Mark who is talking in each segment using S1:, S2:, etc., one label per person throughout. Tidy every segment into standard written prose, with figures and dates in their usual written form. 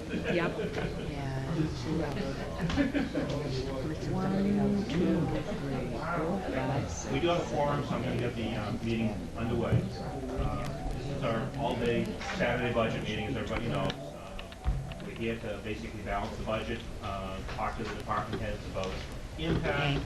S1: Yep. Yeah. 1, 2, 3, 4, 5, 6.
S2: We do have a forum, so I'm going to get the meeting underway. This is our all-day Saturday budget meeting, as everybody knows. We're here to basically balance the budget, talk to the department heads about impact.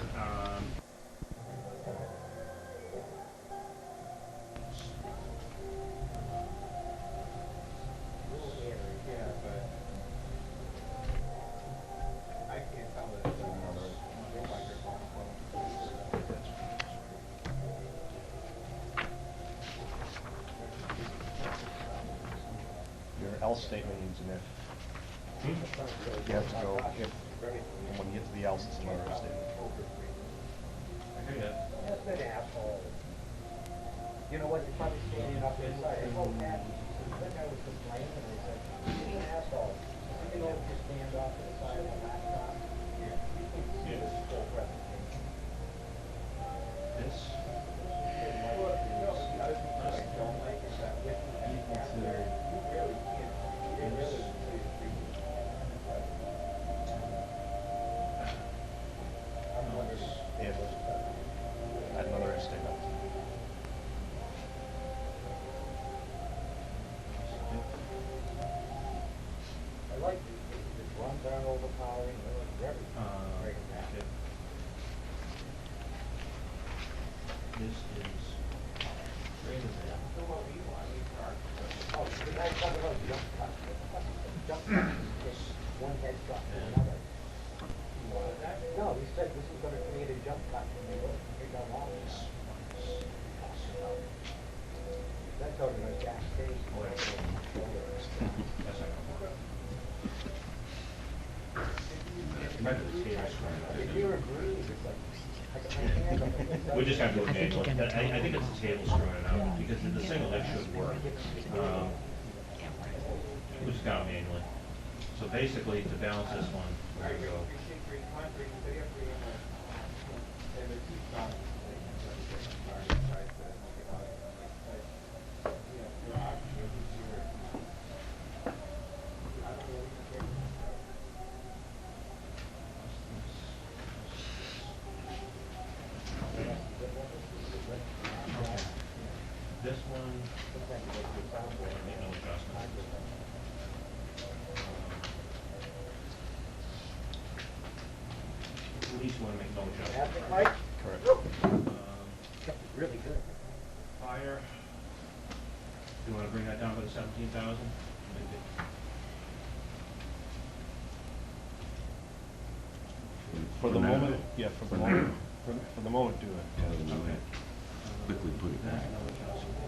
S3: Else statement needs an if. You have to go if, and when you get to the else, it's another if statement.
S2: I hear ya.
S4: That's an asshole. You know what, you're probably standing up inside, oh, Pat, that guy was complaining, and I said, you're an asshole. You know, if you stand off to the side of the laptop, you can see this full presentation.
S2: This.
S4: Don't like it, that with you really can't.
S3: If, add another if statement.
S4: I like these runs aren't overpowering, they're like very, very
S2: Okay. This is greater than.
S4: Oh, the guy talking about jump cut. Jump cut is one head shot to another. No, he said this is gonna create a jump cut when they go pick up all this. That's how they're gonna cascade.
S2: That's not gonna work.
S4: If you agree, it's like, I can't handle it.
S2: We just have to do it manually. I think it's the table screwing it out, because the single X should work. We just got it manually. So basically, to balance this one, there you go. This one, make no adjustment. At least want to make no adjustment.
S4: Happening, Mike?
S3: Correct.
S4: Really good.
S2: Fire. Do you want to bring that down to the 17,000?
S3: For the moment, yeah, for the moment, for the moment, do it.
S2: Okay.
S5: Quickly put it back.
S2: No adjustment.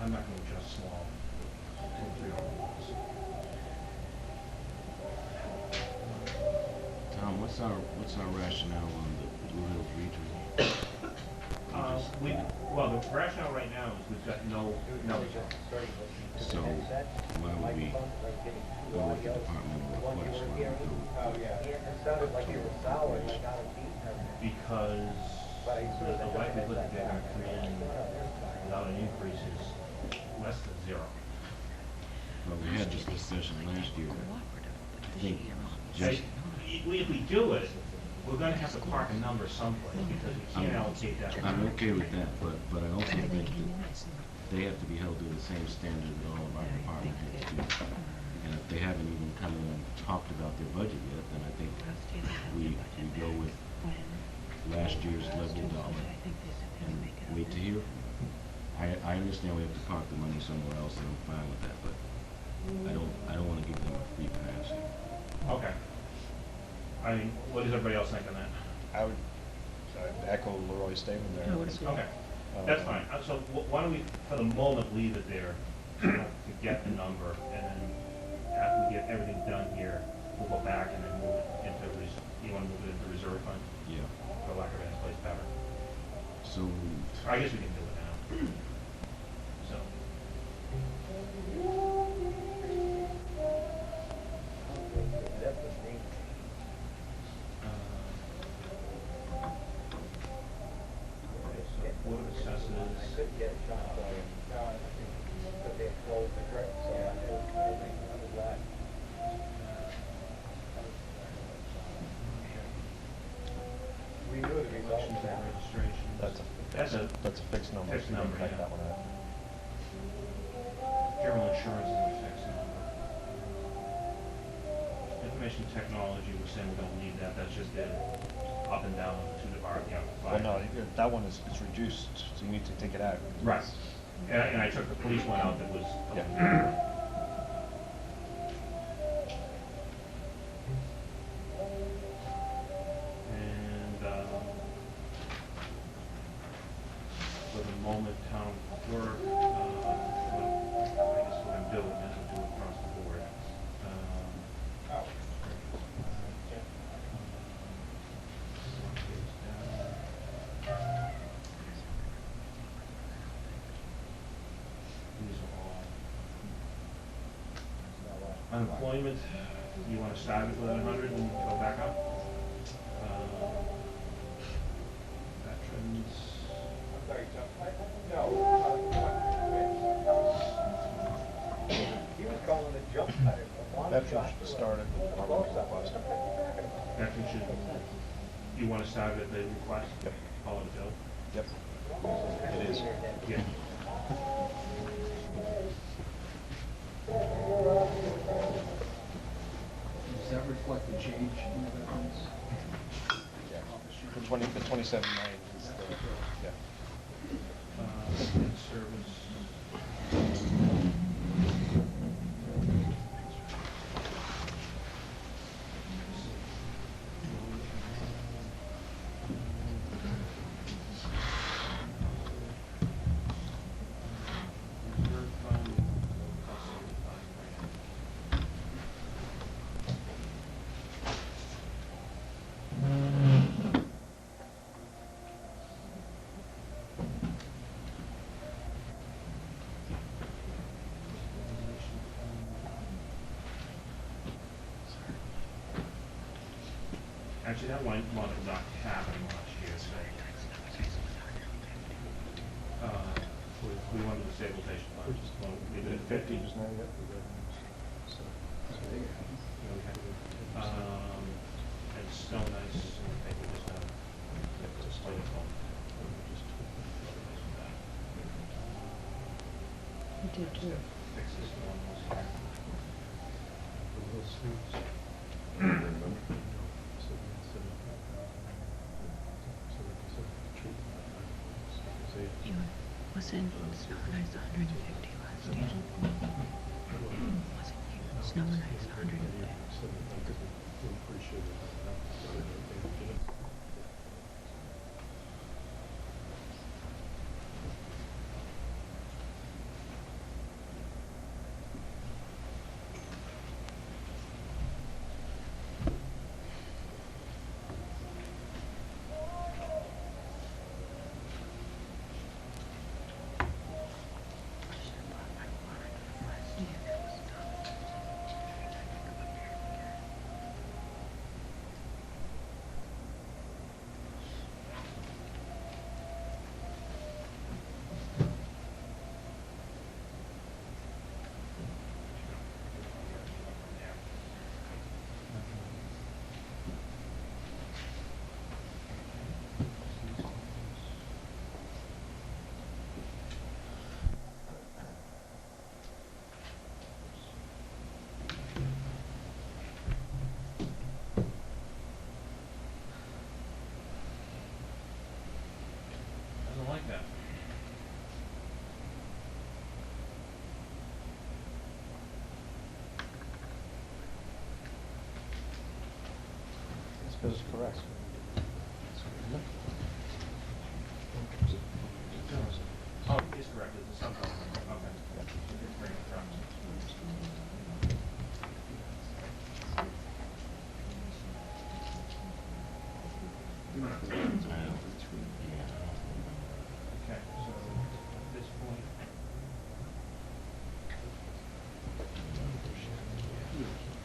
S2: I'm not going to adjust small. 2 or 3 hours.
S5: Tom, what's our rationale on the Blue Hills region?
S2: Well, the rationale right now is we've got no.
S5: So why would we go with the department request? Why would we go?
S4: It sounded like you were sour, like out of beat and everything.
S2: Because the likelihood that they're going to come in without an increase is less than 0.
S5: Well, we had this discussion last year. I think just,
S2: If we do it, we're going to have to park a number someplace, because we can't allocate that.
S5: I'm okay with that, but I also think that they have to be held to the same standard that all of our department heads do. And if they haven't even come in and talked about their budget yet, then I think we go with last year's level dollar and wait to hear. I understand we have to park the money somewhere else, and I'm fine with that, but I don't want to give them a free pass here.
S2: Okay. I mean, what does everybody else think on that?
S3: I would echo Leroy's statement there.
S2: Okay, that's fine. So why don't we, for the moment, leave it there to get the number, and then after we get everything done here, we'll go back and then move it into, you want to move it into reserve fund?
S5: Yeah.
S2: For lack of any place better.
S5: So moved.
S2: I guess we can do it now. So. Board of Assessors.
S4: We knew the result of that.
S2: Registration.
S3: That's a fixed number.
S2: Fixed
S3: so you can
S2: number,
S3: type
S2: yeah.
S3: that one out.
S2: General insurance is a fixed number. Information technology, we're saying we don't need that, that's just the up and down of the two departments,
S3: Well, no, that one is reduced, so you need to take it out.
S2: Right, and I took the police one out that was.
S3: Yeah.
S2: And, for the moment, town clerk, I guess what I'm doing is I'll do it across the board. These are all. Unemployment, you wanna start it with 100 and go back up? Veterans.
S4: He was calling it jump cutting.
S3: Veterans should start at the department request.
S2: Veterans should, you wanna start at the request?
S3: Yep.
S2: Call it a bill?
S3: Yep. It is.
S2: Yeah.
S1: Does that reflect the change in the veterans?
S3: The 27.9 is the, yeah.
S2: Service. Reserve fund, cost $75,000. Actually, that one wound up not happening last year, so. We wanted the stabilization fund, just want to leave it at 50.
S3: Just now, yep.
S2: And snow and ice, I think we just have, just play the phone.
S6: You did too.
S2: Fix this one was here.
S6: Was in Snow and Ice 150 last year? Wasn't you? Snow and Ice 150. Doesn't like that.
S3: This is correct.
S2: Oh, he's correct, it's a subtotal, okay. It's bring it from. Okay, so at this point.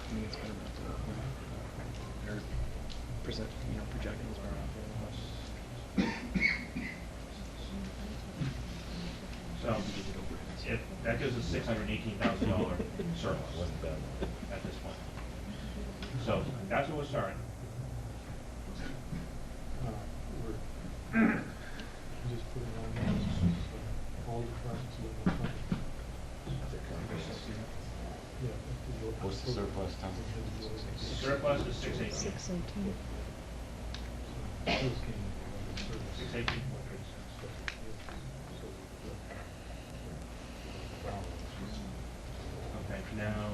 S7: I think it's better not to, or present, projecting as far out
S2: So, if, that gives us $618,000 surplus at this point. So, that's where we're starting.
S5: surplus, Tom?
S2: Surplus is 618.
S6: 618.
S2: 618. Okay, now,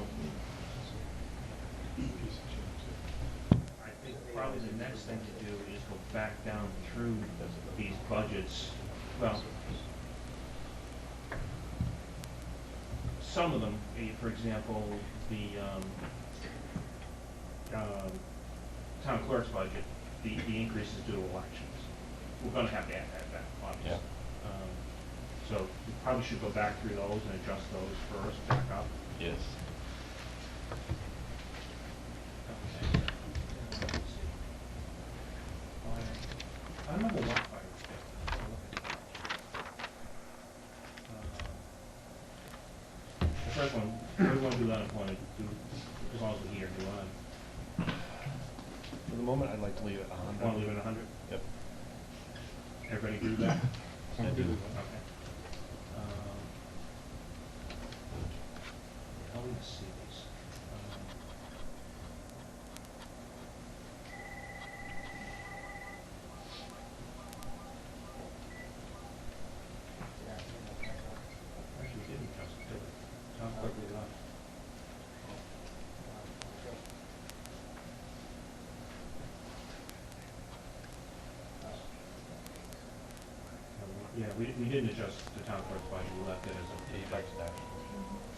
S2: I think probably the next thing to do is go back down through these budgets. Well, some of them, for example, the town clerk's budget, the increase is due to elections. We're gonna have to add that back, obviously. So we probably should go back through those and adjust those first, back up.
S5: Yes.
S2: Okay. Let's see. I don't remember what fire was. I'll look at that. The first one, we want to do unemployment, as long as we're here, do on.
S3: For the moment, I'd like to leave it
S2: Want
S3: 100.
S2: to leave it 100?
S3: Yep.
S2: Everybody agree with that?
S5: I do.
S2: Okay. How do we see these? Actually, we didn't adjust it, did we? Town clerk we left. Yeah, we didn't adjust the town clerk's budget, we left it as a.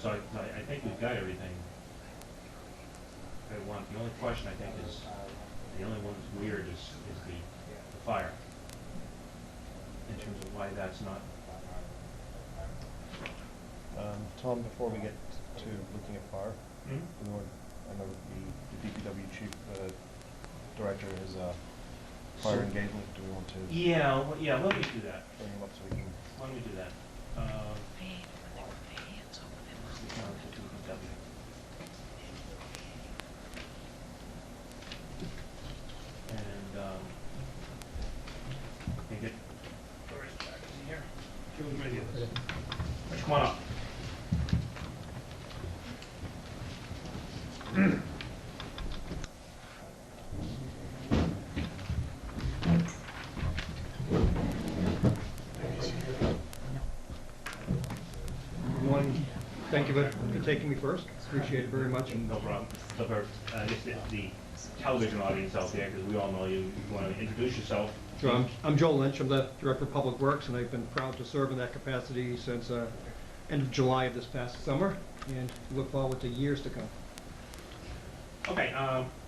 S2: So I think we've got everything I want. The only question I think is, the only one that's weird is the fire. In terms of why that's not.
S3: Tom, before we get to looking at fire,
S2: Hmm?
S3: we want, I know the DPW chief director is fire engagement. Do we want to
S2: Yeah, yeah, let me do that.
S3: bring him up so we can?
S2: Why don't we do that? And get, where's the back in here? Come on up.
S8: One, thank you for taking me first. Appreciate it very much.
S2: No problem. So for, just the television audience out there, because we all know you, you want to introduce yourself.
S8: So I'm Joel Lynch. I'm the Director of Public Works, and I've been proud to serve in that capacity since end of July of this past summer, and look forward to years to come.
S2: Okay,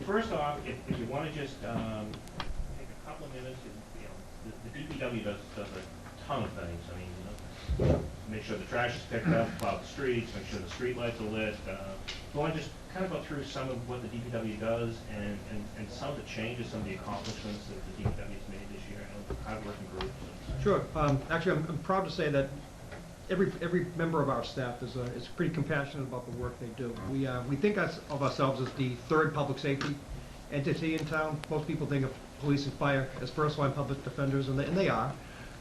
S2: first off, if you want to just take a couple of minutes, and, the DPW does a ton of things. I mean, make sure the trash is picked up, plow the streets, make sure the street lights are lit. You want to just kind of go through some of what the DPW does and some of the changes, some of the accomplishments that the DPW has made this year. I know hard working groups.
S8: Sure. Actually, I'm proud to say that every member of our staff is pretty compassionate about the work they do. We think of ourselves as the third public safety entity in town. Most people think of police and fire as first-line public defenders, and they are.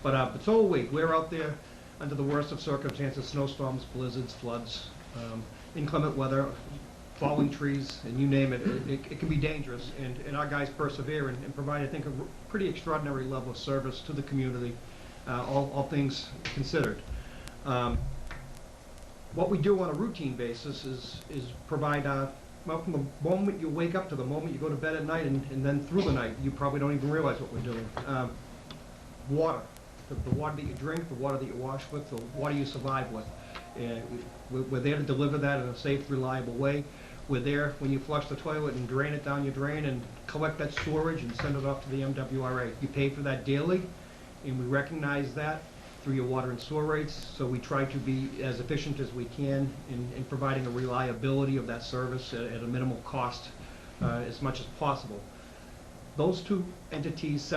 S8: But so are we. We're out there under the worst of circumstances: snowstorms, blizzards, floods, inclement weather, falling trees, and you name it. It can be dangerous, and our guys persevere and provide, I think, a pretty extraordinary level of service to the community, all things considered. What we do on a routine basis is provide, well, from the moment you wake up to the moment you go to bed at night, and then through the night, you probably don't even realize what we're doing. Water, the water that you drink, the water that you wash with, the water you survive with. We're there to deliver that in a safe, reliable way. We're there when you flush the toilet and drain it down your drain and collect that sewerage and send it off to the MWRA. You pay for that daily, and we recognize that through your water and sewer rates, so we try to be as efficient as we can in providing a reliability of that service at a minimal cost as much as possible. Those two entities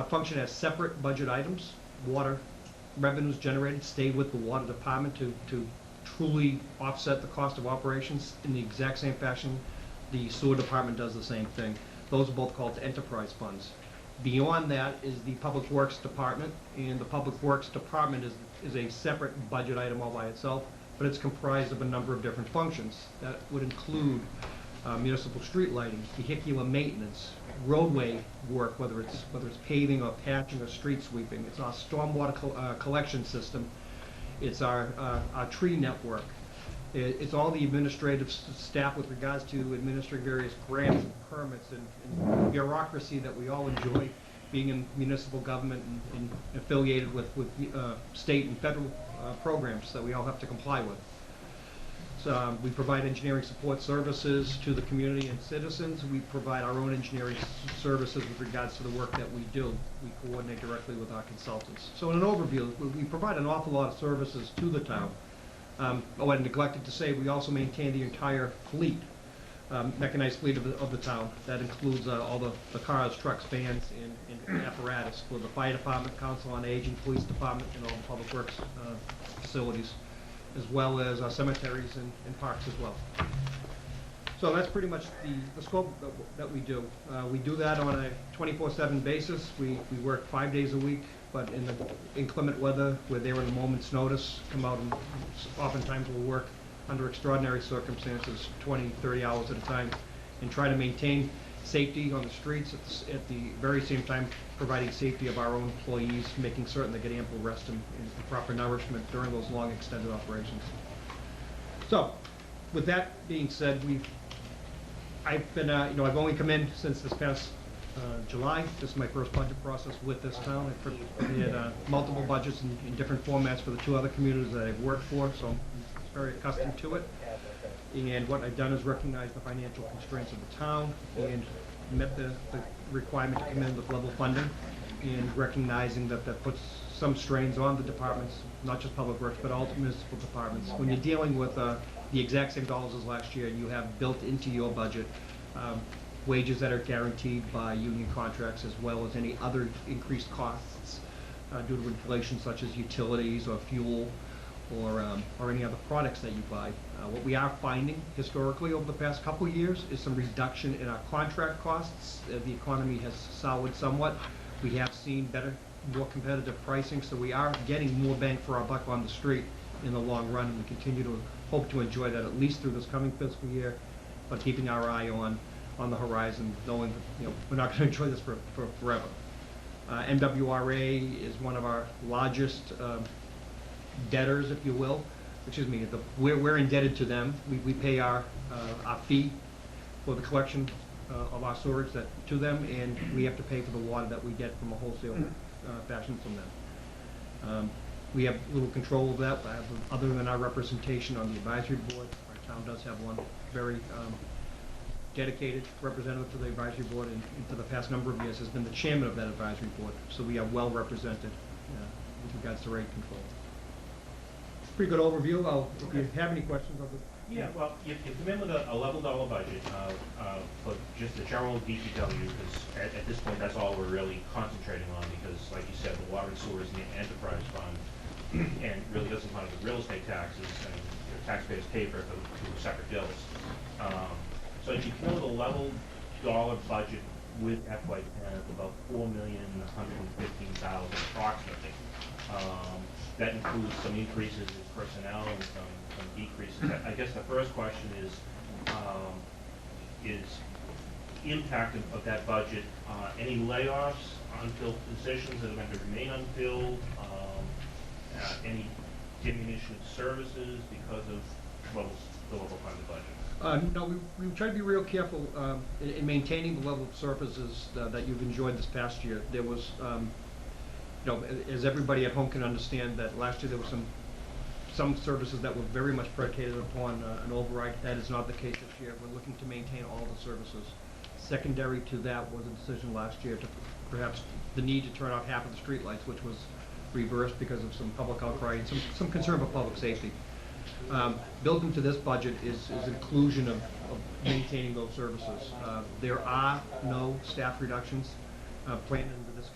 S8: function as separate budget items. Water revenues generated stay with the water department to truly offset the cost of operations in the exact same fashion. The sewer department does the same thing. Those are both called enterprise funds. Beyond that is the Public Works Department, and the Public Works Department is a separate budget item all by itself, but it's comprised of a number of different functions. That would include municipal street lighting, vehicular maintenance, roadway work, whether it's paving or patching or street sweeping. It's our stormwater collection system. It's our tree network. It's all the administrative staff with regards to administering various grants and permits and bureaucracy that we all enjoy being in municipal government and affiliated with state and federal programs that we all have to comply with. So we provide engineering support services to the community and citizens. We provide our own engineering services with regards to the work that we do. We coordinate directly with our consultants. So in an overview, we provide an awful lot of services to the town. I neglected to say, we also maintain the entire fleet, mechanized fleet of the town. That includes all the cars, trucks, vans, and apparatus for the fire department, council on aging, police department, and all the public works facilities, as well as our cemeteries and parks as well. So that's pretty much the scope that we do. We do that on a 24/7 basis. We work 5 days a week, but in the inclement weather, we're there at a moment's notice, come out, and oftentimes we'll work under extraordinary circumstances, 20, 30 hours at a time, and try to maintain safety on the streets at the very same time providing safety of our own employees, making certain they get ample rest and proper nourishment during those long extended operations. So, with that being said, I've only come in since this past July. This is my first budget process with this town. I've had multiple budgets in different formats for the two other communities that I've worked for, so I'm very accustomed to it. And what I've done is recognize the financial constraints of the town and met the requirement to come in with level funding, and recognizing that puts some strains on the departments, not just public works, but all municipal departments. When you're dealing with the exact same dollars as last year, you have built into your budget wages that are guaranteed by union contracts, as well as any other increased costs due to inflation, such as utilities or fuel or any other products that you buy. What we are finding historically over the past couple of years is some reduction in our contract costs. The economy has soured somewhat. We have seen better, more competitive pricing, so we are getting more bang for our buck on the street in the long run, and we continue to hope to enjoy that at least through this coming fiscal year, but keeping our eye on the horizon, knowing that we're not going to enjoy this for forever. MWRA is one of our largest debtors, if you will. Excuse me, we're indebted to them. We pay our fee for the collection of our storage to them, and we have to pay for the water that we get from a wholesale fashion from them. We have little control of that, other than our representation on the advisory board. Our town does have one very dedicated representative to the advisory board, and for the past number of years has been the chairman of that advisory board. So we are well represented with regards to rate control. Pretty good overview. If you have any questions, I'll just...
S2: Yeah, well, you come in with a $11 budget for just the general DPW, because at this point, that's all we're really concentrating on, because, like you said, the water and sewer is in the enterprise fund, and really doesn't fund the real estate taxes, and taxpayers pay for it through separate bills. So if you come in with a $11 budget with FY10 of about $4,115,000 approximately, that includes some increases in personnel and some decreases. I guess the first question is impact of that budget, any layoffs, unfilled positions that are going to remain unfilled, any diminution of services because of the level funded budget?
S8: No, we try to be real careful in maintaining the level of services that you've enjoyed this past year. There was as everybody at home can understand, that last year there were some services that were very much predicated upon an override. That is not the case this year. We're looking to maintain all the services. Secondary to that was a decision last year to perhaps the need to turn off half of the streetlights, which was reversed because of some public outcry and some concern for public safety. Built into this budget is inclusion of maintaining those services. There are no staff reductions planned into this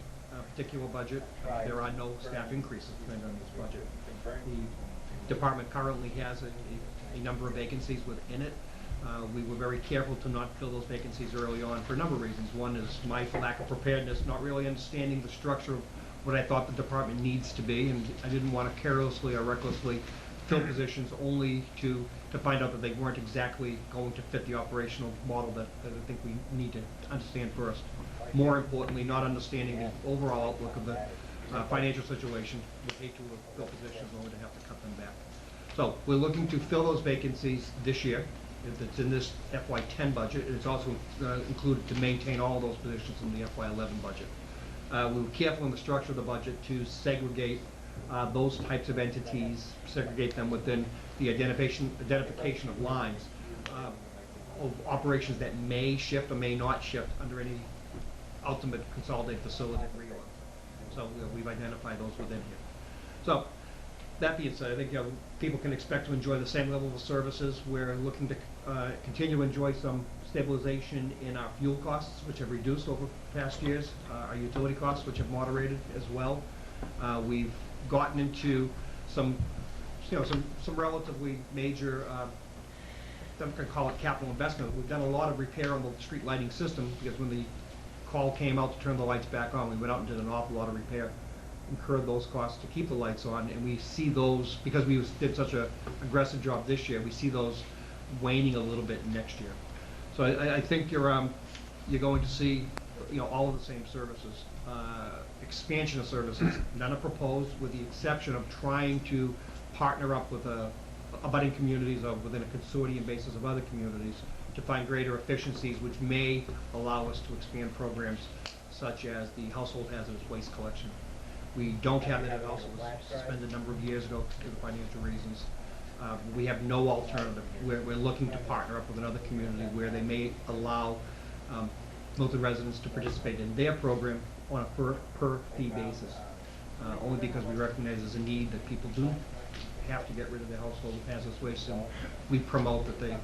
S8: particular budget. There are no staff increases planned on this budget. The department currently has a number of vacancies within it. We were very careful to not fill those vacancies early on for a number of reasons. One is my lack of preparedness, not really understanding the structure of what I thought the department needs to be, and I didn't want to carelessly or recklessly fill positions only to find out that they weren't exactly going to fit the operational model that I think we need to understand first. More importantly, not understanding the overall outlook of the financial situation, we hate to fill positions only to have to cut them back. So we're looking to fill those vacancies this year. If it's in this FY10 budget, and it's also included to maintain all those positions in the FY11 budget. We were careful in the structure of the budget to segregate those types of entities, segregate them within the identification of lines of operations that may shift or may not shift under any ultimate consolidated facility reorg. So we've identified those within here. So that being said, I think people can expect to enjoy the same level of services. We're looking to continue to enjoy some stabilization in our fuel costs, which have reduced over past years, our utility costs, which have moderated as well. We've gotten into some relatively major, I'm going to call it capital investment. We've done a lot of repair on the street lighting system because when the call came out to turn the lights back on, we went out and did an awful lot of repair, incurred those costs to keep the lights on, and we see those, because we did such an aggressive job this year, we see those waning a little bit next year. So I think you're going to see all of the same services, expansion of services. None are proposed, with the exception of trying to partner up with abutting communities or within a consortium basis of other communities to find greater efficiencies, which may allow us to expand programs such as the household hazardous waste collection. We don't have that in-house. It was suspended a number of years ago due to financial reasons. We have no alternative. We're looking to partner up with another community where they may allow Milton residents to participate in their program on a per fee basis, only because we recognize there's a need that people do have to get rid of their household hazardous waste, and we promote that they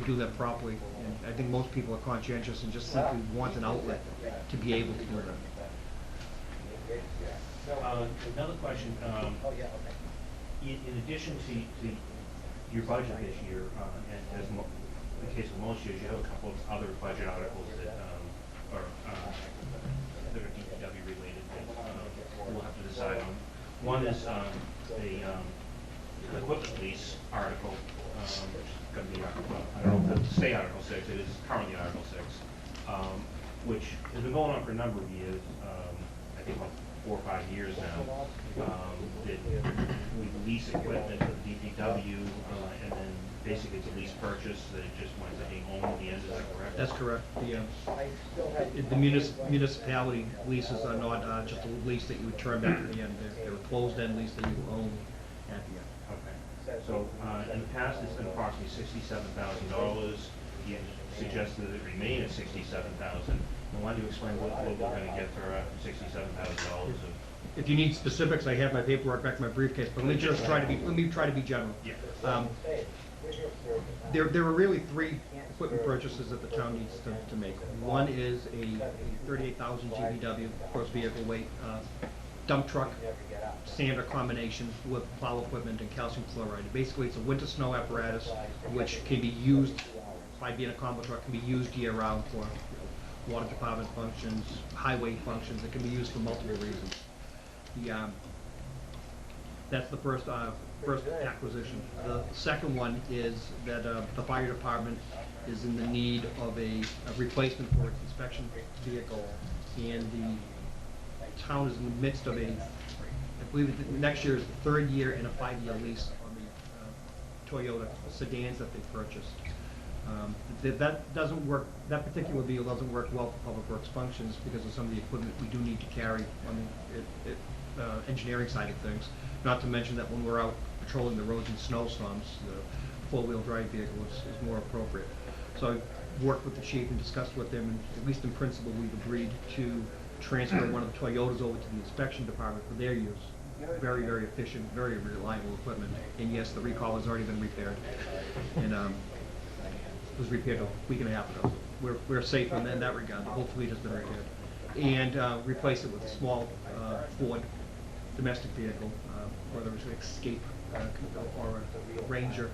S8: do that properly. And I think most people are conscientious and just simply want an outlet to be able to do that.
S2: Another question, in addition to your budget this year, and as in the case of most years, you have a couple of other budget articles that are DPW related that we'll have to decide on. One is the equipment lease article, which is going to be, I don't know if it'll stay Article 6, it is currently Article 6, which has been going on for a number of years, I think about 4 or 5 years now, that we lease equipment for the DPW, and then basically it's a lease purchase that it just winds up being owned at the end, is that correct?
S8: That's correct. The municipality leases are not just a lease that you would turn back at the end. They're a closed-end lease that you own at the end.
S2: Okay. So in the past, it's been approximately $67,000. You suggested that it remain at $67,000. Why don't you explain what we're going to get for $67,000 of?
S8: If you need specifics, I have my paperwork back in my briefcase, but let me try to be general.
S2: Yeah.
S8: There are really 3 equipment purchases that the town needs to make. One is a 38,000 GVW, gross vehicle weight, dump truck, sander combination with plow equipment and calcium chloride. Basically, it's a winter snow apparatus which can be used, by being a combo truck, can be used year-round for water department functions, highway functions. It can be used for multiple reasons. That's the first acquisition. The second one is that the fire department is in the need of a replacement for its inspection vehicle, and the town is in the midst of I believe that next year is the 3rd year in a 5-year lease on the Toyota sedans that they purchased. That doesn't work. That particular deal doesn't work well for public works functions because of some of the equipment we do need to carry on the engineering side of things. Not to mention that when we're out patrolling the roads in snowstorms, the 4-wheel drive vehicle is more appropriate. So I've worked with the chief and discussed with them, and at least in principle, we've agreed to transfer one of the Toyotas over to the inspection department for their use. Very, very efficient, very reliable equipment. And yes, the recall has already been repaired. And was repaired a week and a half ago. We're safe in that regard. The whole fleet has been repaired. And replace it with a small Ford domestic vehicle, whether it's an Escape or a Ranger,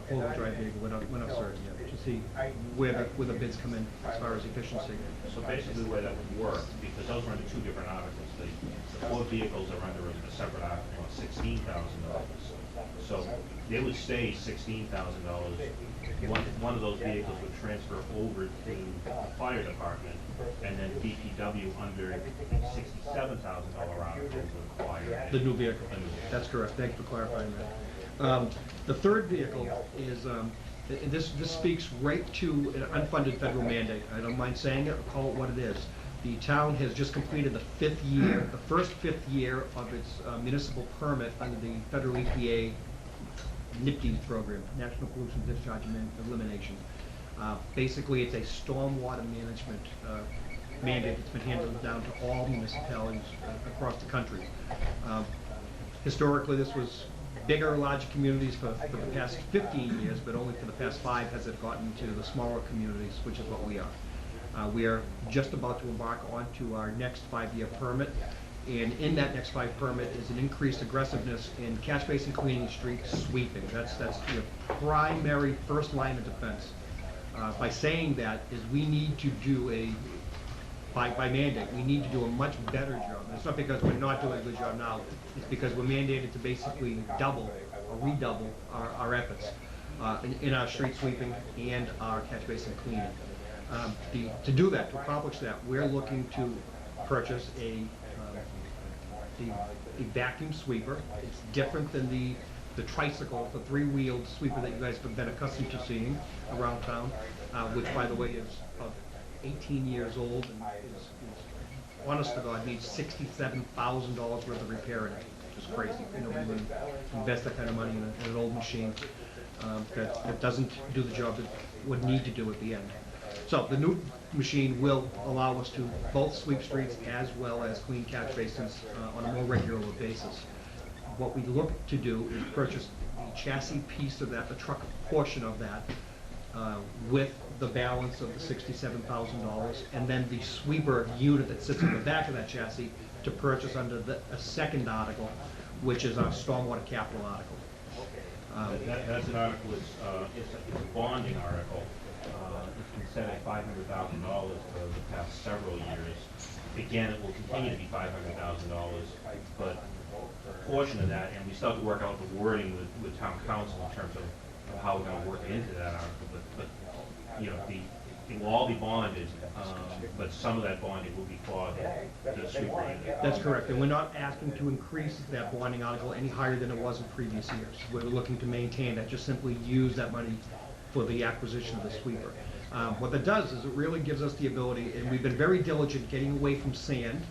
S8: 4-wheel drive vehicle. We're not certain yet to see where the bids come in as far as efficiency.
S2: So basically the way that would work, because those are under 2 different articles, the 4 vehicles are under a separate article of $16,000. So they would stay $16,000. One of those vehicles would transfer over to the fire department, and then DPW under $67,000 article would acquire.
S8: The new vehicle.
S2: The new vehicle.
S8: That's correct. Thank you for clarifying that. The third vehicle is, this speaks right to an unfunded federal mandate. I don't mind saying it, or call it what it is. The town has just completed the first fifth year of its municipal permit under the federal EPA NIPDES program, National Pollution Discharge Elimination. Basically, it's a stormwater management mandate that's been handed down to all municipalities across the country. Historically, this was bigger, larger communities for the past 15 years, but only for the past 5 has it gotten to the smaller communities, which is what we are. We are just about to embark onto our next 5-year permit, and in that next 5 permit is an increased aggressiveness in catch basin cleaning, street sweeping. That's your primary first line of defense. By saying that is we need to do by mandate, we need to do a much better job. And it's not because we're not doing a good job now, it's because we're mandated to basically double or redouble our efforts in our street sweeping and our catch basin cleaning. To do that, to accomplish that, we're looking to purchase a vacuum sweeper. It's different than the tricycle, the 3-wheeled sweeper that you guys have been accustomed to seeing around town, which, by the way, is 18 years old and is honest to God, needs $67,000 worth of repair in it, which is crazy. Nobody would invest that kind of money in an old machine that doesn't do the job it would need to do at the end. So the new machine will allow us to both sweep streets as well as clean catch basins on a more regular basis. What we look to do is purchase the chassis piece of that, the truck portion of that, with the balance of the $67,000, and then the sweeper unit that sits on the back of that chassis to purchase under a second article, which is our stormwater capital article.
S2: That's an article, it's a bonding article. It's been set at $500,000 for the past several years. Again, it will continue to be $500,000, but a portion of that, and we still have to work out the wording with town council in terms of how we're going to work it into that article, but you know, it will all be bonded, but some of that bonding will be for the sweeper unit.
S8: That's correct, and we're not asking to increase that bonding article any higher than it was in previous years. We're looking to maintain that, just simply use that money for the acquisition of the sweeper. What that does is it really gives us the ability, and we've been very diligent getting away from sand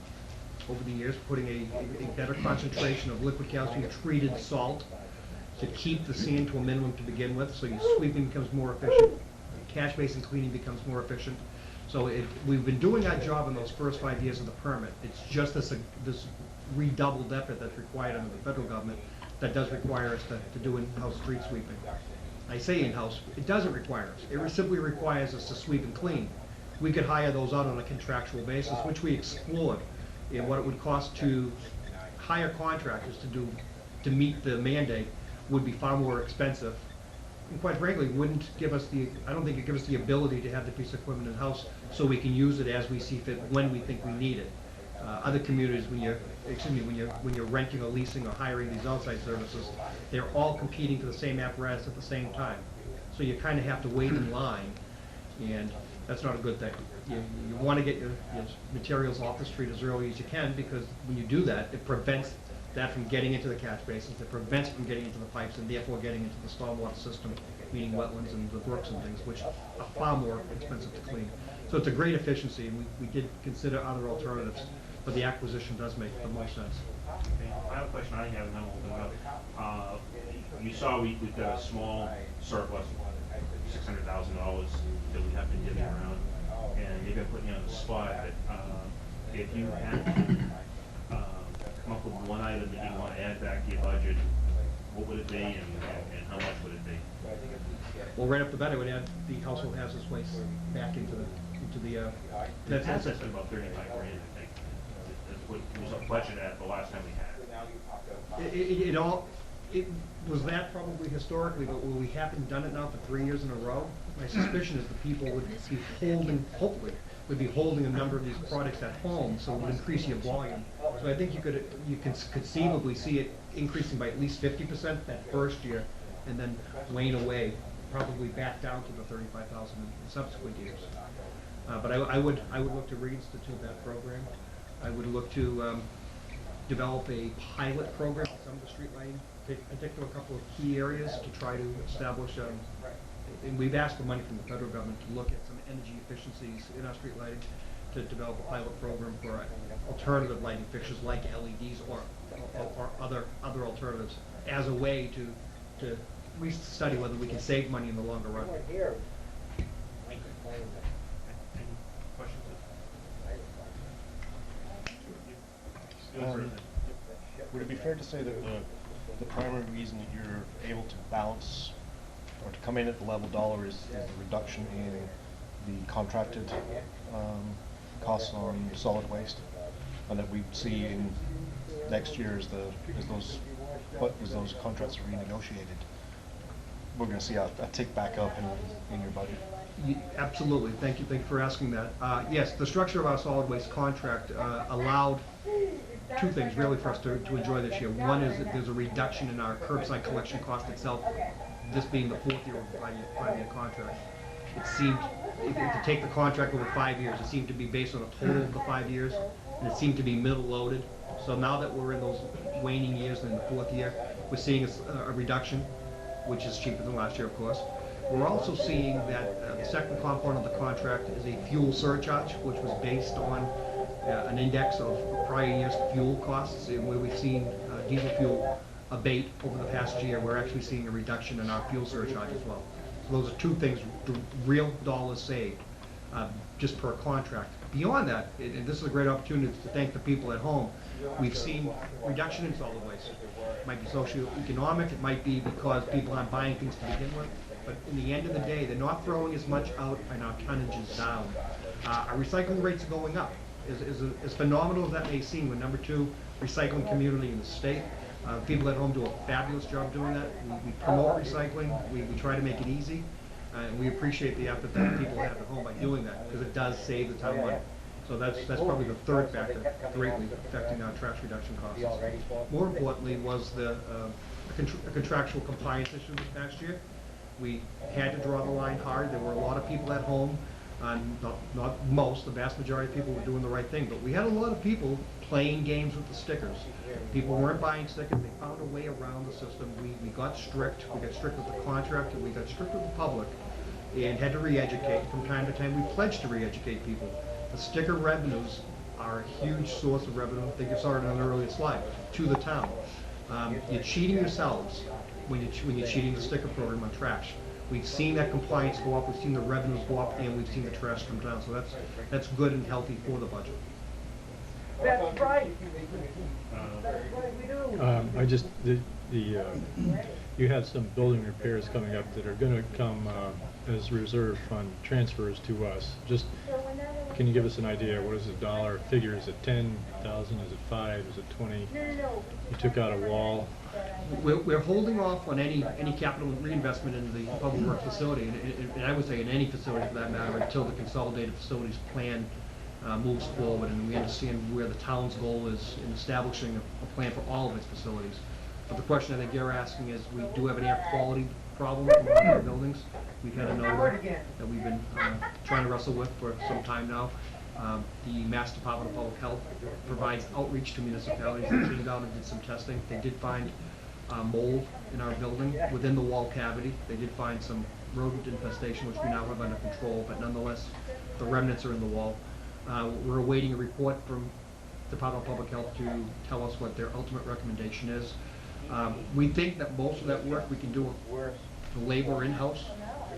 S8: over the years, putting a better concentration of liquid calcium treated salt to keep the sand to a minimum to begin with, so your sweeping becomes more efficient, catch basin cleaning becomes more efficient. So we've been doing our job in those first 5 years of the permit. It's just this redoubled effort that's required under the federal government that does require us to do in-house street sweeping. I say in-house, it doesn't require us. It simply requires us to sweep and clean. We could hire those out on a contractual basis, which we explored, and what it would cost to hire contractors to meet the mandate would be far more expensive. And quite frankly, wouldn't give us I don't think it gives us the ability to have the piece of equipment in-house so we can use it as we see fit when we think we need it. Other communities, when you're renting or leasing or hiring these outside services, they're all competing for the same apparatus at the same time. So you kind of have to wait in line, and that's not a good thing. You want to get your materials off the street as early as you can, because when you do that, it prevents that from getting into the catch basins, it prevents it from getting into the pipes, and therefore getting into the stormwater system, meaning wetlands and the brooks and things, which are far more expensive to clean. So it's a great efficiency, and we did consider other alternatives, but the acquisition does make the most sense.
S2: Okay, final question I have, and then we'll open it up. You saw we've got a small surplus, $600,000 that we have been divvying around, and they've been putting you on the spot. But if you had to come up with one item that you want to add back to your budget, what would it be, and how much would it be?
S8: Well, right off the bat, I would add the household hazardous waste back into the
S2: That's been about 35 grand, I think. That's what was our budget at the last time we had it.
S8: It was that probably historically, but we haven't done it now for 3 years in a row. My suspicion is the people would be holding, hopefully, would be holding a number of these products at home, so it would increase your volume. So I think you can conceivably see it increasing by at least 50% that first year, and then wane away, probably back down to the 35,000 in subsequent years. But I would look to reinstitute that program. I would look to develop a pilot program in some of the street lighting, particular a couple of key areas to try to establish, and we've asked for money from the federal government to look at some energy efficiencies in our street lighting, to develop a pilot program for alternative lighting fixtures like LEDs or other alternatives, as a way to at least study whether we can save money in the longer run.
S2: Any questions?
S3: Would it be fair to say that the primary reason that you're able to balance or to come in at the level dollar is the reduction in the contracted costs on solid waste, and that we see in next year as those contracts are renegotiated, we're going to see a tick back up in your budget?
S8: Absolutely. Thank you for asking that. Yes, the structure of our solid waste contract allowed two things really for us to enjoy this year. One is that there's a reduction in our curbside collection cost itself, this being the fourth year of a five-year contract. It seemed, if you take the contract over 5 years, it seemed to be based on a total of the 5 years, and it seemed to be middle loaded. So now that we're in those waning years and in the fourth year, we're seeing a reduction, which is cheaper than last year, of course. We're also seeing that the second component of the contract is a fuel surcharge, which was based on an index of prior year's fuel costs, and where we've seen diesel fuel abate over the past year, we're actually seeing a reduction in our fuel surcharge as well. So those are two things, real dollars saved, just per contract. Beyond that, and this is a great opportunity to thank the people at home, we've seen reduction in solid waste. It might be socioeconomic, it might be because people aren't buying things to begin with, but in the end of the day, they're not throwing as much out and our tonnage is down. Our recycling rates are going up. As phenomenal as that may seem, we're #2 recycling community in the state. People at home do a fabulous job doing that. We promote recycling, we try to make it easy, and we appreciate the effort that people have at home by doing that, because it does save the town money. So that's probably the third factor greatly affecting our trash reduction costs. More importantly was the contractual compliance issue this past year. We had to draw the line hard. There were a lot of people at home, not most, the vast majority of people were doing the right thing, but we had a lot of people playing games with the stickers. People weren't buying stickers, they found a way around the system. We got strict with the contractor, we got strict with the public, and had to re-educate. From time to time, we pledged to re-educate people. The sticker revenues are a huge source of revenue, I think you saw it on an earlier slide, to the town. You're cheating yourselves when you're cheating the sticker program on trash. We've seen that compliance go up, we've seen the revenues go up, and we've seen the trash come down. So that's good and healthy for the budget.
S4: That's right. That's what we do.
S9: You had some building repairs coming up that are gonna come as reserve fund transfers to us. Just, can you give us an idea, what is the dollar figure? Is it 10,000, is it 5, is it 20? You took out a wall.
S8: We're holding off on any capital reinvestment in the public works facility, and I would say in any facility for that matter, until the consolidated facilities plan moves forward and we understand where the town's goal is in establishing a plan for all of its facilities. But the question I think you're asking is, we do have an air quality problem in one of our buildings. We've had a number that we've been trying to wrestle with for some time now. The Mass Department of Public Health provides outreach to municipalities. They came down and did some testing. They did find mold in our building within the wall cavity. They did find some rodent infestation, which we now have under control, but nonetheless, the remnants are in the wall. We're awaiting a report from Department of Public Health to tell us what their ultimate recommendation is. We think that most of that work we can do with the labor in-house,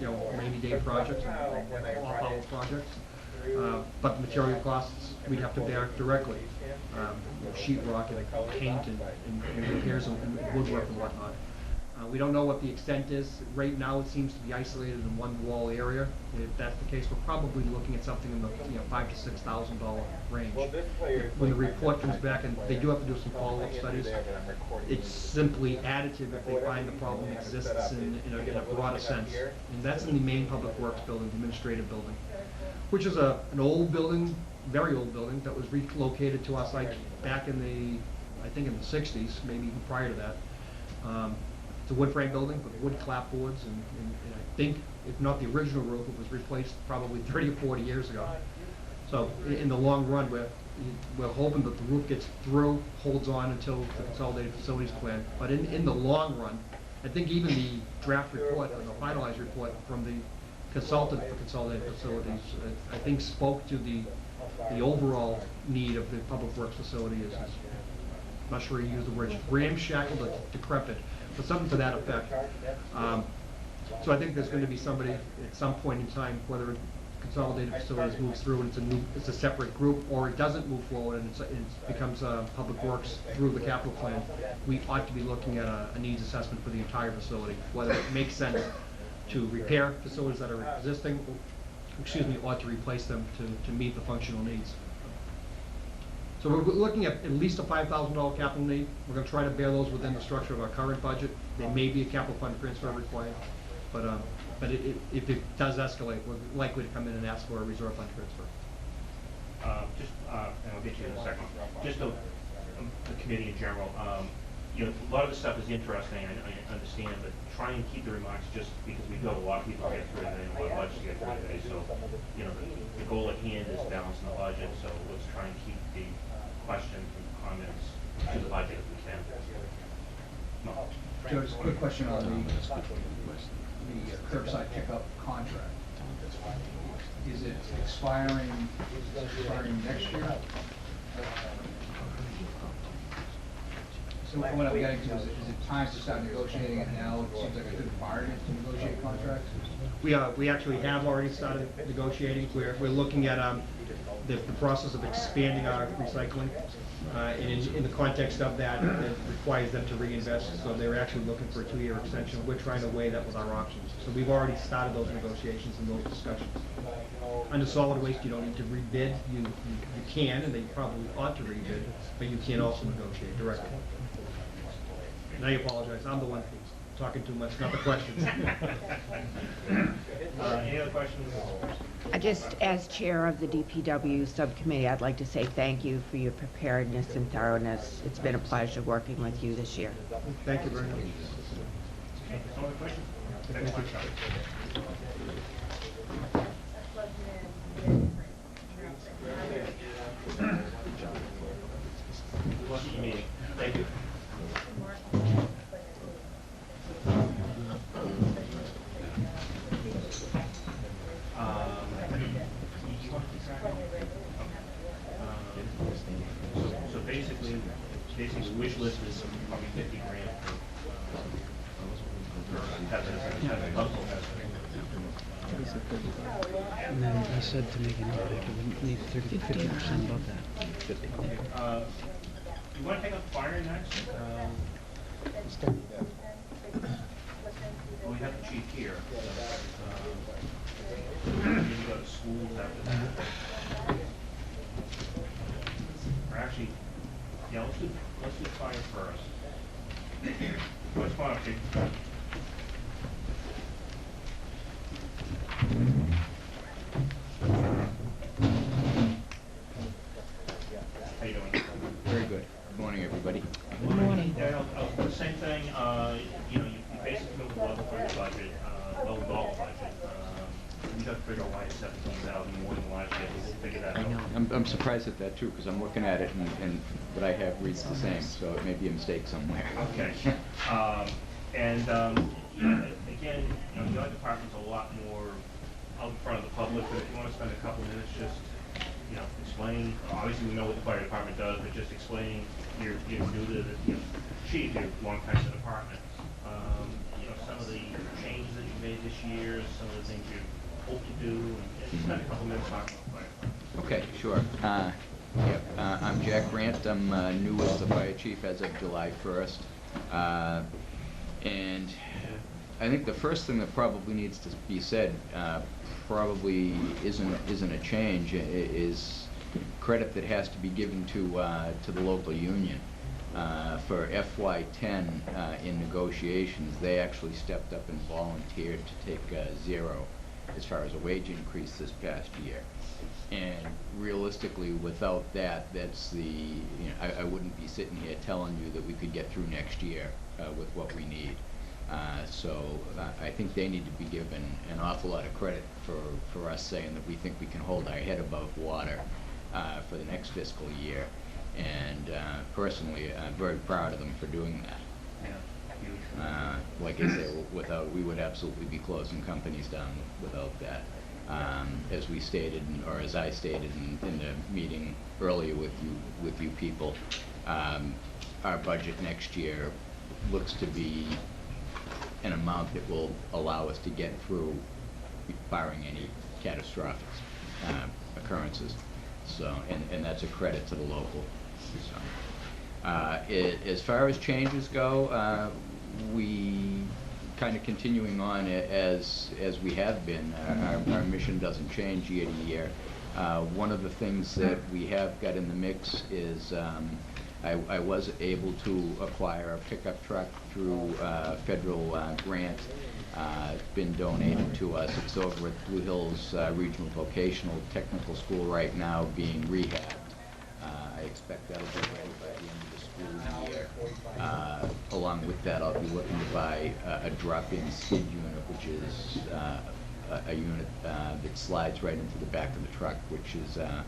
S8: rainy-day projects, off-hour projects. But the material costs, we'd have to bear directly. Sheetrock and paint and repairs and woodwork and whatnot. We don't know what the extent is. Right now, it seems to be isolated in one wall area. If that's the case, we're probably looking at something in the $5,000 to $6,000 range. When the report comes back, and they do have to do some follow-up studies, it's simply additive if they find the problem exists in a broader sense. And that's in the main public works building, the administrative building. which is an old building, very old building, that was relocated to our site back in the, I think in the 60s, maybe even prior to that. It's a wood frame building with wood clapboards, and I think, if not the original roof, it was replaced probably 30 or 40 years ago. So in the long run, we're hoping that the roof gets through, holds on until the consolidated facilities plan. But in the long run, I think even the draft report, or the finalized report from the consultant for consolidated facilities, I think spoke to the overall need of the public works facility is, I'm not sure he used the words ramshackle or decrepit, but something to that effect. So I think there's going to be somebody at some point in time, whether consolidated facilities moves through and it's a separate group, or it doesn't move forward and it becomes public works through the capital plan, we ought to be looking at a needs assessment for the entire facility, whether it makes sense to repair facilities that are existing, or to replace them to meet the functional needs. So we're looking at least a $5,000 capital need. We're going to try to bear those within the structure of our current budget. There may be a capital fund transfer required, but if it does escalate, we're likely to come in and ask for a reserve fund transfer.
S2: And I'll get you in a second. Just the committee in general. You know, a lot of the stuff is interesting, I understand, but try and keep the remarks just because we've got a lot of people to get through today and a lot of budgets to get through today. So, you know, the goal at hand is balancing the budget, so let's try and keep the questions and comments to the budget if we can. No.
S1: Joe, just a quick question on the curbside pickup contract. Is it expiring next year? So what I'm getting to is it time to start negotiating it now? It seems like a good environment to negotiate contracts.
S8: We actually have already started negotiating. We're looking at the process of expanding our recycling. And in the context of that, it requires them to reinvest. So they're actually looking for a 2-year extension. We're trying to weigh that with our options. So we've already started those negotiations and those discussions. Under solid waste, you don't need to rebid. You can, and they probably ought to rebid, but you can also negotiate directly. And I apologize. I'm the one who's talking too much, not the questions.
S2: Any other questions?
S6: Just as chair of the DPW subcommittee, I'd like to say thank you for your preparedness and thoroughness. It's been a pleasure working with you this year.
S8: Thank you very much.
S2: Some other questions? Next one, Charlie. Thank you. So basically, the wish list is probably 50 grand for having household hazard.
S7: And then I said to make an impact, we need 50% above that. 50.
S2: You want to take up fire next? Well, we have the chief here. We can go to schools after that. Or actually, yeah, let's do fire first. What's going on, chief? How you doing?
S10: Very good. Good morning, everybody.
S6: Good morning.
S2: Yeah, the same thing, you basically go with the level funded budget, level dollar budget. We got to figure out why it's 17,000 more than last year, but we'll figure that out.
S10: I'm surprised at that too, because I'm looking at it and what I have reads the same, so it may be a mistake somewhere.
S2: Okay. Again, the other department's a lot more out in front of the public, but if you want to spend a couple minutes just, explain, obviously we know what the fire department does, but just explaining you're new to the, chief, you're long time in the department. Some of the changes that you've made this year, some of the things you hope to do, and spend a couple minutes talking about the fire department.
S10: Okay, sure. I'm Jack Brandt. I'm new as the fire chief as of July 1st. And I think the first thing that probably needs to be said probably isn't a change, is credit that has to be given to the local union. For FY10 in negotiations, they actually stepped up and volunteered to take 0 as far as a wage increase this past year. And realistically, without that, that's the, I wouldn't be sitting here telling you that we could get through next year with what we need. So I think they need to be given an awful lot of credit for us saying that we think we can hold our head above water for the next fiscal year. And personally, I'm very proud of them for doing that. Like I say, we would absolutely be closing companies down without that. As we stated, or as I stated in the meeting earlier with you people, our budget next year looks to be an amount that will allow us to get through, barring any catastrophic occurrences. So, and that's a credit to the local. So, as far as changes go, we kind of continuing on as we have been. Our mission doesn't change year to year. One of the things that we have got in the mix is I was able to acquire a pickup truck through federal grant. It's been donated to us. It's over at Blue Hills Regional Vocational Technical School right now, being rehabbed. I expect that'll be ready by the end of the school year. Along with that, I'll be looking to buy a drop-in skid unit, which is a unit that slides right into the back of the truck, which is I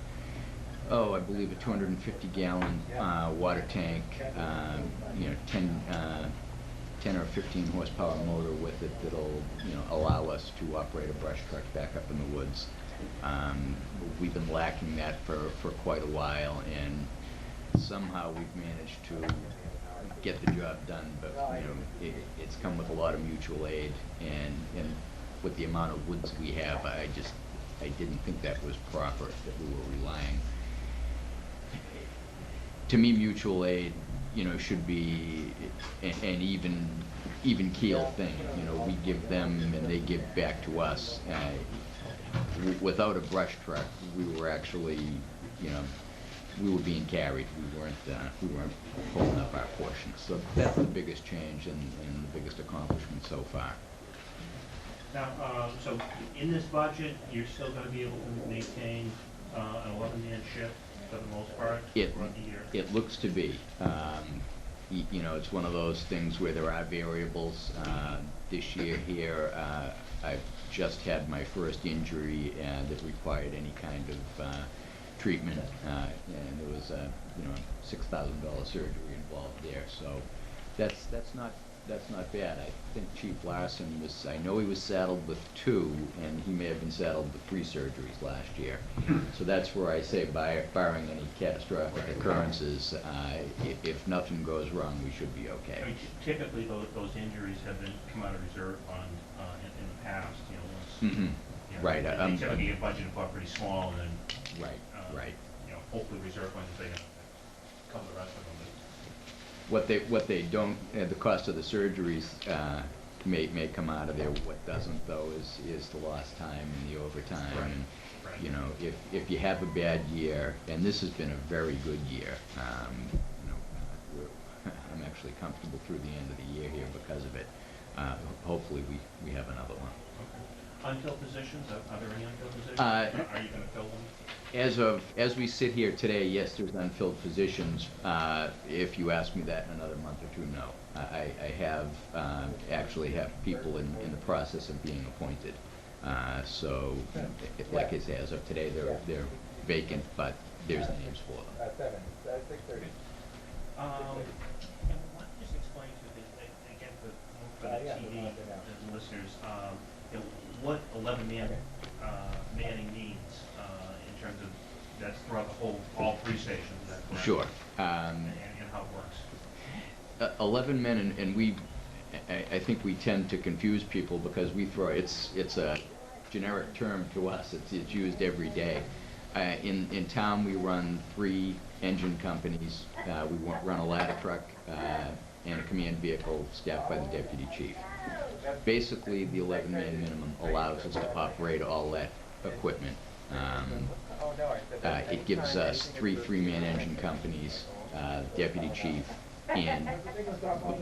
S10: believe a 250-gallon water tank, 10 or 15 horsepower motor with it that'll allow us to operate a brush truck back up in the woods. We've been lacking that for quite a while, and somehow we've managed to get the job done, but it's come with a lot of mutual aid, and with the amount of woods we have, I didn't think that was proper, that we were relying. To me, mutual aid, should be an even keel thing. We give them and they give back to us. Without a brush truck, we were actually, we were being carried. We weren't pulling up our portion. So that's the biggest change and the biggest accomplishment so far.
S2: Now, so in this budget, you're still going to be able to maintain an 11-man shift for the most part throughout the year?
S10: It looks to be. It's one of those things where there are variables. This year here, I've just had my first injury that required any kind of treatment, and there was a $6,000 surgery involved there. So that's not bad. I think Chief Larson I know he was saddled with 2, and he may have been saddled with 3 surgeries last year. So that's where I say, barring any catastrophic occurrences, if nothing goes wrong, we should be okay.
S2: I mean, typically, those injuries have come out of reserve fund in the past.
S10: Right.
S2: They typically get budgeted for pretty small, and then
S10: right.
S2: Hopefully reserve funds if they can cover the rest of them.
S10: What they don't, the cost of the surgeries may come out of there. What doesn't, though, is the lost time and the overtime.
S2: Right.
S10: And
S2: Right.
S10: if you have a bad year, and this has been a very good year, I'm actually comfortable through the end of the year here because of it. Hopefully we have another one.
S2: Okay. Unfilled positions, are there any unfilled positions? Are you going to fill them?
S10: As we sit here today, yes, there's unfilled positions. If you ask me that in another month or two, no. I have actually have people in the process of being appointed. So, like I say, as of today, they're vacant, but there's names for them.
S2: Just explain to again for the TV the listeners, what 11-man manning means in terms of that's throughout all 3 stations. Is that correct?
S10: Sure.
S2: And how it works.
S10: 11 men, and I think we tend to confuse people because we throw it's a generic term to us. It's used every day. In town, we run 3 engine companies. We run a ladder truck and a command vehicle staffed by the deputy chief. Basically, the 11-man minimum allows us to operate all that equipment. It gives us 3 3-man engine companies, deputy chief, and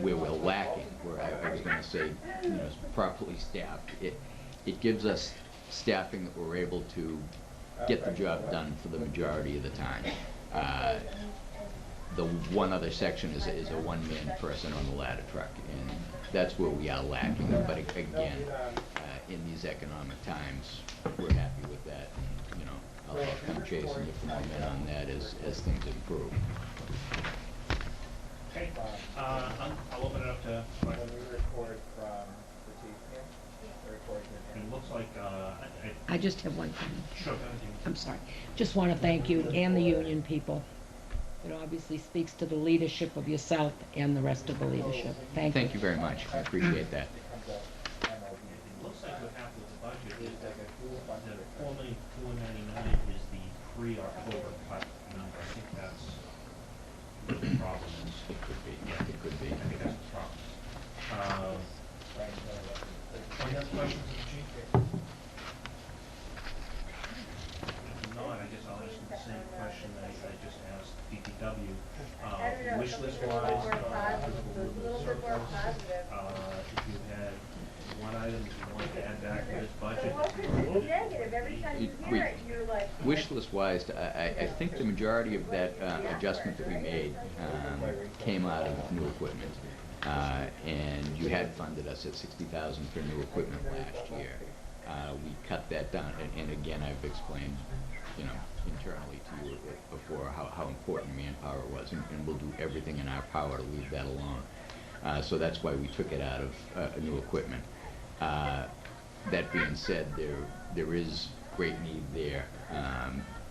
S10: where we're lacking, where I was going to say, properly staffed, it gives us staffing that we're able to get the job done for the majority of the time. The one other section is a one-man person on the ladder truck, and that's where we are lacking. But again, in these economic times, we're happy with that. And, you know, I'll come chasing you for more men on that as things improve.
S2: Okay, I'll open it up to
S4: When
S2: questions.
S4: we record from the chief here, the recording
S2: It looks like,
S11: I just have one thing.
S2: sure.
S11: I'm sorry. Just want to thank you and the union people. It obviously speaks to the leadership of yourself and the rest of the leadership. Thank you.
S10: Thank you very much. I appreciate that.
S2: It looks like what happened with the budget is that the $4,499 is the pre-October cut number. I think that's where the problem is.
S10: It could be.
S2: Yeah,
S10: It could be.
S2: I think that's the problem. Any other questions of the chief? If not, I guess I'll ask you the same question that I just asked DPW. Wish list wise, if you had one item that you wanted to add back to this budget.
S10: Wish list wise, I think the majority of that adjustment that we made came out of new equipment. And you had funded us at $60,000 for new equipment last year. We cut that down, and again, I've explained, you know, internally to you before how important manpower was, and we'll do everything in our power to leave that alone. So that's why we took it out of new equipment. That being said, there is great need there.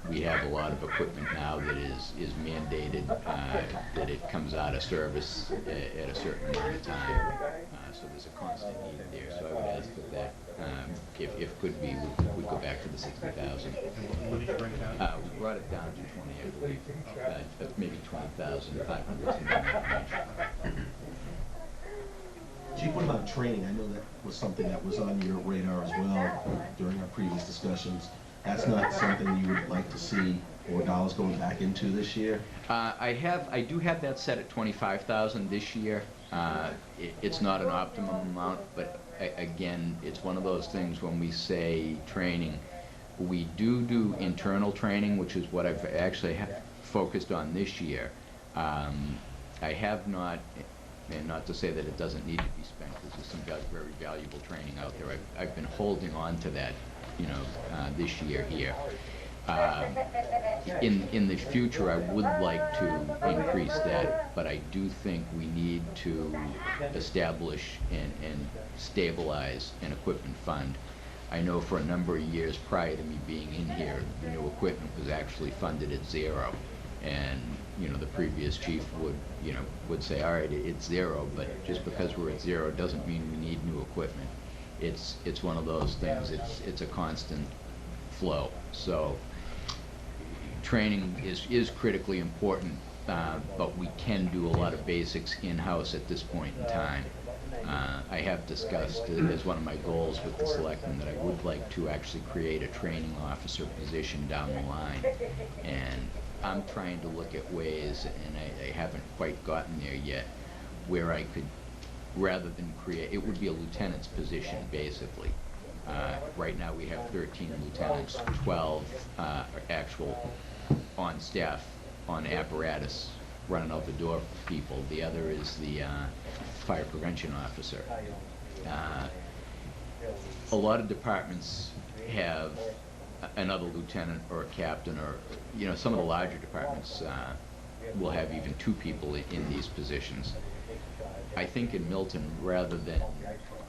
S10: We have a lot of equipment now that is mandated that it comes out of service at a certain amount of time. So there's a constant need there. So I would ask that if could be, we go back to the 60,000.
S2: What did you bring it down?
S10: We brought it down to 20, I believe, maybe 20,500, something like that.
S12: Chief, what about training? I know that was something that was on your radar as well during our previous discussions. That's not something you would like to see more dollars going back into this year?
S10: I do have that set at 25,000 this year. It's not an optimum amount, but again, it's one of those things when we say training, we do internal training, which is what I've actually focused on this year. I have not, and not to say that it doesn't need to be spent, because there's some very valuable training out there. I've been holding on to that, you know, this year here. In the future, I would like to increase that, but I do think we need to establish and stabilize an equipment fund. I know for a number of years prior to me being in here, the new equipment was actually funded at zero. And, you know, the previous chief would say, all right, it's zero, but just because we're at zero doesn't mean we need new equipment. It's one of those things, it's a constant flow. So training is critically important, but we can do a lot of basics in-house at this point in time. I have discussed as one of my goals with the selectmen that I would like to actually create a training officer position down the line. And I'm trying to look at ways, and I haven't quite gotten there yet, where I could, rather than create, it would be a lieutenant's position basically. Right now we have 13 lieutenants, 12 actual on staff, on apparatus, running out the door people. The other is the fire prevention officer. A lot of departments have another lieutenant or a captain, or, you know, some of the larger departments will have even 2 people in these positions. I think in Milton, rather than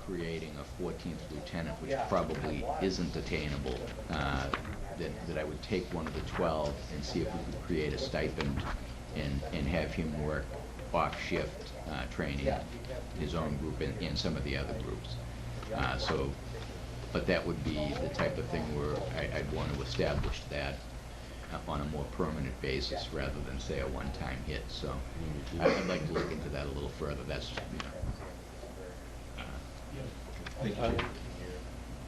S10: creating a 14th lieutenant, which probably isn't attainable, that I would take one of the 12 and see if we could create a stipend and have him work off-shift training his own group and some of the other groups. But that would be the type of thing where I'd want to establish that on a more permanent basis rather than, say, a one-time hit. So I'd like to look into that a little further. That's, you know.
S12: Thank you, Chief.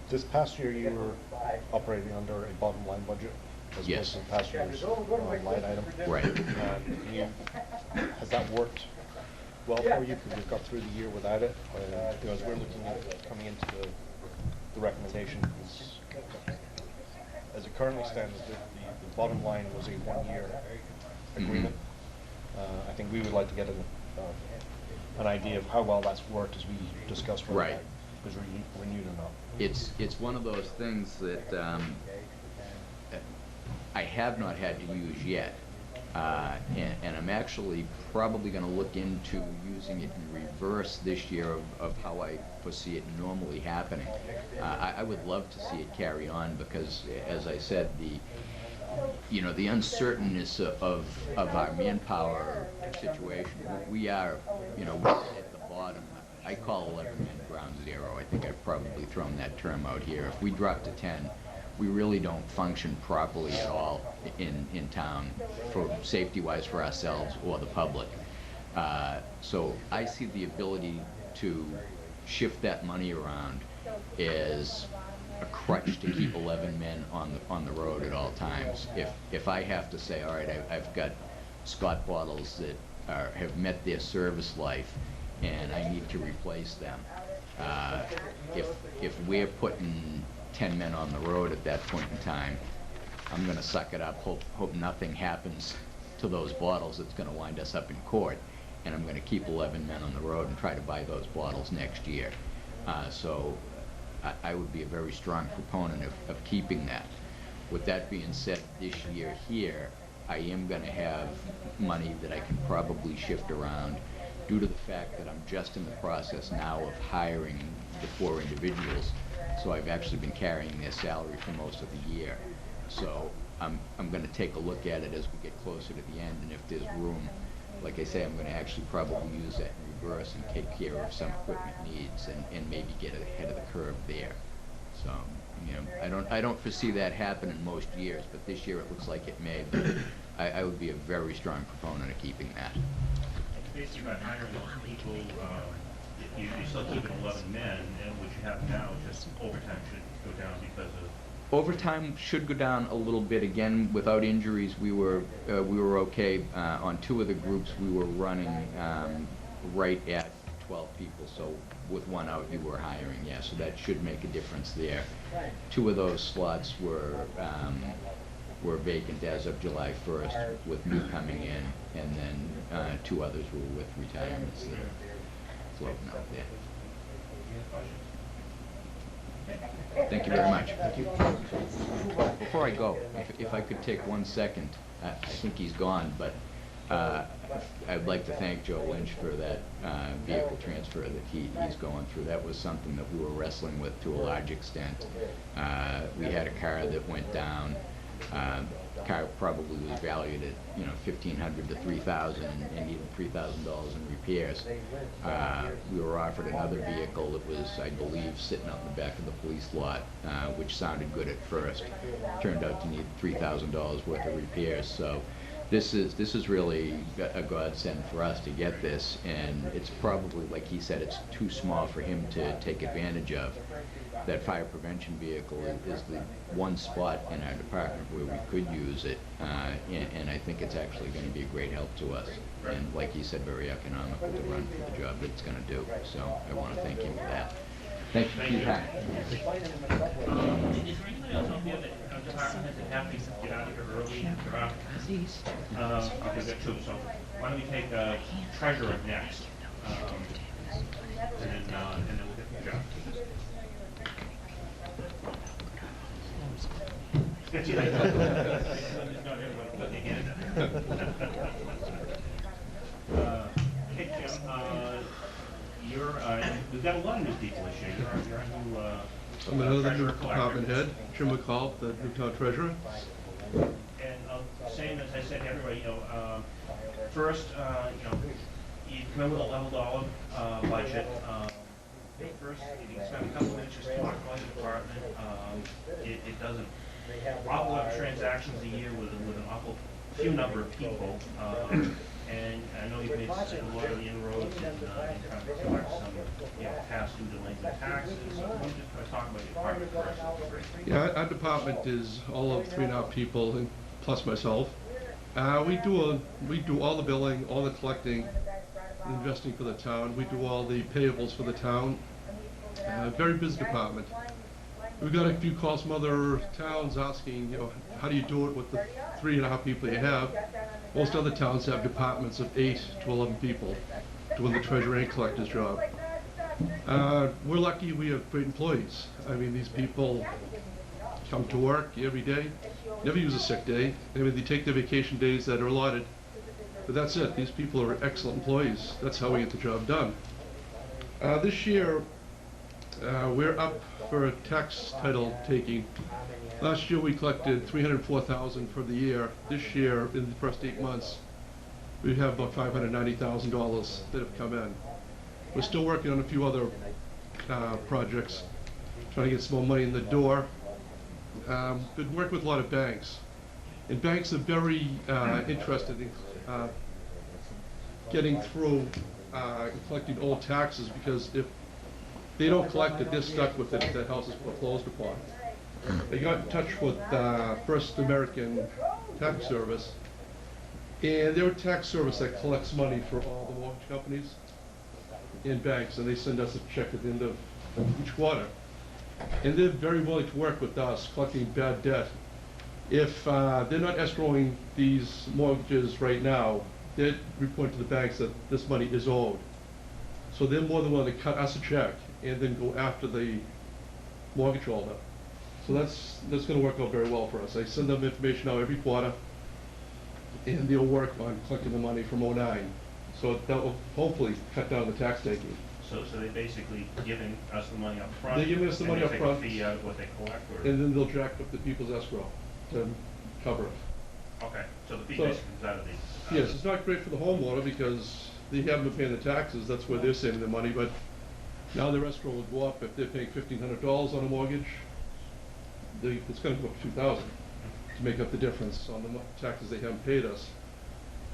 S3: This past year, you were operating under a bottom line budget as
S10: Yes.
S3: opposed to past year's line item.
S10: Right.
S3: Has that worked well for you? Because you've got through the year without it. You know, as we're looking at coming into the recommendation is, as it currently stands, the bottom line was a 1-year agreement. I think we would like to get an idea of how well that's worked as we discussed whether
S10: Right.
S3: it was renewed or not.
S10: It's one of those things that I have not had to use yet, and I'm actually probably going to look into using it in reverse this year of how I foresee it normally happening. I would love to see it carry on because, as I said, the uncertainness of our manpower situation, we are, we're at the bottom. I call 11 men ground zero. I think I've probably thrown that term out here. If we drop to 10, we really don't function properly at all in town, for safety-wise for ourselves or the public. So I see the ability to shift that money around as a crutch to keep 11 men on the road at all times. If I have to say, all right, I've got Scott bottles that have met their service life, and I need to replace them. If we're putting 10 men on the road at that point in time, I'm going to suck it up, hope nothing happens to those bottles that's going to wind us up in court, and I'm going to keep 11 men on the road and try to buy those bottles next year. So I would be a very strong proponent of keeping that. With that being said, this year here, I am going to have money that I can probably shift around due to the fact that I'm just in the process now of hiring the 4 individuals. So I've actually been carrying their salary for most of the year. So I'm going to take a look at it as we get closer to the end, and if there's room, like I say, I'm going to actually probably use that in reverse and take care of some equipment needs and maybe get ahead of the curve there. So, I don't foresee that happening most years, but this year it looks like it may. But I would be a very strong proponent of keeping that.
S2: Basically, by hiring those people, you're still keeping 11 men, and what you have now, just overtime should go down because of...
S10: Overtime should go down a little bit. Again, without injuries, we were okay. On 2 of the groups, we were running right at 12 people. So with 1 out, you were hiring. Yeah, so that should make a difference there. 2 of those slots were vacant as of July 1st, with me coming in, and then 2 others were with retirements that are floating out there. Thank you very much. Before I go, if I could take 1 second, I think he's gone, but I'd like to thank Joe Lynch for that vehicle transfer that he's going through. That was something that we were wrestling with to a large extent. We had a car that went down. Car probably was valued at $1,500 to $3,000 and needed $3,000 in repairs. We were offered another vehicle that was, I believe, sitting out in the back of the police lot, which sounded good at first. Turned out to need $3,000 worth of repairs. So this is really a godsend for us to get this, and it's probably, like he said, it's too small for him to take advantage of. That fire prevention vehicle is the one spot in our department where we could use it, and I think it's actually going to be a great help to us. And like he said, very economical to run for the job that it's going to do. So I want to thank him for that. Thank you for your time.
S2: Is there anybody else out there that department heads that have to get out of here early? There are. Okay, we've got 2, so why don't we take treasurer next, and then we'll get the job. Hey, Jim, we've got a lot of new people this year. You're a new
S8: I'm another
S2: treasurer
S8: new
S2: collector.
S8: department head, Jim McCall, the new town treasurer.
S2: And same as I said to everybody, first, you come in with a level dollar budget. First, you can spend a couple minutes just talking about the department. It does an awful lot of transactions a year with an awful few number of people. And I know you've made a lot of inroads in trying to collect some past due delinquent taxes. So why don't you just talk about your department first?
S8: Yeah, our department is all of 3.5 people, and plus myself. We do all the billing, all the collecting, investing for the town. We do all the payables for the town. Very busy department.
S13: We've got a few calls from other towns asking, you know, how do you do it with the 3.5 people you have? Most other towns have departments of 8 to 11 people doing the treasurer and collector's job. We're lucky we have great employees. I mean, these people come to work every day, never use a sick day. I mean, they take their vacation days that are allotted, but that's it. These people are excellent employees. That's how we get the job done. This year, we're up for a tax title taking. Last year we collected $304,000 for the year. This year, in the first 8 months, we have about $590,000 that have come in. We're still working on a few other projects, trying to get some more money in the door. Been working with a lot of banks, and banks are very interested in getting through collecting old taxes, because if they don't collect it, they're stuck with it if that house is foreclosed upon. They got in touch with First American Tax Service, and they're a tax service that collects money for all the mortgage companies and banks, and they send us a check at the end of each quarter. And they're very willing to work with us collecting bad debt. If they're not escrowing these mortgages right now, they're reporting to the banks that this money is owed. So they're more than willing to cut us a check and then go after the mortgage holder. So that's going to work out very well for us. I send them information out every quarter, and they'll work on collecting the money from '09. So that will hopefully cut down the tax taking.
S2: So they're basically giving us the money up front?
S13: They're giving us the money up front.
S2: And they take a fee out of what they collect, or?
S13: And then they'll jack up the people's escrow to cover it.
S2: Okay, so the fee
S13: So-
S2: basically comes out of the...
S13: Yes, it's not great for the homeowner because they haven't been paying the taxes, that's where they're saving their money, but now their escrow will go up. If they're paying $1,500 on a mortgage, it's gonna go up to $2,000 to make up the difference on the taxes they haven't paid us.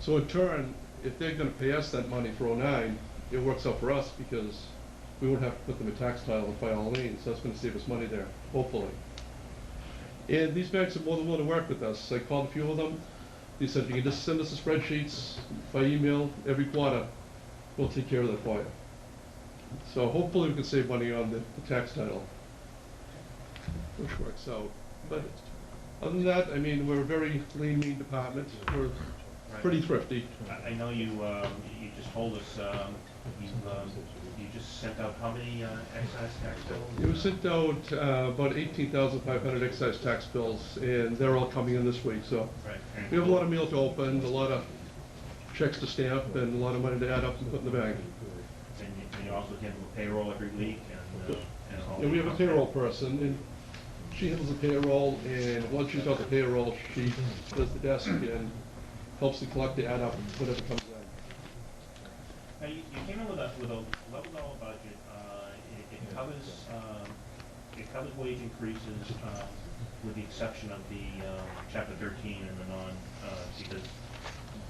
S13: So in turn, if they're gonna pay us that money for '09, it works out for us because we won't have to put them in tax title and file a lien, so that's gonna save us money there, hopefully. And these banks are more than willing to work with us. I called a few of them. They said, if you can just send us the spreadsheets by email every quarter, we'll take care of that for you. So hopefully we can save money on the tax title, which works out. But other than that, I mean, we're a very lean, mean department. We're pretty thrifty.
S2: I know you just told us, you just sent out how many excise tax bills?
S13: We sent out about 18,500 excise tax bills, and they're all coming in this week, so.
S2: Right.
S13: We have a lot of mail to open, a lot of checks to stamp, and a lot of money to add up and put in the bank.
S2: And you also handle the payroll every week and all?
S13: And we have a payroll person, and she handles the payroll, and once she's got the payroll, she does the desk and helps the collector add up whatever comes in.
S2: Now, you came in with a $11 budget. It covers wage increases, with the exception of the Chapter 13 and the non, because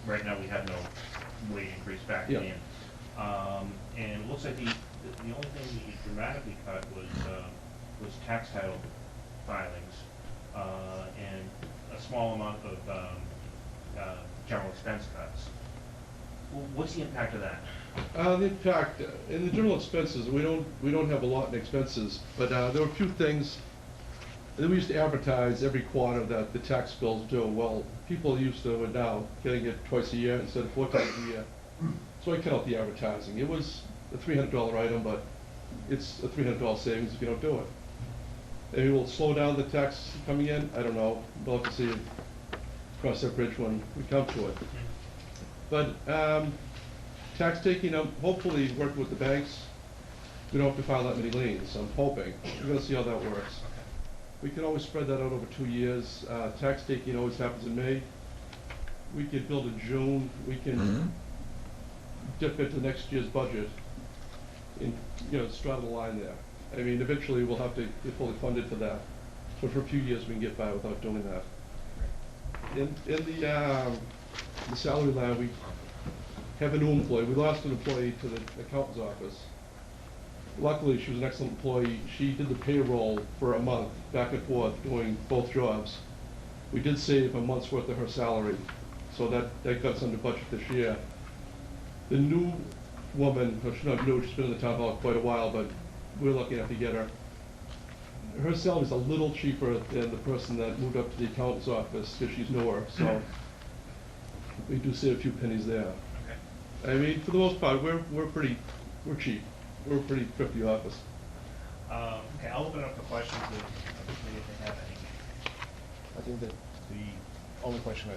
S2: right now we have no wage increase factored
S13: Yeah.
S2: in. And it looks like the only thing that you dramatically cut was tax title filings, and a small amount of general expense cuts. What's the impact of that?
S13: The impact, in the general expenses, we don't have a lot in expenses, but there were a few things. And then we used to advertise every quarter that the tax bills due. Well, people are used to it now, getting it twice a year instead of 4 times a year. So I cut out the advertising. It was a $300 item, but it's a $300 savings if you don't do it. Maybe we'll slow down the tax coming in. I don't know. We'll have to see, cross that bridge when we come to it. But tax taking, hopefully working with the banks, we don't have to file that many liens. I'm hoping. We're going to see how that works. We can always spread that out over 2 years. Tax taking always happens in May. We could build in June. We can dip into next year's budget and, straddle the line there. I mean, eventually we'll have to get fully funded for that. But for a few years we can get by without doing that. In the salary line, we have a new employee. We lost an employee to the accountant's office. Luckily, she was an excellent employee. She did the payroll for a month, back and forth, doing both jobs. We did save a month's worth of her salary, so that got us under budget this year. The new woman, she's not new, she's been in the town hall quite a while, but we're lucky enough to get her. her salary's a little cheaper than the person that moved up to the accountant's office, because she's newer, so we do save a few pennies there.
S2: Okay.
S13: I mean, for the most part, we're cheap. We're a pretty thrifty office.
S2: Okay, I'll open it up for questions of the committee if they have any.
S3: I think that the only question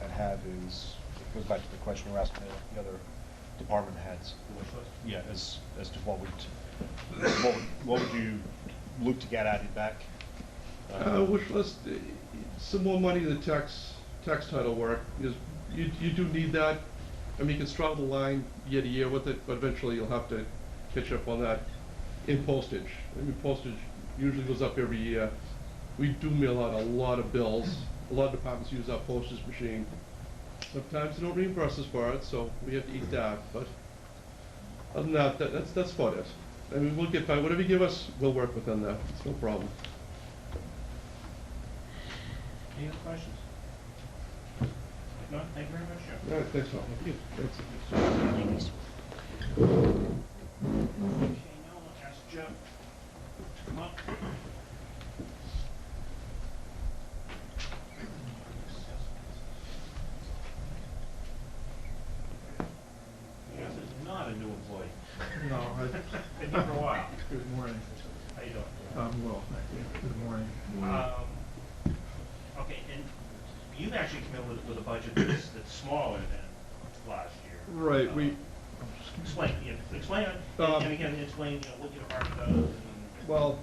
S3: I'd have is, it goes back to the question you were asking the other department heads.
S2: The wish list?
S3: Yeah, as to what would you look to get added back?
S13: Wish list, some more money in the tax title work, because you do need that. I mean, you can straddle the line year to year with it, but eventually you'll have to catch up on that. In postage, I mean, postage usually goes up every year. We do mail out a lot of bills. A lot of departments use our postage machine. Sometimes they don't reimburse us for it, so we have to eat that, but other than that, that's about it. I mean, we'll get by, whatever you give us, we'll work within that, it's no problem.
S2: Any other questions? If not, thank you very much, Jeff.
S13: All right, thanks, Tom. Thanks.
S2: Okay, now I'll ask Jeff to come up. Jeff is not a new employee.
S14: No,
S2: Been here for a while.
S14: good morning.
S2: How you doing?
S14: Well, thank you. Good morning.
S2: Okay, and you've actually come in with a budget that's smaller than last year.
S14: Right, we,
S2: Explain, explain, and again, explain, what your department does. And
S14: well,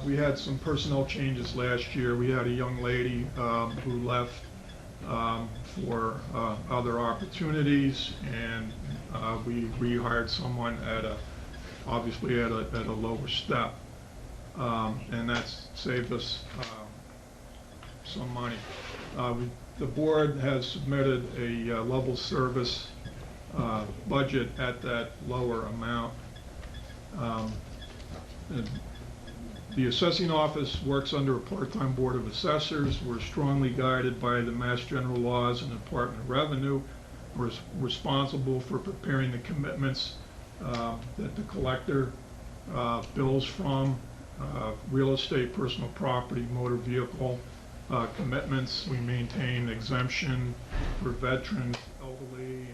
S14: we had some personnel changes last year. We had a young lady who left for other opportunities, and we rehired someone obviously at a lower step, and that's saved us some money. The board has submitted a level service budget at that lower amount. And the assessing office works under a part-time board of assessors. We're strongly guided by the Mass General laws and Department of Revenue. We're responsible for preparing the commitments that the collector bills from, real estate, personal property, motor vehicle commitments. We maintain exemption for veterans, elderly,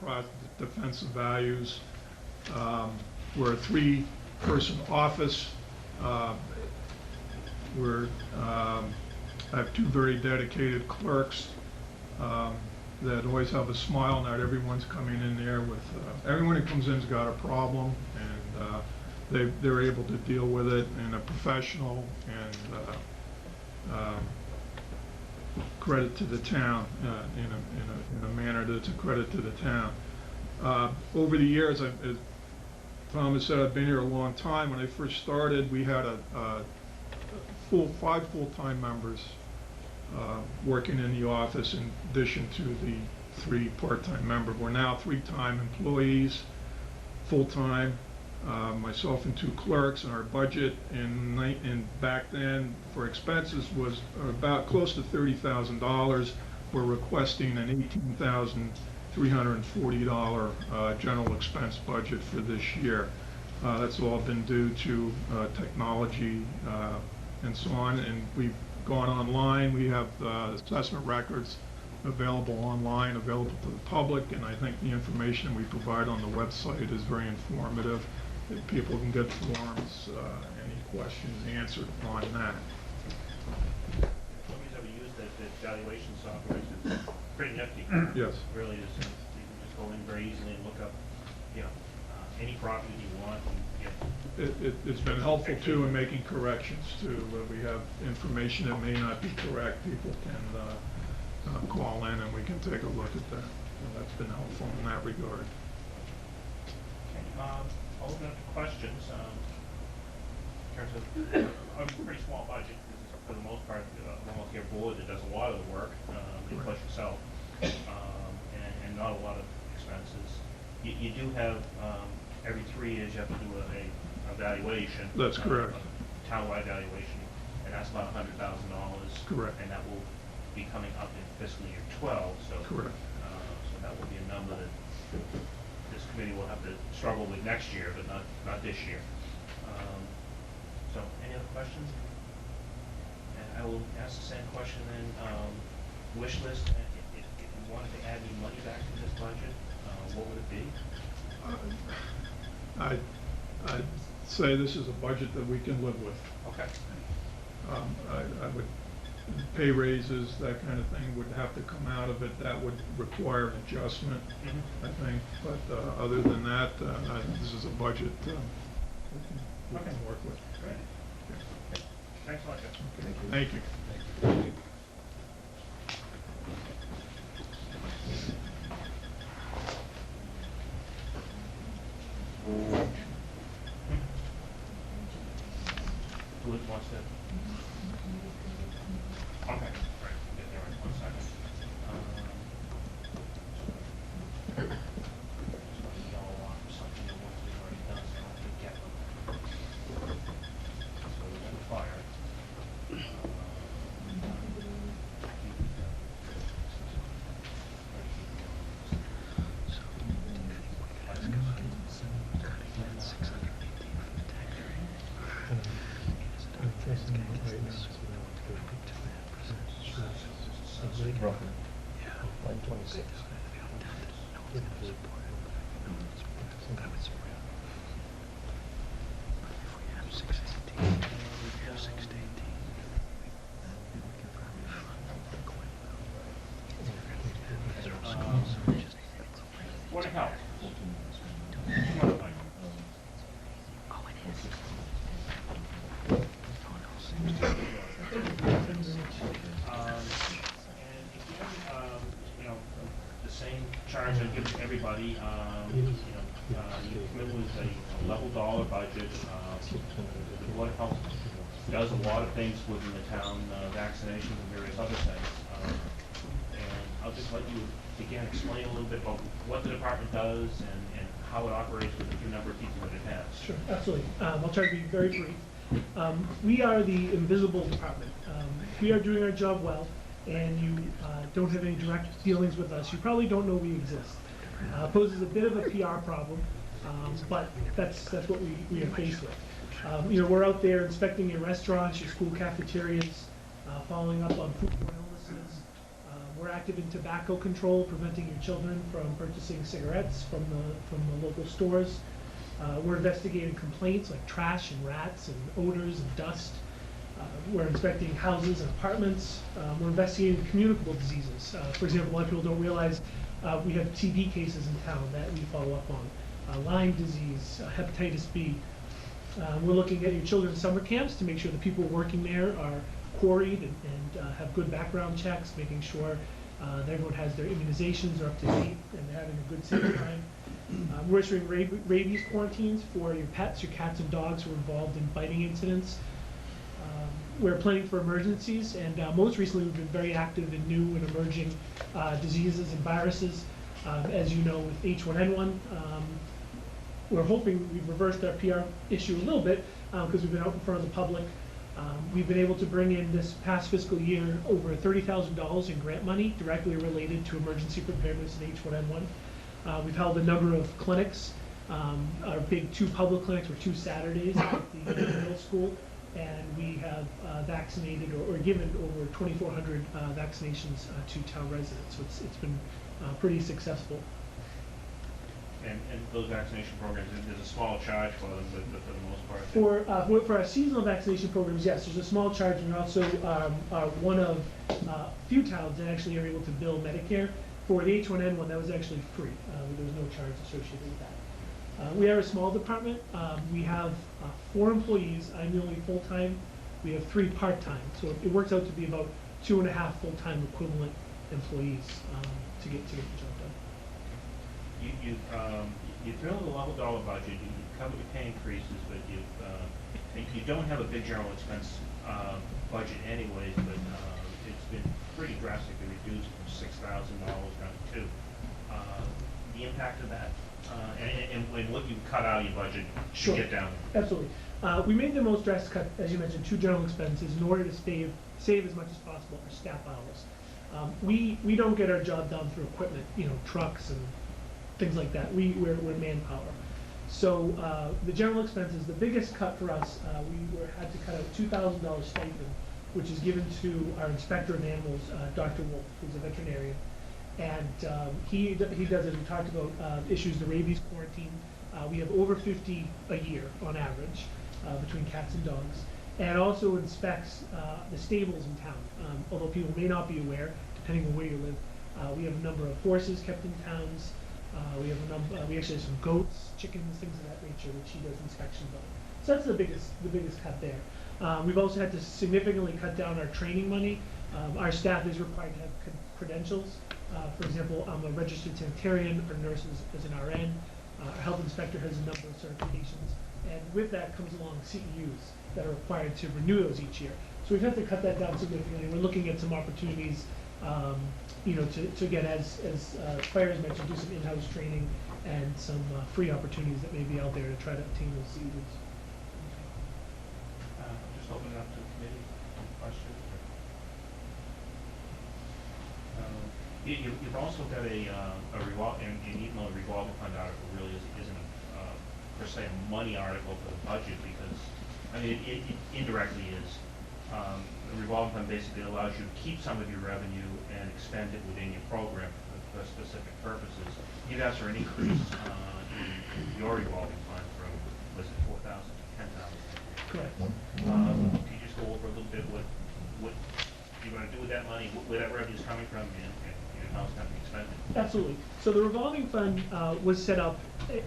S14: and defensive values. We're a three-person office. I have two very dedicated clerks that always have a smile. Not everyone's coming in there with, everyone who comes in's got a problem, and they're able to deal with it in a professional and credit to the town, in a manner that's a credit to the town. Over the years, as Thomas said, I've been here a long time. When I first started, we had five full-time members working in the office in addition to the three part-time members. We're now three-time employees, full-time, myself and two clerks, and our budget back then for expenses was about close to $30,000. We're requesting an $18,340 general expense budget for this year. That's all been due to technology and so on, and we've gone online. We have assessment records available online, available to the public, and I think the information we provide on the website is very informative. That people can get forms, any questions answered on that.
S2: Somebody's ever used the valuation software, it's pretty nifty.
S14: Yes.
S2: It really is. You can just go in very easily and look up, any property you want. And
S14: It's been helpful too in making corrections too. Where we have information that may not be correct, people can call in and we can take a look at that. And that's been helpful in that regard.
S2: Okay, I'll open up to questions. In terms of a pretty small budget, because for the most part, a volunteer board that does a lot of the work, plus yourself, and not a lot of expenses. You do have, every 3 years, you have to do a evaluation.
S14: That's correct.
S2: A townwide valuation, and that's about $100,000.
S14: Correct.
S2: And that will be coming up in fiscal year 12, so.
S14: Correct.
S2: So that will be a number that this committee will have to struggle with next year, but not this year. So, any other questions? And I will ask the same question then, wish list, if you wanted to add any money back to this budget, what would it be?
S14: I'd say this is a budget that we can live with.
S2: Okay.
S14: I would, pay raises, that kind of thing would have to come out of it. That would require an adjustment, I think. But other than that, this is a budget we can work with.
S2: Great. Okay. Thanks a lot, Jeff.
S14: Thank you.
S2: Who wants to? Okay, right, we'll get there in 1 second. Just want to yell along for something the ones we've already done, so I don't forget them. So we're gonna fire.
S3: Roughly. Line 26.
S2: What the hell? You know, the same charge I give to everybody, you come in with a level dollar budget. The Board of Health does a lot of things within the town, vaccinations and various other things. And I'll just let you, again, explain a little bit about what the department does and how it operates with the few number of people that it has.
S15: Sure, absolutely. I'll try to be very brief. We are the invisible department. If we are doing our job well and you don't have any direct dealings with us, you probably don't know we exist. Poses a bit of a PR problem, but that's what we are faced with. We're out there inspecting your restaurants, your school cafeterias, following up on foodborne illnesses. We're active in tobacco control, preventing your children from purchasing cigarettes from the local stores. We're investigating complaints like trash and rats and odors and dust. We're inspecting houses and apartments. We're investigating communicable diseases. For example, a lot of people don't realize we have TB cases in town that we follow up on. Lyme disease, hepatitis B. We're looking at your children's summer camps to make sure the people working there are quarried and have good background checks, making sure that everyone has their immunizations are up to date and they're having a good safe time. We're issuing rabies quarantines for your pets, your cats and dogs who are involved in biting incidents. We're planning for emergencies, and most recently we've been very active in new and emerging diseases and viruses. As you know, with H1N1, we're hoping we've reversed our PR issue a little bit because we've been out in front of the public. We've been able to bring in this past fiscal year over $30,000 in grant money directly related to emergency preparedness in H1N1. We've held a number of clinics. Our big 2 public clinics were 2 Saturdays at the middle school, and we have vaccinated or given over 2,400 vaccinations to town residents. So it's been pretty successful.
S2: And those vaccination programs, there's a small charge for them, but for the most part?
S15: For our seasonal vaccination programs, yes, there's a small charge, and we also are one of few towns that actually are able to bill Medicare. For the H1N1, that was actually free. There was no charge associated with that. We are a small department. We have 4 employees. I'm the only full-time. We have 3 part-time. So it works out to be about 2.5 full-time equivalent employees to get the job done.
S2: You throw in the level dollar budget, you cover your pay increases, but you don't have a big general expense budget anyways, but it's been pretty drastically reduced from $6,000 down to $2,000. The impact of that, and what you cut out of your budget to get down.
S15: Absolutely. We made the most drastic cut, as you mentioned, to general expenses in order to save as much as possible our staff hours. We don't get our job done through equipment, trucks and things like that. We're manpower. So the general expenses, the biggest cut for us, had to cut out $2,000 stipend, which is given to our inspector of animals, Dr. Wolf, who's a veterinarian. And he does, as we talked about, issues the rabies quarantine. We have over 50 a year on average between cats and dogs, and also inspects the stables in town. Although people may not be aware, depending on where you live, we have a number of horses kept in towns. We actually have some goats, chickens, things of that nature, which he does inspections on. So that's the biggest cut there. We've also had to significantly cut down our training money. Our staff is required to have credentials. For example, I'm a registered sanitarian, our nurse is an RN, our health inspector has a number of certifications, and with that comes along CEUs that are required to renew those each year. So we've had to cut that down significantly. We're looking at some opportunities, to get, as Claire has mentioned, do some in-house training and some free opportunities that may be out there to try to obtain those CEUs.
S2: Just open it up to the committee, any questions? You've also got a and even though the revolving fund article really isn't per se a money article for the budget, because, I mean, it indirectly is. The revolving fund basically allows you to keep some of your revenue and expend it within your program for specific purposes. You've asked for an increase in your revolving fund from, was it 4,000 to 10,000?
S15: Correct.
S2: Can you just go over a little bit what you're going to do with that money, where that revenue is coming from, and how it's going to be expended?
S15: Absolutely. So the revolving fund was set up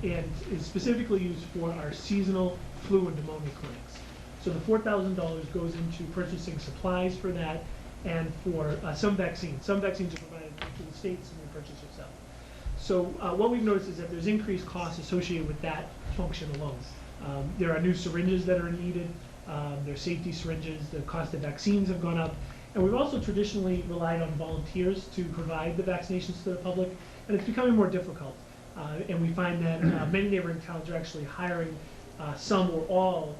S15: and is specifically used for our seasonal flu and pneumonia clinics. So the $4,000 goes into purchasing supplies for that and for some vaccines. Some vaccines are provided to the states and you purchase yourself. So what we've noticed is that there's increased costs associated with that function alone. There are new syringes that are needed. There are safety syringes. The cost of vaccines have gone up. And we've also traditionally relied on volunteers to provide the vaccinations to the public, and it's becoming more difficult. And we find that many neighboring towns are actually hiring some or all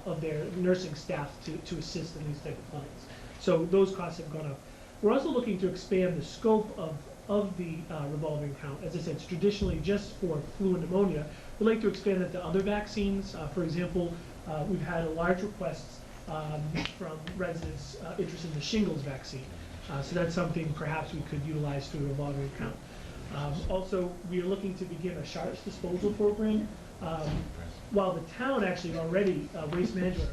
S15: of their nursing staff to assist in these type of clinics. So those costs have gone up. We're also looking to expand the scope of the revolving account. As I said, it's traditionally just for flu and pneumonia. We'd like to expand it to other vaccines. For example, we've had a large request from residents interested in the shingles vaccine. So that's something perhaps we could utilize through a revolving account. Also, we are looking to begin a sharps disposal program. While the town actually already, Waste Management,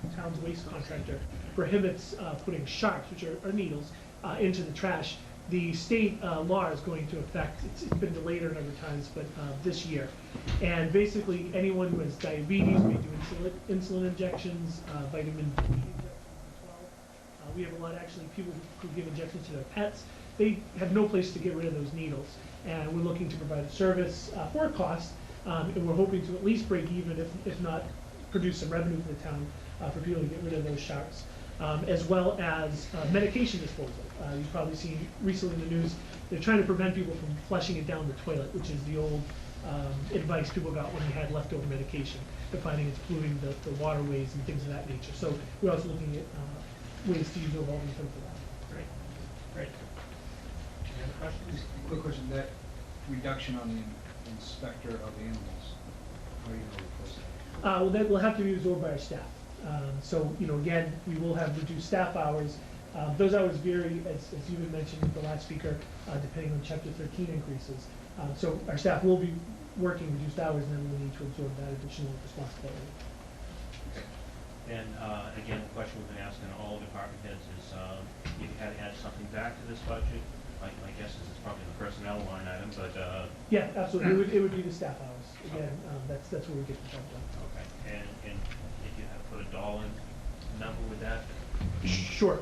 S15: the town's waste contractor, prohibits putting sharps, which are needles, into the trash, the state law is going to affect, it's been delayed a number of times, but this year. And basically, anyone who has diabetes may do insulin injections, vitamin D injections as well. We have a lot, actually, people who give injections to their pets. They have no place to get rid of those needles. And we're looking to provide a service for a cost, and we're hoping to at least break even, if not produce some revenue for the town, for people to get rid of those sharps. As well as medication disposal. You've probably seen recently in the news, they're trying to prevent people from flushing it down the toilet, which is the old advice people got when they had leftover medication. They're finding it's polluting the waterways and things of that nature. So we're also looking at ways to use revolving fund for that.
S2: Great. Any other questions?
S1: Quick question, that reduction on the inspector of animals, how are you going to replace that?
S15: Well, that will have to be absorbed by our staff. So, again, we will have reduced staff hours. Those hours vary, as you had mentioned with the last speaker, depending on Chapter 13 increases. So our staff will be working reduced hours, and then we'll need to absorb that additional responsibility.
S2: And again, the question we've been asking all department heads is, if you had to add something back to this budget, my guess is it's probably the personnel line item, but...
S15: Yeah, absolutely. It would be the staff hours. Again, that's where we get the job done.
S2: Okay. And if you had to put a dollar number with that?
S15: Sure.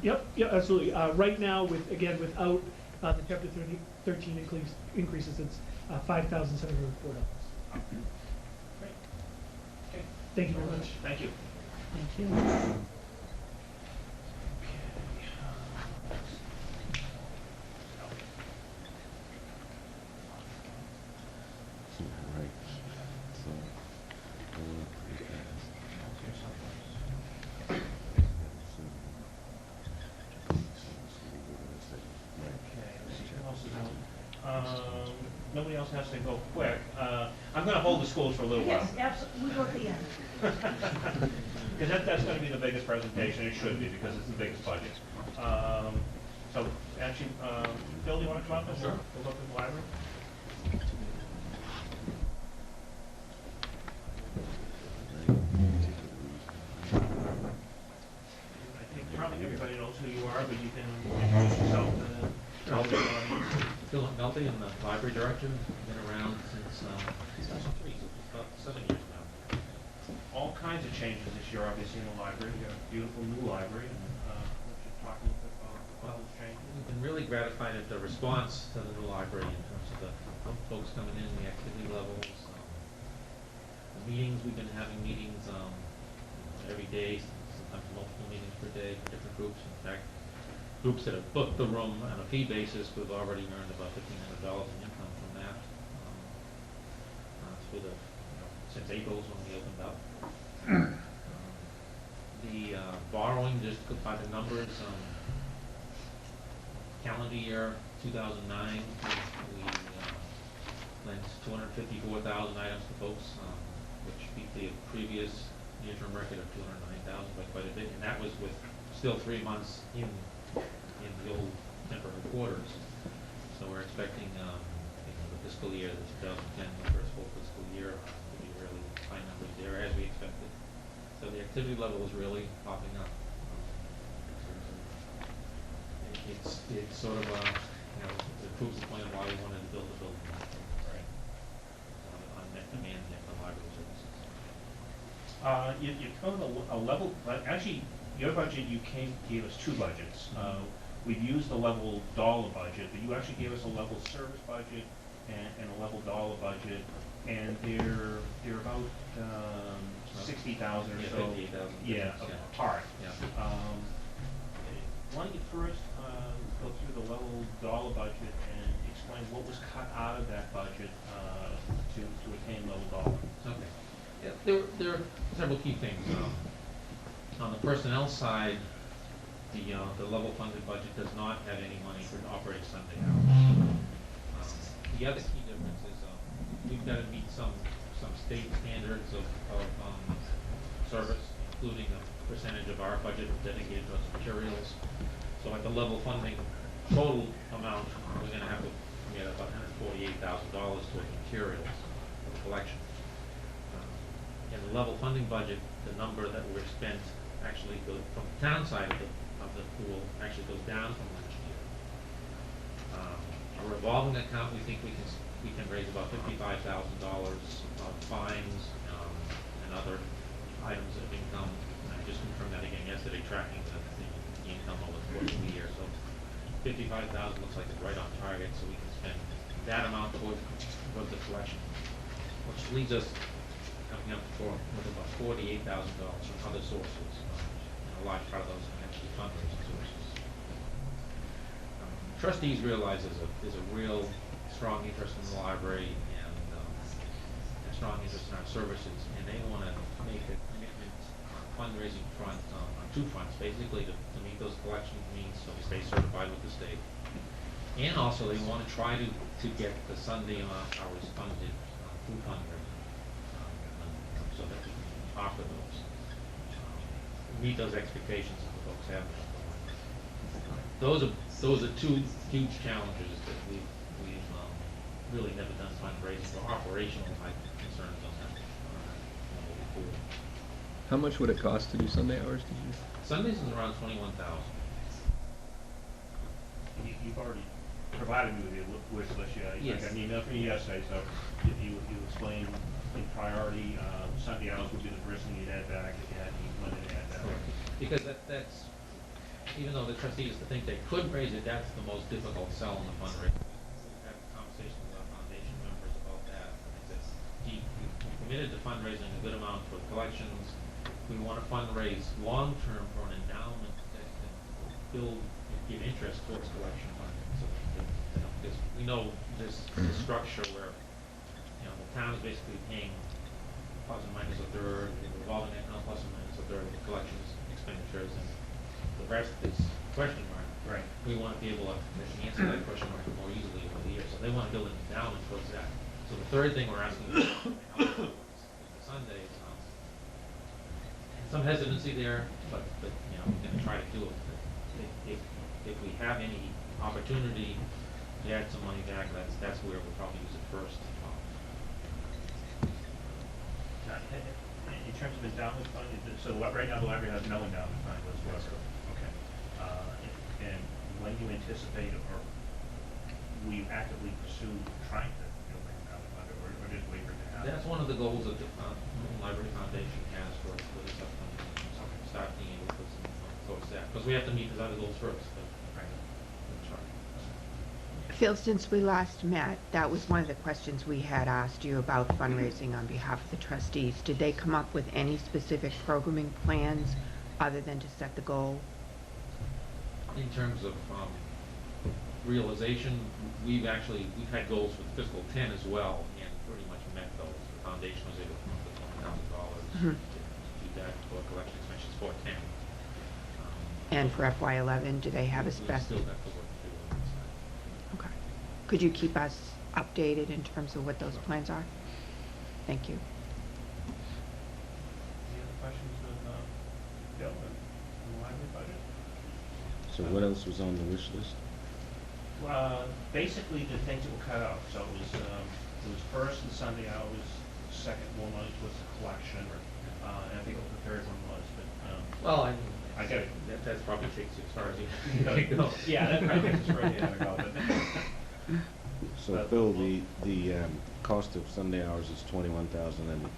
S15: Yep, absolutely. Right now, without the Chapter 13 increases, it's $5,704.
S2: Great. Okay.
S15: Thank you very much.
S2: Thank you.
S11: Thank you.
S5: Right. So, pretty fast.
S2: Okay, let's see who else is out. Nobody else has to go quick. I'm gonna hold the schools for a little while.
S15: Yes, absolutely, we go at the end.
S2: Because that's gonna be the biggest presentation, it should be, because it's the biggest budget. So, actually, Bill, do you wanna come up and we'll go to the library? I think probably everybody knows who you are, but you can introduce yourself to the
S16: Philip Melty, I'm the library director, been around since 2003, so about 7 years now.
S2: all kinds of changes this year, obviously, in the library. We got a beautiful new library, and let's just talk a little bit about those changes.
S16: We've been really gratified at the response to the new library in terms of the folks coming in, the activity levels, the meetings. We've been having meetings every day, sometimes multiple meetings per day for different groups. In fact, groups that have booked the room on a fee basis, we've already earned about $1,500 in income from that through the, since April's when we opened up. The borrowing, just by the numbers, calendar year 2009, we lent 254,000 items to folks, which beat the previous interim record of 209,000 by quite a bit, and that was with still 3 months in the old temporary quarters. So we're expecting the fiscal year, the 2010, the first full fiscal year, to be really high numbers there as we expected. So the activity level is really popping up. It's sort of it proves the point of why we wanted to build the building. Right. Unmet demand there for library services.
S2: You told a level, actually, your budget, you gave us two budgets. We've used the level dollar budget, but you actually gave us a level service budget and a level dollar budget, and they're about 60,000 or so.
S16: 58,000.
S2: Yeah, apart.
S16: Yeah.
S2: Why don't you first go through the level dollar budget and explain what was cut out of that budget to attain level dollar?
S16: Okay. Yeah, there are several key things. On the personnel side, the level funded budget does not have any money for operating Sunday hours. The other key difference is we've got to meet some state standards of service, including a percentage of our budget dedicated to materials. So at the level funding total amount, we're going to have to get about $148,000 toward materials for the collection. In the level funding budget, the number that we're spent actually goes from the town side of the pool actually goes down from last year. A revolving account, we think we can raise about $55,000 of fines and other items of income. And I just confirmed that again yesterday, tracking the income over the course of the year. So 55,000 looks like it's right on target, so we can spend that amount towards the collection, which leaves us coming up with about $48,000 from other sources. And a large part of those are actually fundraising sources. Trustees realize there's a real strong interest in the library and a strong interest in our services, and they want to make a commitment on fundraising front on two fronts, basically to meet those collection needs, so we stay certified with the state, and also they want to try to get the Sunday hours funded through fundraising, so that we can offer those, meet those expectations that the folks have. Those are two huge challenges that we've really never done fundraising for operational type concerns on that before.
S7: How much would it cost to do Sunday hours, did you?
S16: Sundays is around $21,000.
S2: You've already provided me with your wish list, yeah.
S16: Yes.
S2: I got an email from you yesterday, so you explained in priority, Sunday hours would be the first thing you'd add back if you had any money to add back.
S16: Because that's, even though the trustees think they could raise it, that's the most difficult sell in the fundraising. We've had conversations with our foundation members about that. I think that's deep. We've committed to fundraising a good amount for collections. We want to fundraise long-term for an endowment that can give interest towards collection funding. So because we know this structure where the town is basically paying plus and minus a third, the revolving account plus and minus a third of the collections expenditures, and the rest is question mark.
S2: Right.
S16: We want to be able to answer that question mark more easily over the years. So they want to build an endowment towards that. So The third thing we're asking for is Sundays. Some hesitancy there, but, you know, we're gonna try to do it. But if we have any opportunity to add some money back, that's where we'll probably use it first.
S2: In terms of endowment fund, so right now the library has no endowment fund whatsoever. Okay. And when you anticipate, or we actively pursue trying to build an endowment fund, or just wait for it to happen?
S16: That's one of the goals that the Library Foundation has for this upcoming year. Start being able to put some towards that, because we have to meet those other goals first, but, right, we'll try.
S6: Phil, since we last met, that was one of the questions we had asked you about fundraising on behalf of the trustees. Did they come up with any specific programming plans other than to set the goal?
S16: In terms of realization, we've had goals for fiscal 10 as well, and pretty much met those. The foundation was able to come up with $20,000 to do that for collection expenses for 10.
S6: And for FY11, do they have a
S16: We still
S6: specific?
S16: got the work to do on that side.
S6: Okay. Could you keep us updated in terms of what those plans are? Thank you.
S2: Any other questions of Bill and the library budget?
S5: So what else was on the wish list?
S2: Basically the things that were cut out. So it was first and Sunday hours, second one was the collection, and I think what the third one was, but,
S16: Well, I mean,
S2: I got it.
S16: That probably takes you as far as you can go.
S2: Yeah, that probably takes us further than I go, but.
S5: So Phil, the cost of Sunday hours is 21,000 and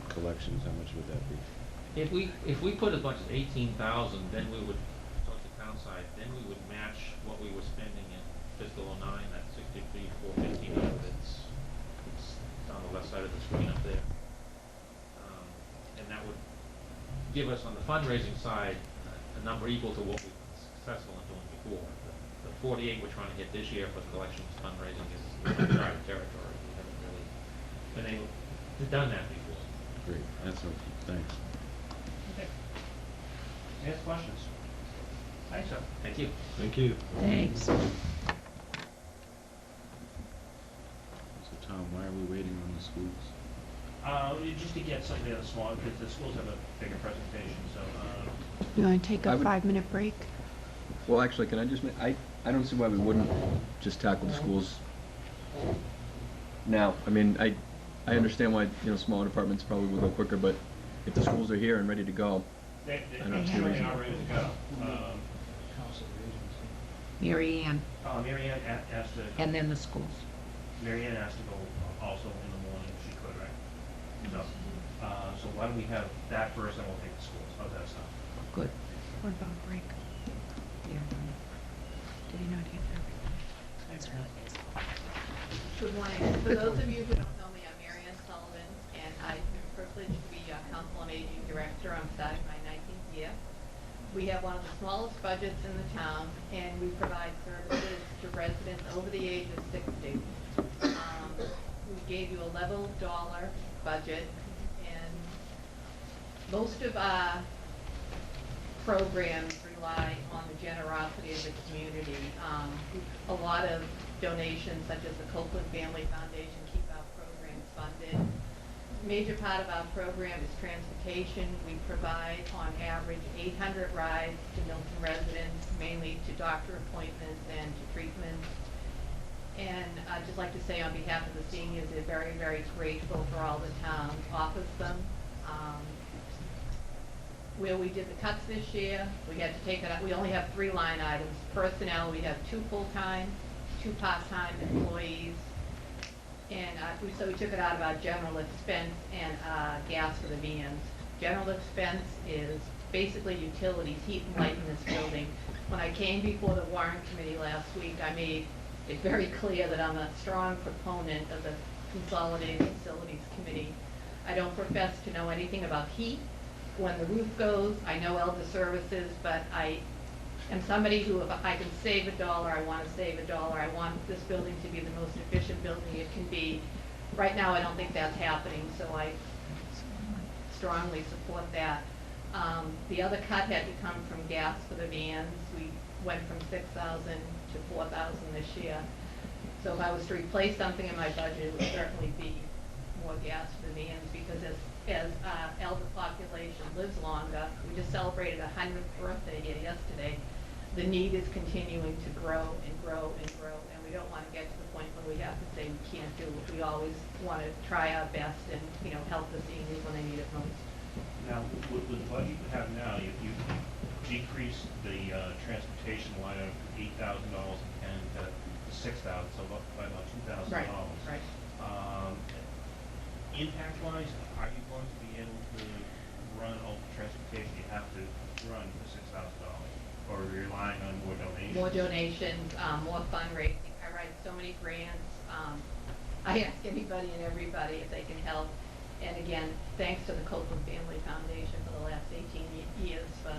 S5: collections, how much would that be?
S16: If we put a bunch of 18,000, then we would, towards the town side, then we would match what we were spending in fiscal 09, that 63,415, it's on the left side of the screen up there. And that would give us on the fundraising side a number equal to what we were successful in doing before. The 48 we're trying to hit this year for the collections fundraising is uncharted territory. We haven't really been able to done that before.
S5: Great, that's okay, thanks.
S2: Okay. Any other questions? Thanks, sir.
S16: Thank you.
S9: Thank you.
S11: Thanks.
S5: So Tom, why are we waiting on the schools?
S2: Just to get some of the other small, because the schools have a bigger presentation, so,
S6: You want to take
S7: I
S6: a
S7: would-
S6: 5-minute break?
S7: Well, actually, can I just I don't see why we wouldn't just tackle the schools now. I mean, I understand why, smaller departments probably will go quicker, but if the schools are here and ready to go,
S2: they
S7: I don't see a
S2: really
S7: reason.
S2: are ready to go.
S6: Mary Ann.
S2: Mary Ann asked to.
S11: And then the schools.
S2: Mary Ann asked to go also in the morning if she could, right? So why don't we have that first, and we'll take the schools. How's that sound?
S11: Good.
S6: What about break? Yeah. Did he not hear that?
S11: That's really nice.
S17: Good morning. For those of you who don't know me, I'm Mary Ann Sullivan, and I've been privileged to be Council on Aging Director. I'm starting my 19th year. We have one of the smallest budgets in the town, and we provide services to residents over the age of 60. We gave you a level dollar budget, and most of our programs rely on the generosity of the community. A lot of donations, such as the Copeland Family Foundation, keep our programs funded. Major part of our program is transportation. We provide, on average, 800 rides to Milton residents, mainly to doctor appointments and to treatments. And I'd just like to say on behalf of the seniors, they're very, very grateful for all the town offers them. Where we did the cuts this year, we had to take it out. We only have 3 line items. Personnel, we have 2 full-time, 2 part-time employees. And so we took it out of our general expense and gas for the vans. General expense is basically utilities, heat and light in this building. When I came before the warrant committee last week, I made it very clear that I'm a strong proponent of the Consolidated Facilities Committee. I don't profess to know anything about heat. When the roof goes, I know elder services, but I am somebody who, if I can save $1, I want to save $1. I want this building to be the most efficient building it can be. Right now, I don't think that's happening, so I strongly support that. The other cut had to come from gas for the vans. We went from 6,000 to 4,000 this year. So if I was to replace something in my budget, it would certainly be more gas for the vans, because as elder population lives longer, we just celebrated a 100th birthday here yesterday. The need is continuing to grow and grow and grow, and we don't want to get to the point where we have to say we can't do it. We always want to try our best and, help the seniors when they need it most.
S2: Now, with the budget you have now, you decreased the transportation line of $8,000 and to $6,000, so by about $2,000.
S17: Right.
S2: Impact-wise, are you going to be able to run all the transportation you have to run for $6,000, or are you relying on more donations?
S17: More donations, more fundraising. I write so many grants. I ask anybody and everybody if they can help. And again, thanks to the Copeland Family Foundation for the last 18 years for,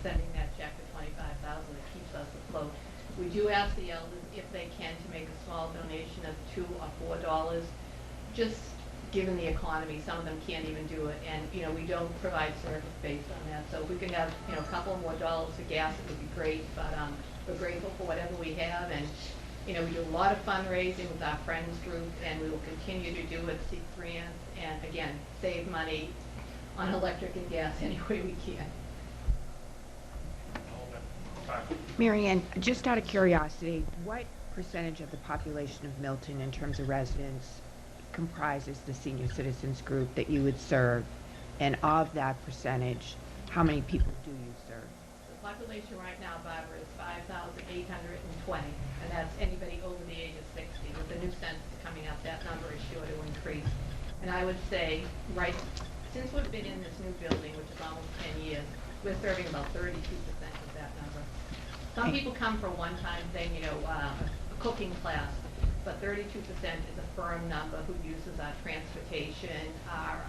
S17: sending that check of $25,000 that keeps us afloat. We do ask the elders if they can to make a small donation of $2 or $4. Just given the economy, some of them can't even do it, and we don't provide service based on that. So if we can have a couple more dollars for gas, it would be great. But we're grateful for whatever we have, and we do a lot of fundraising with our friends group, and we will continue to do it, seek grants, and again, save money on electric and gas any way we can.
S6: Mary Ann, just out of curiosity, what percentage of the population of Milton in terms of residents comprises the senior citizens group that you would serve? And of that percentage, how many people do you serve?
S17: The population right now, Barbara, is 5,820, and that's anybody over the age of 60. With the new census coming up, that number is sure to increase. And I would say, since we've been in this new building, which is almost 10 years, we're serving about 32% of that number. Some people come for a one-time thing, a cooking class, but 32% is a firm number who uses our transportation, our,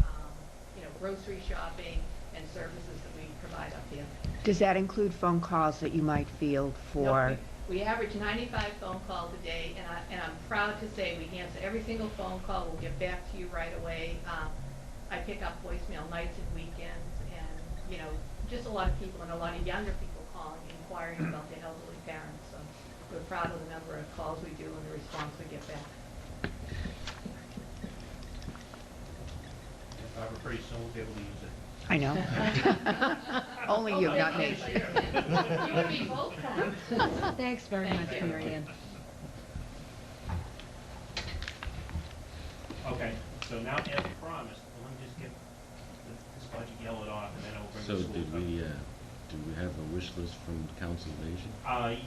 S17: grocery shopping, and services that we provide up here.
S6: Does that include phone calls that you might field for?
S17: No, we average 95 phone calls a day, and I'm proud to say we answer every single phone call. We'll get back to you right away. I pick up voicemail nights and weekends, and just a lot of people, and a lot of younger people calling, inquiring about their elderly parents. So we're proud of the number of calls we do and the response we get back.
S2: Barbara, pretty soon we'll be able to use it.
S6: I know. Only you, not me.
S17: You and me both.
S11: Thanks very much, Mary Ann.
S2: Okay, so now as promised, let me just get this budget yellowed off, and then I'll bring
S5: So
S2: the schools up.
S5: do we have a wish list from Conservation?
S2: I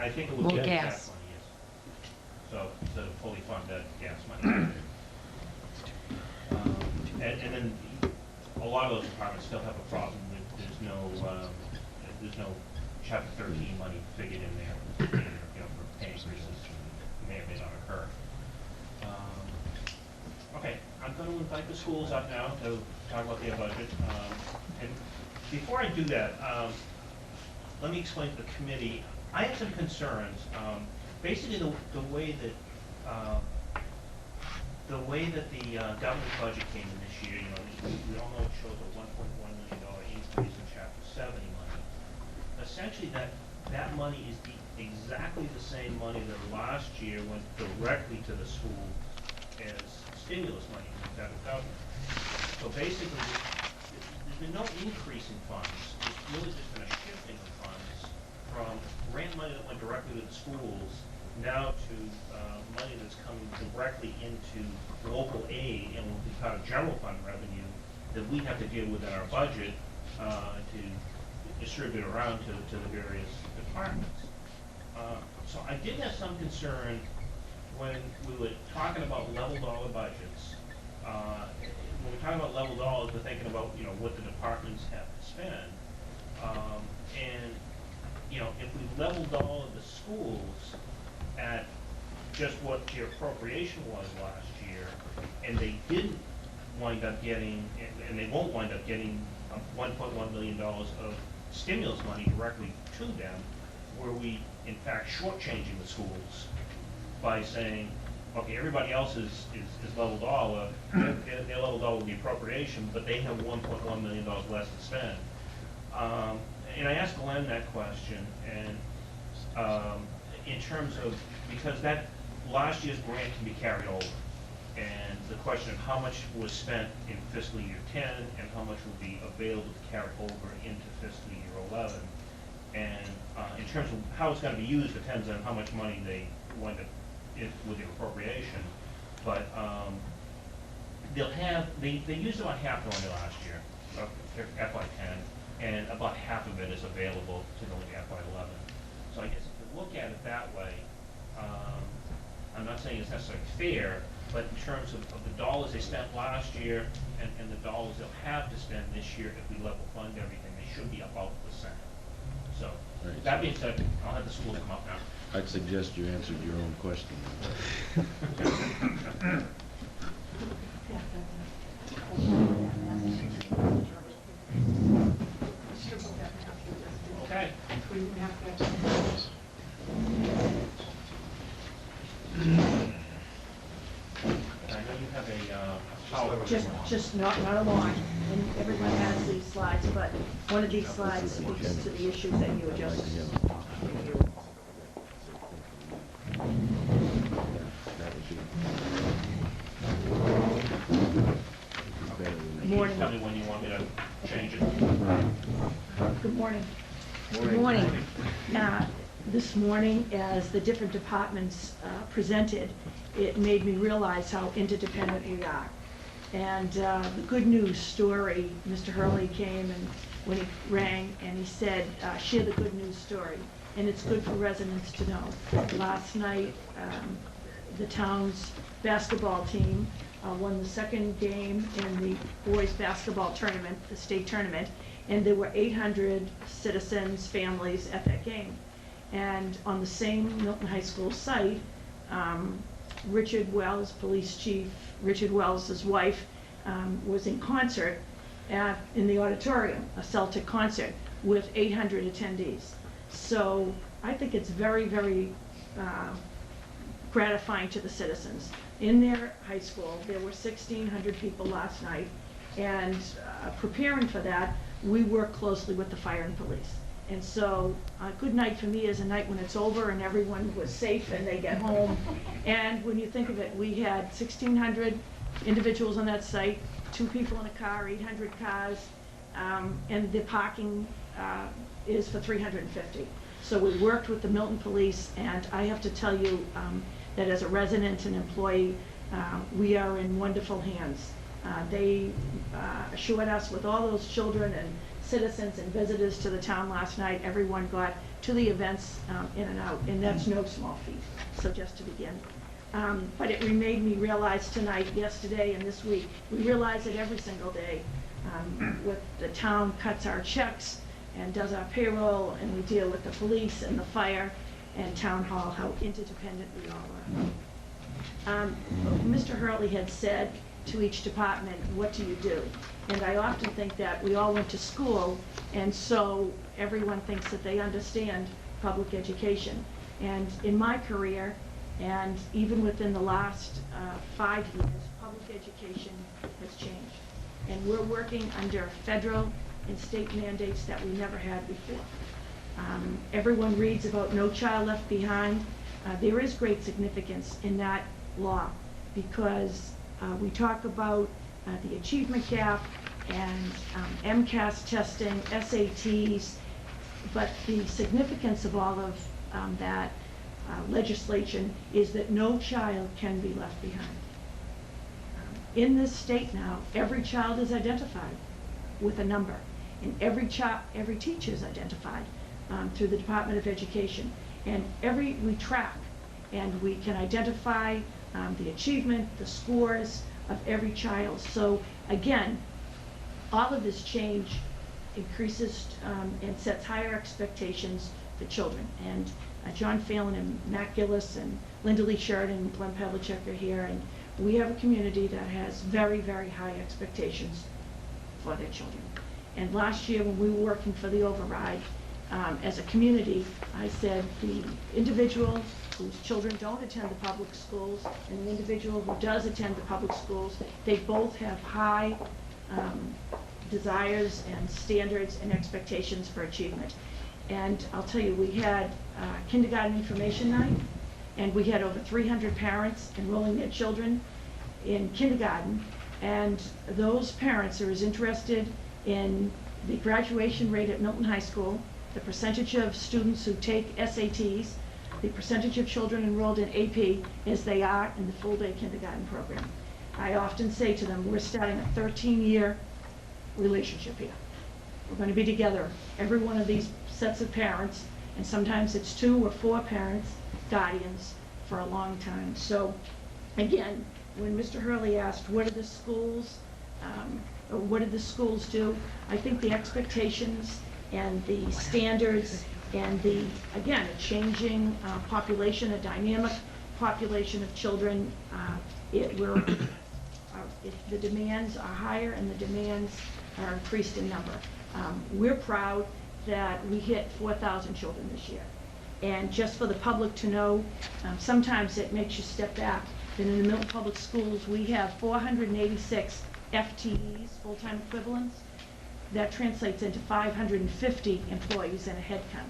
S2: think it will
S11: More
S2: be
S11: gas.
S2: gas money, yes. So to fully fund that gas money. And then a lot of those departments still have a problem with there's no Chapter 13 money figured in there, for pay increases may or may not occur. Okay, I'm going to invite the schools up now to talk about their budget. And before I do that, let me explain to the committee. I have some concerns. Basically, the way that the government budget came in this year, we all know it shows a $1.1 million increase in Chapter 70 money. Essentially, that money is exactly the same money that last year went directly to the school as stimulus money from the federal government. So basically, there's been no increase in funds. It's really just been a shifting of funds from grant money that went directly to the schools now to money that's coming directly into local aid and will be part of general fund revenue that we have to deal with in our budget to distribute around to the various departments. So I did have some concern when we were talking about level dollar budgets. When we're talking about level dollars, we're thinking about what the departments have to spend. And if we level dollar the schools at just what their appropriation was last year, and they didn't wind up getting, and they won't wind up getting $1.1 million of stimulus money directly to them, were we in fact shortchanging the schools by saying, okay, everybody else is level dollar, their level dollar will be appropriation, but they have $1.1 million less to spend. And I asked Glenn that question, and in terms of, because that last year's grant can be carried over. And the question of how much was spent in fiscal year 10 and how much will be available to carry over into fiscal year 11. And in terms of how it's going to be used depends on how much money they wind up with the appropriation. But they used about half the money last year, FY10, and about half of it is available to go into FY11. So I guess if you look at it that way, I'm not saying it's necessarily fair, but in terms of the dollars they spent last year and the dollars they'll have to spend this year, if we level fund everything, they should be about the same. So,
S5: Right.
S2: that being said, I'll have the schools come up now.
S5: I'd suggest you answered your own question.
S2: Okay. I know you have a PowerPoint.
S18: Just not a lot, and everyone has these slides, but one of these slides speaks to the issues that you just reviewed. Morning.
S2: Tell me when you want me to change it.
S18: Good morning. Good morning. This morning, as the different departments presented, it made me realize how interdependent we are. And the good news story, Mr. Hurley came and when he rang and he said, share the good news story. And it's good for residents to know. Last night, the town's basketball team won the second game in the boys basketball tournament, the state tournament, and there were 800 citizens, families at that game. And on the same Milton High School site, Richard Wells, Police Chief Richard Wells' wife, was in concert in the auditorium, a Celtic concert, with 800 attendees. So I think it's very, very gratifying to the citizens. In their high school, there were 1,600 people last night, and preparing for that, we work closely with the fire and police. And so a good night for me is a night when it's over and everyone was safe and they get home. And when you think of it, we had 1,600 individuals on that site, 2 people in a car, 800 cars, and the parking is for 350. So we worked with the Milton Police, and I have to tell you that as a resident and employee, we are in wonderful hands. They assured us with all those children and citizens and visitors to the town last night, everyone got to the events in and out, and that's no small feat, so just to begin. But it made me realize tonight, yesterday, and this week, we realize it every single day. With the town cuts our checks and does our payroll, and we deal with the police and the fire and town hall, how interdependent we all are. Mr. Hurley had said to each department, what do you do? And I often think that we all went to school, and so everyone thinks that they understand public education. And in my career, and even within the last 5 years, public education has changed. And we're working under federal and state mandates that we never had before. Everyone reads about No Child Left Behind. There is great significance in that law because we talk about the achievement gap and MCAS testing, SATs, but the significance of all of that legislation is that no child can be left behind. In this state now, every child is identified with a number, and every teacher is identified through the Department of Education, and we track, and we can identify the achievement, the scores of every child. So again, all of this change increases and sets higher expectations for children. And John Phelan and Matt Gillis and Linda Lee Sheridan and Glenn Pavlicek are here, and we have a community that has very, very high expectations for their children. And last year when we were working for the override, as a community, I said the individual whose children don't attend the public schools and the individual who does attend the public schools, they both have high desires and standards and expectations for achievement. And I'll tell you, we had kindergarten information night, and we had over 300 parents enrolling their children in kindergarten, and those parents are as interested in the graduation rate at Milton High School, the percentage of students who take SATs, the percentage of children enrolled in AP as they are in the full-day kindergarten program. I often say to them, we're starting a 13-year relationship here. We're going to be together, every one of these sets of parents, and sometimes it's 2 or 4 parents, guardians, for a long time. So, again, when Mr. Hurley asked, what did the schools do? I think the expectations and the standards and the, again, a changing population, a dynamic population of children, the demands are higher and the demands are increased in number. We're proud that we hit 4,000 children this year. And just for the public to know, sometimes it makes you step back, that in the Milton Public Schools, we have 486 FTEs, full-time equivalents. That translates into 550 employees and a head count.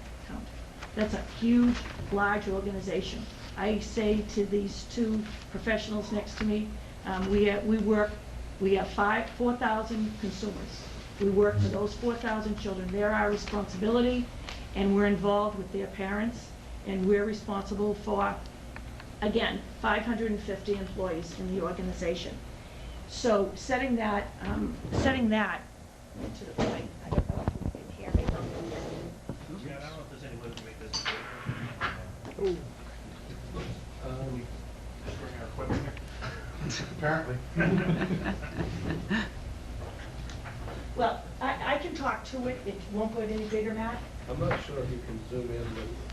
S18: That's a huge, large organization. I say to these 2 professionals next to me, we have 4,000 consumers. We work for those 4,000 children. They're our responsibility, and we're involved with their parents, and we're responsible for, again, 550 employees in the organization. So setting that to the point, I don't know if you can hear me.
S2: Yeah, I don't know if there's any way to make this. Just bring our equipment here.
S13: Apparently.
S18: Well, I can talk to it. It won't get any bigger, Matt.
S4: I'm not sure if you can zoom in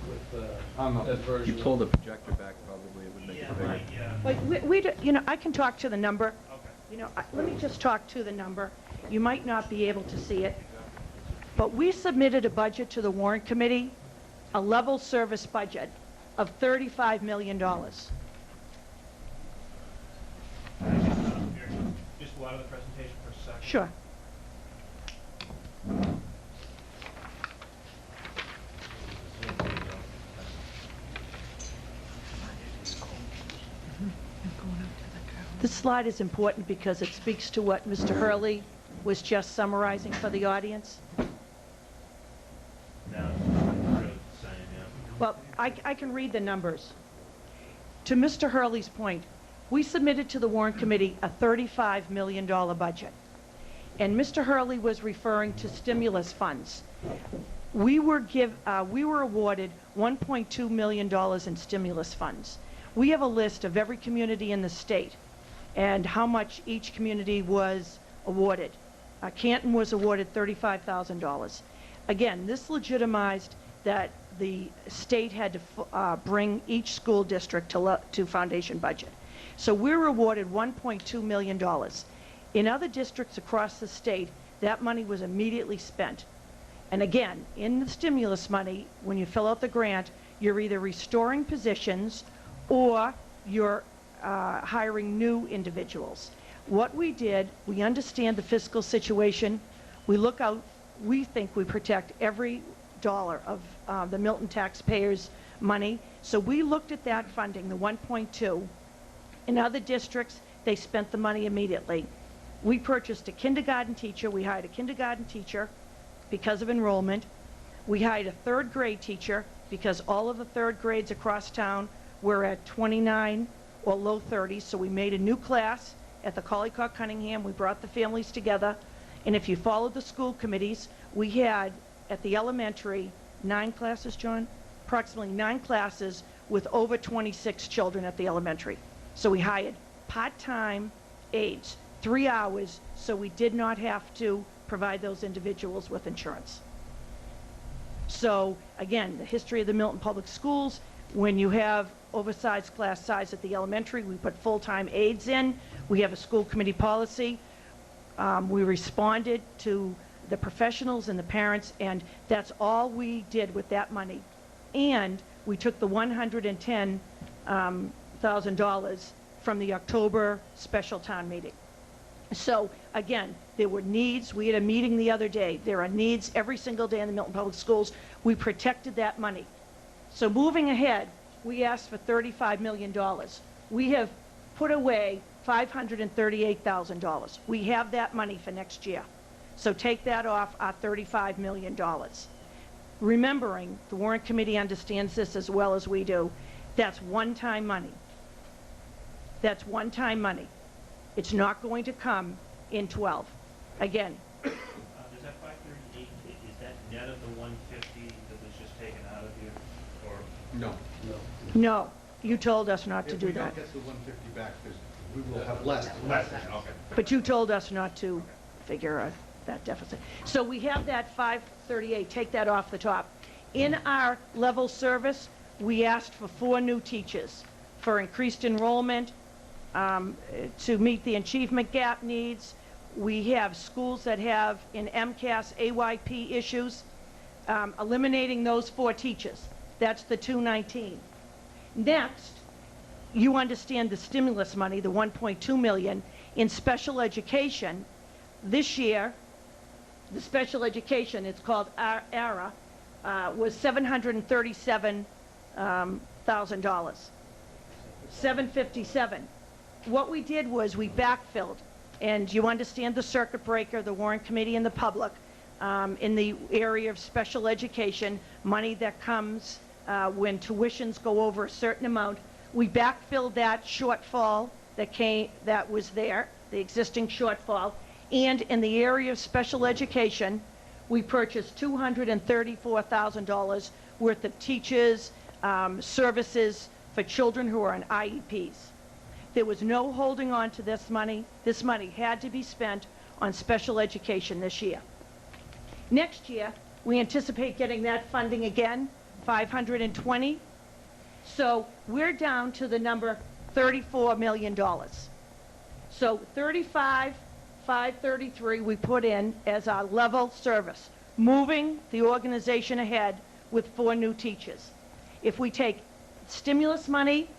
S4: with that version.
S10: You pull the projector back, probably it would make it bigger.
S18: Like I can talk to the number. Okay. Let me just talk to the number. You might not be able to see it, but we submitted a budget to the Warrant Committee, a level service budget of $35 million.
S2: Just go out of the presentation for a second.
S18: Sure. This slide is important because it speaks to what Mr. Hurley was just summarizing for the audience.
S2: No, really the same, yeah.
S18: Well, I can read the numbers. To Mr. Hurley's point, we submitted to the Warrant Committee a $35 million budget. And Mr. Hurley was referring to stimulus funds. We were awarded $1.2 million in stimulus funds. We have a list of every community in the state and how much each community was awarded. Canton was awarded $35,000. Again, this legitimized that the state had to bring each school district to foundation budget. So we were awarded $1.2 million. In other districts across the state, that money was immediately spent. And again, in the stimulus money, when you fill out the grant, you're either restoring positions or you're hiring new individuals. What we did, we understand the fiscal situation. We look out, we think we protect every dollar of the Milton taxpayers' money. So we looked at that funding, the 1.2. In other districts, they spent the money immediately. We purchased a kindergarten teacher. We hired a kindergarten teacher because of enrollment. We hired a 3rd grade teacher because all of the 3rd grades across town were at 29 or low 30s. So we made a new class at the Collycock Cunningham. We brought the families together. And if you followed the school committees, we had at the elementary 9 classes, John? Approximately 9 classes with over 26 children at the elementary. So we hired part-time aides, 3 hours, so we did not have to provide those individuals with insurance. So again, the history of the Milton Public Schools, when you have oversized class size at the elementary, we put full-time aides in. We have a school committee policy. We responded to the professionals and the parents, and that's all we did with that money. And we took the $110,000 from the October special town meeting. So again, there were needs. We had a meeting the other day. There are needs every single day in the Milton Public Schools. We protected that money. So moving ahead, we asked for $35 million. We have put away $538,000. We have that money for next year. So take that off our $35 million. Remembering, the Warrant Committee understands this as well as we do, that's one-time money. That's one-time money. It's not going to come in 12. Again,
S2: Is that 538, is that net of the 150 that was just taken out of here, or?
S13: No.
S18: no, you told us not to do
S13: If we
S18: that.
S13: don't get the 150 back, we will have less.
S2: Okay.
S18: But you told us not to figure that deficit. So we have that 538, take that off the top. In our level service, we asked for 4 new teachers for increased enrollment, to meet the achievement gap needs. We have schools that have in MCAS, AYP issues, eliminating those 4 teachers. That's the 219. Next, you understand the stimulus money, the 1.2 million in special education. This year, the special education, it's called ARA, was $737,000. $757,000. What we did was we backfilled, and you understand the circuit breaker, the Warrant Committee and the public, in the area of special education, money that comes when tuitions go over a certain amount. We backfilled that shortfall that was there, the existing shortfall, and in the area of special education, we purchased $234,000 worth of teachers, services for children who are on IEPs. There was no holding on to this money. This money had to be spent on special education this year. Next year, we anticipate getting that funding again, $520. So we're down to the number $34 million. So 533 we put in as our level service, moving the organization ahead with 4 new teachers. If we take stimulus money,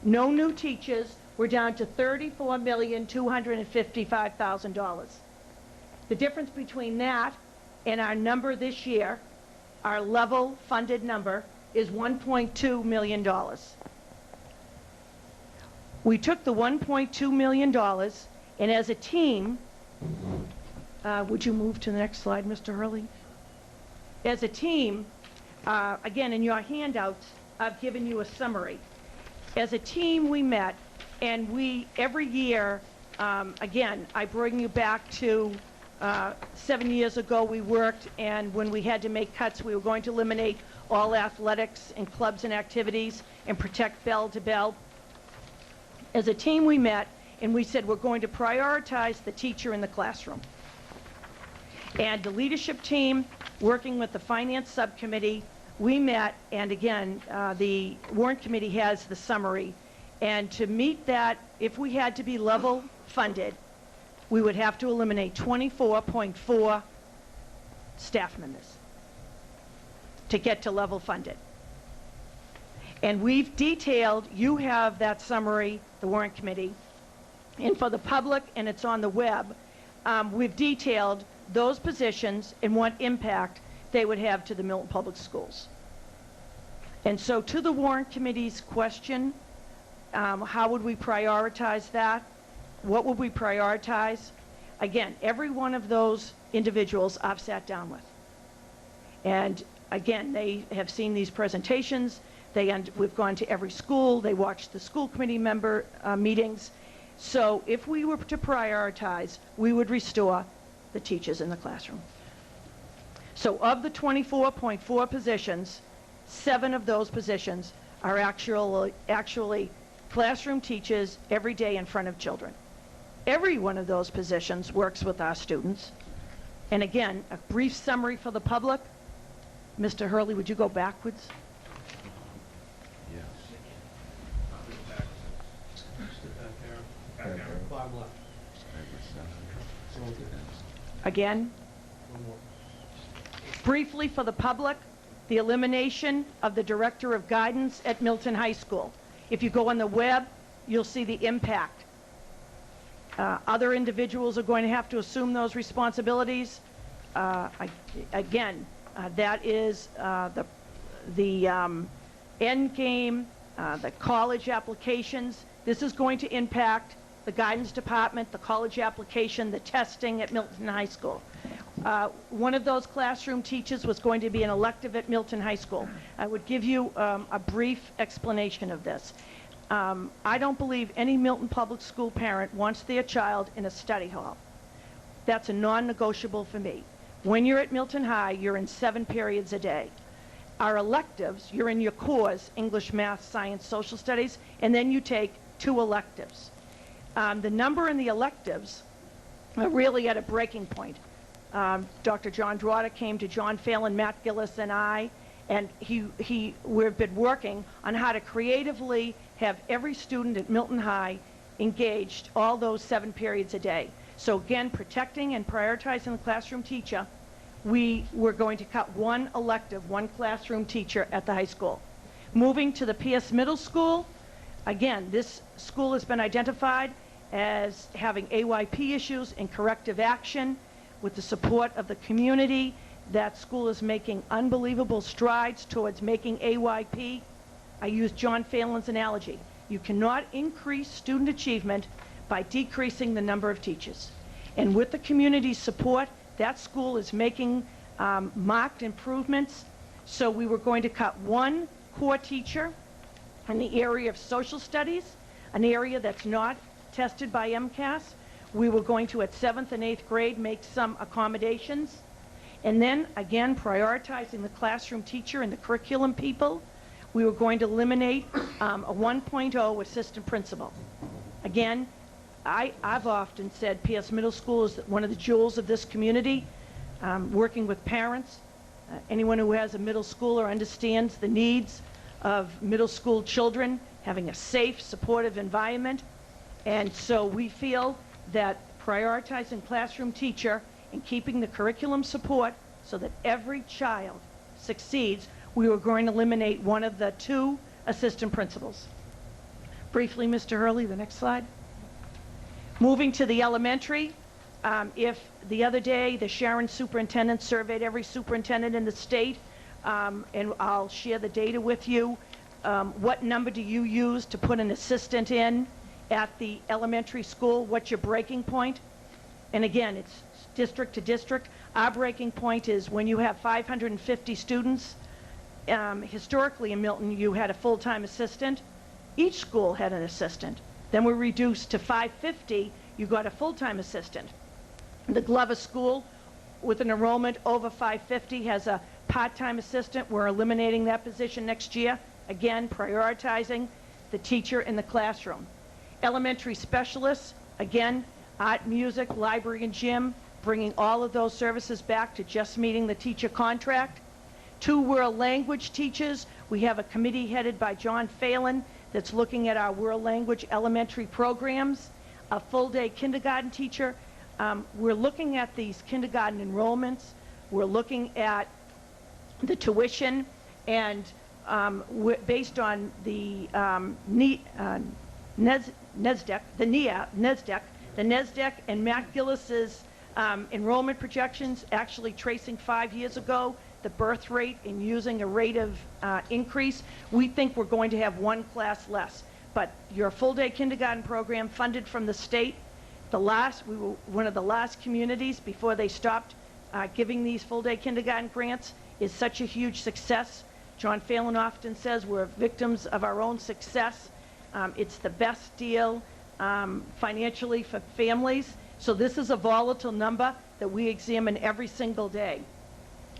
S18: no new teachers, we're down to $34,255,000. The difference between that and our number this year, our level funded number, is $1.2 million. We took the $1.2 million, and as a team, would you move to the next slide, Mr. Hurley? As a team, again, in your handouts, I've given you a summary. As a team, we met, and we, every year, again, I bring you back to 7 years ago we worked, and when we had to make cuts, we were going to eliminate all athletics and clubs and activities and protect bell to bell. As a team, we met, and we said we're going to prioritize the teacher in the classroom. And the leadership team, working with the finance subcommittee, we met, and again, the Warrant Committee has the summary. And to meet that, if we had to be level funded, we would have to eliminate 24.4 staff members to get to level funded. And we've detailed, you have that summary, the Warrant Committee, and for the public, and it's on the web, we've detailed those positions and what impact they would have to the Milton Public Schools. And so to the Warrant Committee's question, how would we prioritize that? What would we prioritize? Again, every one of those individuals I've sat down with. And again, they have seen these presentations. We've gone to every school. They watched the school committee member meetings. So if we were to prioritize, we would restore the teachers in the classroom. So of the 24.4 positions, 7 of those positions are actually classroom teachers every day in front of children. Every one of those positions works with our students. And again, a brief summary for the public. Mr. Hurley, would you go backwards? Again, briefly for the public, the elimination of the Director of Guidance at Milton High School. If you go on the web, you'll see the impact. Other individuals are going to have to assume those responsibilities. Again, that is the end game the college applications. This is going to impact the guidance department, the college application, the testing at Milton High School. One of those classroom teachers was going to be an elective at Milton High School. I would give you a brief explanation of this. I don't believe any Milton Public School parent wants their child in a study hall. That's a non-negotiable for me. When you're at Milton High, you're in 7 periods a day. Our electives, you're in your cores, English, Math, Science, Social Studies, and then you take 2 electives. The number in the electives are really at a breaking point. Dr. John Drada came to John Phelan, Matt Gillis, and I, and we've been working on how to creatively have every student at Milton High engaged all those 7 periods a day. So again, protecting and prioritizing the classroom teacher, we were going to cut 1 elective, 1 classroom teacher at the high school. Moving to the PS Middle School, again, this school has been identified as having AYP issues and corrective action. With the support of the community, that school is making unbelievable strides towards making AYP. I use John Phelan's analogy. You cannot increase student achievement by decreasing the number of teachers. And with the community's support, that school is making marked improvements. So we were going to cut 1 core teacher in the area of social studies, an area that's not tested by MCAS. We were going to, at 7th and 8th grade, make some accommodations. And then, again, prioritizing the classroom teacher and the curriculum people, we were going to eliminate a 1.0 assistant principal. Again, I've often said PS Middle School is one of the jewels of this community, working with parents. Anyone who has a middle schooler understands the needs of middle school children, having a safe, supportive environment. And so we feel that prioritizing classroom teacher and keeping the curriculum support so that every child succeeds, we were going to eliminate one of the 2 assistant principals. Briefly, Mr. Hurley, the next slide. Moving to the elementary, if the other day the Sharon superintendent surveyed every superintendent in the state, and I'll share the data with you, what number do you use to put an assistant in at the elementary school? What's your breaking point? And again, it's district to district. Our breaking point is when you have 550 students. Historically in Milton, you had a full-time assistant. Each school had an assistant. Then we reduced to 550, you got a full-time assistant. The Glover School, with an enrollment over 550, has a part-time assistant. We're eliminating that position next year. Again, prioritizing the teacher in the classroom. Elementary specialists, again, art, music, library, and gym, bringing all of those services back to just meeting the teacher contract. 2 world language teachers. We have a committee headed by John Phelan that's looking at our world language elementary programs. A full-day kindergarten teacher. We're looking at these kindergarten enrollments. We're looking at the tuition, and based on the NESDEC and Matt Gillis's enrollment projections, actually tracing 5 years ago, the birth rate and using a rate of increase, we think we're going to have 1 class less. But your full-day kindergarten program funded from the state, we were one of the last communities before they stopped giving these full-day kindergarten grants, is such a huge success. John Phelan often says we're victims of our own success. It's the best deal financially for families. So this is a volatile number that we examine every single day.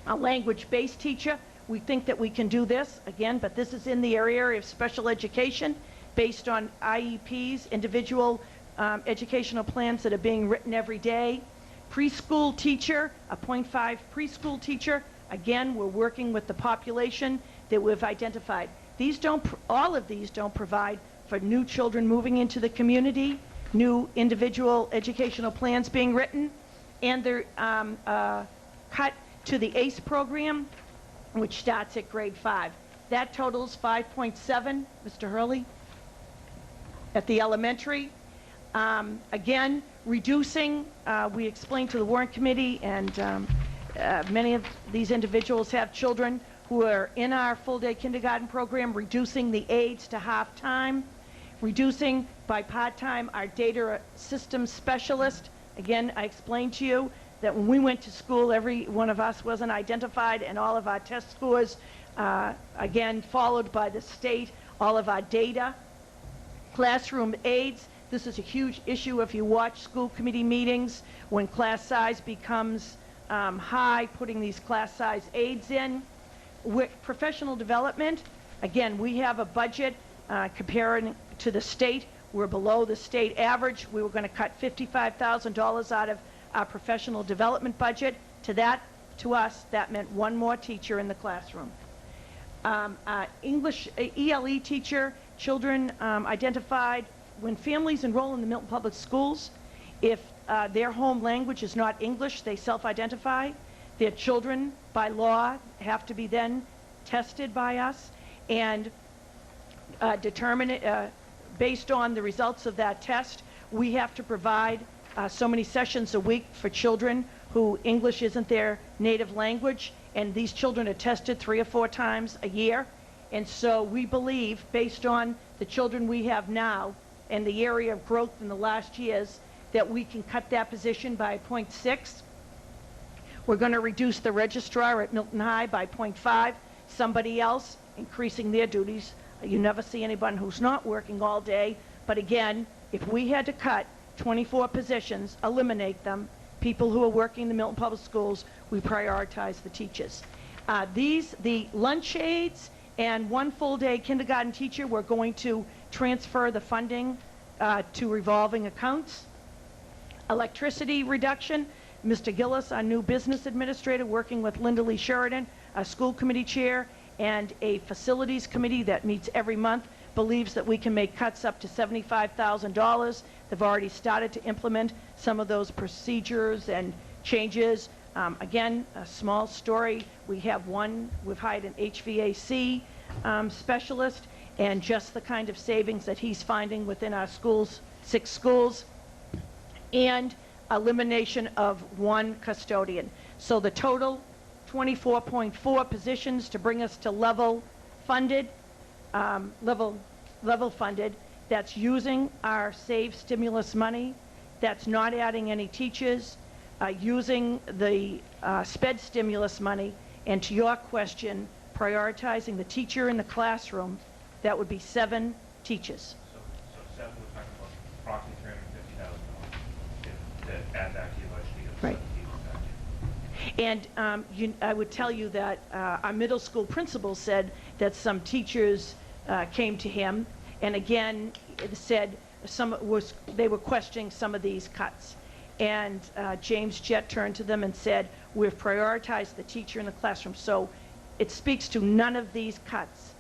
S18: A language-based teacher, we think that we can do this, again, but this is in the area of special education based on IEPs, individual educational plans that are being written every day. Preschool teacher, a 0.5 preschool teacher, again, we're working with the population that we've identified. All of these don't provide for new children moving into the community, new individual educational plans being written, and they're cut to the ACE program, which starts at grade 5. That totals 5.7, Mr. Hurley, at the elementary. Again, reducing, we explained to the Warrant Committee, and many of these individuals have children who are in our full-day kindergarten program, reducing the aides to half-time, reducing by part-time our data systems specialist. Again, I explained to you that when we went to school, every one of us wasn't identified, and all of our test scores, again, followed by the state, all of our data. Classroom aides, this is a huge issue if you watch school committee meetings, when class size becomes high, putting these class size aides in. With professional development, again, we have a budget comparing to the state. We're below the state average. We were going to cut $55,000 out of our professional development budget. To us, that meant one more teacher in the classroom. English ELE teacher, children identified when families enroll in the Milton Public Schools, if their home language is not English, they self-identify. Their children, by law, have to be then tested by us and determine, based on the results of that test, we have to provide so many sessions a week for children who English isn't their native language, and these children are tested 3 or 4 times a year. And so we believe, based on the children we have now and the area of growth in the last years, that we can cut that position by 0.6. We're going to reduce the registrar at Milton High by 0.5. Somebody else increasing their duties. You never see anyone who's not working all day. But again, if we had to cut 24 positions, eliminate them, people who are working in the Milton Public Schools, we prioritize the teachers. The lunch aides and 1 full-day kindergarten teacher, we're going to transfer the funding to revolving accounts. Electricity reduction, Mr. Gillis, our new business administrator, working with Linda Lee Sheridan, a school committee chair, and a facilities committee that meets every month, believes that we can make cuts up to $75,000. They've already started to implement some of those procedures and changes. Again, a small story. We've hired an HVAC specialist, and just the kind of savings that he's finding within our schools, 6 schools, and elimination of 1 custodian. So the total, 24.4 positions to bring us to level funded. That's using our SAVE stimulus money. That's not adding any teachers, using the SPED stimulus money, and to your question, prioritizing the teacher in the classroom. That would be 7 teachers.
S2: So 7, we're talking about approximately $350,000 to add back to your budget to get the
S18: Right.
S2: 7 teachers back in.
S18: And I would tell you that our middle school principal said that some teachers came to him, and again, it said they were questioning some of these cuts. And James Jett turned to them and said, we've prioritized the teacher in the classroom. So it speaks to none of these cuts.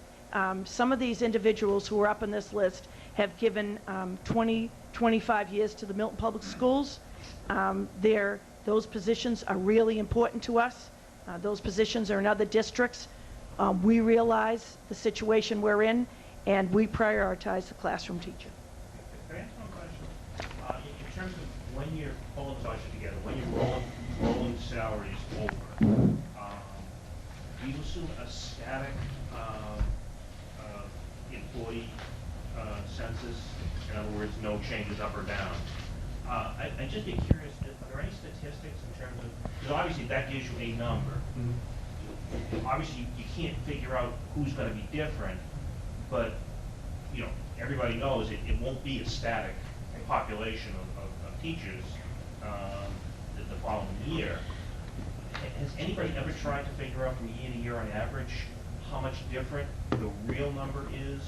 S18: Some of these individuals who are up on this list have given 20, 25 years to the Milton Public Schools. Those positions are really important to us. Those positions are in other districts. We realize the situation we're in, and we prioritize the classroom teacher.
S2: Can I ask one question? In terms of when you're pulling the budget together, when you're rolling salaries over, do you assume a static employee census? In other words, no changes up or down. I'd just be curious, are there any statistics in terms of, because obviously that gives you a number. Obviously, you can't figure out who's going to be different, but everybody knows it won't be a static population of teachers the following year. Has anybody ever tried to figure out from year to year on average how much different the real number is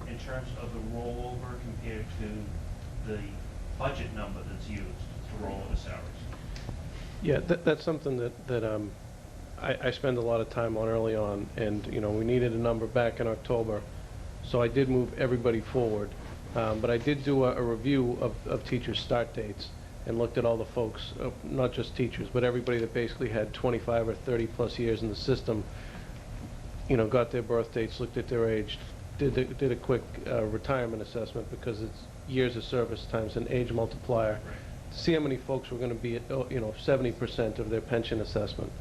S2: in terms of the rollover compared to the budget number that's used to roll over salaries?
S3: Yeah, that's something that I spend a lot of time on early on, and we needed a number back in October, so I did move everybody forward. But I did do a review of teachers' start dates and looked at all the folks, not just teachers, but everybody that basically had 25 or 30 plus years in the system, got their birth dates, looked at their age, did a quick retirement assessment, because it's years of service times an age multiplier, to see how many folks were going to be at 70% of their pension assessment.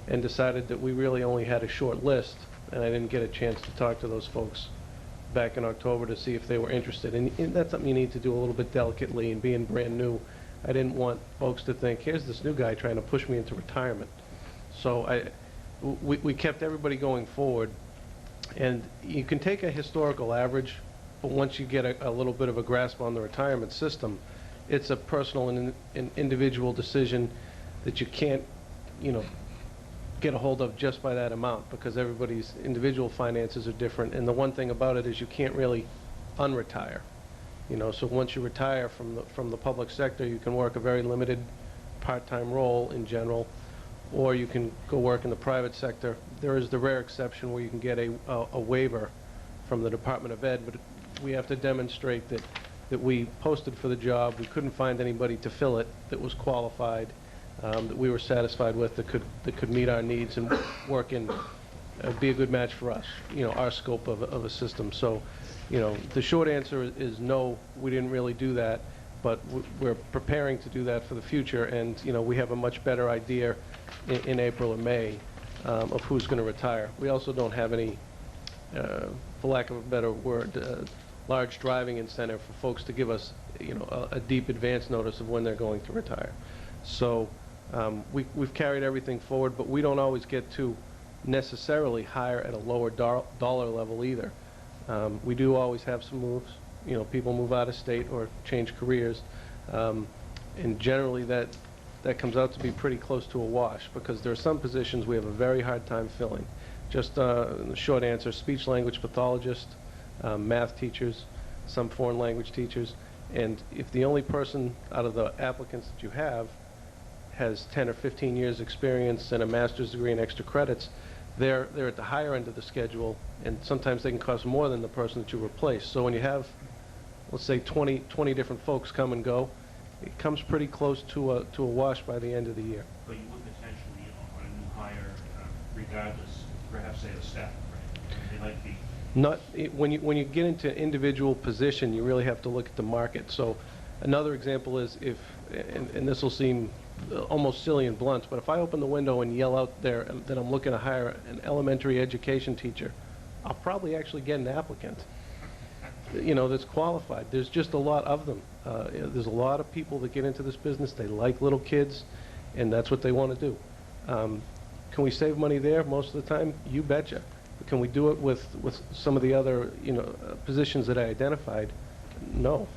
S19: and decided that we really only had a short list, and I didn't get a chance to talk to those folks back in October to see if they were interested. And that's something you need to do a little bit delicately, and being brand new, I didn't want folks to think, here's this new guy trying to push me into retirement. So we kept everybody going forward, and you can take a historical average, but once you get a little bit of a grasp on the retirement system, it's a personal and an individual decision that you can't, get a hold of just by that amount, because everybody's individual finances are different. And the one thing about it is you can't really unretire. So once you retire from the public sector, you can work a very limited part-time role in general, or you can go work in the private sector. There is the rare exception where you can get a waiver from the Department of Ed, but we have to demonstrate that we posted for the job, we couldn't find anybody to fill it that was qualified, that we were satisfied with, that could meet our needs and work in, be a good match for us, our scope of a system. So, the short answer is no, we didn't really do that, but we're preparing to do that for the future, and we have a much better idea in April or May of who's going to retire. We also don't have any, for lack of a better word, large driving incentive for folks to give us, a deep advance notice of when they're going to retire. So we've carried everything forward, but we don't always get to necessarily hire at a lower dollar level either. We do always have some moves. People move out of state or change careers, and generally that comes out to be pretty close to a wash, because there are some positions we have a very hard time filling. Just the short answer: speech language pathologists, math teachers, some foreign language teachers. And if the only person out of the applicants that you have has 10 or 15 years experience and a master's degree and extra credits, they're at the higher end of the schedule, and sometimes they can cost more than the person that you replace. So when you have, let's say, 20 different folks come and go, it comes pretty close to a wash by the end of the year.
S2: But you would potentially, on a new hire, regardless, perhaps say a staff, right? They might be.
S19: When you get into individual position, you really have to look at the market. So another example is and this will seem almost silly and blunt, but if I open the window and yell out there that I'm looking to hire an elementary education teacher, I'll probably actually get an applicant, that's qualified. There's just a lot of them. There's a lot of people that get into this business. They like little kids, and that's what they want to do. Can we save money there most of the time? You betcha. But can we do it with some of the other positions that I identified? No.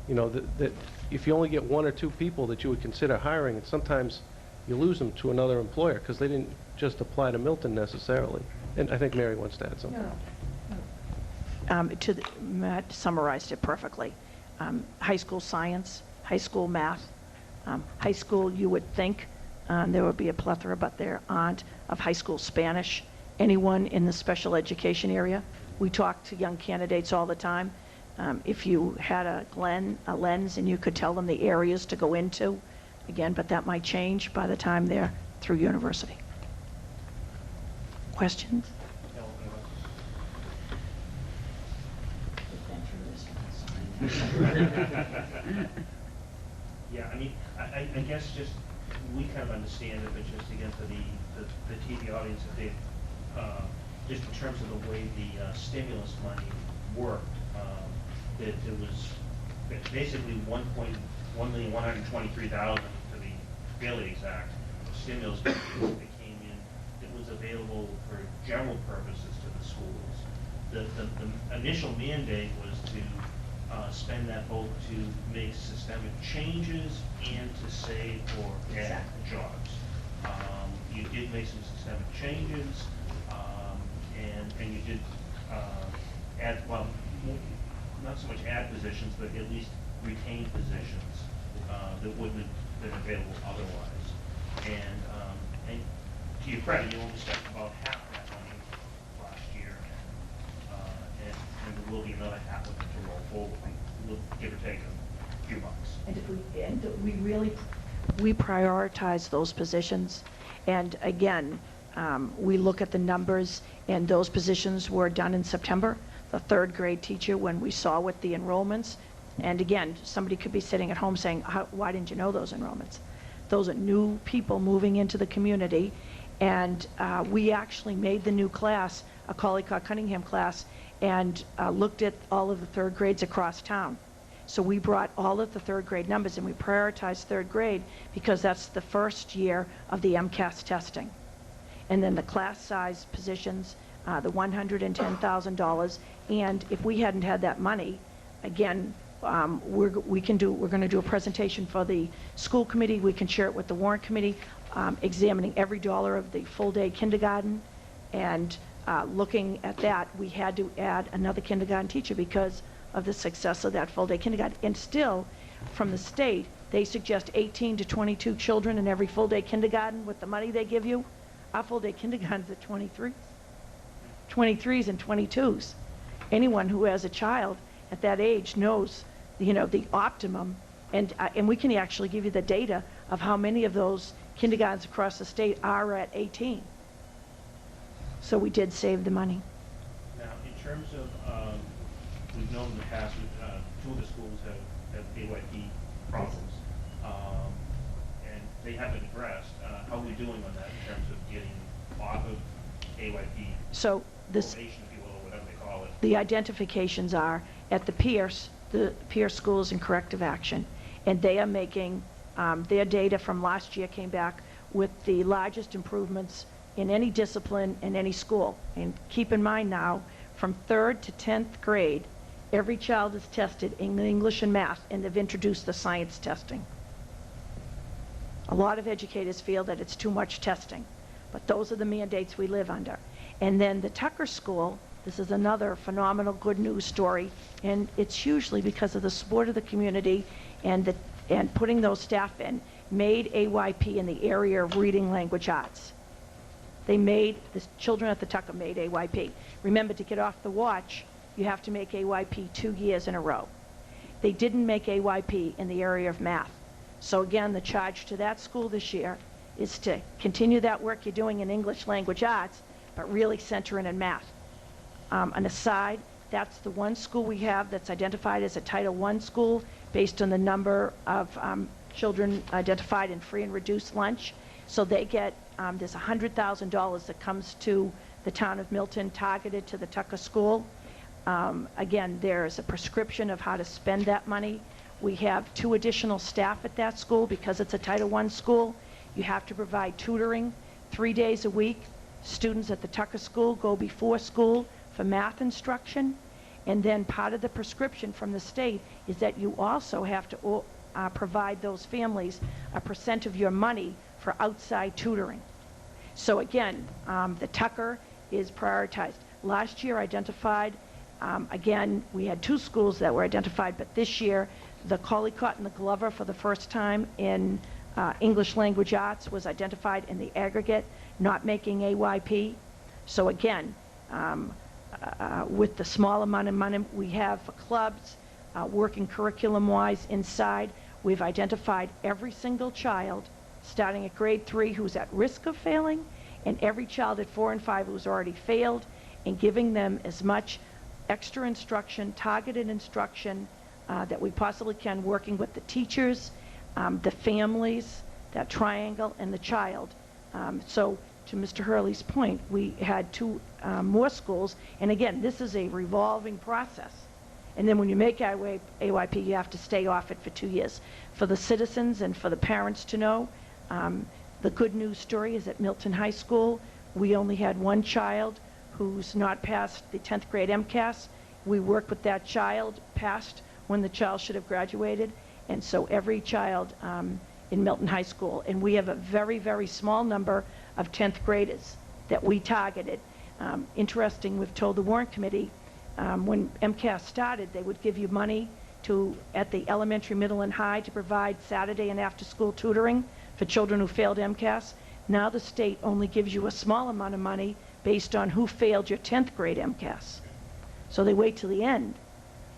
S19: That if you only get one or two people that you would consider hiring, and sometimes you lose them to another employer because they didn't just apply to Milton necessarily. And I think Mary wants to add something.
S18: Matt summarized it perfectly. High school science, high school math, high school, you would think there would be a plethora, but there aren't, of high school Spanish. Anyone in the special education area. We talk to young candidates all the time. If you had a lens and you could tell them the areas to go into, again, but that might change by the time they're through university. Questions?
S2: Yeah, I guess just, we kind of understand it, but just again for the TV audience, if they, just in terms of the way the stimulus money worked, that it was basically 1,123,000 to be fairly exact stimulus money that came in that was available for general purposes to the schools. The initial mandate was to spend that both to make systemic changes and to save or add jobs. You did make some systemic changes, and you did add, well, not so much add positions, but at least retain positions that wouldn't have been available otherwise. And to your credit, you only spent about half that money last year, and there will be another half of it to roll forward. We'll give or take a few bucks.
S18: And we prioritize those positions, and again, we look at the numbers, and those positions were done in September. The third grade teacher, when we saw with the enrollments, and again, somebody could be sitting at home saying, why didn't you know those enrollments? Those are new people moving into the community, And we actually made the new class, a Collycott-Cunningham class, and looked at all of the third grades across town. So we brought all of the third grade numbers, and we prioritized third grade because that's the first year of the MCAS testing. And then the class size positions, the $110,000, and if we hadn't had that money, again, we're going to do a presentation for the school committee. We can share it with the warrant committee, examining every dollar of the full-day kindergarten, and looking at that, we had to add another kindergarten teacher because of the success of that full-day kindergarten. And still, from the state, they suggest 18 to 22 children in every full-day kindergarten with the money they give you. Our full-day kindergarten's at 23s and 22s. Anyone who has a child at that age knows, you know, the optimum, and we can actually give you the data of how many of those kindergartens across the state are at 18. So we did save the money.
S2: Now, in terms of, we've known in the past, two of the schools have AYP problems, and they have been addressed. How are we doing on that in terms of getting off of AYP?
S18: So this,
S2: probation, if you will, or whatever they call it.
S18: the identifications are at the Pierce schools in corrective action, and they are making, their data from last year came back with the largest improvements in any discipline in any school. And keep in mind now, from 3rd to 10th grade, every child is tested in English and math, and they've introduced the science testing. A lot of educators feel that it's too much testing, but those are the mandates we live under. And then the Tucker School, this is another phenomenal good news story, and it's hugely because of the support of the community and putting those staff in, made AYP in the area of reading language arts. They made, the children at the Tucker made AYP. Remember, to get off the watch, you have to make AYP 2 years in a row. They didn't make AYP in the area of math. So again, the charge to that school this year is to continue that work you're doing in English language arts, but really center in math. An aside, that's the one school we have that's identified as a Title I school based on the number of children identified in free and reduced lunch. So they get, there's $100,000 that comes to the town of Milton targeted to the Tucker School. Again, there's a prescription of how to spend that money. We have 2 additional staff at that school because it's a Title I school. You have to provide tutoring 3 days a week. Students at the Tucker School go before school for math instruction. And then part of the prescription from the state is that you also have to provide those families a % of your money for outside tutoring. So again, the Tucker is prioritized. Last year identified, again, we had 2 schools that were identified, but this year, the Collycott and the Glover for the first time in English language arts was identified in the aggregate, not making AYP. So again, with the small amount of money we have for clubs, working curriculum-wise inside, we've identified every single child starting at grade 3 who's at risk of failing, and every child at 4 and 5 who's already failed, and giving them as much extra instruction, targeted instruction that we possibly can, working with the teachers, the families, that triangle, and the child. So to Mr. Hurley's point, we had 2 more schools, and again, this is a revolving process. And then when you make AYP, you have to stay off it for 2 years. For the citizens and for the parents to know, the good news story is at Milton High School, we only had 1 child who's not passed the 10th grade MCAS. We worked with that child, passed when the child should have graduated, and so every child in Milton High School, and we have a very, very small number of 10th graders that we targeted. Interesting, we've told the warrant committee, when MCAS started, they would give you money at the elementary, middle, and high to provide Saturday and after-school tutoring for children who failed MCAS. Now the state only gives you a small amount of money based on who failed your 10th grade MCAS. So they wait till the end.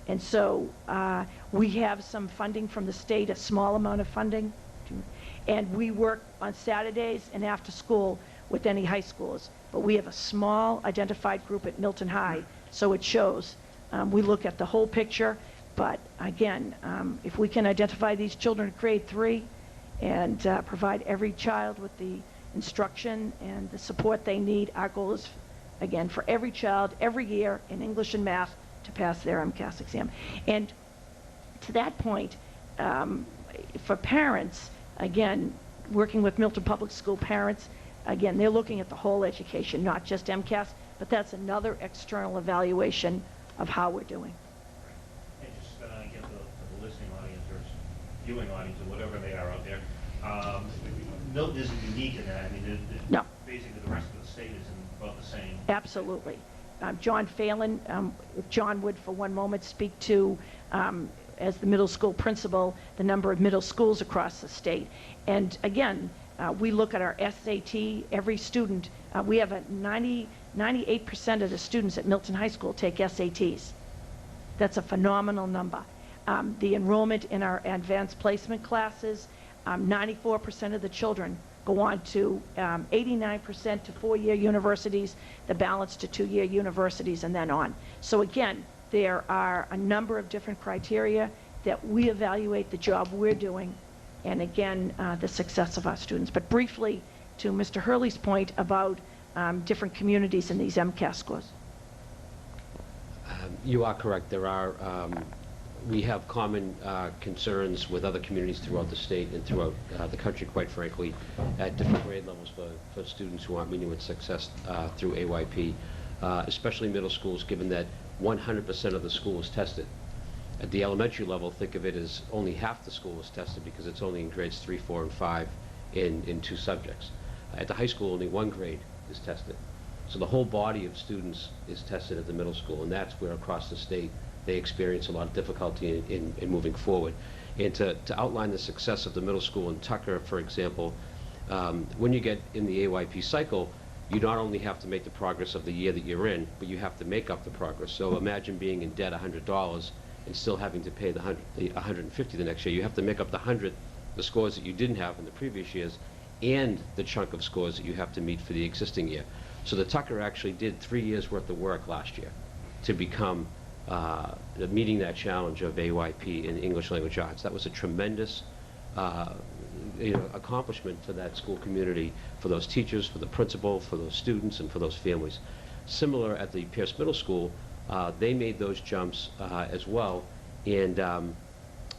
S18: And so we have some funding from the state, a small amount of funding, and we work on Saturdays and after school with any high schools. But we have a small identified group at Milton High, so it shows. We look at the whole picture, but again, if we can identify these children at grade 3 and provide every child with the instruction and the support they need. Our goal is, again, for every child, every year, in English and math, to pass their MCAS exam. And to that point, for parents, again, working with Milton Public School parents, again, they're looking at the whole education, not just MCAS, but that's another external evaluation of how we're doing.
S2: And just again, for the listening audience or viewing audience or whatever they are out there, Milton isn't unique in that. I mean,
S18: No.
S2: Basically the rest of the state is about the same.
S18: Absolutely. John Phelan, if John would for one moment speak to, as the middle school principal, the number of middle schools across the state. And again, we look at our SAT, every student, we have 98% of the students at Milton High School take SATs. That's a phenomenal number. The enrollment in our advanced placement classes, 94% of the children go on to 89% to four-year universities, the balance to two-year universities, and then on. So again, there are a number of different criteria that we evaluate the job we're doing, and again, the success of our students. But briefly, to Mr. Hurley's point about different communities in these MCAS scores.
S20: You are correct. There are, we have common concerns with other communities throughout the state and throughout the country, quite frankly, at different grade levels for students who aren't meeting with success through AYP, especially middle schools, given that 100% of the school is tested. At the elementary level, think of it as only half the school is tested because it's only in grades 3, 4, and 5 in 2 subjects. At the high school, only 1 grade is tested. So the whole body of students is tested at the middle school, and that's where across the state they experience a lot of difficulty in moving forward. And to outline the success of the middle school in Tucker, for example, when you get in the AYP cycle, you not only have to make the progress of the year that you're in, but you have to make up the progress. So imagine being in debt $100 and still having to pay the $150 the next year. You have to make up the scores that you didn't have in the previous years, and the chunk of scores that you have to meet for the existing year. So the Tucker actually did 3 years worth of work last year to become meeting that challenge of AYP in English Language Arts. That was a tremendous accomplishment for that school community, for those teachers, for the principal, for those students, and for those families. Similar at the Pierce Middle School, they made those jumps as well, and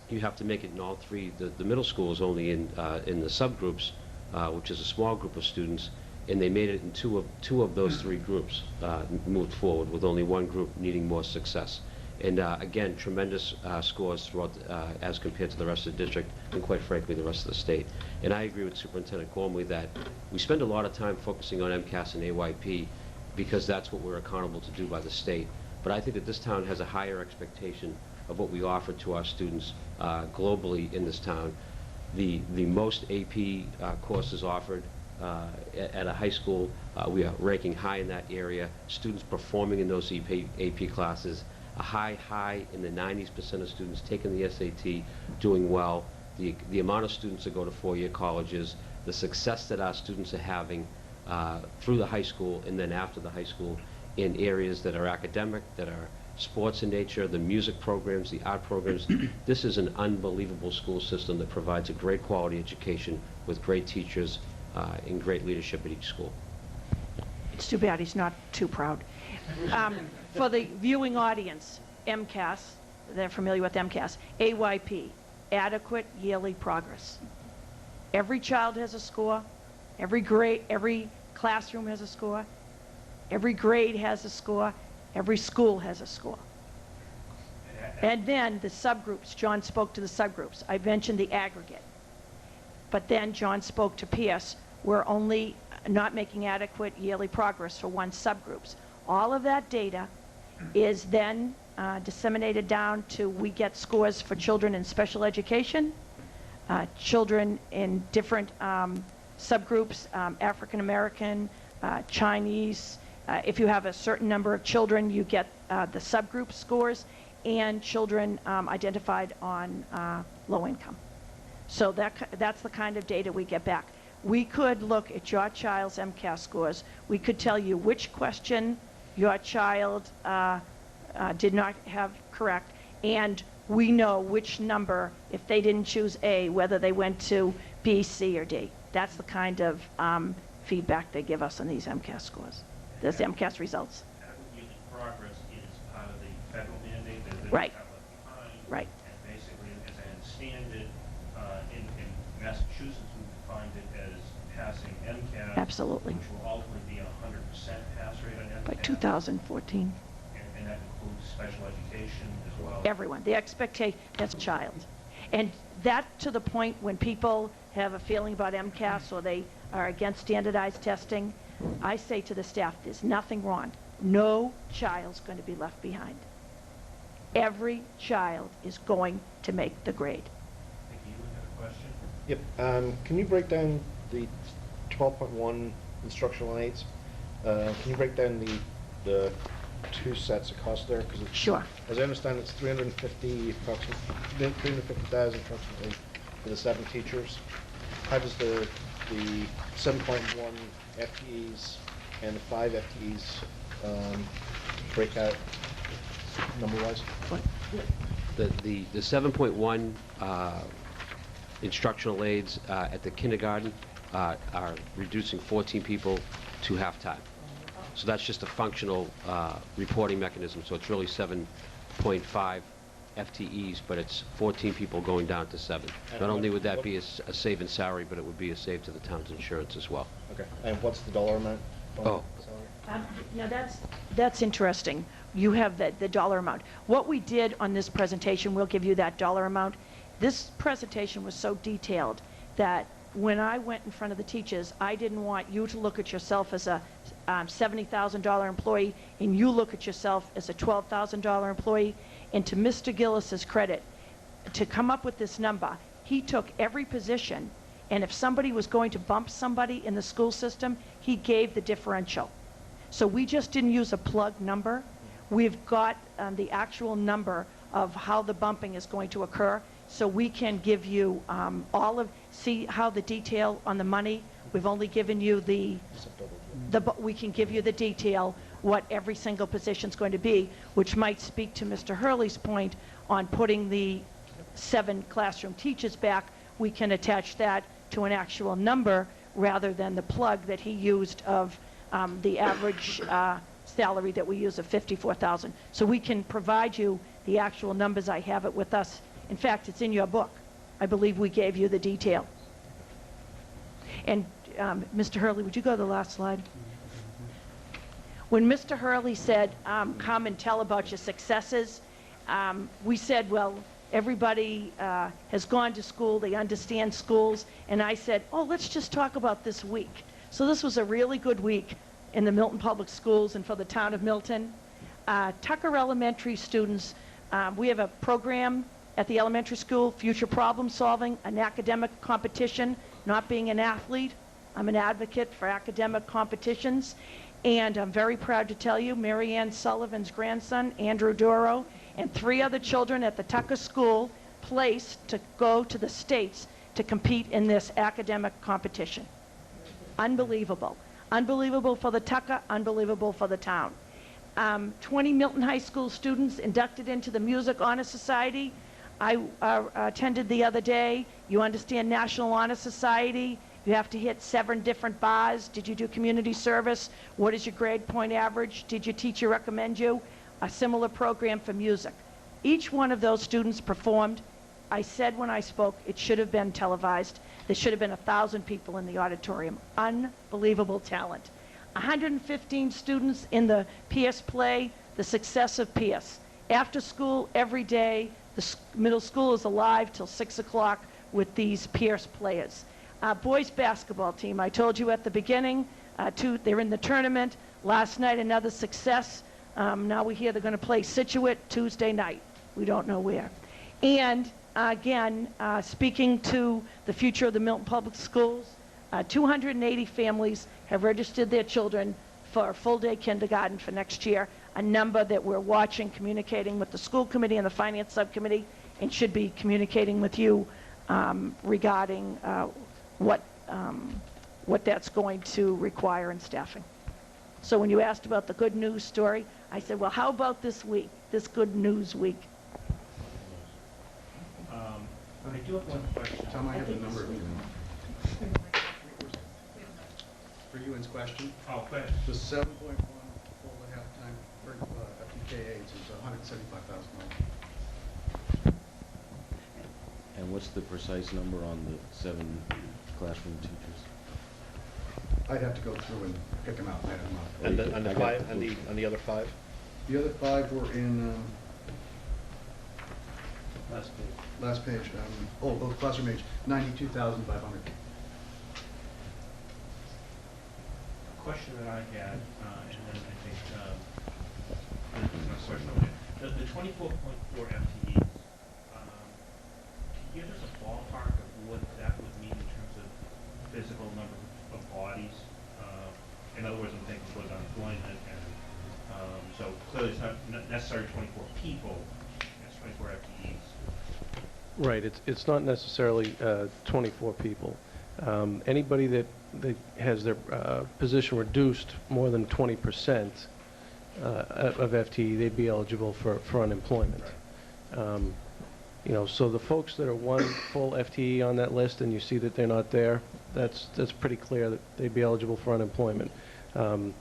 S20: you have to make it in all 3. The middle school is only in the subgroups, which is a small group of students, and they made it in two of those 3 groups, moved forward with only 1 group needing more success. And again, tremendous scores throughout, as compared to the rest of the district, and quite frankly, the rest of the state. And I agree with Superintendent Gormley that we spend a lot of time focusing on MCAS and AYP because that's what we're accountable to do by the state. But I think that this town has a higher expectation of what we offer to our students globally in this town. The most AP courses offered at a high school, we are ranking high in that area. Students performing in those AP classes, a high in the 90% of students taking the SAT, doing well. The amount of students that go to 4-year colleges, the success that our students are having through the high school and then after the high school in areas that are academic, that are sports in nature, the music programs, the art programs. This is an unbelievable school system that provides a great quality education with great teachers and great leadership at each school.
S18: It's too bad he's not too proud. For the viewing audience, MCAS, they're familiar with MCAS, AYP, adequate yearly progress. Every child has a score, every classroom has a score, every grade has a score, every school has a score. And then the subgroups, John spoke to the subgroups. I mentioned the aggregate. But then John spoke to Pierce, we're only not making adequate yearly progress for 1 subgroups. All of that data is then disseminated down to, we get scores for children in special education, children in different subgroups, African American, Chinese. If you have a certain number of children, you get the subgroup scores, and children identified on low income. So that's the kind of data we get back. We could look at your child's MCAS scores. We could tell you which question your child did not have correct, and we know which number, if they didn't choose A, whether they went to B, C, or D. That's the kind of feedback they give us on these MCAS scores, those MCAS results.
S2: Adequate Youth Progress is part of the federal mandate that they
S18: Right.
S2: have left behind.
S18: Right.
S2: And basically, as I understand it, in Massachusetts, we defined it as passing MCAS.
S18: Absolutely.
S2: Which will ultimately be a 100% pass rate on MCAS.
S18: By 2014.
S2: And that includes special education as well.
S18: Everyone. The expectation, that's a child. And that to the point when people have a feeling about MCAS or they are against standardized testing, I say to the staff, there's nothing wrong. No child's going to be left behind. Every child is going to make the grade.
S2: Thank you. You have a question?
S3: Yep. Can you break down the 12.1 instructional aids? Can you break down the two sets of costs there? Because
S18: sure.
S3: As I understand, it's 350,000 approximately for the 7 teachers. How does the 7.1 FTEs and the 5 FTEs break out number-wise?
S20: The 7.1 instructional aides at the kindergarten are reducing 14 people to half-time. So that's just a functional reporting mechanism. So it's really 7.5 FTEs, but it's 14 people going down to 7. Not only would that be a save in salary, but it would be a save to the town's insurance as well.
S3: Okay. And what's the dollar amount?
S20: Oh.
S18: Now that's interesting. You have the dollar amount. What we did on this presentation, we'll give you that dollar amount. This presentation was so detailed that when I went in front of the teachers, I didn't want you to look at yourself as a $70,000 employee and you look at yourself as a $12,000 employee. And to Mr. Gillis's credit, to come up with this number, he took every position, and if somebody was going to bump somebody in the school system, he gave the differential. So we just didn't use a plug number. We've got the actual number of how the bumping is going to occur, so we can give you see how the detail on the money. We've only given you we can give you the detail what every single position is going to be, which might speak to Mr. Hurley's point on putting the 7 classroom teachers back. We can attach that to an actual number rather than the plug that he used of the average salary that we use of $54,000. So we can provide you the actual numbers. I have it with us. In fact, it's in your book. I believe we gave you the detail. And Mr. Hurley, would you go to the last slide? When Mr. Hurley said, come and tell about your successes, we said, well, everybody has gone to school, they understand schools, and I said, oh, let's just talk about this week. So this was a really good week in the Milton Public Schools and for the town of Milton. Tucker Elementary students, we have a program at the elementary school, future problem solving, an academic competition, not being an athlete. I'm an advocate for academic competitions. And I'm very proud to tell you, Mary Ann Sullivan's grandson, Andrew Doro, and 3 other children at the Tucker School placed to go to the States to compete in this academic competition. Unbelievable. Unbelievable for the Tucker, unbelievable for the town. 20 Milton High School students inducted into the Music Honor Society. I attended the other day. You understand National Honor Society. You have to hit 7 different bars. Did you do community service? What is your grade point average? Did your teacher recommend you? A similar program for music. Each one of those students performed. I said when I spoke, it should have been televised. There should have been 1,000 people in the auditorium. Unbelievable talent. 115 students in the Pierce play, The Success of Pierce. After school, every day, the middle school is alive till 6 o'clock with these Pierce players. Boys basketball team, I told you at the beginning, they're in the tournament. Last night, another success. Now we hear they're going to play Situate Tuesday night. We don't know where. And again, speaking to the future of the Milton Public Schools, 280 families have registered their children for full-day kindergarten for next year, a number that we're watching, communicating with the school committee and the finance subcommittee, and should be communicating with you regarding what that's going to require in staffing. So when you asked about the good news story, I said, well, how about this week, this good news week?
S2: I do have one question.
S1: Tom, I have the number.
S21: for Ewan's question.
S2: Oh, good.
S21: The 7.1 full to half-time for FTK aides is $175,000.
S5: And what's the precise number on the 7 classroom teachers?
S21: I'd have to go through and pick them out and add them up.
S3: And the five, and the other 5?
S21: The other 5 were in,
S3: Last page.
S21: last page, classroom age, 92,500.
S2: Question that I had, and then I think, there's another question over there. The 24.4 FTEs, can you give us a ballpark of what that would mean in terms of physical number of bodies? In other words, I'm thinking towards unemployment, and so clearly it's not necessarily 24 people, it's 24 FTEs.
S19: Right, it's not necessarily 24 people. Anybody that has their position reduced more than 20% of FTE, they'd be eligible for unemployment. You know, so the folks that are 1 full FTE on that list and you see that they're not there, that's pretty clear that they'd be eligible for unemployment. You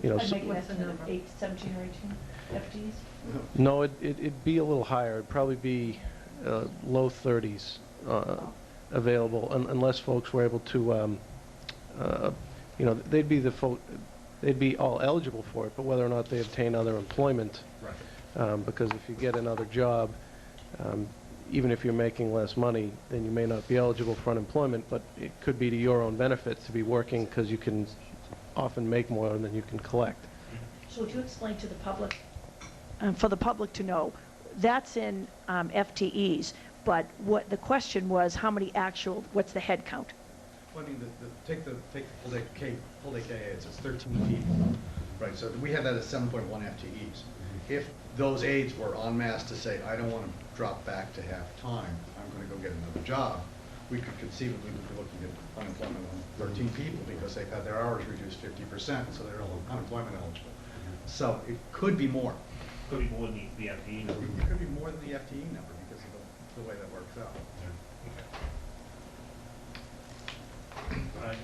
S19: know,
S18: I'd make an estimate of 17 or 18 FTEs.
S19: no, it'd be a little higher. It'd probably be low 30s available, unless folks were able to, you know, they'd be all eligible for it, but whether or not they obtain other employment.
S2: Right.
S19: Because if you get another job, even if you're making less money, then you may not be eligible for unemployment, but it could be to your own benefit to be working because you can often make more than you can collect.
S18: So would you explain to the public, for the public to know, that's in FTEs, but what the question was, how many what's the head count?
S21: Well, I mean, take the full day K aides, it's 13 people, right? So we have that as 7.1 FTEs. If those aides were en masse to say, I don't want to drop back to half-time, I'm going to go get another job, we could conceivably be looking at unemployment on 13 people because they've had their hours reduced 50%, so they're unemployment eligible. So it could be more.
S2: Could be more than the FTE number.
S21: It could be more than the FTE number because of the way that works out.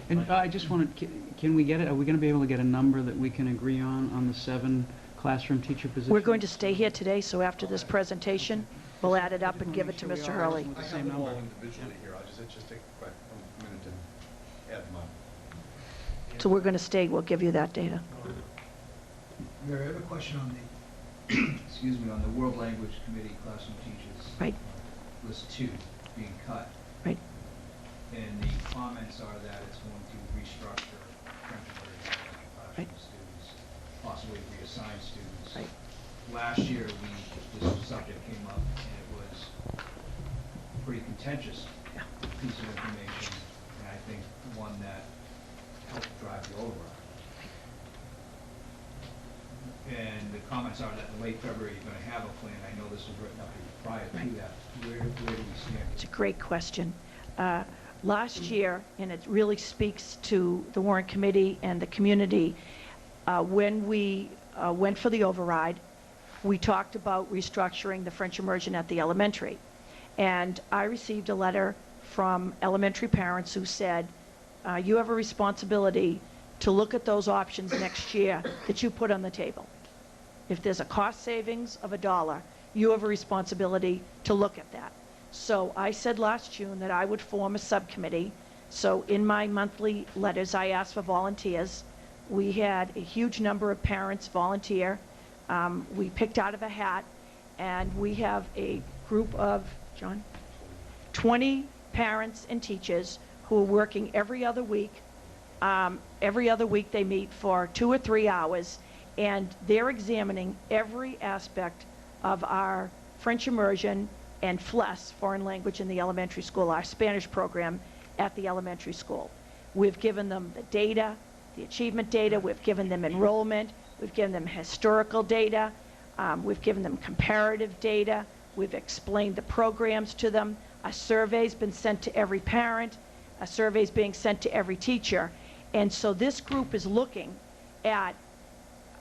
S22: And I just wanted, can we get it, are we going to be able to get a number that we can agree on the 7 classroom teacher positions?
S18: We're going to stay here today, so after this presentation, we'll add it up and give it to Mr. Hurley.
S21: I have them all individually here, I'll just take a minute to add them up.
S18: So we're going to stay, we'll give you that data.
S1: Mary, I have a question on the, excuse me, on the World Language Committee classroom teachers.
S18: Right.
S1: List 2 being cut.
S18: Right.
S1: And the comments are that it's going to restructure French classroom students, possibly reassign students.
S18: Right.
S1: Last year, this subject came up, and it was a pretty contentious piece of information, and I think one that helped drive the override. And the comments are that in late February, you're going to have a plan. I know this was written up prior to that. Where do we stand?
S18: It's a great question. Last year, and it really speaks to the Warrant Committee and the community, when we went for the override, we talked about restructuring the French immersion at the elementary. And I received a letter from elementary parents who said, you have a responsibility to look at those options next year that you put on the table. If there's a cost savings of $1, you have a responsibility to look at that. So I said last June that I would form a subcommittee. So in my monthly letters, I asked for volunteers. We had a huge number of parents volunteer. We picked out of a hat, and we have a group of, 20 parents and teachers who are working every other week. Every other week they meet for 2 or 3 hours, and they're examining every aspect of our French immersion and FLES, foreign language in the elementary school, our Spanish program at the elementary school. We've given them the data, the achievement data, we've given them enrollment, we've given them historical data, we've given them comparative data, we've explained the programs to them. A survey's been sent to every parent, a survey's being sent to every teacher. And so this group is looking at,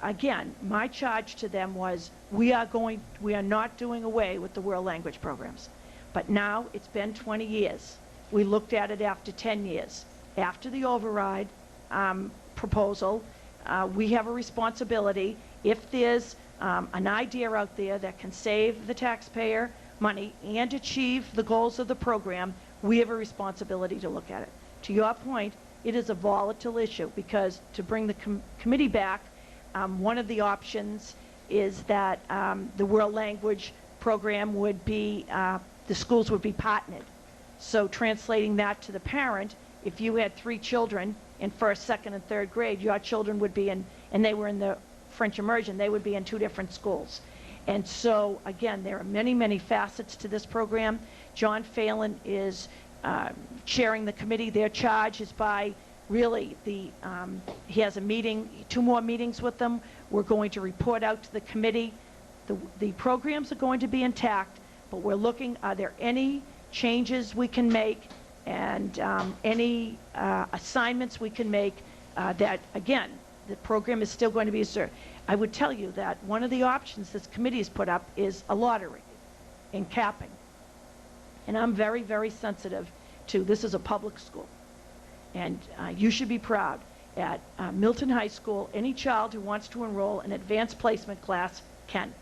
S18: again, my charge to them was, we are not doing away with the world language programs. But now it's been 20 years. We looked at it after 10 years. After the override, proposal, we have a responsibility. If there's an idea out there that can save the taxpayer money and achieve the goals of the program, we have a responsibility to look at it. To your point, it is a volatile issue because to bring the committee back, one of the options is that the world language program would be, the schools would be partnered. So translating that to the parent, if you had 3 children in first, second, and third grade, your children would be in, and they were in the French immersion, they would be in 2 different schools. And so, again, there are many, many facets to this program. John Phelan is chairing the committee. Their charge is by really he has a meeting, 2 more meetings with them. We're going to report out to the committee. The programs are going to be intact, but we're looking, are there any changes we can make and any assignments we can make that, again, the program is still going to be served. I would tell you that one of the options this committee has put up is a lottery in capping. And I'm very, very sensitive to, this is a public school. And you should be proud. At Milton High School, any child who wants to enroll in advanced placement class can.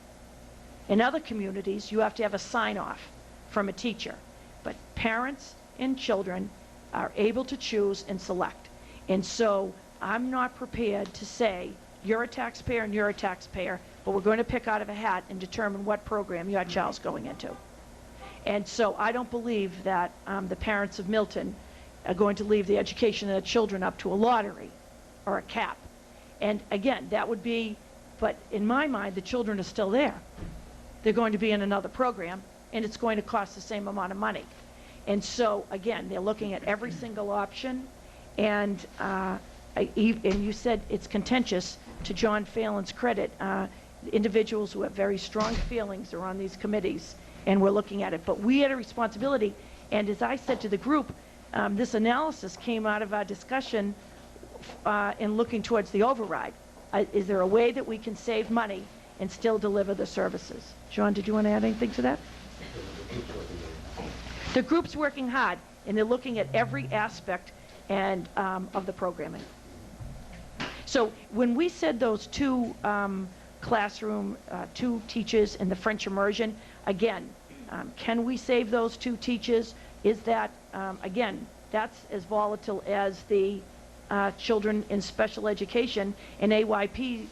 S18: In other communities, you have to have a sign-off from a teacher. But parents and children are able to choose and select. And so I'm not prepared to say, you're a taxpayer and you're a taxpayer, but we're going to pick out of a hat and determine what program your child's going into. And so I don't believe that the parents of Milton are going to leave the education of their children up to a lottery or a cap. And again, that would be, but in my mind, the children are still there. They're going to be in another program, and it's going to cost the same amount of money. And so, again, they're looking at every single option, and you said it's contentious. To John Phelan's credit, individuals who have very strong feelings are on these committees, and we're looking at it. But we had a responsibility, and as I said to the group, this analysis came out of our discussion in looking towards the override. Is there a way that we can save money and still deliver the services? John, did you want to add anything to that? The group's working hard, and they're looking at every aspect and of the programming. So when we said those 2 classroom, 2 teachers in the French immersion, again, can we save those 2 teachers? Is that, again, that's as volatile as the children in special education and AYP,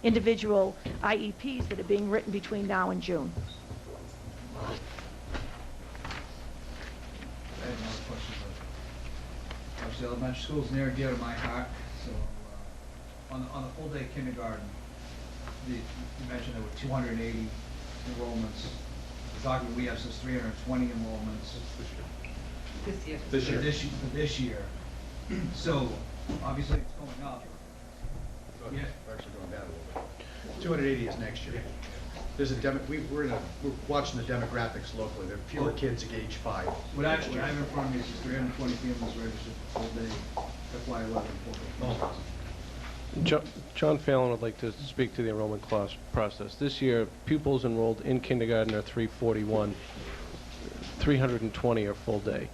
S18: individual IEPs that are being written between now and June.
S1: I have no questions. Obviously, elementary school is near and dear to my heart. So, on the full day kindergarten, you mentioned there were 280 enrollments. The document we have says 320 enrollments.
S17: This year.
S1: For this year. So, obviously, it's going up.
S21: Yeah. We're actually going down a little bit. 280 is next year. There's a we're watching the demographics locally. There are fewer kids at age 5.
S1: What I have in front of me is 320 families registered for full day FY11 full day.
S19: John Phelan would like to speak to the enrollment process. This year, pupils enrolled in kindergarten are 341. 320 are full day.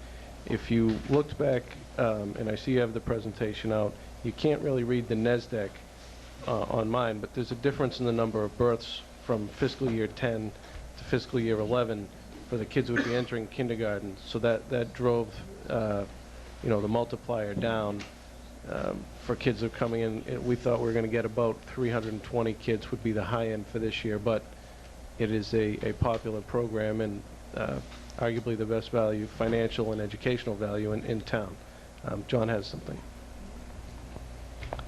S19: If you looked back, and I see you have the presentation out, you can't really read the NESDEC on mine, but there's a difference in the number of births from fiscal year 10 to fiscal year 11 for the kids who would be entering kindergarten. So that drove, the multiplier down for kids who are coming in. We thought we were going to get about 320 kids would be the high end for this year, but it is a popular program and arguably the best value, financial and educational value in town. John has something.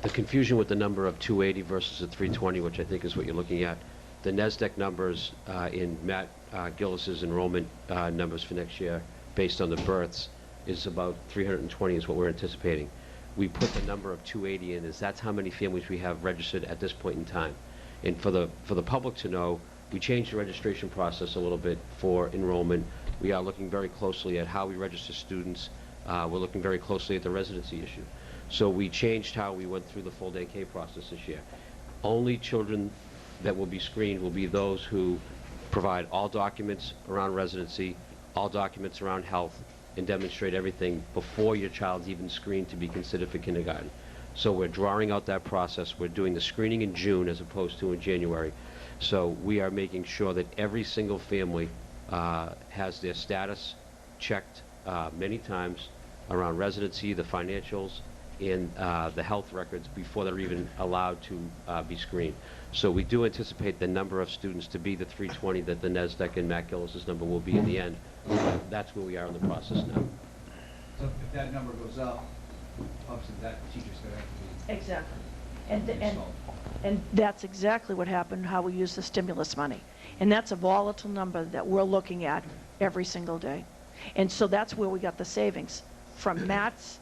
S20: The confusion with the number of 280 versus the 320, which I think is what you're looking at, the NESDEC numbers in Matt Gillis's enrollment numbers for next year, based on the births, is about 320 is what we're anticipating. We put the number of 280 in, as that's how many families we have registered at this point in time. And for the public to know, we changed the registration process a little bit for enrollment. We are looking very closely at how we register students. We're looking very closely at the residency issue. So we changed how we went through the full day K process this year. Only children that will be screened will be those who provide all documents around residency, all documents around health, and demonstrate everything before your child's even screened to be considered for kindergarten. So we're drawing out that process. We're doing the screening in June as opposed to in January. So we are making sure that every single family has their status checked many times around residency, the financials, and the health records before they're even allowed to be screened. So we do anticipate the number of students to be the 320 that the NESDEC and Matt Gillis' number will be in the end. But that's where we are in the process now.
S1: So if that number goes up, obviously that teacher's gonna have to be.
S18: Exactly.
S1: installed.
S18: And that's exactly what happened, how we use the stimulus money. And that's a volatile number that we're looking at every single day. And so that's where we got the savings. From Matt's,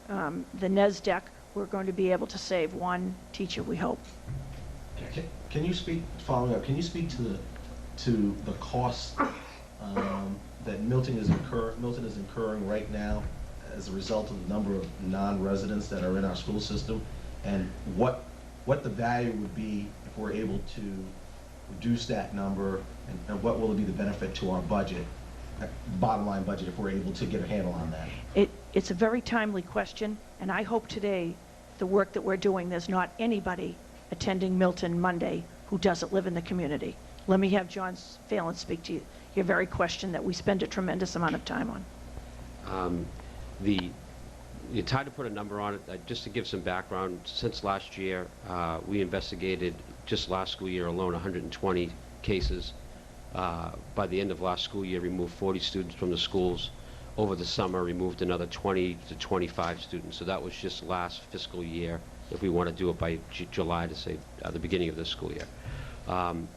S18: the NESDEC, we're going to be able to save one teacher, we hope.
S3: Can you speak, following up, can you speak to the costs that Milton is incurring right now as a result of the number of non-residents that are in our school system, and what the value would be if we're able to reduce that number, and what will be the benefit to our budget, bottom line budget, if we're able to get a handle on that?
S18: It's a very timely question, and I hope today, the work that we're doing, there's not anybody attending Milton Monday who doesn't live in the community. Let me have John Phelan speak to you, your very question that we spend a tremendous amount of time on.
S20: It's hard to put a number on it. Just to give some background, since last year, we investigated, just last school year alone, 120 cases. By the end of last school year, removed 40 students from the schools. Over the summer, removed another 20 to 25 students. So that was just last fiscal year, if we want to do it by July, to say the beginning of this school year.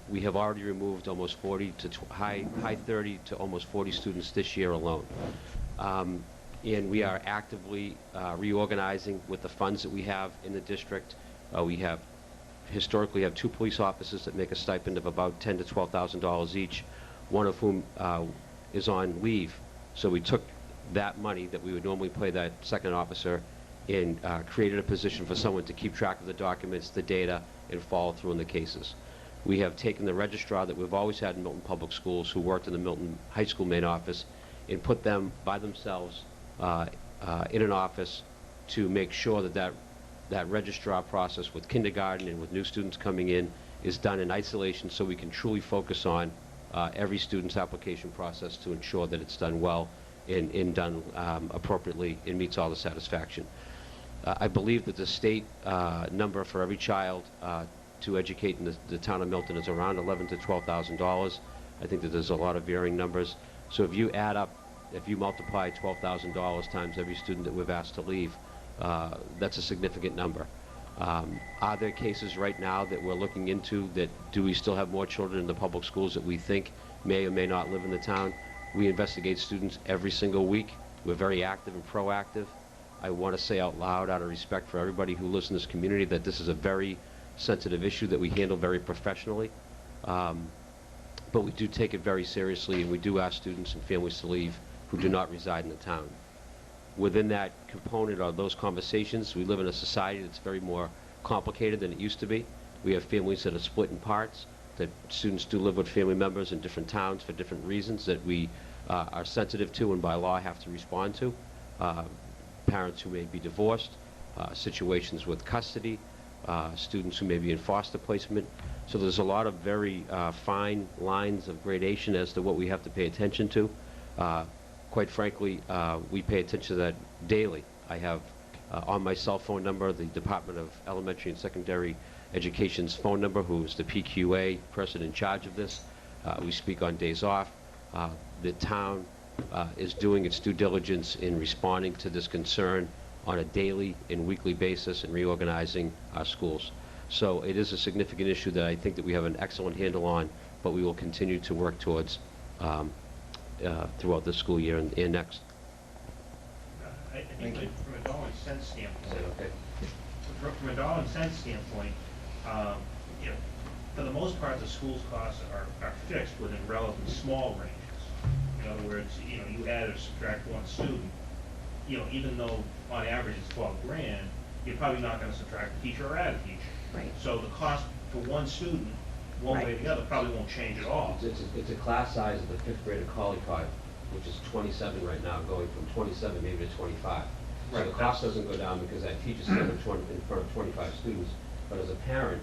S20: We have already removed almost 40 to high 30 to almost 40 students this year alone. And we are actively reorganizing with the funds that we have in the district. We have historically have 2 police officers that make a stipend of about $10,000 to $12,000 each, one of whom is on leave. So we took that money that we would normally pay that second officer and created a position for someone to keep track of the documents, the data, and follow through on the cases. We have taken the registrar that we've always had in Milton Public Schools, who worked in the Milton High School main office, and put them by themselves in an office to make sure that registrar process with kindergarten and with new students coming in is done in isolation, so we can truly focus on every student's application process to ensure that it's done well and done appropriately and meets all the satisfaction. I believe that the state number for every child to educate in the town of Milton is around $11,000 to $12,000. I think that there's a lot of varying numbers. So if you add up, if you multiply $12,000 times every student that we've asked to leave, that's a significant number. Are there cases right now that we're looking into that do we still have more children in the public schools that we think may or may not live in the town? We investigate students every single week. We're very active and proactive. I want to say out loud, out of respect for everybody who lives in this community, that this is a very sensitive issue that we handle very professionally. But we do take it very seriously, and we do ask students and families to leave who do not reside in the town. Within that component of those conversations, we live in a society that's very more complicated than it used to be. We have families that are split in parts, that students do live with family members in different towns for different reasons that we are sensitive to and by law have to respond to. Parents who may be divorced, situations with custody, students who may be in foster placement. So there's a lot of very fine lines of gradation as to what we have to pay attention to. Quite frankly, we pay attention to that daily. I have on my cell phone number the Department of Elementary and Secondary Education's phone number, who is the PQA person in charge of this. We speak on days off. The town is doing its due diligence in responding to this concern on a daily and weekly basis and reorganizing our schools. So it is a significant issue that I think that we have an excellent handle on, but we will continue to work towards throughout this school year and next.
S2: I think that from a dollar and cent standpoint, from a dollar and cent standpoint, you know, for the most part, the school's costs are fixed within relatively small ranges. In other words, you know, you add or subtract one student, you know, even though on average it's 12 grand, you're probably not going to subtract a teacher or add a teacher.
S18: Right.
S2: So the cost for one student, one way or the other, probably won't change at all.
S20: It's a class size of the 5th grade of Collie Cod, which is 27 right now, going from 27 maybe to 25. Right, the cost doesn't go down because that teacher's standing in front of 25 students, but as a parent,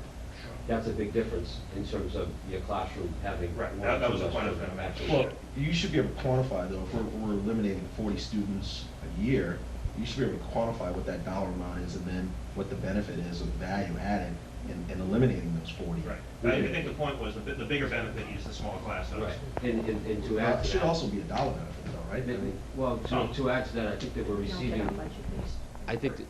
S20: that's a big difference in terms of your classroom having.
S2: Right,
S20: one
S2: that
S20: or
S2: was
S20: two
S2: the point I was
S20: less
S2: gonna mention.
S3: Well, you should be able to quantify though, if we're eliminating 40 students a year, you should be able to quantify what that dollar amount is and then what the benefit is of value added in eliminating those 40.
S2: Right. I think the point was the bigger benefit is the smaller class size.
S20: Right, and to
S3: Well,
S20: add
S3: it
S20: to
S3: should
S20: that.
S3: also be a dollar benefit though, right? I mean,
S20: Well, to add to that, I think that we're receiving, I think that,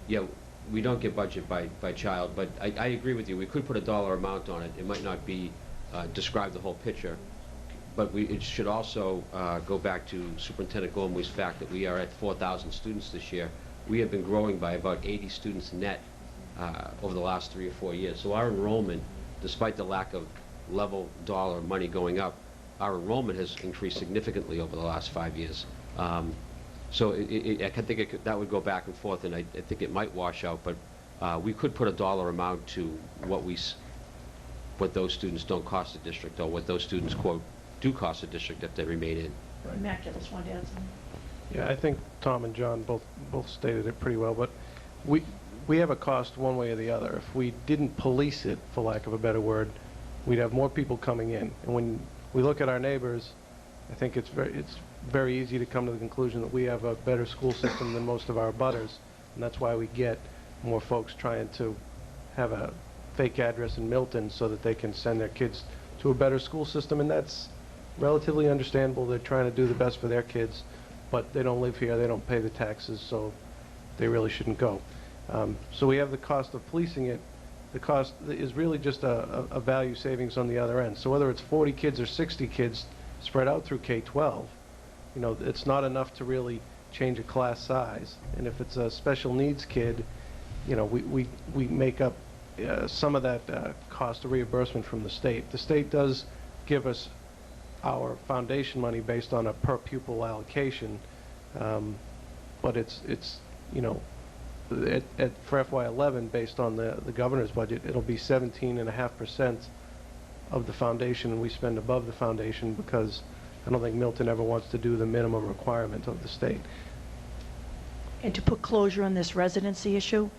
S20: yeah, we don't get budget by child, but I agree with you. We could put a dollar amount on it. It might not be, describe the whole picture, but it should also go back to Superintendent Gormley's fact that we are at 4,000 students this year. We have been growing by about 80 students net over the last 3 or 4 years. So our enrollment, despite the lack of level dollar money going up, our enrollment has increased significantly over the last 5 years. So I think that would go back and forth, and I think it might wash out, but we could put a dollar amount to what those students don't cost the district, or what those students, quote, do cost the district if they remain in.
S18: Matt, just wanted to add something.
S19: Yeah, I think Tom and John both stated it pretty well, but we have a cost one way or the other. If we didn't police it, for lack of a better word, we'd have more people coming in. And when we look at our neighbors, I think it's very easy to come to the conclusion that we have a better school system than most of our butters, and that's why we get more folks trying to have a fake address in Milton so that they can send their kids to a better school system, and that's relatively understandable. They're trying to do the best for their kids, but they don't live here, they don't pay the taxes, so they really shouldn't go. So we have the cost of policing it. The cost is really just a value savings on the other end. So whether it's 40 kids or 60 kids spread out through K-12, you know, it's not enough to really change a class size. And if it's a special needs kid, you know, we make up some of that cost of reimbursement from the state. The state does give us our foundation money based on a per pupil allocation, but it's you know, for FY11, based on the governor's budget, it'll be 17.5% of the foundation, and we spend above the foundation because I don't think Milton ever wants to do the minimum requirement of the state.
S18: And to put closure on this residency issue,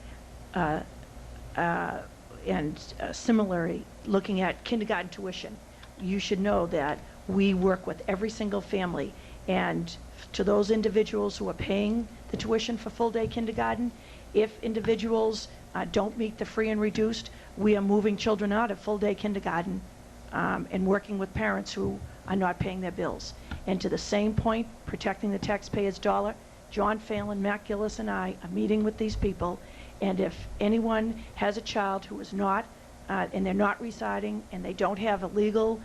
S18: similarly, looking at kindergarten tuition, you should know that we work with every single family, and to those individuals who are paying the tuition for full-day kindergarten, if individuals don't meet the free and reduced, we are moving children out of full-day kindergarten and working with parents who are not paying their bills. And to the same point, protecting the taxpayer's dollar, John Phelan, Matt Gillis, and I are meeting with these people, and if anyone has a child who is not, and they're not residing, and they don't have a legal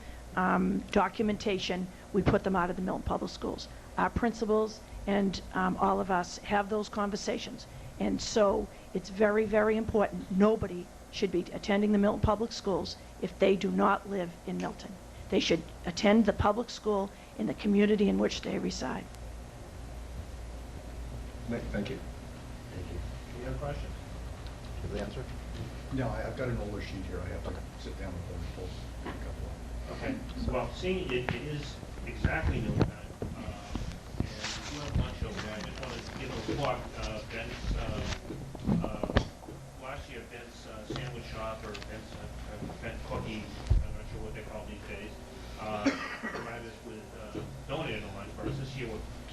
S18: documentation, we put them out of the Milton Public Schools. Our principals and all of us have those conversations. And so it's very, very important. Nobody should be attending the Milton Public Schools if they do not live in Milton. They should attend the public school in the community in which they reside.
S3: Thank you.
S2: Thank you. Any other questions?
S3: Give the answer?
S21: No, I've got an older sheet here. I have to sit down with them and pull a couple of them.
S2: Okay, well, seeing it is exactly noon time, and we do have lunch over there. I just wanted to give a plug, last year Ben's Sandwich Shop, or Ben's Cookies, I'm not sure what they're called these days, provided us with, donated a lunch for us. This year,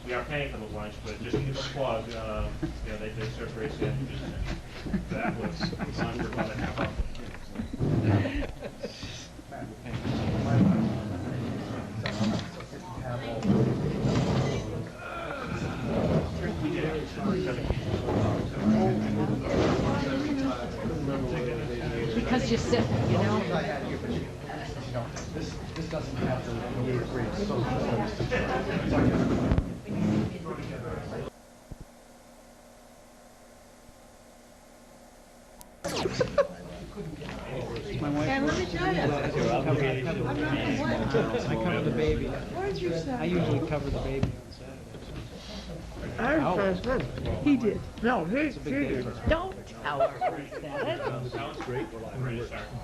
S2: we are paying for the lunch, but just to give a plug, yeah, they serve great sandwiches, and that was on for about a half hour.
S11: Because you're sick, you know?
S21: This doesn't have the great social
S22: My wife.
S8: And let me tell you, I'm not
S22: I cover the baby.
S8: What did you say?
S22: I usually cover the baby on Saturday.
S8: I was first. He did. No, he
S22: It's a big day.
S8: did.
S11: Don't tell her I said it.
S9: Sounds great.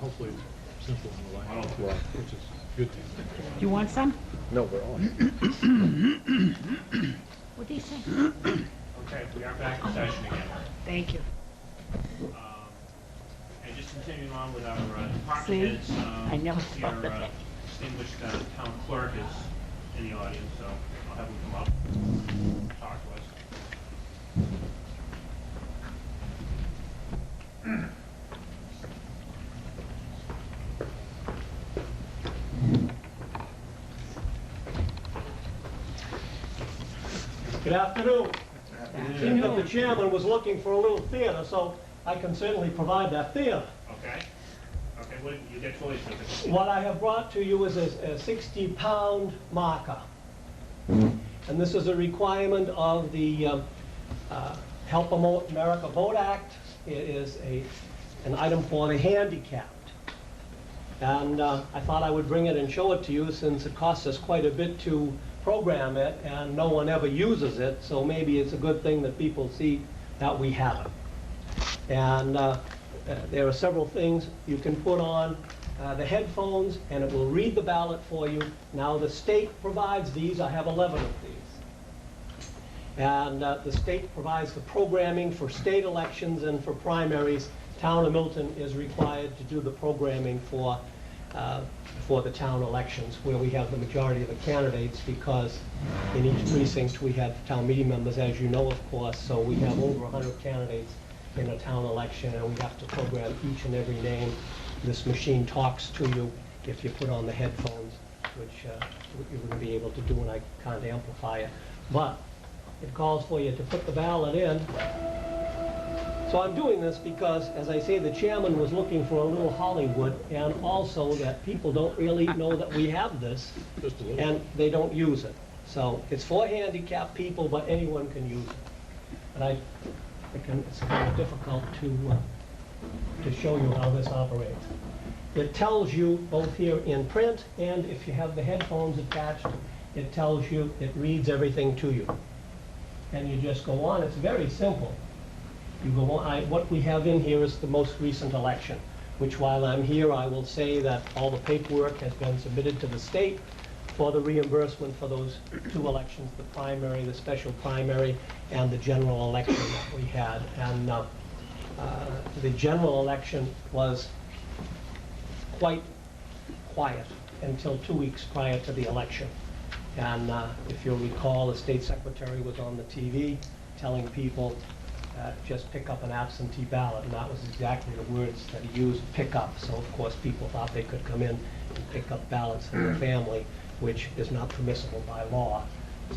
S9: Hopefully it's simple in the line, which is good.
S11: Do you want some?
S3: No, we're on.
S11: What do you say?
S2: Okay, we are back in session again.
S11: Thank you.
S2: And just continuing on with our department
S11: See?
S2: heads,
S11: I never
S2: see
S11: thought
S2: our
S11: of that.
S2: distinguished town clerk is in the audience, so I'll have him come up and talk to us.
S12: Good afternoon. It seems that the chairman was looking for a little theater, so I can certainly provide that theater.
S2: Okay? Okay, what, you get choices.
S12: What I have brought to you is a 60-pound marker. And this is a requirement of the Help America Vote Act. It is an item for the handicapped. And I thought I would bring it and show it to you since it costs us quite a bit to program it and no one ever uses it, so maybe it's a good thing that people see that we have it. And there are several things you can put on the headphones and it will read the ballot for you. Now the state provides these. I have 11 of these. And the state provides the programming for state elections and for primaries. Town of Milton is required to do the programming for the town elections, where we have the majority of the candidates, because in each precinct we have town meeting members, as you know, of course, so we have over 100 candidates in a town election, and we have to program each and every name. This machine talks to you if you put on the headphones, which you wouldn't be able to do, and I can't amplify it. But it calls for you to put the ballot in. So I'm doing this because, as I say, the chairman was looking for a little Hollywood, and also that people don't really know that we have this, and they don't use it. So it's for handicapped people, but anyone can use it. And it's kind of difficult to show you how this operates. It tells you both here in print, and if you have the headphones attached, it tells you, it reads everything to you. And you just go on. It's very simple. You go on. What we have in here is the most recent election, which while I'm here, I will say that all the paperwork has been submitted to the state for the reimbursement for those two elections, the primary, the special primary, and the general election that we had. And the general election was quite quiet until 2 weeks prior to the election. And if you'll recall, the state secretary was on the TV telling people, just pick up an absentee ballot, and that was exactly the words that he used, pick up. So of course people thought they could come in and pick up ballots in their family, which is not permissible by law.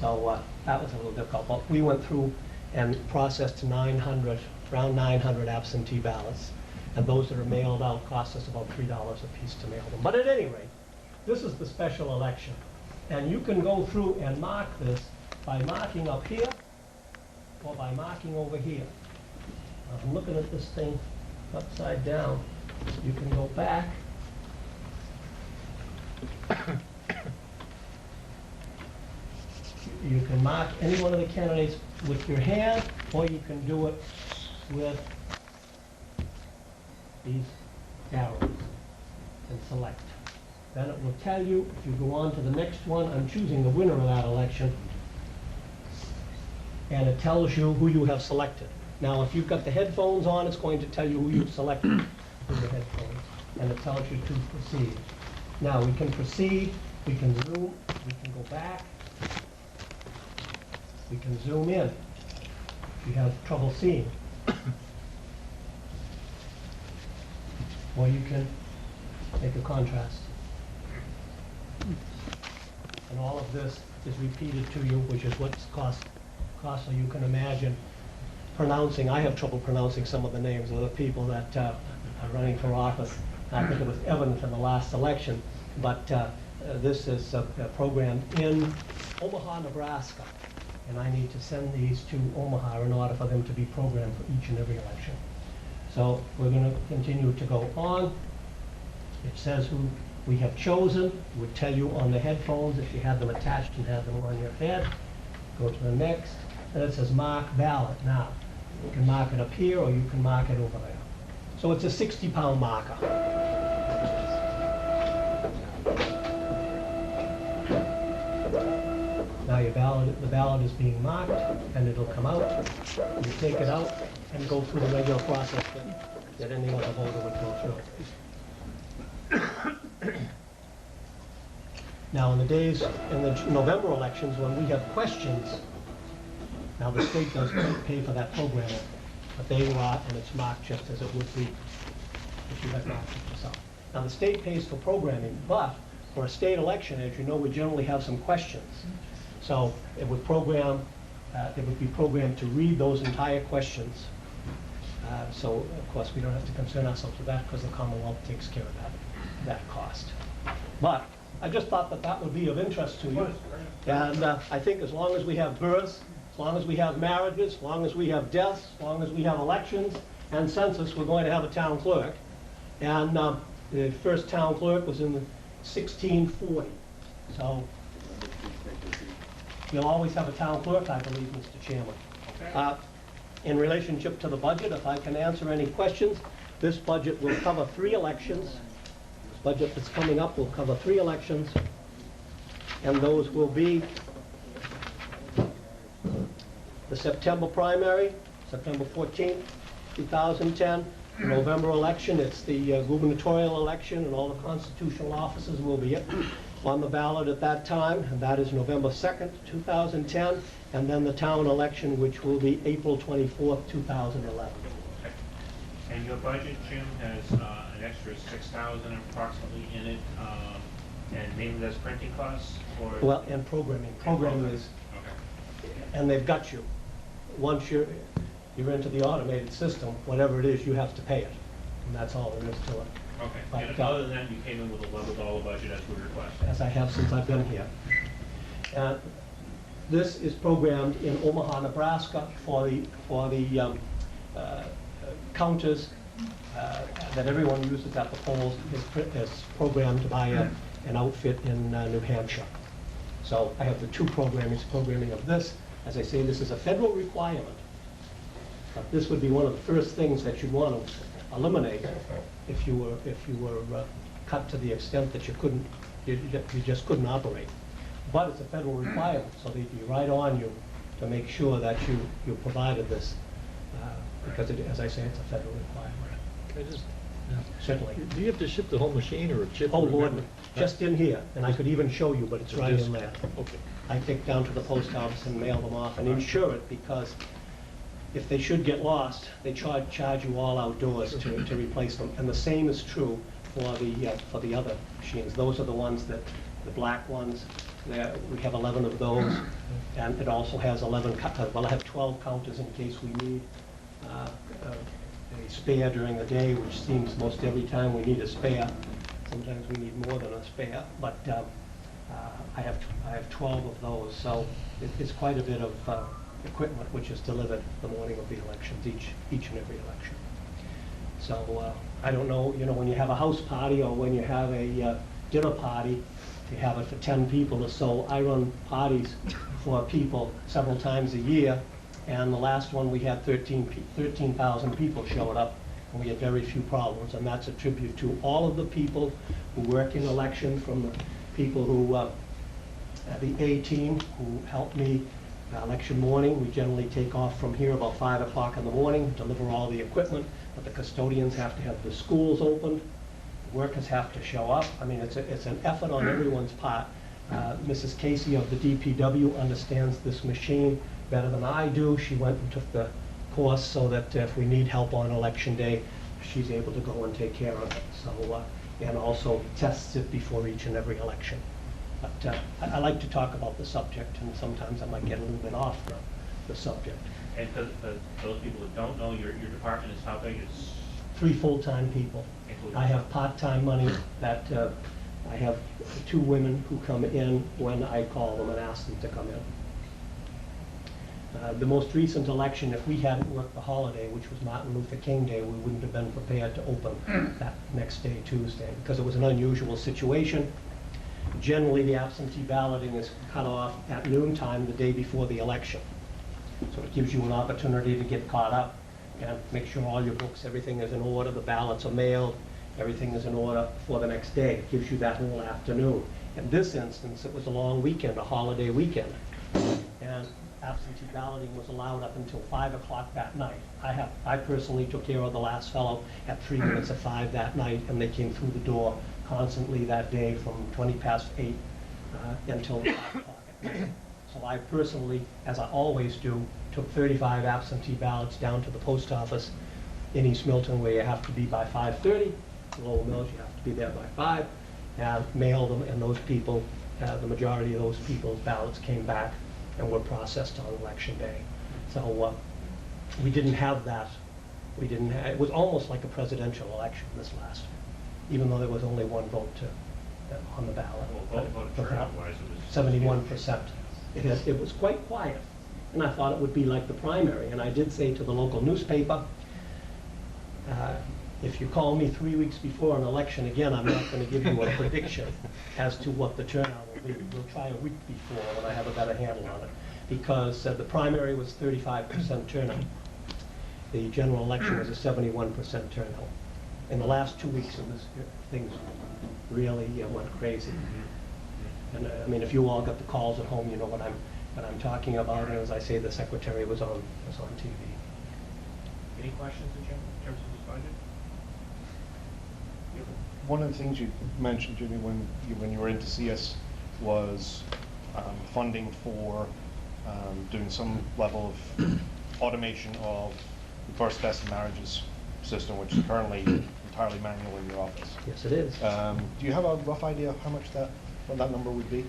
S12: So that was a little difficult. But we went through and processed around 900 absentee ballots, and those that are mailed out cost us about $3 a piece to mail them. But at any rate, this is the special election, and you can go through and mark this by marking up here or by marking over here. Now, I'm looking at this thing upside down. You can go back. You can mark any one of the candidates with your hand, or you can do it with these arrows and select. Then it will tell you, if you go on to the next one, I'm choosing the winner of that election, and it tells you who you have selected. Now, if you've got the headphones on, it's going to tell you who you've selected with the headphones, and it tells you to proceed. Now, we can proceed, we can zoom, we can go back, we can zoom in if you have trouble seeing. Or you can make a contrast. And all of this is repeated to you, which is what's costly. You can imagine pronouncing. I have trouble pronouncing some of the names of the people that are running for office. I think it was evident in the last election, but this is a program in Omaha, Nebraska, and I need to send these to Omaha in order for them to be programmed for each and every election. So we're going to continue to go on. It says who we have chosen. It would tell you on the headphones if you had them attached and had them on your head. Go to the next, and it says mark ballot. Now, you can mark it up here or you can mark it over there. So it's a 60-pound marker. Now you're back. the ballot is being marked, and it'll come out. You take it out and go through the regular process that any other voter would go through. Now, in the November elections, when we have questions, now the state does pay for that program, but they rot and it's marked just as it would be if you had marked it yourself. Now, the state pays for programming, but for a state election, as you know, we generally have some questions. So it would be programmed to read those entire questions. So, of course, we don't have to concern ourselves with that because the Commonwealth takes care of that cost. But I just thought that that would be of interest to you. And I think as long as we have births, as long as we have marriages, as long as we have deaths, as long as we have elections and census, we're going to have a town clerk. And the first town clerk was in 1640. So you'll always have a town clerk, I believe, Mr. Chairman. In relationship to the budget, if I can answer any questions, this budget will cover 3 elections. This budget that's coming up will cover 3 elections, and those will be the September primary, September 14th, 2010, the November election, it's the gubernatorial election, and all the constitutional offices will be on the ballot at that time, and that is November 2nd, 2010, and then the town election, which will be April 24th, 2011.
S2: And your budget, Jim, has an extra $6,000 approximately in it, and mainly that's printing costs, or?
S12: Well, and programming. Programming is,
S2: okay.
S12: And they've got you. Once you're into the automated system, whatever it is, you have to pay it, and that's all there is to it.
S2: Okay.
S12: But,
S2: And other than that, you came in with a level dollar budget as we requested.
S12: As I have since I've been here. This is programmed in Omaha, Nebraska for the counters that everyone uses at the polls is programmed by an outfit in New Hampshire. So I have the 2 programming of this. As I say, this is a federal requirement. But this would be one of the first things that you'd want to eliminate if you were cut to the extent that you just couldn't operate. But it's a federal requirement, so they'd be right on you to make sure that you provided this, because as I say, it's a federal requirement.
S9: Can I just,
S12: Certainly.
S9: do you have to ship the whole machine or a chip?
S12: Oh,
S9: or
S12: Lord,
S9: memory?
S12: just in here, and I could even show you, but it's
S9: It's a
S12: right
S9: disc.
S12: in there.
S9: Okay.
S12: I take down to the post office and mail them off and insure it, because if they should get lost, they charge you all outdoors to replace them. And the same is true for the other machines. Those are the ones that, the black ones, we have 11 of those, and it also has 11, well, I have 12 counters in case we need a spare during the day, which seems most every time we need a spare. Sometimes we need more than a spare, but I have 12 of those, so it's quite a bit of equipment which is delivered the morning of the elections, each and every election. So I don't know, when you have a house party or when you have a dinner party, you have it for 10 people or so. I run parties for people several times a year, and the last one we had 13,000 people showed up, and we had very few problems, and that's a tribute to all of the people who work in elections, from the people who, the A team who helped me election morning. We generally take off from here about 5 o'clock in the morning, deliver all the equipment, but the custodians have to have the schools opened. Workers have to show up. I mean, it's an effort on everyone's part. Mrs. Casey of the DPW understands this machine better than I do. She went and took the course so that if we need help on election day, she's able to go and take care of it. So, and also tests it before each and every election. But I like to talk about the subject, and sometimes I might get a little bit off the subject.
S2: And for those people who don't know, your department is how big? It's
S12: 3 full-time people. I have part-time money that I have 2 women who come in when I call them and ask them to come in. The most recent election, if we hadn't worked the holiday, which was Martin Luther King Day, we wouldn't have been prepared to open that next day, Tuesday, because it was an unusual situation. Generally, the absentee balloting is cut off at noontime the day before the election. So it gives you an opportunity to get caught up and make sure all your books, everything is in order, the ballots are mailed, everything is in order for the next day. It gives you that whole afternoon. In this instance, it was a long weekend, a holiday weekend. and absentee balloting was allowed up until 5 o'clock that night. I personally took care of the last fellow at 3 minutes of 5 that night, and they came through the door constantly that day from 20 past 8 until 5 o'clock at night. So I personally, as I always do, took 35 absentee ballots down to the post office in East Milton, where you have to be by 5:30. Lowell Mills, you have to be there by 5, and mailed them, and those people, the majority of those people's ballots came back and were processed on election day. So we didn't have that. It was almost like a presidential election this last, even though there was only one vote on the ballot.
S2: Well, vote turnout-wise, it was
S12: 71%. It was quite quiet, and I thought it would be like the primary. And I did say to the local newspaper, if you call me 3 weeks before an election again, I'm not going to give you a prediction as to what the turnout will be. We'll try a week before when I have a better handle on it, because the primary was 35% turnout. The general election was a 71% turnout. In the last 2 weeks, things really went crazy. And I mean, if you all got the calls at home, you know what I'm talking about. And as I say, the secretary was on TV.
S2: Any questions, Jim, in terms of this budget?
S3: One of the things you mentioned, Jimmy, when you were in to see us was funding for doing some level of automation of the births, deaths, and marriages system, which is currently entirely manual in your office.
S12: Yes, it is.
S3: Do you have a rough idea how much what that number would be?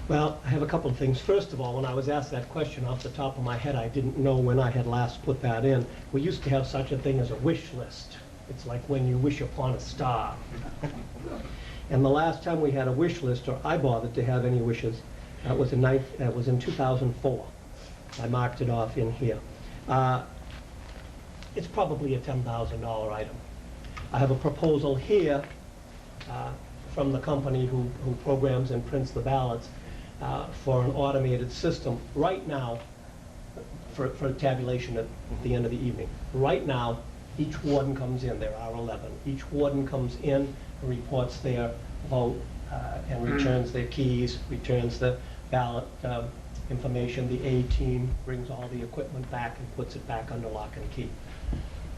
S12: Well, I have a couple of things. First of all, when I was asked that question off the top of my head, I didn't know when I had last put that in. We used to have such a thing as a wish list. It's like when you wish upon a star. And the last time we had a wish list, or I bothered to have any wishes, was in 2004. I marked it off in here. It's probably a $10,000 item. I have a proposal here from the company who programs and prints the ballots for an automated system right now for tabulation at the end of the evening. Right now, each warden comes in, there are 11. Each warden comes in and reports their vote and returns their keys, returns the ballot information. The A team brings all the equipment back and puts it back under lock and key.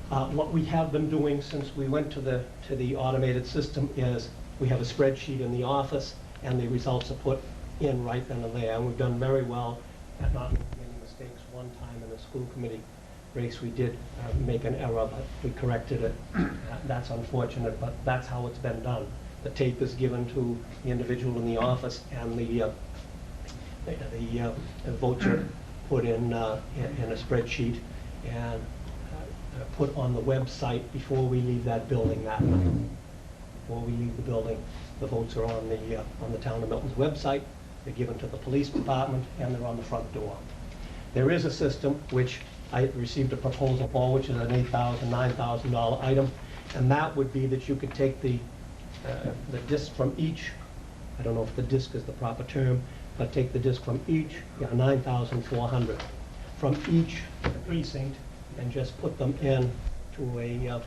S12: What we have been doing since we went to the automated system is we have a spreadsheet in the office, and the results are put in right then and there. And we've done very well at not making any mistakes. One time in the school committee race, we did make an error, but we corrected it. That's unfortunate, but that's how it's been done. The tape is given to the individual in the office, and the votes are put in a spreadsheet and put on the website before we leave that building that night. Before we leave the building, the votes are on the Town of Milton's website. They're given to the police department, and they're on the front door. There is a system which I received a proposal for, which is an $8,000, $9,000 item, and that would be that you could take the disc from each. I don't know if the disc is the proper term, but take the disc from each, 9,400 from each precinct, and just put them in to a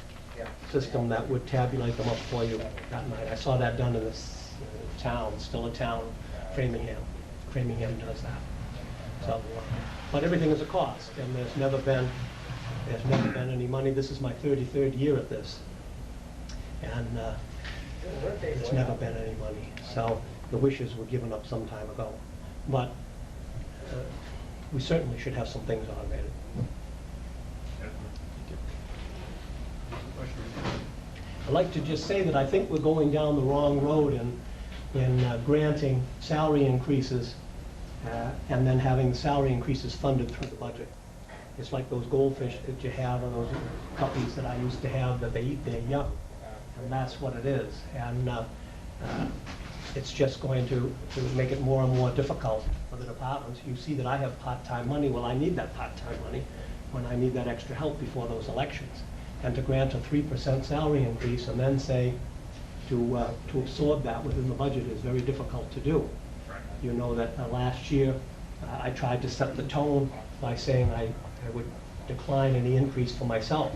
S12: system that would tabulate them up for you that night. I saw that done in this town, still a town, Framingham. Framingham does that. So, but everything is a cost, and there's never been any money. This is my 33rd year at this, and there's never been any money. So the wishes were given up some time ago, but we certainly should have some things automated. I'd like to just say that I think we're going down the wrong road in granting salary increases and then having the salary increases funded through the budget. It's like those goldfish that you have, or those puppies that I used to have, that they eat their young, and that's what it is. And it's just going to make it more and more difficult for the departments. You see that I have part-time money. Well, I need that part-time money when I need that extra help before those elections. And to grant a 3% salary increase and then say to absorb that within the budget is very difficult to do. You know that last year I tried to set the tone by saying I would decline any increase for myself.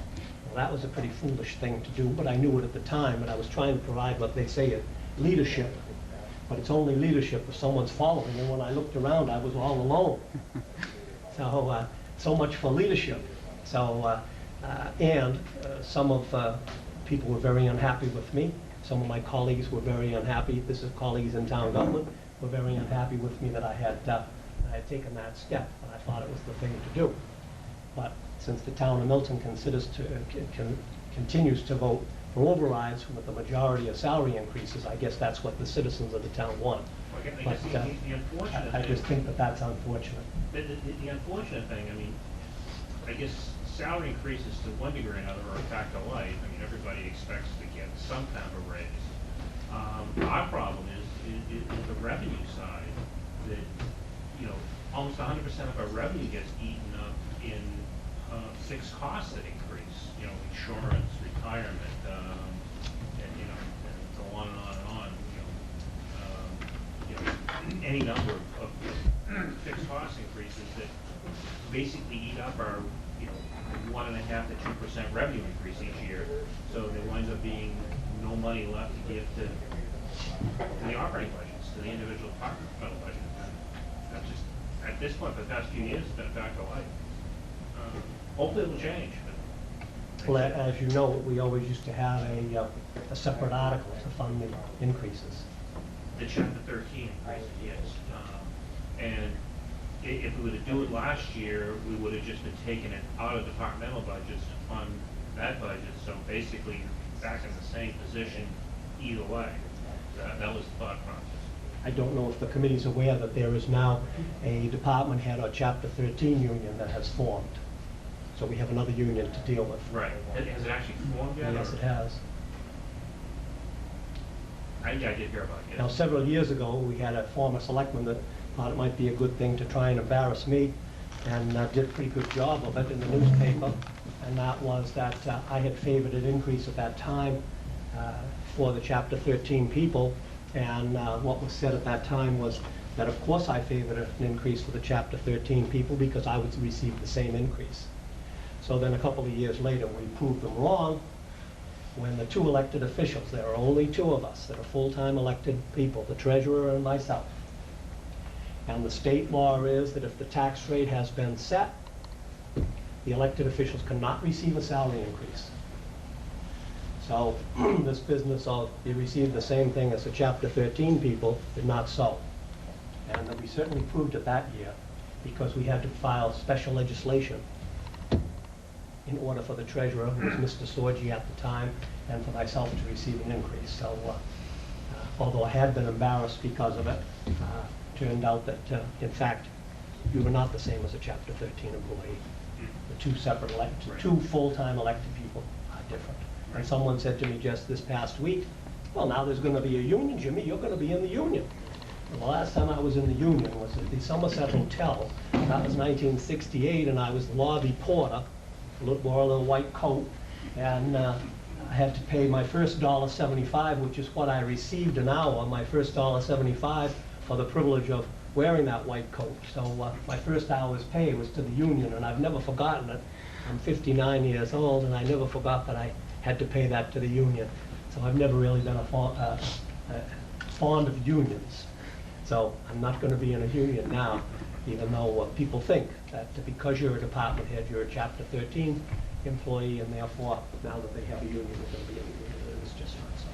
S12: Well, that was a pretty foolish thing to do, but I knew it at the time, and I was trying to provide what they say is leadership but it's only leadership if someone's following, and when I looked around, I was all alone. So, so much for leadership. So, some of people were very unhappy with me. Some of my colleagues were very unhappy. This is colleagues in town government were very unhappy with me that I had taken that step, and I thought it was the thing to do. But since the town of Milton continues to vote for overrides with the majority of salary increases, I guess that's what the citizens of the town want. But I just think that that's unfortunate.
S2: The unfortunate thing, I mean, I guess salary increases to one degree or another are a fact of life. I mean, everybody expects to get some kind of a raise. Our problem is the revenue side, that, you know, almost 100% of our revenue gets eaten up in fixed costs that increase, you know, insurance, retirement, and, you know, and go on and on and on, you know, any number of fixed cost increases that basically eat up our, you know, 1.5% to 2% revenue increase each year. So there winds up being no money left to give to the operating budgets, to the individual departmental budget. That's just, at this point, for the past few years, it's been a fact of life. Hopefully it'll change. But
S12: Well, as you know, we always used to have a separate article to fund the increases.
S2: The chapter 13 increase, yes. And if we were to do it last year, we would have just been taking it out of departmental budgets to fund that budget. So basically, back in the same position either way. That was the thought process.
S12: I don't know if the committee's aware that there is now a department head or chapter 13 union that has formed. So we have another union to deal with.
S2: Right. Has it actually formed yet?
S12: Yes, it has.
S2: I did hear about it.
S12: Now, several years ago, we had a former selectman that thought it might be a good thing to try and embarrass me, and did a pretty good job of it in the newspaper. And that was that I had favored an increase at that time for the Chapter 13 people. And what was said at that time was that, of course, I favored an increase for the Chapter 13 people because I would receive the same increase. So then a couple of years later, we proved them wrong when the two elected officials, there are only two of us that are full-time elected people, the treasurer and myself. And the state law is that if the tax rate has been set, the elected officials cannot receive a salary increase. So this business of you receive the same thing as the Chapter 13 people is not so. And we certainly proved it that year because we had to file special legislation in order for the treasurer, who was Mr. Sorgi at the time, and for myself to receive an increase. So although I had been embarrassed because of it, turned out that, in fact, you were not the same as a Chapter 13 employee. The two separate two full-time elected people are different. And someone said to me just this past week, well, now there's going to be a union, Jimmy, you're going to be in the union. Well, the last time I was in the union was at the Somerset Hotel. That was 1968, and I was the lobby porter. Wore a little white coat, and I had to pay my first $1.75, which is what I received an hour, my first $1.75 for the privilege of wearing that white coat. So my first hour's pay was to the union, and I've never forgotten it. I'm 59 years old, and I never forgot that I had to pay that to the union. So I've never really been fond of unions. So I'm not going to be in a union now, even though people think that because you're a department head, you're a Chapter 13 employee, and therefore, now that they have a union, they're going to be in a union. It's just not so.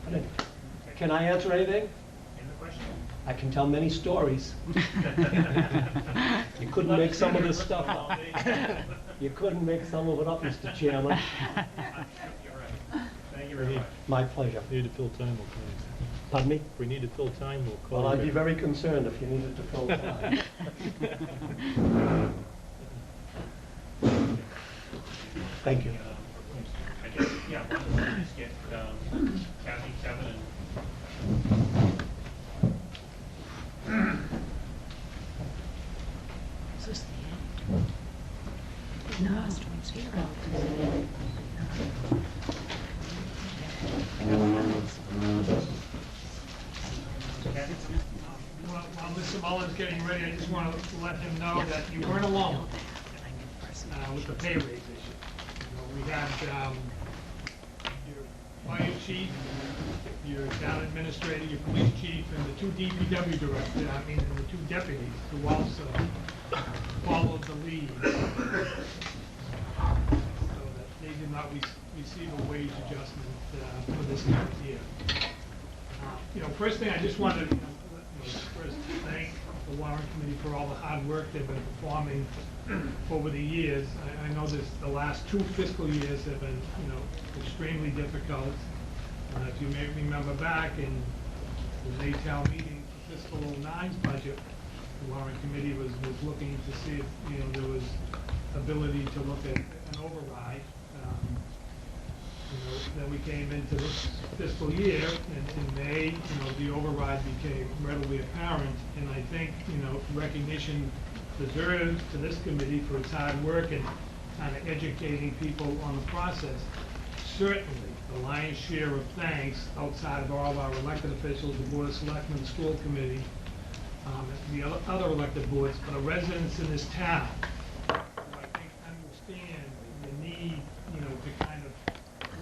S12: But anyway, can I answer anything? I can tell many stories. You couldn't make some of this stuff up. You couldn't make some of it up, Mr. Chairman.
S2: Thank you very much.
S12: My pleasure.
S9: If you need to fill time, we'll call you.
S12: Pardon me?
S9: If we need to fill time, we'll call you.
S12: Well, I'd be very concerned if you needed to fill time. Thank you.
S2: I guess, yeah, we'll just get Kathy, Kevin, and
S8: Is this the end? No. Last one's here.
S14: While Mr. Mullins getting ready, I just want to let him know that you weren't alone with the pay raise issue. You know, we had your fire chief, your town administrator, your police chief, and the 2 DPW directors, and the 2 deputies who also followed the lead. So that they did not receive a wage adjustment for this current year. First thing, I just wanted to first thank the Warrant Committee for all the hard work they've been performing over the years. I know the last 2 fiscal years have been, extremely difficult. If you may remember back in the May town meeting for fiscal 09's budget, the Warrant Committee was looking to see if, there was ability to look at an override. Then we came into this fiscal year, and in May, the override became readily apparent, and I think, recognition deserved to this committee for its hard work and kind of educating people on the process. Certainly, the lion's share of thanks outside of all of our elected officials, the Board of Selectmen, the school committee, the other elected boards, for the residents in this town, who I think understand the need, to kind of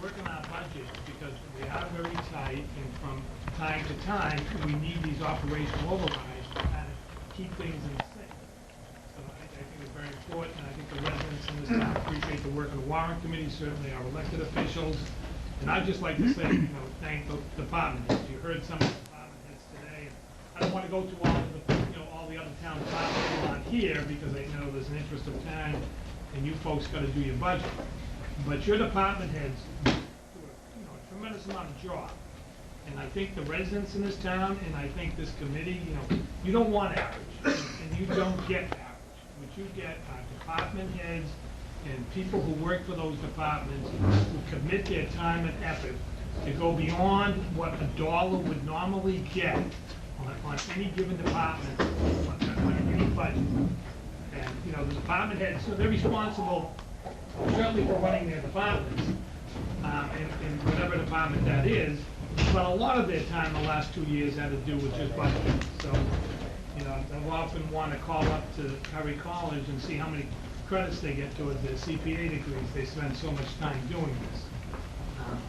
S14: work on our budget, because we are very tight, and from time to time, we need these operational overrides to kind of keep things in sync. So I think it's very important, and I think the residents in this town appreciate the work of the Warrant Committee, certainly our elected officials. And I'd just like to say, thank the department heads. You heard some of the department heads today. I don't want to go to all the other town departments who aren't here, because I know there's an interest of time, and you folks got to do your budget. But your department heads do a tremendous amount of job. And I think the residents in this town, and I think this committee, you don't want average, and you don't get average. What you get are department heads and people who work for those departments who commit their time and effort to go beyond what a dollar would normally get on any given department, on any budget. And, the department heads, so they're responsible certainly for running their departments, in whatever department that is, but a lot of their time the last 2 years had to do with just budgeting. So, I've often want to call up to Curry College and see how many credits they get towards their CPA degrees. They spend so much time doing this.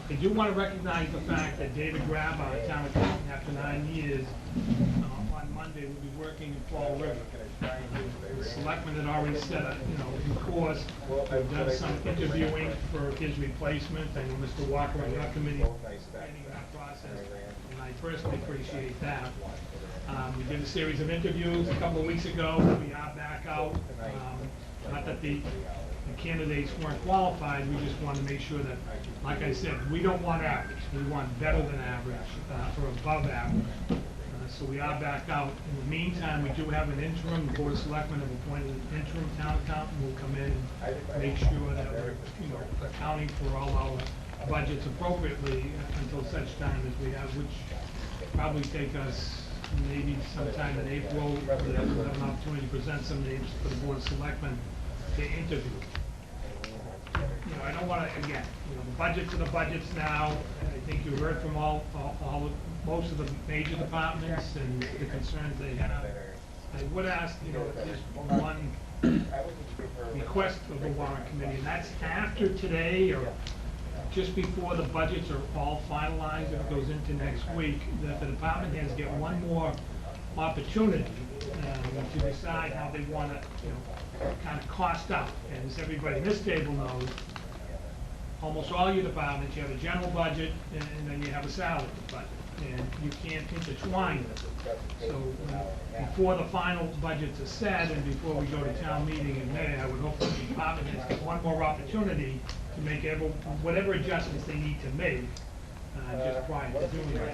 S14: I do want to recognize the fact that David Grab, our town accountant, after 9 years, on Monday will be working in Fall River. The selectmen had already set a, in course. We've done some interviewing for his replacement. I know Mr. Walker on your committee is planning that process, and I personally appreciate that. We did a series of interviews a couple of weeks ago. We are back out. Not that the candidates weren't qualified, we just want to make sure that, like I said, we don't want average. We want better than average, or above average. So we are back out. In the meantime, we do have an interim. The Board of Selectmen have appointed an interim town accountant who will come in and make sure that we're, accounting for all our budgets appropriately until such time as we have, which probably take us maybe sometime in April. We'll have an opportunity to present some names for the Board of Selectmen to interview. I don't want to, again, the budgets are the budgets now. I think you heard from most of the major departments and the concerns they have. I would ask, just one request of the Warrant Committee, and that's after today or just before the budgets are all finalized, if it goes into next week, that the department heads get one more opportunity to decide how they want to, kind of cost out. And as everybody at this table knows, almost all your departments, you have a general budget and then you have a salary budget. And you can't intertwine them. So before the final budgets are set and before we go to town meeting in May, I would hope that the department heads get one more opportunity to make whatever adjustments they need to make just prior to doing that.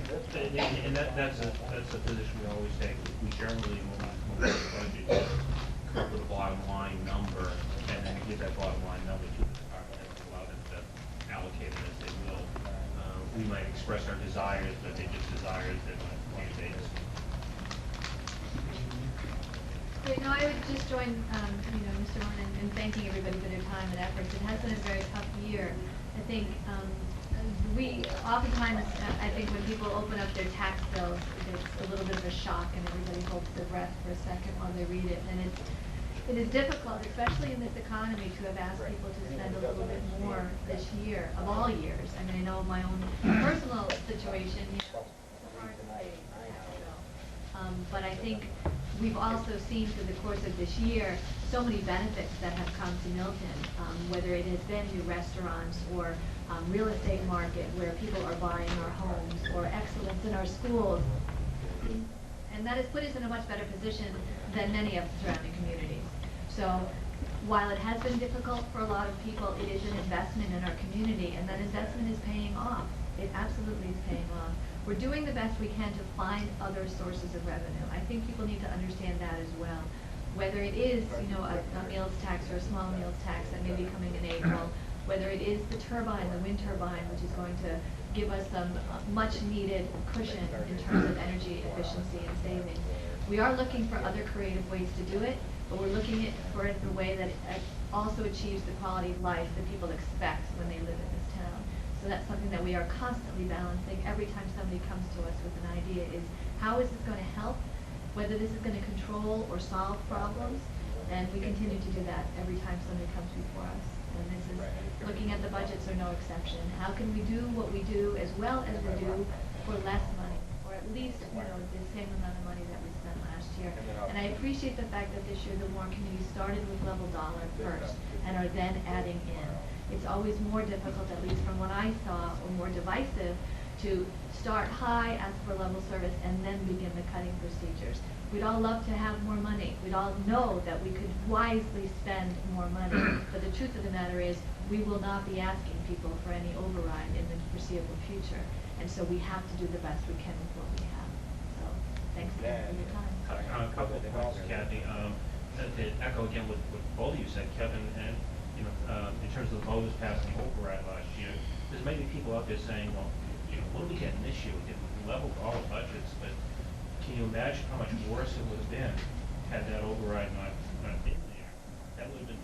S2: And that's a position we always take. We generally, when we come up with a budget, come up with a bottom line number, and then give that bottom line number to the department and allow them to allocate it as they will. We might express our desires, but they just desires that might point dates.
S8: I would just join, Mr. Warren in thanking everybody for their time and efforts. It has been a very tough year. I think we oftentimes, I think when people open up their tax bills, it's a little bit of a shock, and everybody holds their breath for a second while they read it. And it is difficult, especially in this economy, to have asked people to spend a little bit more this year, of all years. I mean, I know my own personal situation situation, you know, it's hard to say how it will. But I think we've also seen through the course of this year so many benefits that have come to Milton, whether it has been new restaurants or real estate market where people are buying our homes, or excellence in our schools. And that has put us in a much better position than many of the surrounding communities. So while it has been difficult for a lot of people, it is an investment in our community, and that investment is paying off. It absolutely is paying off. We're doing the best we can to find other sources of revenue. I think people need to understand that as well. Whether it is, you know, a meals tax or a small meals tax that may be coming in April, whether it is the turbine, the wind turbine, which is going to give us some much needed cushion in terms of energy efficiency and savings. We are looking for other creative ways to do it, but we're looking for it in a way that also achieves the quality of life that people expect when they live in this town. So that's something that we are constantly balancing. Every time somebody comes to us with an idea is, how is this going to help? Whether this is going to control or solve problems, and we continue to do that every time somebody comes before us. And this is, looking at the budgets are no exception. How can we do what we do as well as we do for less money, or at least, you know, the same amount of money that we spent last year? And I appreciate the fact that this year the Warrant Committee started with level dollar first and are then adding in. It's always more difficult, at least from what I saw, or more divisive, to start high, ask for level service, and then begin the cutting procedures. We'd all love to have more money. We'd all know that we could wisely spend more money. But the truth of the matter is, we will not be asking people for any override in the foreseeable future. And so we have to do the best we can with what we have. So, thanks again for your time.
S2: A couple of points, Kathy. To echo again what both of you said, Kevin, and you know, in terms of the voters passing override last year, there's maybe people out there saying, well, you know, what are we getting this year? We did level all the budgets, but can you imagine how much worse it would have been had that override not been there? That would have been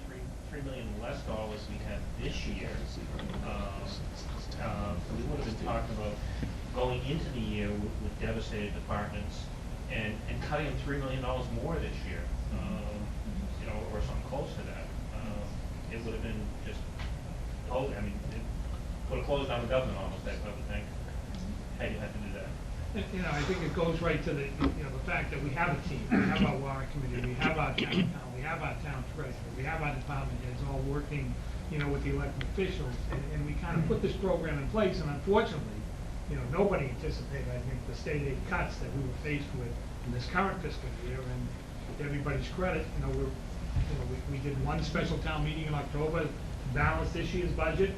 S2: $3 million less dollars we had this year. We would have been talking about going into the year with devastated departments and cutting them $3 million more this year, you know, or something close to that. It would have been just, I mean, it would have closed down the government almost, I would think, had you had to do that.
S14: You know, I think it goes right to the, you know, the fact that we have a team, we have our warrant committee, we have our town council, we have our town treasurer, we have our department heads all working, you know, with the elected officials, and we kind of put this program in place, and unfortunately, you know, nobody anticipated, I think, the state aid cuts that we were faced with in this current fiscal year, and to everybody's credit, you know, we did one special town meeting in October to balance this year's budget.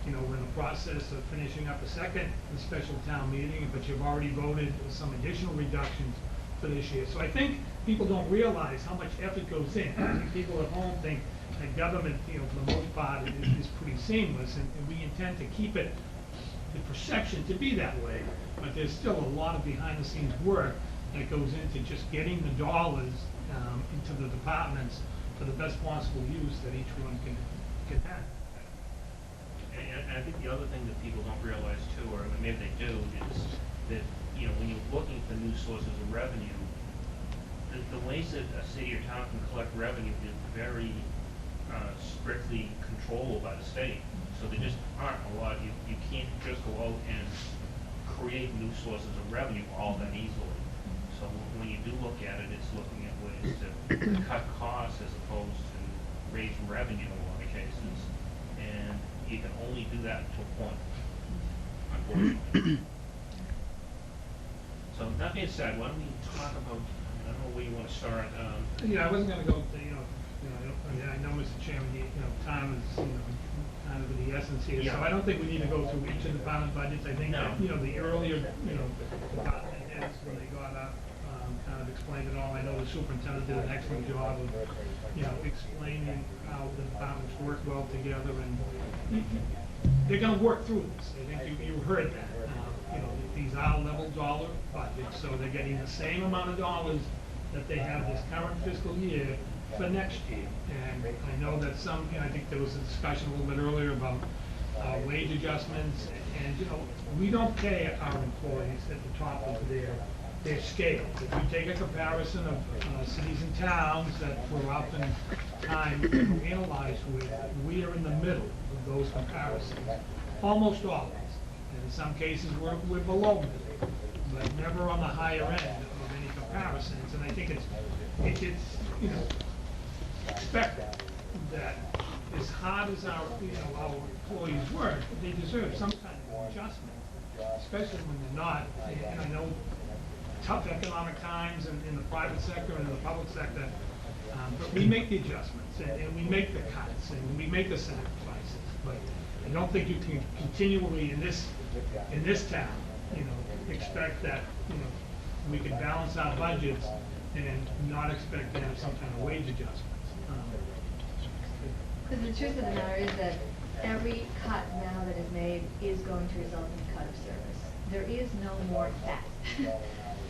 S14: You know, we're in the process of finishing up a second special town meeting, but you've already voted some additional reductions for this year. So I think people don't realize how much effort goes in. I think people at home think that government, you know, for the most part, is pretty seamless, and we intend to keep it, the perception to be that way, but there's still a lot of behind-the-scenes work that goes into just getting the dollars into the departments for the best possible use that each one can have.
S2: And I think the other thing that people don't realize too, or maybe they do, is that, you know, when you're looking for new sources of revenue, the ways that a city or town can collect revenue is very strictly controlled by the state. So there just aren't a lot. You can't just go out and create new sources of revenue all that easily. So when you do look at it, it's looking at ways to cut costs as opposed to raise revenue in a lot of cases. And you can only do that to a point, unfortunately. So that being said, why don't we talk about, I don't know where you want to start.
S14: Yeah, I wasn't going to go, I know, Mr. Chairman, time is, kind of the essence here.
S2: Yeah.
S14: So I don't think we need to go through each of the department budgets. I think, that, the earlier, department heads, when they got up, kind of explained it all. I know the superintendent did an excellent job of, explaining how the departments work well together, and they're going to work through this. I think you heard that. These are level dollar budgets, so they're getting the same amount of dollars that they have this current fiscal year for next year. And I know that I think there was a discussion a little bit earlier about wage adjustments, and we don't pay our employees at the top of their scale. If you take a comparison of cities and towns that we're oftentimes analyzed with, we are in the middle of those comparisons, almost always. And in some cases, we're below middle, but never on the higher end of any comparisons. And I think it's you know, expected that as hard as our employees work, they deserve some kind of adjustment, especially when they're not. And I know tough economic times in the private sector and in the public sector, but we make the adjustments and we make the cuts and we make the sacrifices. But I don't think you can continually in this town, expect that we can balance our budgets and not expect to have some kind of wage adjustments.
S8: Because the truth of the matter is that every cut now that is made is going to result in a cut of service. There is no more fat.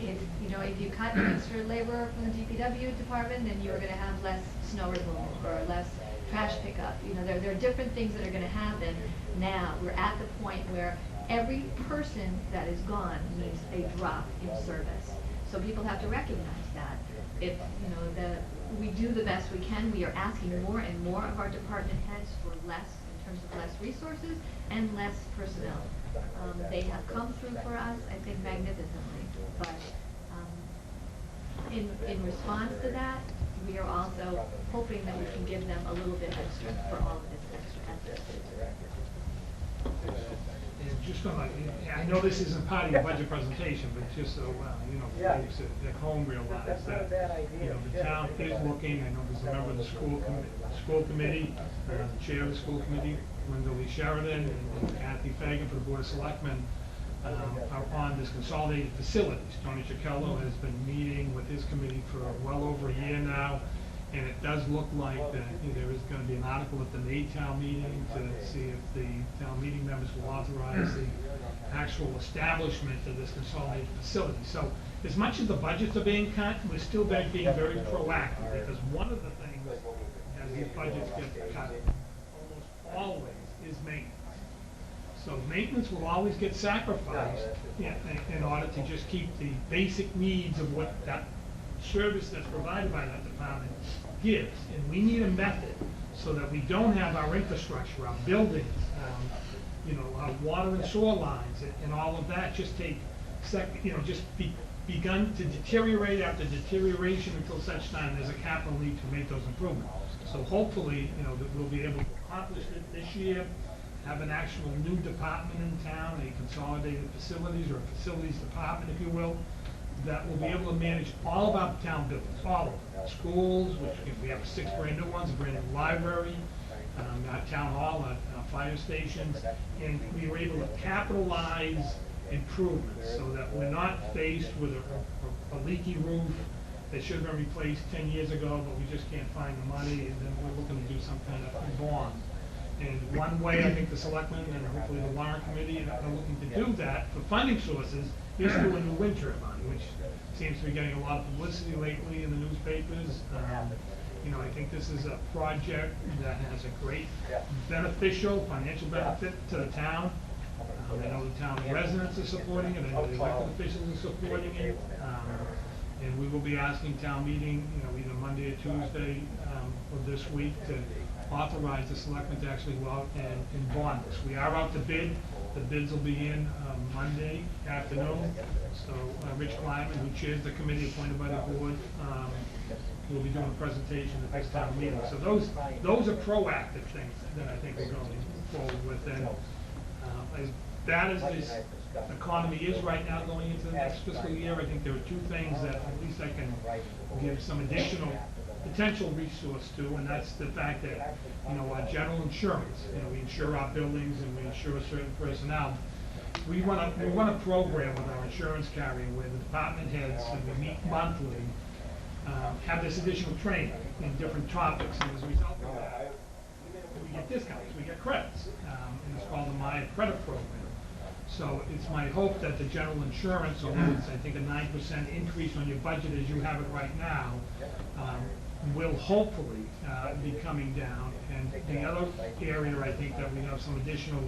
S8: If you cut extra labor from the DPW department, then you're going to have less snow removal or less trash pickup. There are different things that are going to happen now. We're at the point where every person that is gone needs a drop in service. So people have to recognize that. If we do the best we can, we are asking more and more of our department heads for less in terms of less resources and less personnel. They have come through for us, I think, magnificently. But in response to that, we are also hoping that we can give them a little bit extra for all of this extra effort.
S14: And just I know this isn't part of your budget presentation, but just so folks at home realize that the town is looking. I know there's a member of the school committee, the chair of the school committee, Linda Lee Sheridan, and Kathy Fagan for the Board of Selectmen are on this consolidated facilities. Tony Chicello has been meeting with his committee for well over a year now. And it does look like that there is going to be an article at the May town meeting to see if the town meeting members will authorize the actual establishment of this consolidated facility. So as much as the budgets are being cut, we're still being very proactive, because one of the things as these budgets get cut almost always is maintenance. So maintenance will always get sacrificed in order to just keep the basic needs of what that service that's provided by that department gives. And we need a method so that we don't have our infrastructure, our buildings, our water and sewer lines and all of that just begun to deteriorate after deterioration until such time there's a capital need to make those improvements. So hopefully, that we'll be able to accomplish it this year, have an actual new department in town, a consolidated facilities or a facilities department, if you will, that will be able to manage all of our town buildings, all of them. Schools, which we have 6 brand new ones, a brand new library, our town hall, our fire stations, and we were able to capitalize improvements so that we're not faced with a leaky roof that should have been replaced 10 years ago, but we just can't find the money, and then we're looking to do some kind of bond. And one way I think the selectmen and hopefully the warrant committee are looking to do that for funding sources is through a new wind turbine, which seems to be getting a lot of publicity lately in the newspapers. I think this is a project that has a great beneficial financial benefit to the town. I know the town residents are supporting it, I know the elected officials are supporting it. And we will be asking town meeting, either Monday or Tuesday of this week to authorize the selectmen to actually go out and bond this. We are out to bid. The bids will be in Monday afternoon. So Rich Kleiman, who chairs the committee appointed by the board, will be doing a presentation at this town meeting. So those are proactive things that I think we're going forward with. And as bad as this economy is right now going into the next fiscal year, I think there are 2 things that at least I can give some additional potential resource to, and that's the fact that, our general insurance, we insure our buildings and we insure certain personnel. We run a program with our insurance carrier where the department heads, and we meet monthly, have this additional training in different topics, and as a result of that, we get discounts, we get credits, and it's called the My Credit Program. So it's my hope that the general insurance, although it's I think a 9% increase on your budget as you have it right now, will hopefully be coming down. And the other area I think that we have some additional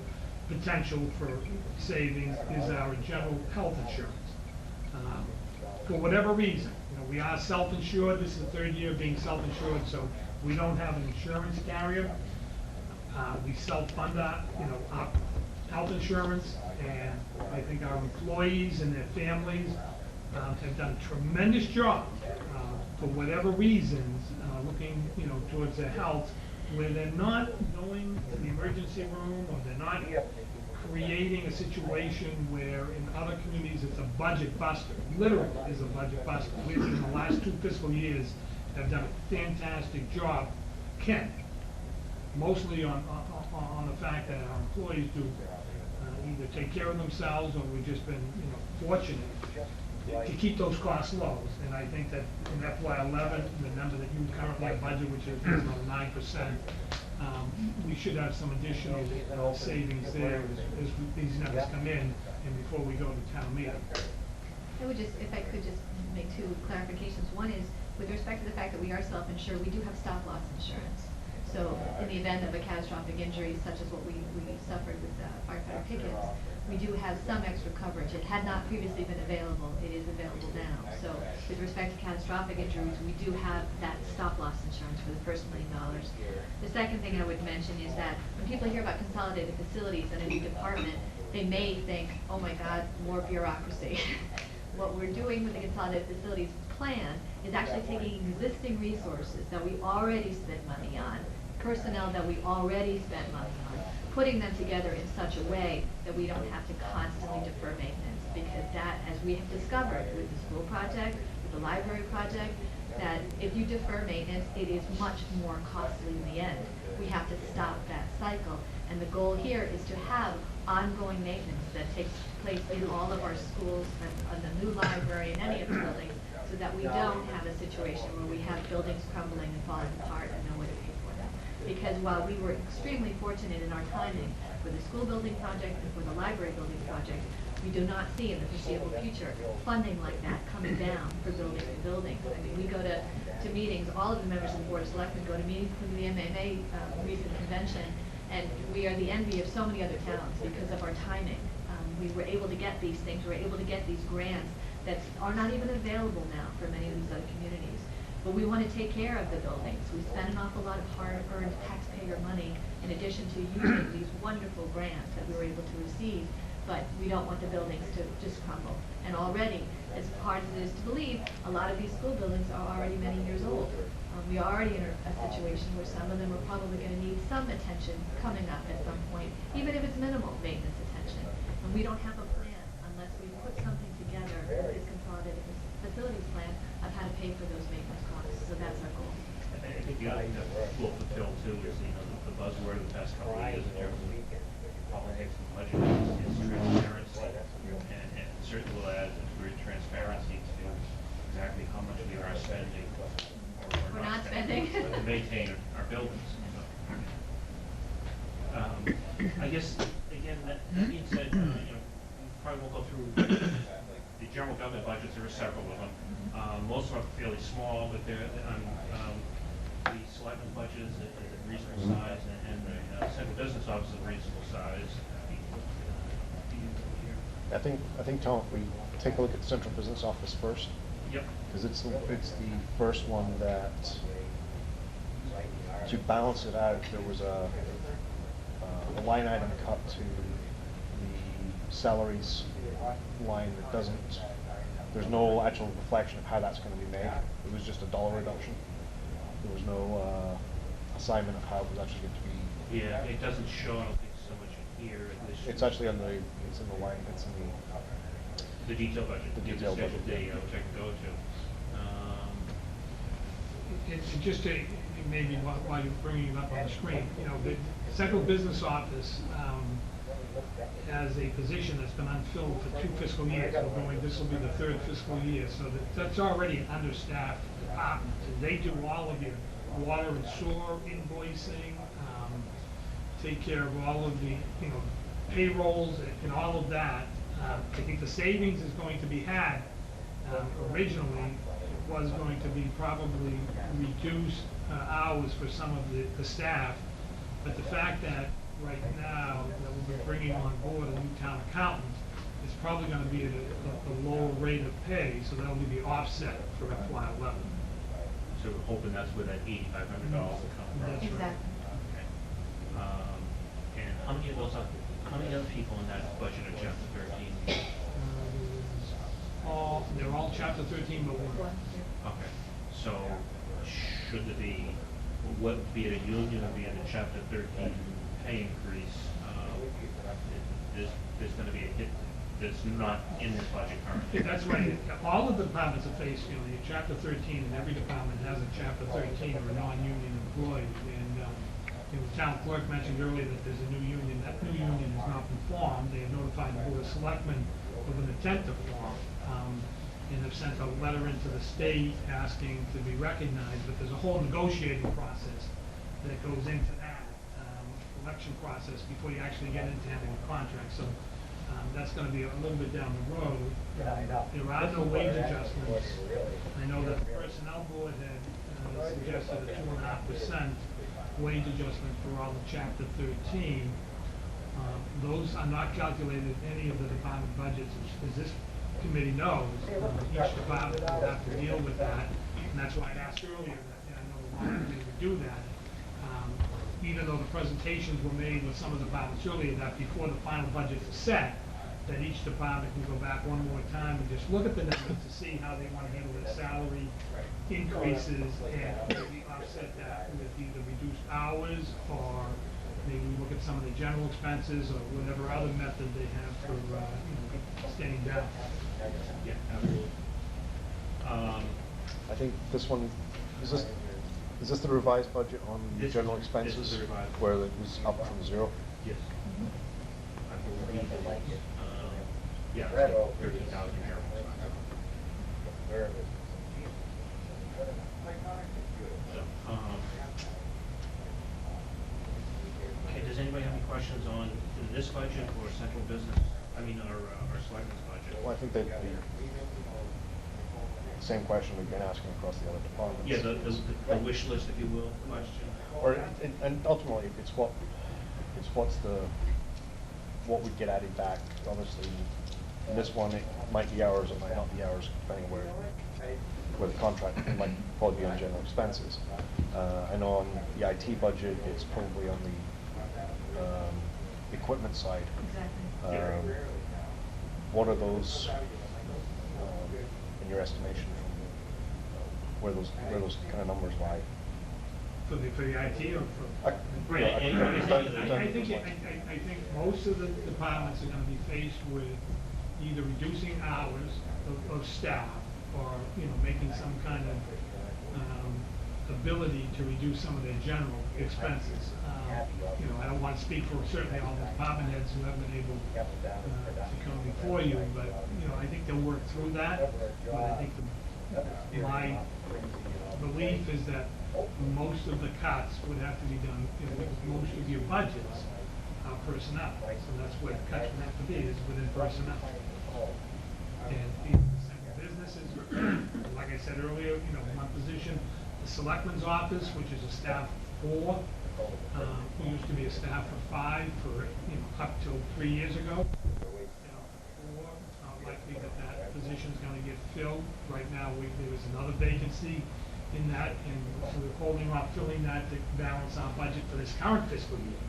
S14: potential for savings is our general health insurance. For whatever reason, we are self-insured. This is the 3rd year of being self-insured, so we don't have an insurance carrier. We self-fund our health insurance, and I think our employees and their families have done a tremendous job, for whatever reasons, looking, towards their health, where they're not going to the emergency room, or they're not creating a situation where in other communities it's a budget buster. Literally is a budget buster. We've, in the last 2 fiscal years, have done a fantastic job, mostly on the fact that our employees do either take care of themselves, or we've just been, fortunate to keep those costs low. And I think that in FY11, the number that you currently have budget, which is about 9%, we should have some additional savings there as these numbers come in and before we go to town meeting.
S8: I would just, if I could just make 2 clarifications. One is, with respect to the fact that we are self-insured, we do have stop-loss insurance. So in the event of a catastrophic injury, such as what we suffered with firefighter Pickett's, we do have some extra coverage. It had not previously been available. It is available now. So with respect to catastrophic injuries, we do have that stop-loss insurance for the first $1 million. The second thing I would mention is that when people hear about consolidated facilities in a new department, they may think, oh my God, more bureaucracy. What we're doing with the consolidated facilities plan is actually taking existing resources that we already spent money on, personnel that we already spent money on, putting them together in such a way that we don't have to constantly defer maintenance. Because that, as we have discovered with the school project, with the library project, that if you defer maintenance, it is much more costly in the end. We have to stop that cycle. And the goal here is to have ongoing maintenance that takes place in all of our schools and the new library and any of the buildings, so that we don't have a situation where we have buildings crumbling and falling apart and no way to pay for them. Because while we were extremely fortunate in our timing for the school building project and for the library building project, we do not see in the foreseeable future funding like that coming down for building and buildings. I mean, we go to meetings, all of the members of the Board of Selectmen go to meetings, including the MMA recent convention, and we are the envy of so many other towns because of our timing. We were able to get these things, we were able to get these grants that are not even available now for many of these other communities. But we want to take care of the buildings. We spend an awful lot of hard-earned taxpayer money in addition to using these wonderful grants that we were able to receive, but we don't want the buildings to just crumble. And already, as hard as it is to believe, a lot of these school buildings are already many years old. We are already in a situation where some of them are probably going to need some attention coming up at some point, even if it's minimal maintenance attention. And we don't have a plan unless we put something together with this consolidated facilities plan of how to pay for those maintenance costs. So that's our goal.
S2: I think the other thing that we'll fulfill too is, the buzzword of the past couple of years in terms of politics and budget is transparency. And certainly will add a degree of transparency to exactly how much we are spending or not spending to maintain our buildings. I guess, again, that being said, probably won't go through the general government budgets. There are several of them. Most of them are fairly small, but they're, the selectmen's budget is a reasonable size, and the central business office is a reasonable size.
S3: I think, Tom, if we take a look at the central business office first.
S2: Yep.
S3: Because it's the first one that, to balance it out, there was a line item cut to the salaries line that doesn't, there's no actual reflection of how that's going to be made. It was just a dollar reduction. There was no assignment of how it was actually going to be.
S2: Yeah, it doesn't show, I don't think, so much in here.
S3: It's actually on the, it's in the line, it's in
S2: the detail budget.
S3: The detail budget.
S2: Which I can go to.
S14: It's just maybe while you're bringing it up on the screen, the central business office has a position that's been unfilled for 2 fiscal years. This will be the 3rd fiscal year, so that's already an understaffed department. And they do all of your water and sewer invoicing, take care of all of the payrolls and all of that. I think the savings is going to be had. Originally, it was going to be probably reduced hours for some of the staff, but the fact that right now that we'll be bringing on board a new town accountant is probably going to be at a lower rate of pay, so that'll be the offset for FY11.
S2: So we're hoping that's where that $8,500 will come from.
S14: That's right.
S8: Exactly.
S2: Okay. And how many of those How many other people in that budget are chapter 13?
S14: They're all chapter 13 but one.
S2: Okay, so should there be, what, be it a union or be it a chapter 13 pay increase, there's gonna be a hit that's not in this budget currently?
S14: That's right. All of the departments are faced, you know, your chapter 13, and every department has a chapter 13 or a non-union employee. And, you know, the town clerk mentioned earlier that there's a new union. That new union has not been formed. They have notified the Board of Selectmen of an intent to form, and have sent a letter into the state asking to be recognized, but there's a whole negotiating process that goes into that election process before you actually get into having a contract. So that's going to be a little bit down the road. There are no wage adjustments. I know that the Personnel Board had suggested a 2.5% wage adjustment for all of Chapter 13. Those are not calculated in any of the department budgets, as this committee knows. Each department will have to deal with that, and that's why I asked earlier that, I know the Warrant committee would do that. Even though the presentations were made with some of the departments earlier, that before the final budget is set, that each department can go back one more time and just look at the numbers to see how they want to handle their salary increases, and maybe offset that with either reduced hours, or maybe look at some of the general expenses, or whatever other method they have for, staying down.
S2: Yeah, absolutely.
S3: I think this one, is this the revised budget on the general expenses?
S2: This is the revised.
S3: Where it was up from 0?
S2: Yes. I believe it was, yeah, 13,000 here. So, okay, does anybody have any questions on this budget or central business? I mean, our selectmen's budget?
S3: Well, I think that the same question we've been asking across the other departments.
S2: Yeah, the wish list, if you will, question.
S3: Or, and ultimately, it's what we get added back. Obviously, in this one, it might be hours, it might not be hours, depending where the contract, it might probably be on general expenses. I know on the IT budget, it's probably on the equipment side.
S8: Exactly.
S3: What are those, in your estimation, where those kind of numbers lie?
S14: For the IT or for?
S2: Right,
S14: I think most of the departments are gonna be faced with either reducing hours of staff, or, making some kind of, ability to reduce some of their general expenses. I don't want to speak for certainly all the department heads who haven't been able to come before you, but, I think they'll work through that. But I think my belief is that most of the cuts would have to be done, because most of your budgets are personnel. So that's where the cuts would have to be, is within personnel. And the central businesses, like I said earlier, one position, the selectman's office, which is a staff of 4, who used to be a staff of 5 for, up till 3 years ago. 4, it's not likely that position's gonna get filled. Right now, there is another vacancy in that, and we're holding off filling that to balance our budget for this current fiscal year.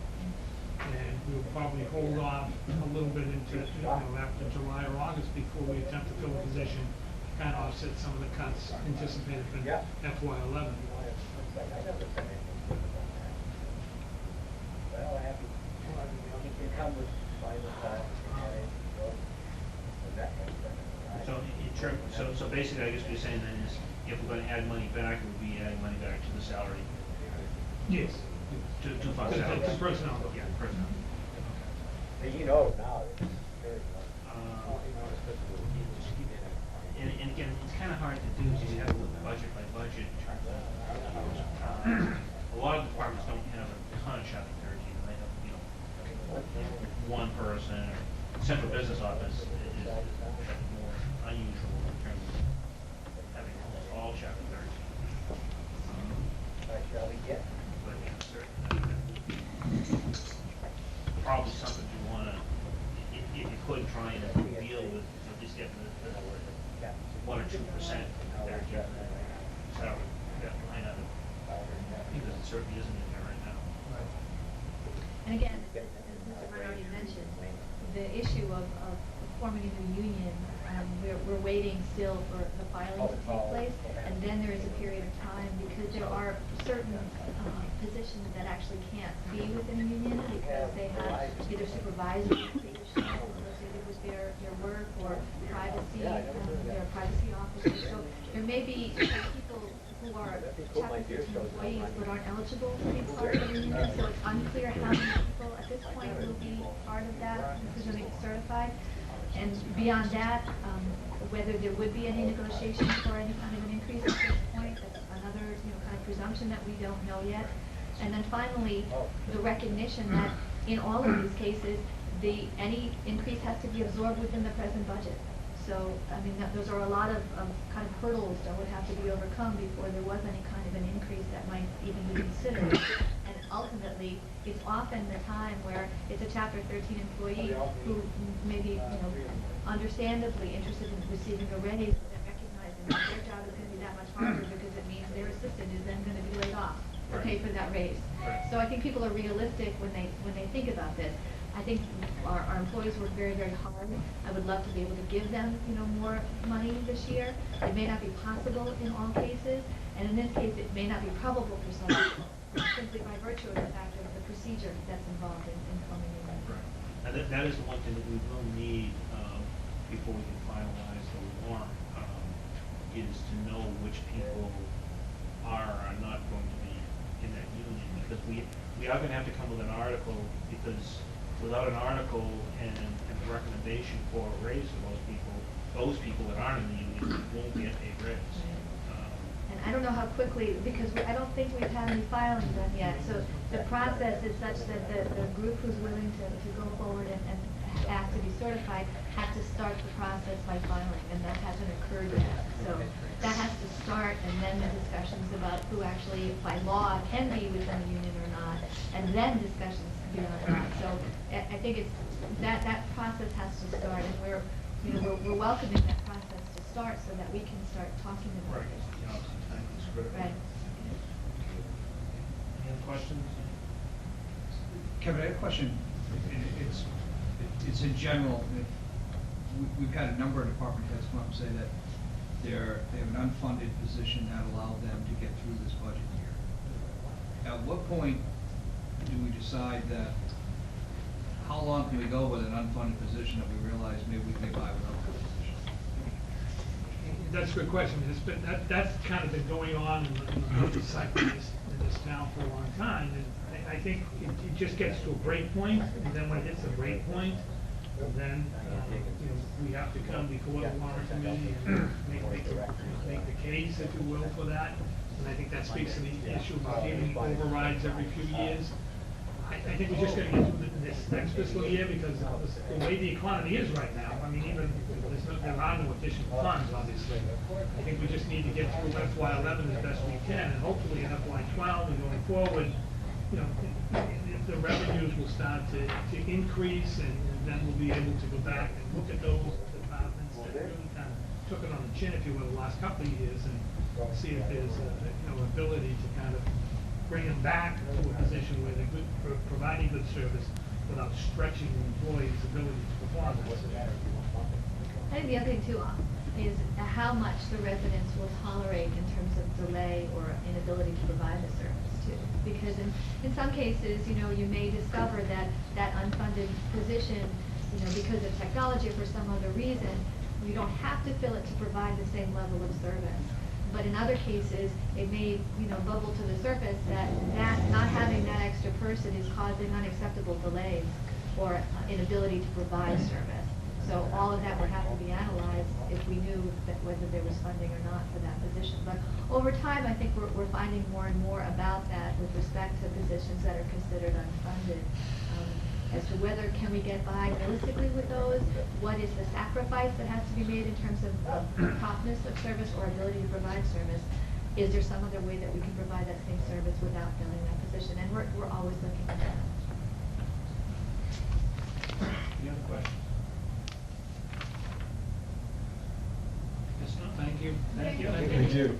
S14: And we'll probably hold off a little bit into, after July or August before we attempt to fill a position, kind of offset some of the cuts anticipated for FY11.
S2: So basically, I guess what you're saying then is, if we're gonna add money back, we'll be adding money back to the salary.
S14: Yes.
S2: To fund salary.
S14: To personnel.
S2: Yeah, personnel.
S4: Now.
S2: And again, it's kind of hard to do, because you have to look budget by budget. A lot of departments don't have a ton of chapter 13. They have, one person, or central business office is more unusual in terms of having almost all chapter 13. But probably something you want to, if you could, try and deal with, at least getting the 1 or 2% compared to salary, that line item, because it certainly isn't in there right now.
S8: And again, as Mr. Bernard already mentioned, union, we're waiting still for the filing to take place, and then there is a period of time, because there are certain positions that actually can't be within a union because they have either supervisory positions associated with their work or privacy, they're privacy officers. So there may be people who are Chapter 13 employees but aren't eligible to be part of the union, so it's unclear how many people at this point will be part of that, who's going to get certified. And beyond that, whether there would be any negotiations for any kind of an increase at this point, that's another kind of presumption that we don't know yet. And then finally, the recognition that in all of these cases, any increase has to be absorbed within the present budget. So, I mean, those are a lot of kind of hurdles that would have to be overcome before there was any kind of an increase that might even be considered. And ultimately, it's often the time where it's a Chapter 13 employee who may be, understandably interested in receiving a raise, but recognizing that their job is going to be that much harder because it means their assistant is then going to be laid off to pay for that raise. So I think people are realistic when they think about this. I think our employees work very, very hard. I would love to be able to give them, more money this year. It may not be possible in all cases, and in this case, it may not be probable for some people, simply by virtue of the fact of the procedure that's involved in forming a union.
S2: And that is the one thing that we will need before we can finalize the warrant, is to know which people are or are not going to be in that union, because we are going to have to come with an article, because without an article and a recommendation for a raise for those people that aren't in the union won't get a raise.
S8: And I don't know how quickly, because I don't think we've had any filing done yet. So the process is such that the group who's willing to go forward and ask to be certified have to start the process by filing, and that hasn't occurred yet. So that has to start, and then the discussions about who actually, by law, can be within the union or not, and then discussions beyond that. So I think it's that process has to start, and we're welcoming that process to start so that we can start talking about this. Right.
S2: Any other questions?
S1: Kevin, I have a question. It's in general. We've had a number of department heads come up and say that they have an unfunded position that allowed them to get through this budget year. At what point do we decide that, how long can we go with an unfunded position that we realize maybe we can get by without that position?
S14: That's a good question. That's kind of been going on in the budget cycle in this town for a long time. And I think it just gets to a break point, and then when it hits a break point, then we have to come before the warrant committee and make the case, if you will, for that. And I think that speaks to the issue about giving overrides every few years. I think we're just going to get through this next fiscal year, because the way the economy is right now, I mean, even there are no additional funds, obviously. I think we just need to get through FY11 as best we can, and hopefully in FY12 and going forward, the revenues will start to increase, and then we'll be able to go back and look at those departments that really kind of took it on the chin, if you will, the last couple of years, and see if there's ability to kind of bring them back to a position where they're good, providing good service without stretching the employee's ability to perform.
S8: I think the other thing too is how much the residents will tolerate in terms of delay or inability to provide the service too. Because in some cases, you may discover that unfunded position, because of technology or for some other reason, you don't have to fill it to provide the same level of service. But in other cases, it may, bubble to the surface that not having that extra person is causing unacceptable delays or inability to provide service. So all of that would have to be analyzed if we knew that whether there was funding or not for that position. But over time, I think we're finding more and more about that with respect to positions that are considered unfunded. As to whether can we get by realistically with those, what is the sacrifice that has to be made in terms of promptness of service or ability to provide service? Is there some other way that we can provide that same service without filling that position? And we're always looking at that.
S2: Any other questions? Yes, no, thank you. Thank you.
S3: Thank you.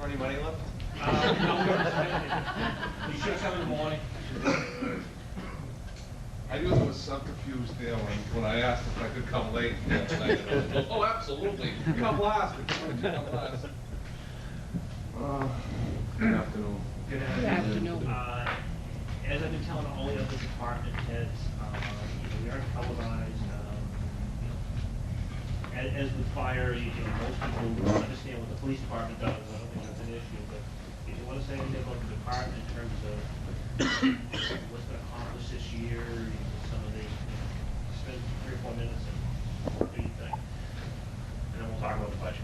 S2: any money left? No, we haven't spent anything. You should come in the morning.
S13: I knew there was some confused there when I asked if I could come late. Oh, absolutely. Come last. Come last. Good afternoon.
S2: Good
S11: afternoon.
S2: As I've been telling all the other department heads, we are televised. As with fire, most people understand what the police department does. I don't think that's an issue. But if you want to say anything about the department in terms of what's been accomplished this year, some of the, spend 3 or 4 minutes and what do you think? And then we'll talk about the budget.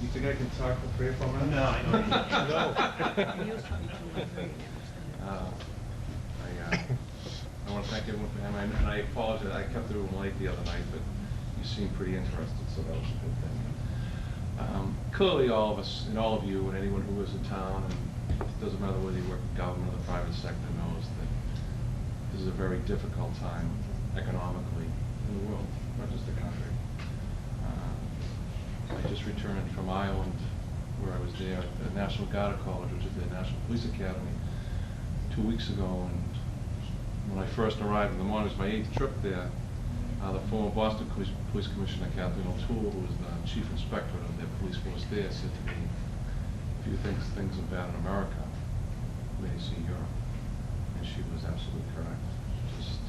S13: You think I can talk for 3 or 4 minutes?
S2: No, I know.
S13: I want to thank everyone for having me, and I apologize, I kept the room late the other night, but you seemed pretty interested, so that was a good thing. Clearly, all of us, and all of you, and anyone who lives in town, and it doesn't matter whether you work in government or the private sector, knows that this is a very difficult time economically in the world, not just the country. I just returned from Ireland, where I was there at the National Guard College, which is the National Police Academy, 2 weeks ago, and when I first arrived in the morning, it was my 8th trip there. The former Boston Police Commissioner, Kathleen O'Toole, who was the chief inspector of their police force there, said to me, if you think things are bad in America, where do you see Europe? And she was absolutely correct. Just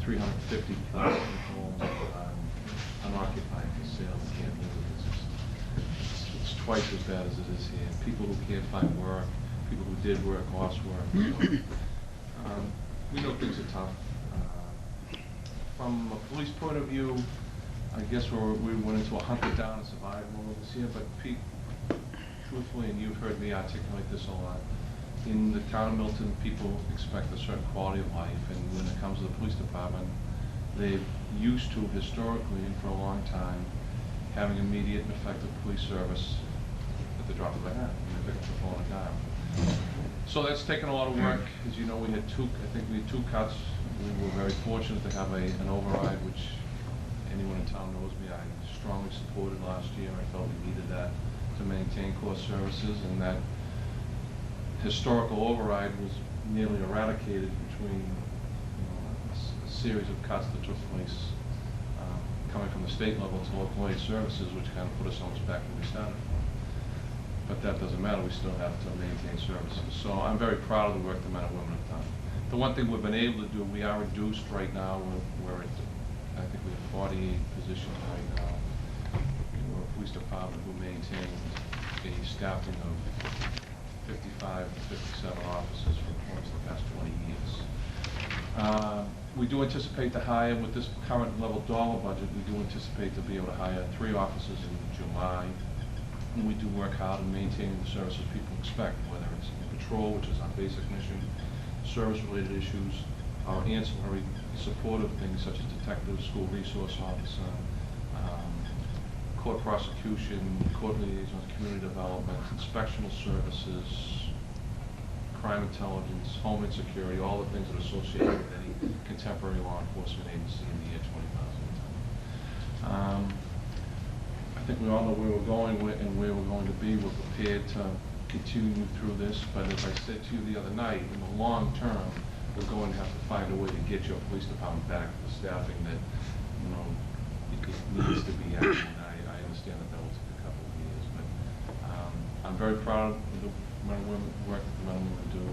S13: 350 homes unoccupied for sale, can't live. It's twice as bad as it is here. People who can't find work, people who did work, lost work. So, we know things are tough. From a police point of view, I guess we went into a hunker down and survival mode this year, but Pete, truthfully, and you've heard me articulate this a lot, in the town of Milton, people expect a certain quality of life, and when it comes to the police department, they're used to, historically and for a long time, having immediate and effective police service at the drop of a hat, and they pick up the phone and dial. So that's taken a lot of work. As you know, I think we had 2 cuts. We were very fortunate to have an override, which anyone in town knows me, I strongly supported last year. I felt we needed that to maintain core services, and that historical override was nearly eradicated between a series of cuts that took place coming from the state level to local aid services, which kind of put us almost back where we started from. But that doesn't matter, we still have to maintain services. So I'm very proud of the work the men and women have done. The one thing we've been able to do, we are reduced right now, we're at, I think we have 48 positions right now. We're a police department who maintained a staffing of 55 to 57 officers for the past 20 years. We do anticipate to hire, with this current level dollar budget, we do anticipate to be able to hire 3 officers in July. And we do work hard in maintaining the services people expect, whether it's in patrol, which is our basic mission, service-related issues, our ancillary supportive things such as detectives, school resource officer, court prosecution, court liaisons, community development, inspectional services, crime intelligence, home insecurity, all the things that are associated with any contemporary law enforcement agency in the year 2010. I think we all know where we're going and where we're going to be. We're prepared to continue through this, but as I said to you the other night, in the long term, we're going to have to find a way to get your police department back to the staffing that, it needs to be at. And I understand that will take a couple of years, but I'm very proud of the men and women, work that the men and women do.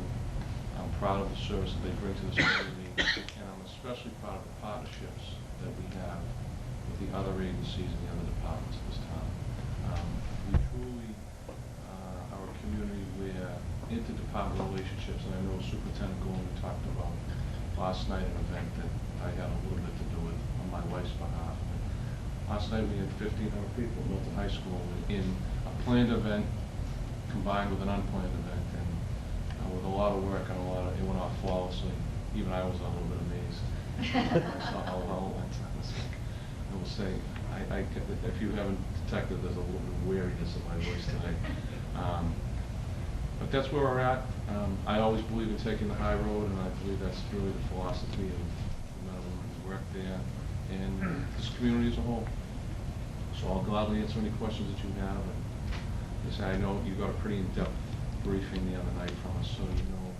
S13: I'm proud of the service that they bring to this community, and I'm especially proud of the partnerships that we have with the other agencies and the other departments of this town. We truly are a community where interdepartmental relationships, and I know Superintendent Golden talked about last night, an event that I had a little bit to do with on my wife's behalf. But last night we had 1,500 people at Milton High School in a planned event combined with an unplanned event, and with a lot of work and it went off flawlessly. Even I was a little bit amazed. I saw how well it went. I will say, if you haven't detected, there's a little bit of weariness in my voice tonight. But that's where we're at. I always believe in taking the high road, and I believe that's really the philosophy of the men and women who work there and this community as a whole. So I'll gladly answer any questions that you have, and As I know you got a pretty in-depth briefing the other night from us, so you know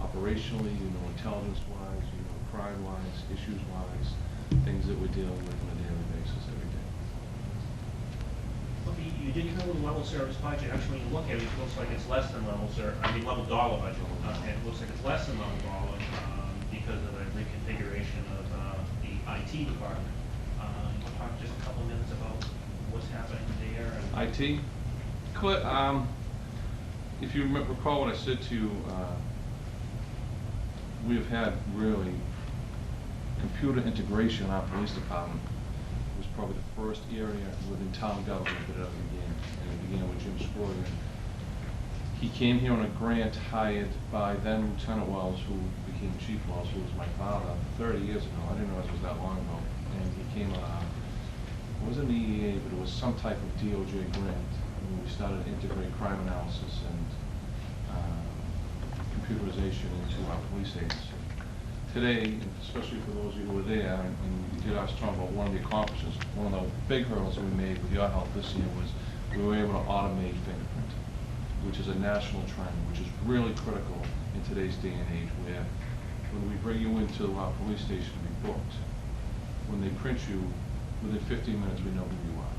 S13: operationally, you know intelligence-wise, you know crime-wise, issues-wise, things that we're dealing with on a daily basis every day.
S2: Well, you did come with a level service budget. Actually, when you look at it, it looks like it's less than level dollar budget. It looks like it's less than level dollar because of the reconfiguration of the IT department. You want to talk just a couple minutes about what's happening there? And
S13: IT? If you recall what I said to you, we have had really computer integration in our police department. It was probably the first area within town government that it ever began, and it began with Jim Squirrel. He came here on a grant hired by then Lieutenant Wells, who became Chief Wells, who was my father 30 years ago. I didn't realize it was that long ago. And he came, it wasn't EEA, but it was some type of DOJ grant. And we started to integrate crime analysis and computerization into our police agency. Today, especially for those of you who were there, and you did ask Tom about one of the accomplishments, one of the big hurdles that we made with your help this year was we were able to automate fingerprinting, which is a national trend, which is really critical in today's day and age, where when we bring you into our police station to be booked, when they print you, within 15 minutes we know who you are.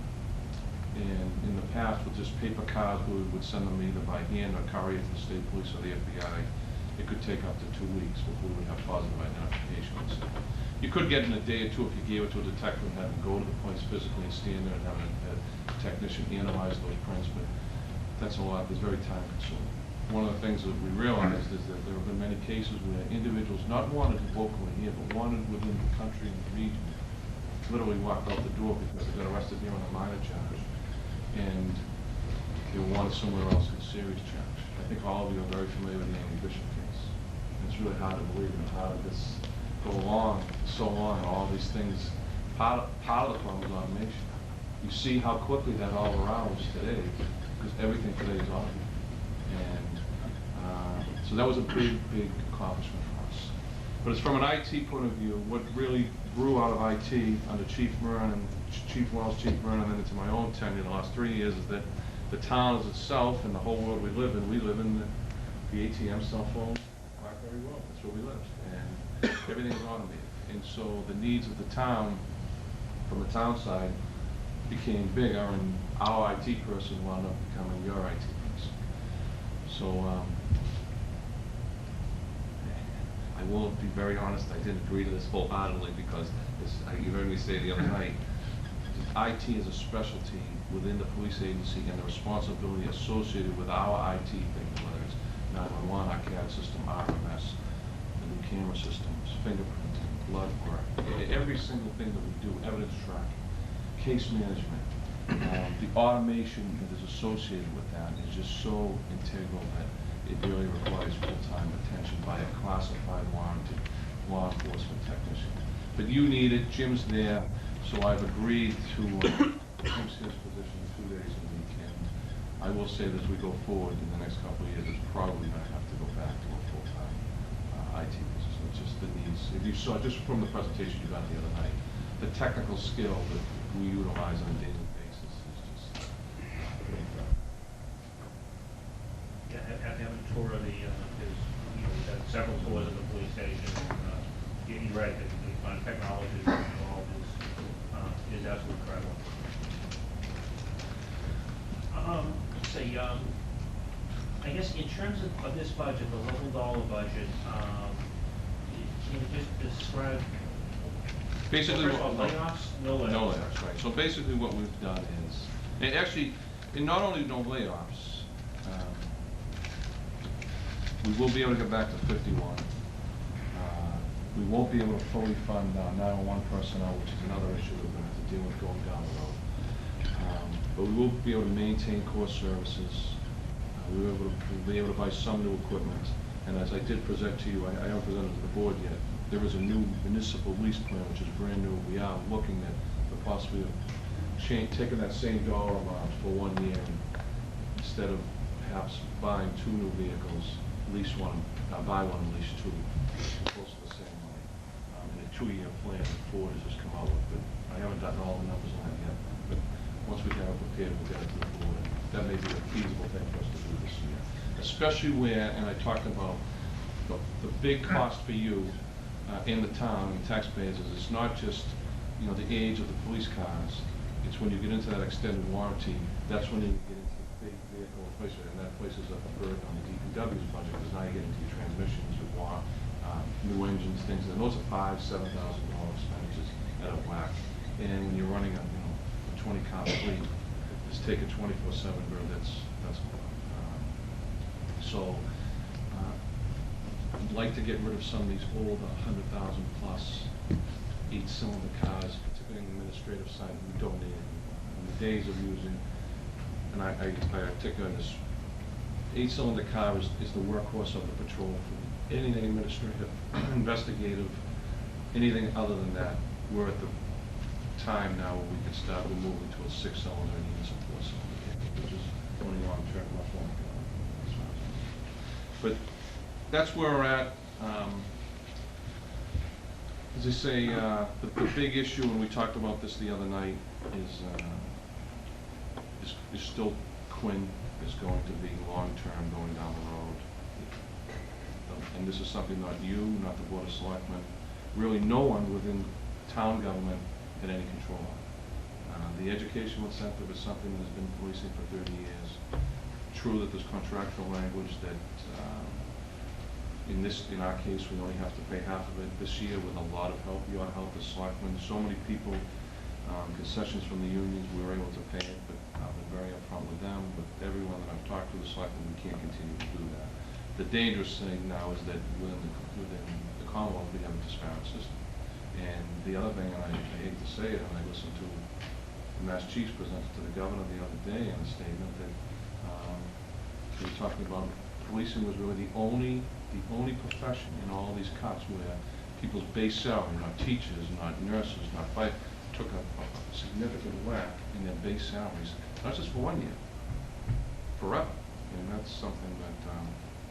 S13: And in the past, with just paper cards, we would send them either by hand or courier to the state police or the FBI. It could take up to 2 weeks before we have positive identifications. You could get in a day or two if you gave it to a detective and have them go to the place physically and stand there and have a technician analyze those prints, but that's a lot. It's very time consuming. One of the things that we realized is that there have been many cases where individuals not wanted locally here, but wanted within the country and the region, literally walked out the door because they got arrested here on a minor charge, and they were wanted somewhere else in a serious charge. I think all of you are very familiar with the Amy Bishop case. And it's really hard to believe in how did this go along so long, and all these things. Part of the problem is automation. You see how quickly that all around today, because everything today is automated. And so that was a big, big accomplishment for us. But it's from an IT point of view, what really grew out of IT under Chief Murren and Chief Wells, Chief Murren, and then into my own tenure in the last 3 years, is that the town as itself and the whole world we live in the ATM, cell phone, BlackBerry world. That's where we live. And everything is automated. And so the needs of the town, from the town side, became bigger, and our IT person wound up becoming your IT person. So
S15: I will be very honest, I didn't agree to this wholeheartedly because you heard me say the other night,
S13: IT is a specialty within the police agency, and the responsibility associated with our IT things, whether it's 911, our CAD system, RMS, the new camera systems, fingerprinting, blood work, every single thing that we do, evidence tracking, case management, the automation that is associated with that is just so integral that it really requires full-time attention by a classified, warranted law enforcement technician. But you need it, Jim's there, so I've agreed to Jim's his position 2 days a week, and I will say that as we go forward in the next couple of years, it's probably going to have to go back to a full-time IT position. It's just the needs. If you saw, just from the presentation you got the other night, the technical skill that we utilize on a daily basis is just pretty incredible.
S2: Yeah, having a tour of the, we've had several tours of the police station. You're right, the technology involved is absolutely incredible. I guess in terms of this budget, the level dollar budget, can you just describe?
S13: Basically,
S2: layoffs? No layoffs.
S13: No layoffs, right. So basically what we've done is, and actually, and not only no layoffs, we will be able to get back to 51. We won't be able to fully fund 911 personnel, which is another issue that we're going to have to deal with going down the road. But we will be able to maintain core services. We'll be able to buy some new equipment. And as I did present to you, I haven't presented to the board yet, there is a new municipal lease plan, which is brand new. We are looking at the possibility of taking that same dollar amount for 1 year, and instead of perhaps buying 2 new vehicles, lease one, buy one and lease 2, close to the same money. In a 2-year plan that Ford has just come out with, but I haven't gotten all the numbers on that yet. But once we have it prepared, we'll get it to the board. And that may be a feasible thing for us to do this year. Especially where, and I talked about the big cost for you in the town and taxpayers is it's not just, you know, the age of the police cars. It's when you get into that extended warranty, that's when you get into the big vehicle replacement, and that places a burden on the DPW's budget, because now you get into your transmissions, your new engines, things, and those are $5,000–7,000 expenditures at a whack. And when you're running a 20-car fleet, just take a 24/7 burn. So I'd like to get rid of some of these older 100,000+ 8-cylinder cars, particularly on the administrative side. We don't need it. In the days of using, and I articulate this, 8-cylinder car is the workhorse of the patrol fleet. Anything administrative, investigative, anything other than that, we're at the time now where we can start moving to a 6-cylinder and even some 4-cylinder, which is only long-term, much longer. But that's where we're at. As I say, the big issue, and we talked about this the other night, is still Quinn is going to be long-term going down the road. And this is something not you, not the Board of Selectmen, really no one within town government had any control on. The educational incentive is something that has been policing for 30 years. True that there's contractual language that, in our case, we only have to pay half of it this year with a lot of help, your help as selectmen. So many people, concessions from the unions, we were able to pay it, but I've been very upfront with them. But everyone that I've talked to, the selectmen, we can't continue to do that. The dangerous thing now is that within the Commonwealth, we have a disparate system. And the other thing, and I hate to say it, and I listened to the Mass Chiefs presented to the governor the other day in a statement that they were talking about policing was really the only profession in all these cuts where people's base salary, not teachers, not nurses, not fire, took a significant whack in their base salaries, not just for 1 year, forever. And that's something that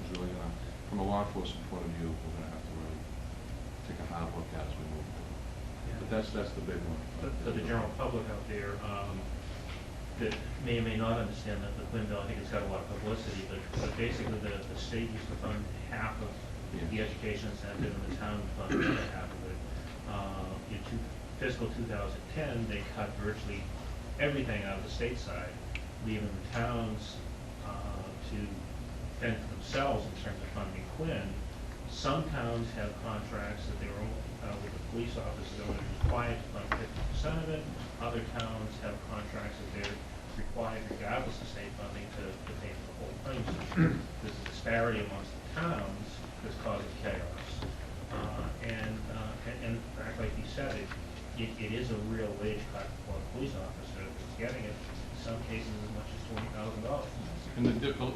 S13: is really gonna, from a law enforcement point of view, we're gonna have to really take a hard look at as we move forward.
S2: Yeah.
S13: But that's the big one.
S2: For the general public out there, that may or may not understand that the Quinn bill, I think it's got a lot of publicity, but basically the state used to fund half of the education incentive and the town would fund the other half of it. In fiscal 2010, they cut virtually everything out of the state side, leaving the towns to fend for themselves in terms of funding Quinn. Some towns have contracts that they're with the police officers that are required to fund 50% of it. Other towns have contracts that they're required, regardless of state funding, to pay for the whole thing. So there's a disparity amongst the towns that's causing chaos. And like you said, it is a real wage cut for a police officer that's getting it, in some cases, as much as $20,000.
S13: And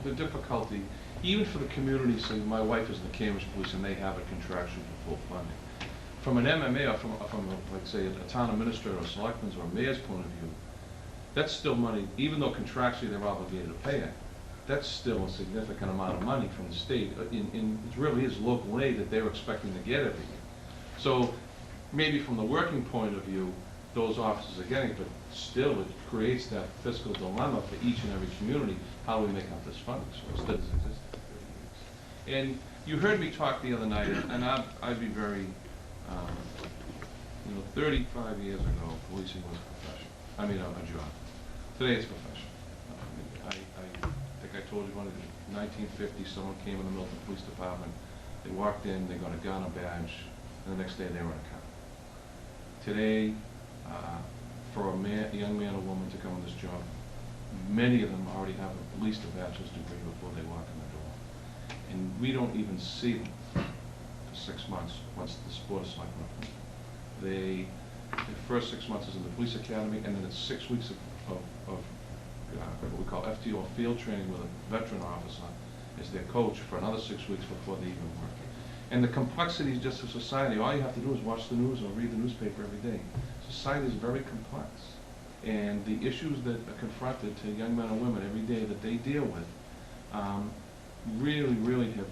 S13: the difficulty, even for the community, say my wife is in the Cambridge Police and they have a contraction for full funding. From an MMA or from like say a town administrator or selectman's or a mayor's point of view, that's still money, even though contractually they're obligated to pay it, that's still a significant amount of money from the state. It really is local aid that they're expecting to get every year. So maybe from the working point of view, those officers are getting it, but still it creates that fiscal dilemma for each and every community. How do we make up this funding source that has existed for 30 years? And you heard me talk the other night, and I'd be very, 35 years ago, policing was a profession. I mean, a job. Today it's a profession. I think I told you in 1950, someone came in the Milton Police Department. They walked in, they got a gun, a badge, and the next day they were in a car. Today, for a young man or woman to come in this job, many of them already have at least a bachelor's degree before they walk in the door. And we don't even see them for 6 months once the Board of Selectmen appoints them. The first 6 months is in the police academy, and then it's 6 weeks of what we call FTO, field training with a veteran officer as their coach for another 6 weeks before they even work. And the complexities just of society, all you have to do is watch the news or read the newspaper every day. Society is very complex. And the issues that are confronted to young men and women every day that they deal with really, really have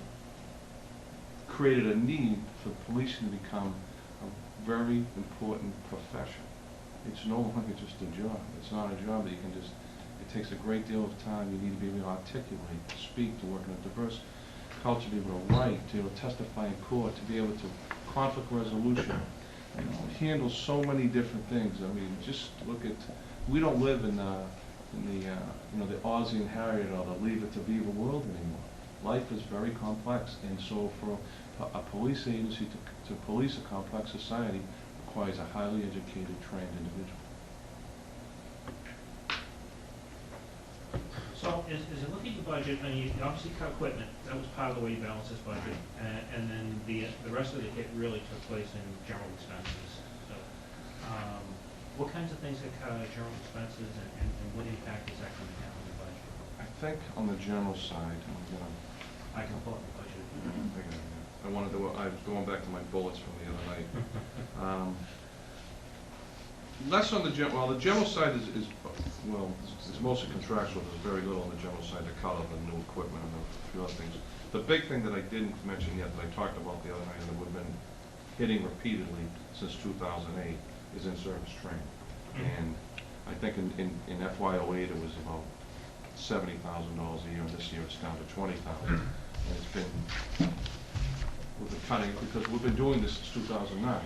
S13: created a need for policing to become a very important profession. It's no longer just a job. It's not a job that you can just
S15: It takes a great deal of time. You need to be able to articulate, to speak, to work in a diverse culture, to be able to write, to be able to testify in court, to be able to conflict resolution, handle so many different things. I mean, just look at, we don't live in the Aussie and Harriet or the Leave It to Beaver world anymore. Life is very complex, and so for a police agency to police a complex society requires a highly educated, trained individual.
S2: So, as you look at your budget, I mean, you obviously cut equipment, that was part of the way you balanced this budget, and then the rest of the hit really took place in general expenses. So, what kinds of things get cut out of general expenses, and what impact is that going to have on the budget?
S15: I think on the general side,
S2: I can pull up the budget.
S15: I was going back to my bullets from the other night. Less on the the general side is mostly contractual. There's very little on the general side to cut out the new equipment and a few other things. The big thing that I didn't mention yet that I talked about the other night and that we've been hitting repeatedly since 2008 is in-service training. And I think in FY08 it was about $70,000 a year, and this year it's down to $20,000. And it's been, we've been cutting it because we've been doing this since 2009.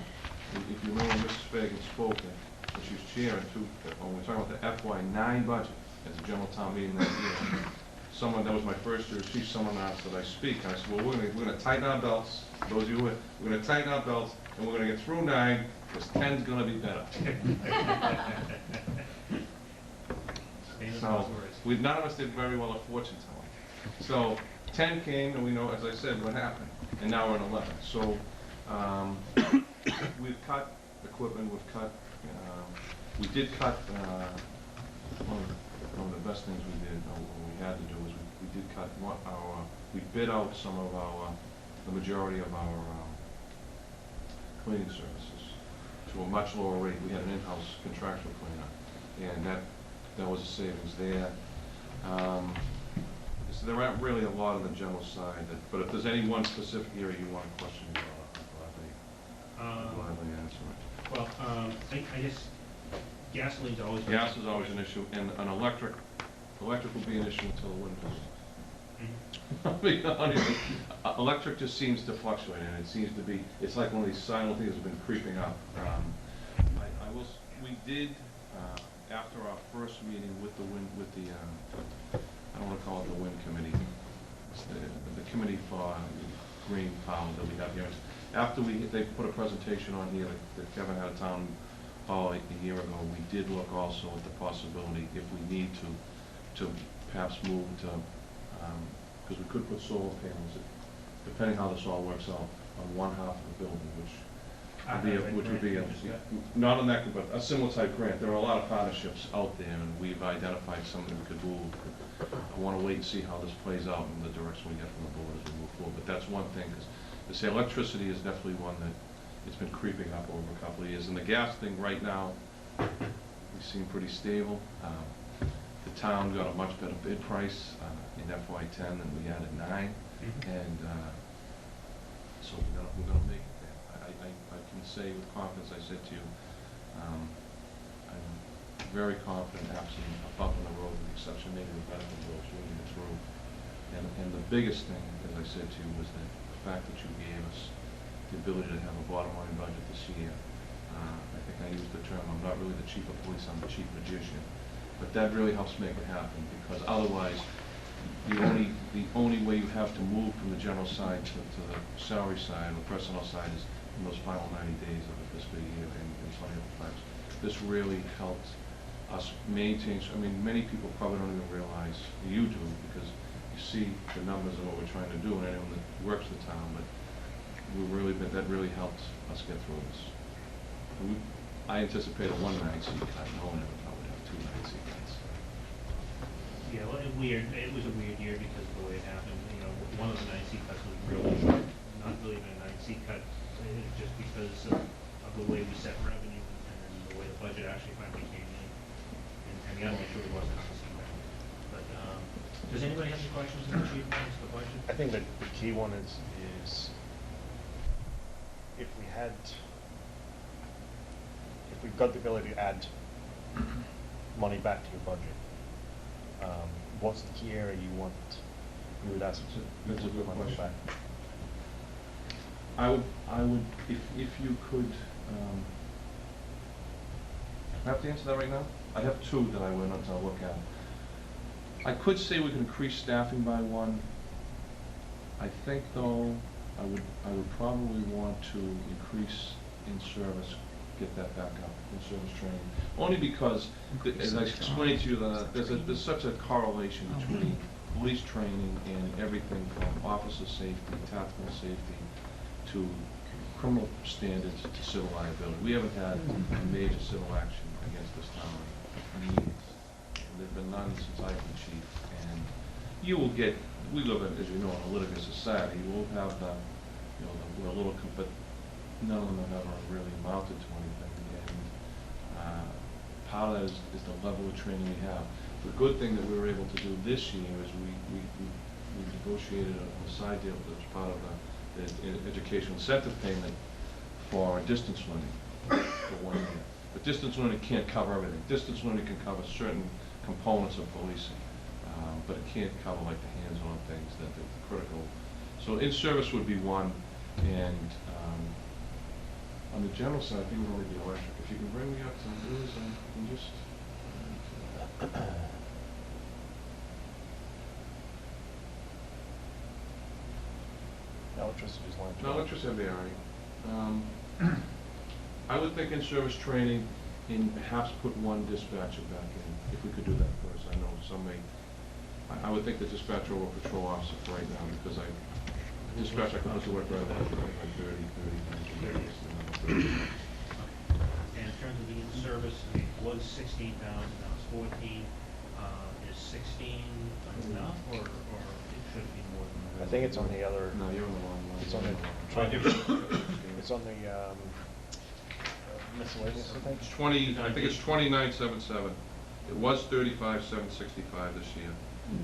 S15: If you remember Mrs. Fagan spoke, and she was chairing too, when we were talking about the FY9 budget at the general town meeting that year, that was my first year, someone asked that I speak, and I said, well, we're going to tighten our belts, those of you who are, we're going to tighten our belts, and we're going to get through 9, because 10's going to be better. So, none of us did very well at fortune telling. So 10 came, and we know, as I said, what happened, and now we're in 11. So we've cut equipment, we did cut, one of the best things we did, or we had to do, is we did cut we bid out the majority of our cleaning services to a much lower rate. We had an in-house contractual cleaner, and that was a savings there. So there aren't really a lot on the general side, but if there's any one specific area you want to question me about, I'll gladly answer it.
S2: Well, I guess gasoline's always been...
S15: Gas is always an issue, and an electric will be an issue until the winter. I'll be honest, electric just seems to fluctuate, and it seems to be, it's like one of these silent things that's been creeping up. We did, after our first meeting with I don't want to call it the Wind Committee, it's the Committee for Green Power that we have here. After they put a presentation on here that Kevin had a town hall a year ago, we did look also at the possibility, if we need to perhaps move to, because we could put solar panels, depending how this all works out, on one half of the building, which would be not on that, but a similar type grant. There are a lot of partnerships out there, and we've identified some that we could move. I want to wait and see how this plays out and the direction we get from the board as we move forward. But that's one thing, because to say electricity is definitely one that it's been creeping up over a couple of years. And the gas thing right now, we seem pretty stable. The town got a much better bid price in FY10 than we had at 9, and so we're gonna make it there. I can say with confidence, I said to you, I'm very confident, absent a bump in the road, with the exception maybe of benefit bills, we'll get through. And the biggest thing, as I said to you, was the fact that you gave us the ability to have a bottom line budget this year. I think I used the term, I'm not really the chief of police, I'm the chief magician. But that really helps make it happen, because otherwise, the only way you have to move from the general side to the salary side, the personnel side, is in those final 90 days of the fiscal year and financial times. This really helped us maintain. I mean, many people probably don't even realize, you do, because you see the numbers of what we're trying to do, and anyone that works in the town, but that really helped us get through this. I anticipate a 1 9-seat cut, no one ever thought we'd have 2 9-seat cuts.
S2: Yeah, well, it was a weird year because of the way it happened. You know, one of the 9-seat cuts was really short, not really even a 9-seat cut, just because of the way we set revenue and the way the budget actually finally came in. And the other one sure wasn't on the same level. But does anybody have any questions on the chief on the budget?
S3: I think that the key one is if we've got the ability to add money back to your budget, What's the key area you would ask?
S15: That's a good
S3: to go
S15: question. I would, if you could, I have to answer that right now? I have two that I went on to look at. I could say we could increase staffing by one. I think though, I would probably want to increase in-service, get that back up, in-service training. Only because, as I explained to you, there's such a correlation between police training and everything from officer safety, tactical safety, to criminal standards, to civil liability. We haven't had a major civil action against this town in years. And there've been none since I've been chief. And you will get, we live in, as you know, in a litigious society. You will have the, you know, we're a little, but none of them have ever really amounted to anything. And part of that is the level of training we have. The good thing that we were able to do this year is we negotiated a side deal that's part of the educational incentive payment for distance learning for 1 year. But distance learning can't cover everything. Distance learning can cover certain components of policing, but it can't cover like the hands-on things that are critical. So in-service would be one, and on the general side, I think it would only be electric. If you can bring me up to news, I can just...
S3: Electricity's line.
S15: No, electricity would be all right. I would think in-service training and perhaps put one dispatcher back in, if we could do that first. I know some may, I would think the dispatcher or patrol officer for right now, because dispatcher I could put to work right away, like 30.
S2: And in terms of the in-service, it was 16,000, now it's 14. Is 16 enough, or it should be more than that?
S3: I think it's on the other.
S15: No, you're on the wrong line.
S3: It's on the. It's on the miscellaneous, I think.
S15: It's 20. I think it's 29,777. It was 35,765 this year.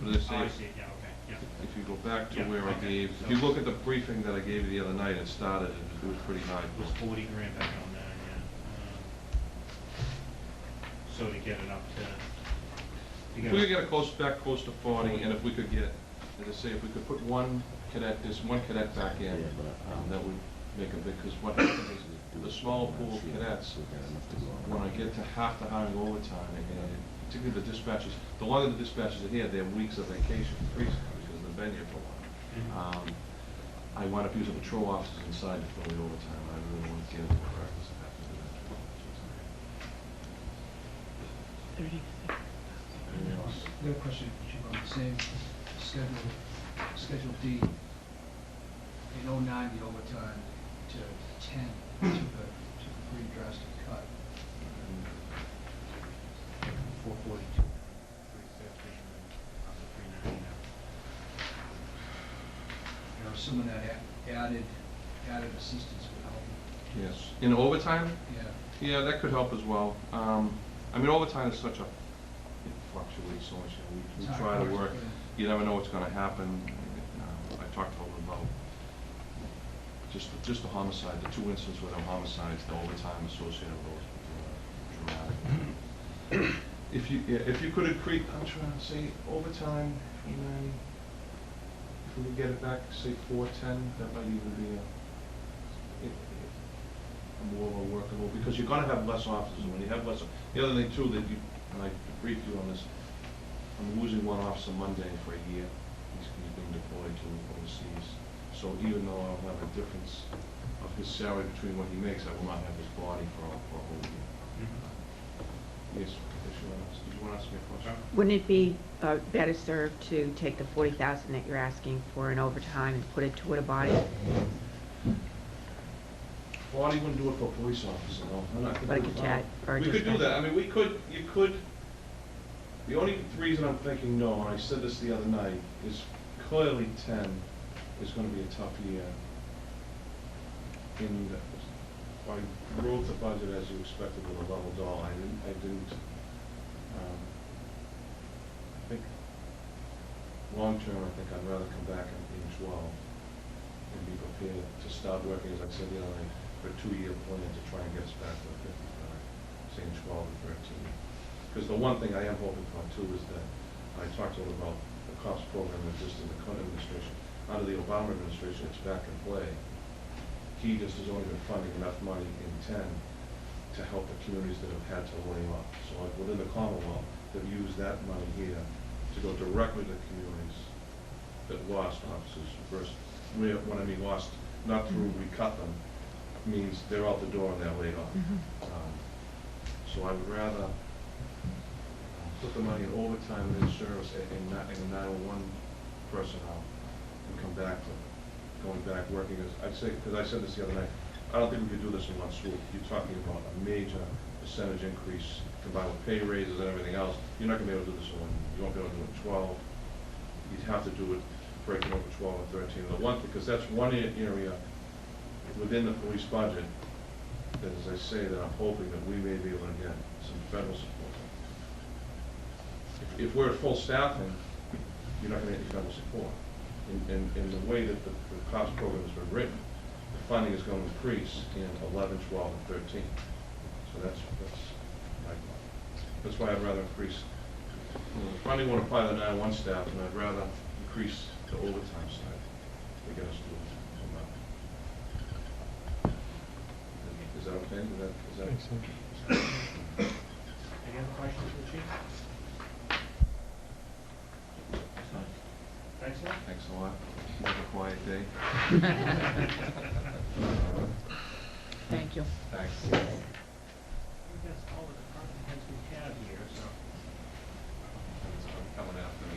S15: But
S2: Oh, I see. Yeah. Okay. Yeah.
S15: If you go back to
S2: Yeah,
S15: where I
S2: okay.
S15: gave, if you look at the briefing that I gave you the other night, it started. It was pretty high.
S2: It was 40 grand back on that. Yeah. So to get it up to.
S15: If we could get it back close to 40, and if we could get, as I say, if we could put one cadet back in, that would make a big, because what happens is, the smaller pool of cadets, when I get to half the hiring overtime, and particularly the dispatchers, the longer the dispatchers are here, their weeks of vacation increase, because they've been here for a while. I wind up using patrol officers inside to fill the overtime. I really want to get into the practice of having to do that.
S6: 36.
S15: Anything else?
S1: The other question, Chief, on the same Schedule D, in '09, the overtime to 10 took a pretty drastic cut.
S2: 442, 350, and then 390 now.
S1: You're assuming that added assistance would help.
S15: Yes. In overtime?
S1: Yeah.
S15: Yeah, that could help as well. I mean, overtime is such a, it fluctuates so much. We try to work. You never know what's going to happen. I talked a little about just the homicide, the 2 incidents with the homicides, the overtime associated with those dramatic. If you could increase, I'm trying to say overtime, and then if we could get it back, say 410, that might even be a more of a workable, because you're going to have less officers, and when you have less, the other thing too that you, and I briefed you on this, I'm losing one officer Monday for a year. He's being deployed to overseas. So even though I'll have a difference of his salary between what he makes, I will not have his body for a whole year. Yes, did you want to ask me a question?
S6: Wouldn't it be better served to take the 40,000 that you're asking for in overtime and put it toward a body?
S15: Body wouldn't do it for a police officer, no.
S6: But a cadet or a
S15: We could do
S6: dispatcher.
S15: that. I mean, you could. The only reason I'm thinking no, and I said this the other night, is clearly 10 is going to be a tough year. And I wrote the budget as you expected with a level dollar. I didn't. I think long term, I think I'd rather come back in 12 and be prepared to start working, as I said the other night, for a 2-year plan to try and get us back to 55, saying 12 and 13. Because the one thing I am hoping for too is that I talked to him about the COPS program that exists in the Clinton administration. Under the Obama administration, it's back in play. He just has only been funding enough money in 10 to help the communities that have had to lay off. So like within the Commonwealth, they've used that money here to go directly to communities that lost officers versus, when I mean lost, not through we cut them, means they're out the door and they're laid off. So I would rather put the money in overtime and in service in 911 personnel and come back to going back working as, I'd say, because I said this the other night, I don't think we could do this in one swoop. You're talking about a major percentage increase combined with pay raises and everything else. You're not going to be able to do this in one, you won't be able to do it in 12. You'd have to do it breaking over 12 and 13. The one, because that's one area within the police budget that, as I say, that I'm hoping that we may be able to get some federal support. If we're at full staffing, you're not going to get any federal support. In the way that the COPS program has been written, the funding is going to increase in 11, 12, and 13. So that's my thought. That's why I'd rather increase. The funding won't apply to the 911 staff, and I'd rather increase the overtime side to get us to some level. Is that okay? Is that?
S2: Any other questions for the chief? Thanks a lot.
S15: Thanks a lot. More of a quiet day.
S11: Thank you.
S15: Thanks.
S2: I think that's all the department heads we have here, so.
S15: Coming after me.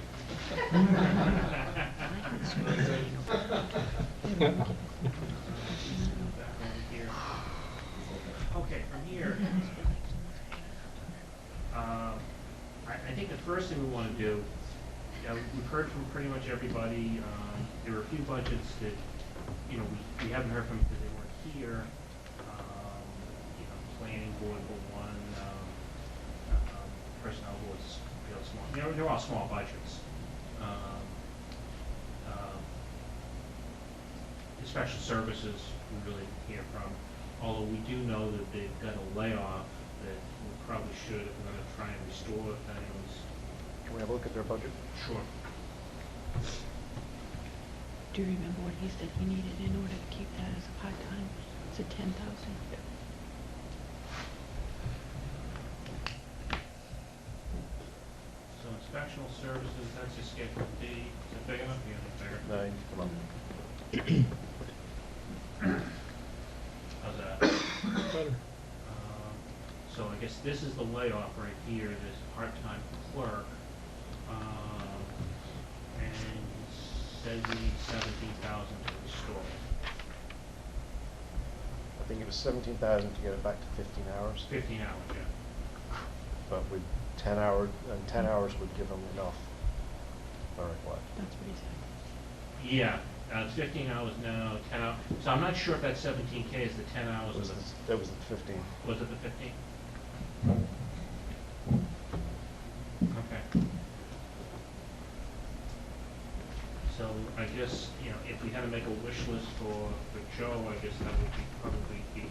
S2: Back over here. Okay, from here, I think the first thing we want to do, we've heard from pretty much everybody. There were a few budgets that, we haven't heard from because they weren't here. Planning board, one, personnel boards, real small. They're all small budgets. The special services, we really didn't hear from. Although we do know that they've got a layoff that we probably should, if we're going to try and restore things.
S3: Can we have a look at their budget?
S2: Sure.
S6: Do you remember what he said he needed in order to keep that as a part-time? Is it 10,000?
S3: Yeah.
S2: So inspectional services, that's your schedule D. Is it big enough? Yeah, it's bigger.
S3: 9, come on.
S2: How's that?
S9: Better.
S2: So I guess this is the layoff right here, this part-time clerk. And he says we need 17,000 to restore it.
S3: I think it was 17,000 to get it back to 15 hours.
S2: 15 hours, yeah.
S3: But with 10 hours would give them enough, if I recollect.
S6: That's what he said.
S2: Yeah, it's 15 hours now, 10 hours. So I'm not sure if that 17K is the 10 hours or the...
S3: That was the 15.
S2: Was it the 15? Okay. So I guess, if we had to make a wish list for Joe, I guess that would probably be it.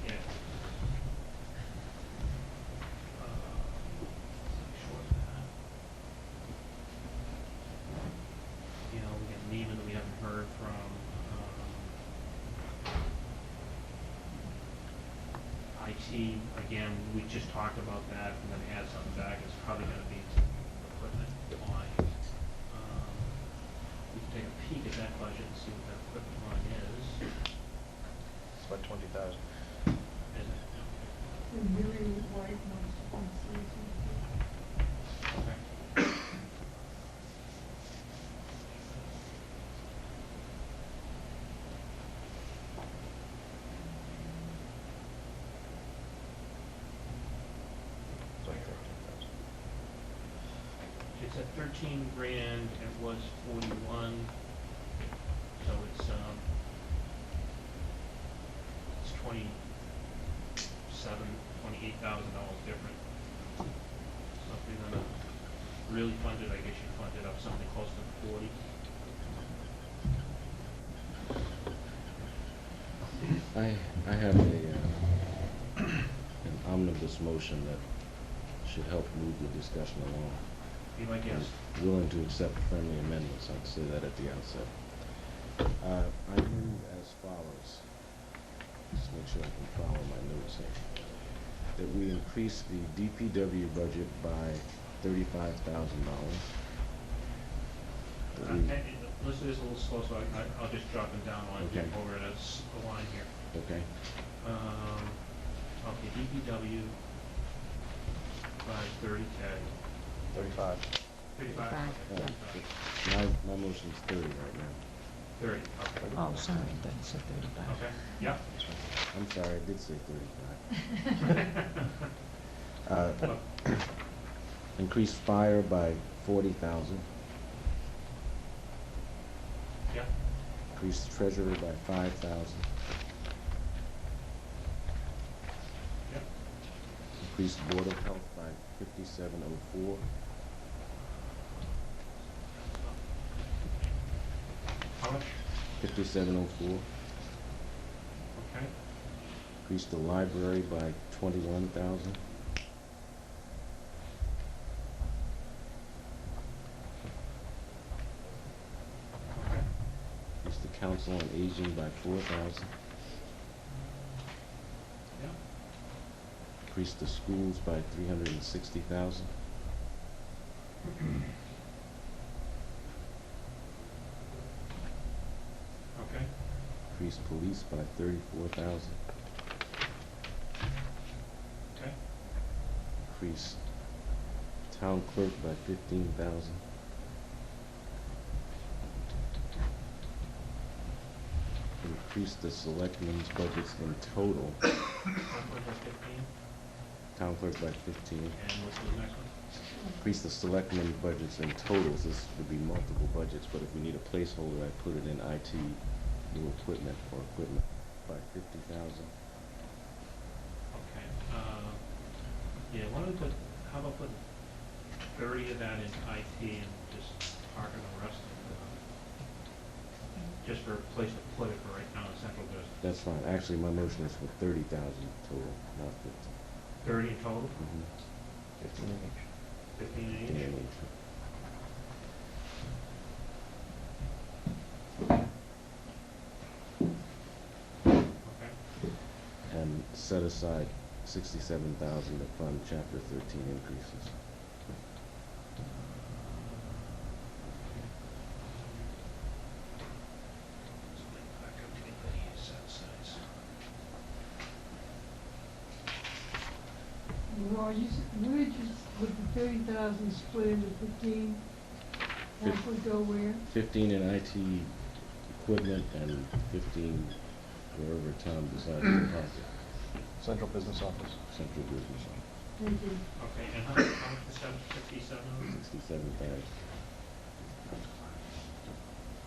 S2: We got Neiman that we haven't heard from. IT, again, we just talked about that, and then add something back. It's probably going to be equipment line. We can take a peek at that budget and see what that equipment line is.
S3: It's about 20,000.
S2: Is it? Okay. It's at 13 grand, it was 41, so it's 28,000 different. So if you're gonna really fund it, I guess you fund it up something close to 40.
S5: I have an omnibus motion that should help move the discussion along.
S2: You my guest.
S5: willing to accept friendly amendments, I'd say that at the outset. I move as follows, just make sure I can follow my notes here, that we increase the DPW budget by $35,000.
S2: Let's do this a little slow, so I'll just jot them down on
S5: Okay.
S2: over a line here.
S5: Okay.
S2: Okay, DPW by 30K.
S3: 35.
S2: 35?
S5: My motion's 30 right now.
S2: 30, okay.
S11: Oh, sorry, that's a 35.
S2: Okay, yep.
S5: I'm sorry, I did say 35. Increase fire by 40,000.
S2: Yep.
S5: Increase treasurer by 5,000.
S2: Yep.
S5: Increase board of health by 5704.
S2: How much?
S5: 5704.
S2: Okay.
S5: Increase the library by 21,000.
S2: Okay.
S5: Increase the council on aging by 4,000.
S2: Yep.
S5: Increase the schools by 360,000.
S2: Okay.
S5: Increase police by 34,000.
S2: Okay.
S5: Increase town clerk by 15,000. Increase the selectmen's budgets in total.
S2: Town clerk by 15.
S5: Town clerk by 15.
S2: And what's the next one?
S5: Increase the selectmen's budgets in totals. This would be multiple budgets, but if we need a placeholder, I put it in IT, new equipment or equipment by 50,000.
S2: Okay. Yeah, why don't we put, how about putting 30 of that in IT and just parking the rest of just for a place to put it for right now in central business.
S5: That's fine. Actually, my motion is for 30,000 total, not 50.
S2: 30 in total?
S3: 15 each.
S2: 15 in
S5: 15
S2: each?
S5: each.
S2: Okay.
S5: And set aside 67,000 to fund Chapter 13 increases.
S7: Well, where did you, with the 30,000 split into 15, that would go where?
S5: 15 in IT equipment and 15 wherever Tom decides to park it.
S3: Central business office.
S5: Central business office.
S7: Thank you.
S2: Okay, and how much was 67?
S5: 67,000.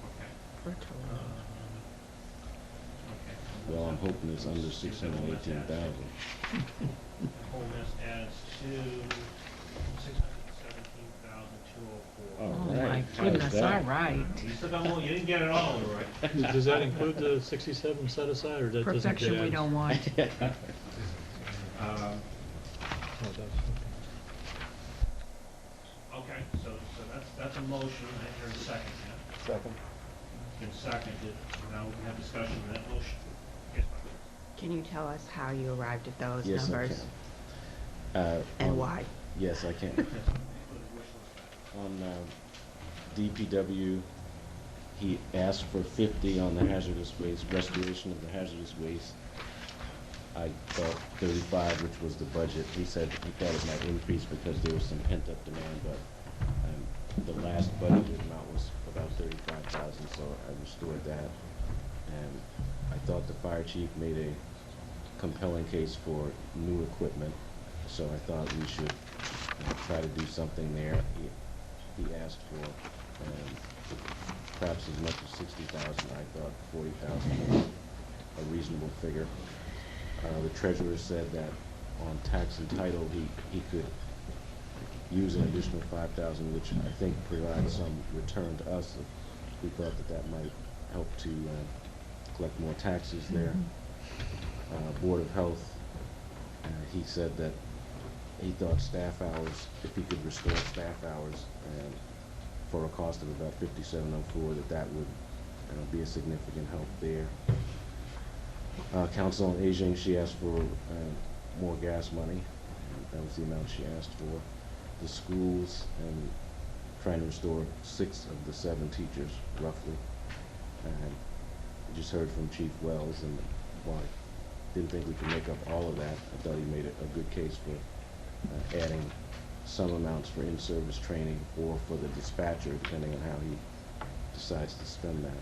S2: Okay.
S11: Per total.
S2: Okay.
S5: Well, I'm hoping it's under 618,000.
S2: Whole list adds to 617,204.
S5: All
S11: Oh,
S5: right.
S11: my
S5: How's
S11: goodness,
S5: that?
S11: all right.
S2: You still got more, you didn't get it all right.
S9: Does that include the 67 set aside, or that doesn't get
S11: Perfection we
S9: added?
S11: don't want.
S9: Oh,
S2: Okay, so that's a motion, I heard a second, yeah?
S3: Second.
S2: Been seconded, now we can have discussion on that motion. Yes, Bob?
S6: Can you tell us how you arrived at those
S5: Yes,
S6: numbers?
S5: I can.
S6: And why?
S5: Yes, I can. On DPW, he asked for 50 on the hazardous waste, restoration of the hazardous waste. I thought 35, which was the budget. He said he thought it might increase because there was some pent-up demand, but the last budgeted amount was about 35,000, so I restored that. And I thought the fire chief made a compelling case for new equipment, so I thought we should try to do something there. He asked for perhaps as much as 60,000. I thought 40,000 was a reasonable figure. The treasurer said that on tax and title he could use an additional 5,000, which I think provides some return to us. We thought that might help to collect more taxes there. Board of Health, he said that he thought staff hours, if he could restore staff hours for a cost of about $57.04, that would be a significant help there. Council on Aging, she asked for more gas money. That was the amount she asked for. The schools, and trying to restore 6 of the 7 teachers, roughly. Just heard from Chief Wells, and while I didn't think we could make up all of that, I thought he made a good case for adding some amounts for in-service training or for the dispatcher, depending on how he decides to spend that.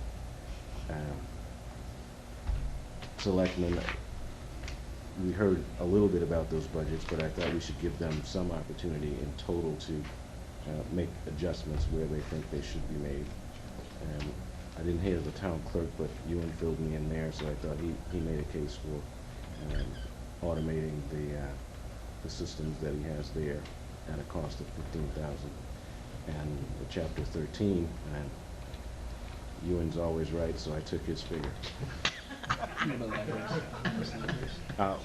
S5: Selectmen, we heard a little bit about those budgets, but I thought we should give them some opportunity in total to make adjustments where they think they should be made. I didn't hear the town clerk, but Ewan filled me in there, so I thought he made a case for automating the systems that he has there at a cost of $15,000. And the chapter 13, Ewan's always right, so I took his figure.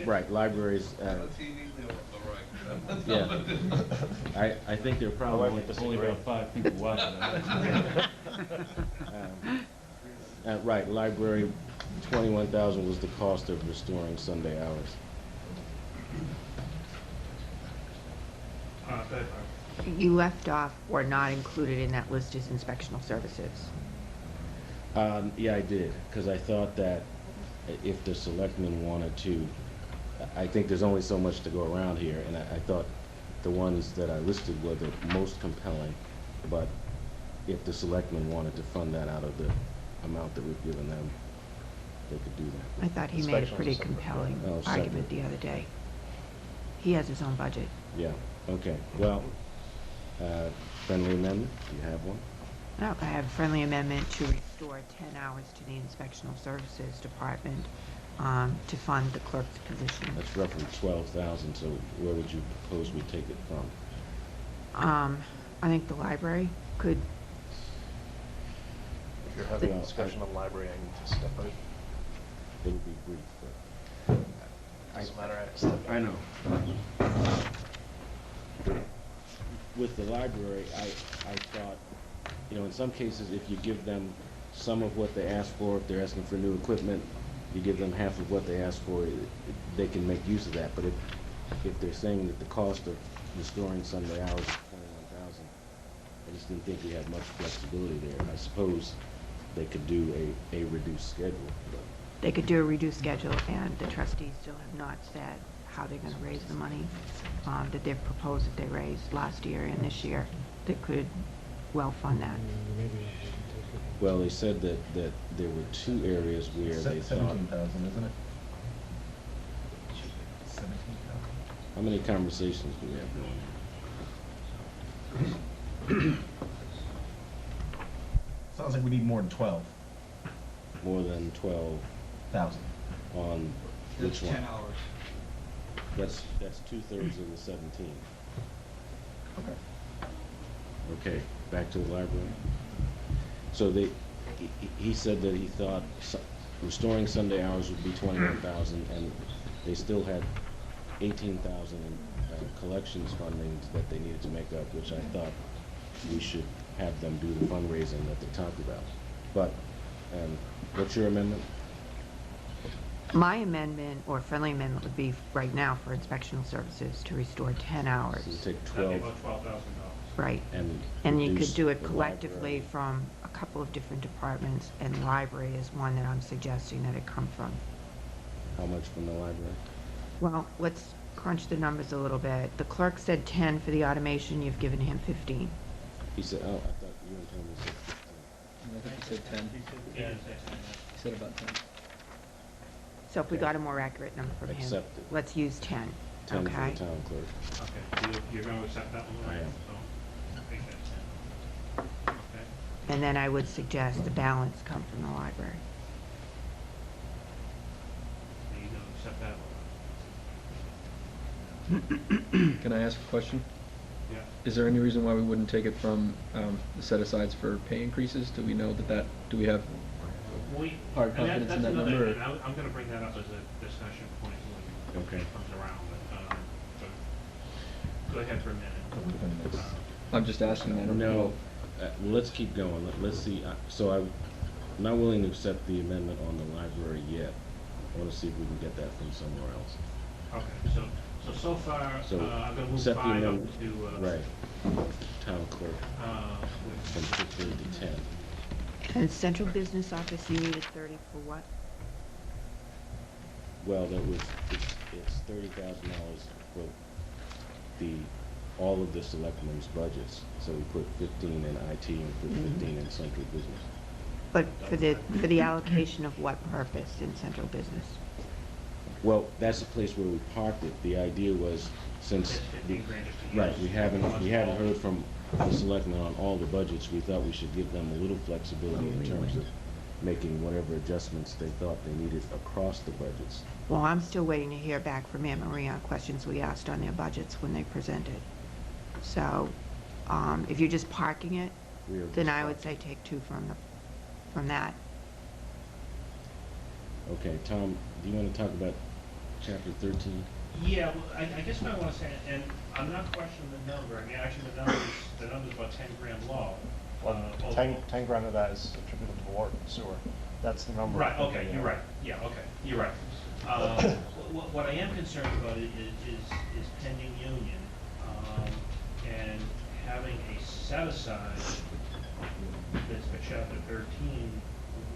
S5: Right, libraries. Yeah, I think there are probably
S2: only about 5 people watching that.
S5: Right, library, $21,000 was the cost of restoring Sunday hours.
S6: You left off or not included in that list is inspectional services.
S5: Yeah, I did, because I thought that if the selectmen wanted to, I think there's only so much to go around here, and I thought the ones that I listed were the most compelling, but if the selectmen wanted to fund that out of the amount that we've given them, they could do that.
S6: I thought he made a pretty compelling argument the other day. He has his own budget.
S5: Yeah, okay. Well, friendly amendment, do you have one?
S6: No, I have a friendly amendment to restore 10 hours to the inspectional services department to fund the clerk's position.
S5: That's roughly $12,000, so where would you propose we take it from?
S6: I think the library could.
S3: If you're having a discussion on library, I need to step out.
S5: It would be brief, but
S3: Doesn't matter, I step out.
S5: I know. With the library, I thought, in some cases, if you give them some of what they ask for, if they're asking for new equipment, you give them half of what they ask for, they can make use of that. But if they're saying that the cost of restoring Sunday hours is $21,000, I just didn't think we had much flexibility there. I suppose they could do a reduced schedule.
S6: They could do a reduced schedule, and the trustees still have not said how they're going to raise the money that they've proposed that they raised last year and this year that could well fund that.
S5: Well, they said that there were 2 areas where they thought...
S3: 17,000, isn't it? 17,000.
S5: How many conversations do we have going?
S3: Sounds like we need more than 12.
S5: More than 12,000 on which one?
S1: 10 hours.
S5: That's 2/3 of the 17.
S3: Okay.
S5: Okay, back to the library. So he said that he thought restoring Sunday hours would be $21,000, and they still had $18,000 in collections funding that they needed to make up, which I thought we should have them do the fundraising that they talked about. But what's your amendment?
S6: My amendment, or friendly amendment, would be right now for inspectional services to restore 10 hours.
S5: So you take
S2: That'd be
S5: 12.
S2: about $12,000.
S6: Right.
S5: And
S6: you
S5: reduce
S6: could do it
S5: the
S6: collectively
S5: library.
S6: from a couple of different departments, and library is one that I'm suggesting that it come from.
S5: How much from the library?
S6: Well, let's crunch the numbers a little bit. The clerk said 10 for the automation, you've given him 15.
S5: He said, oh, I thought you and Tony said 15.
S10: I think he said 10. He said about 10.
S6: So if we got a more accurate number from him,
S5: Accepted.
S6: let's use 10,
S5: 10 for
S6: okay?
S5: the town clerk.
S2: Okay, so you're going to accept that one?
S5: I am.
S2: So, I think that's 10. Okay.
S6: And then I would suggest the balance come from the library.
S2: Are you going to accept that one?
S10: Can I ask a question?
S2: Yeah.
S10: Is there any reason why we wouldn't take it from the set-asides for pay increases? Do we know that, do we have hard confidence in that number? or-
S2: I'm going to bring that up as a discussion point when
S5: Okay.
S2: it comes around. go ahead for a minute.
S10: I'm just asking that.
S5: No, let's keep going. Let's see. So I'm not willing to accept the amendment on the library yet. I want to see if we can get that from somewhere else.
S2: Okay, so far,
S5: So
S2: I'm gonna move
S5: accept the
S2: 5 up
S5: amendment,
S2: to,
S5: right, town clerk, from 15 to 10.
S6: And central business office, you needed 30 for what?
S5: Well, it's $30,000 for all of the selectmen's budgets. So we put 15 in IT and put 15 in central business.
S6: But for the allocation of what purpose in central business?
S5: Well, that's the place where we parked it. The idea was, since, right, we haven't heard from the selectmen on all the budgets, we thought we should give them a little flexibility in terms of making whatever adjustments they thought they needed across the budgets.
S6: Well, I'm still waiting to hear back from Anne Marie on questions we asked on their budgets when they presented. So, if you're just parking it, then I would say take 2 from that.
S5: Okay, Tom, do you want to talk about chapter 13?
S2: yeah, well, I guess what I wanna say, and I'm not questioning the number, I mean, actually, the number's about 10 grand low.
S3: Well, 10 grand of that is attributable to water and sewer. That's the number.
S2: Right, okay, you're right, yeah, okay, you're right. What I am concerned about is pending union, and having a set aside that's for chapter 13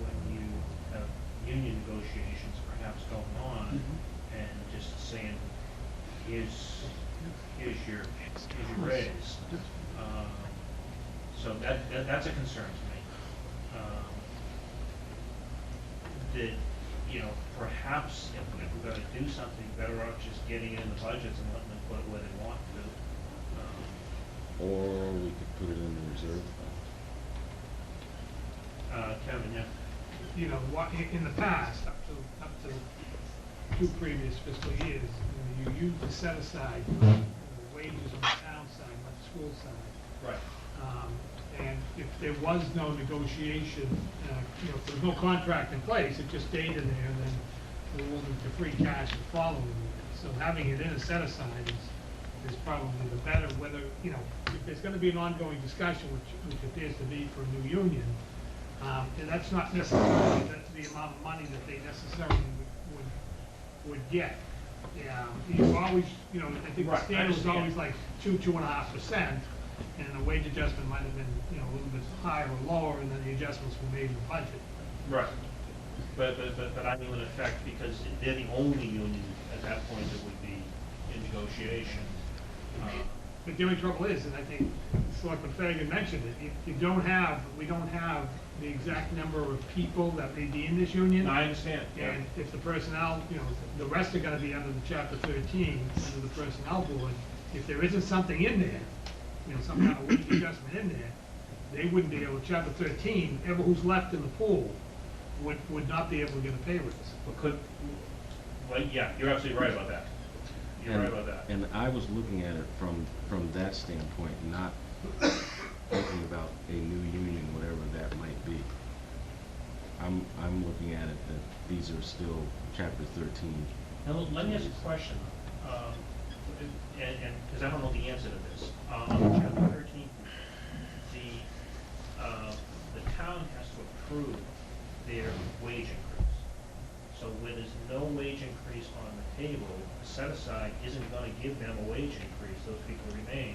S2: when you have union negotiations perhaps going on, and just saying, here's your raise. So that's a concern to me. That, you know, perhaps if we're gonna do something, better off just getting it in the budgets and letting them put it where they want to.
S5: Or we could put it in the reserve fund.
S2: Kevin, yeah.
S14: You know, in the past, up to 2 previous fiscal years, you used to set aside the wages on the town side, not the school side.
S2: Right.
S14: And if there was no negotiation, you know, if there was no contract in place, it just stayed in there, and then we moved to free cash the following year. So having it in a set aside is probably the better, whether, you know, if there's gonna be an ongoing discussion, which appears to be for a new union, and that's not necessarily the amount of money that they necessarily would get. You always, you know, I think the
S2: Right,
S14: standard was always
S2: understand.
S14: like 2.5%, and the wage adjustment might have been, you know, a little bit higher or lower, and then the adjustments were made in the budget.
S2: Right. But I mean in effect, because they're the only union at that point that would be in negotiation.
S14: But the only trouble is, and I think Selectman Fagan mentioned it, we don't have the exact number of people that may be in this union.
S2: No, I understand, yeah.
S14: And if the personnel, you know, the rest are gonna be under the chapter 13, under the personnel board, if there isn't something in there, you know, some kind of wage adjustment in there, they wouldn't be able, chapter 13, ever who's left in the pool would not be able to get a pay raise.
S2: Well, yeah, you're absolutely right about that. You're right about that.
S5: And I was looking at it from that standpoint, not thinking about a new union, whatever that might be. I'm looking at it that these are still chapter 13.
S2: Now, let me ask a question, and, because I don't know the answer to this. On chapter 13, the town has to approve their wage increase. So when there's no wage increase on the table, set aside isn't gonna give them a wage increase, those people remain.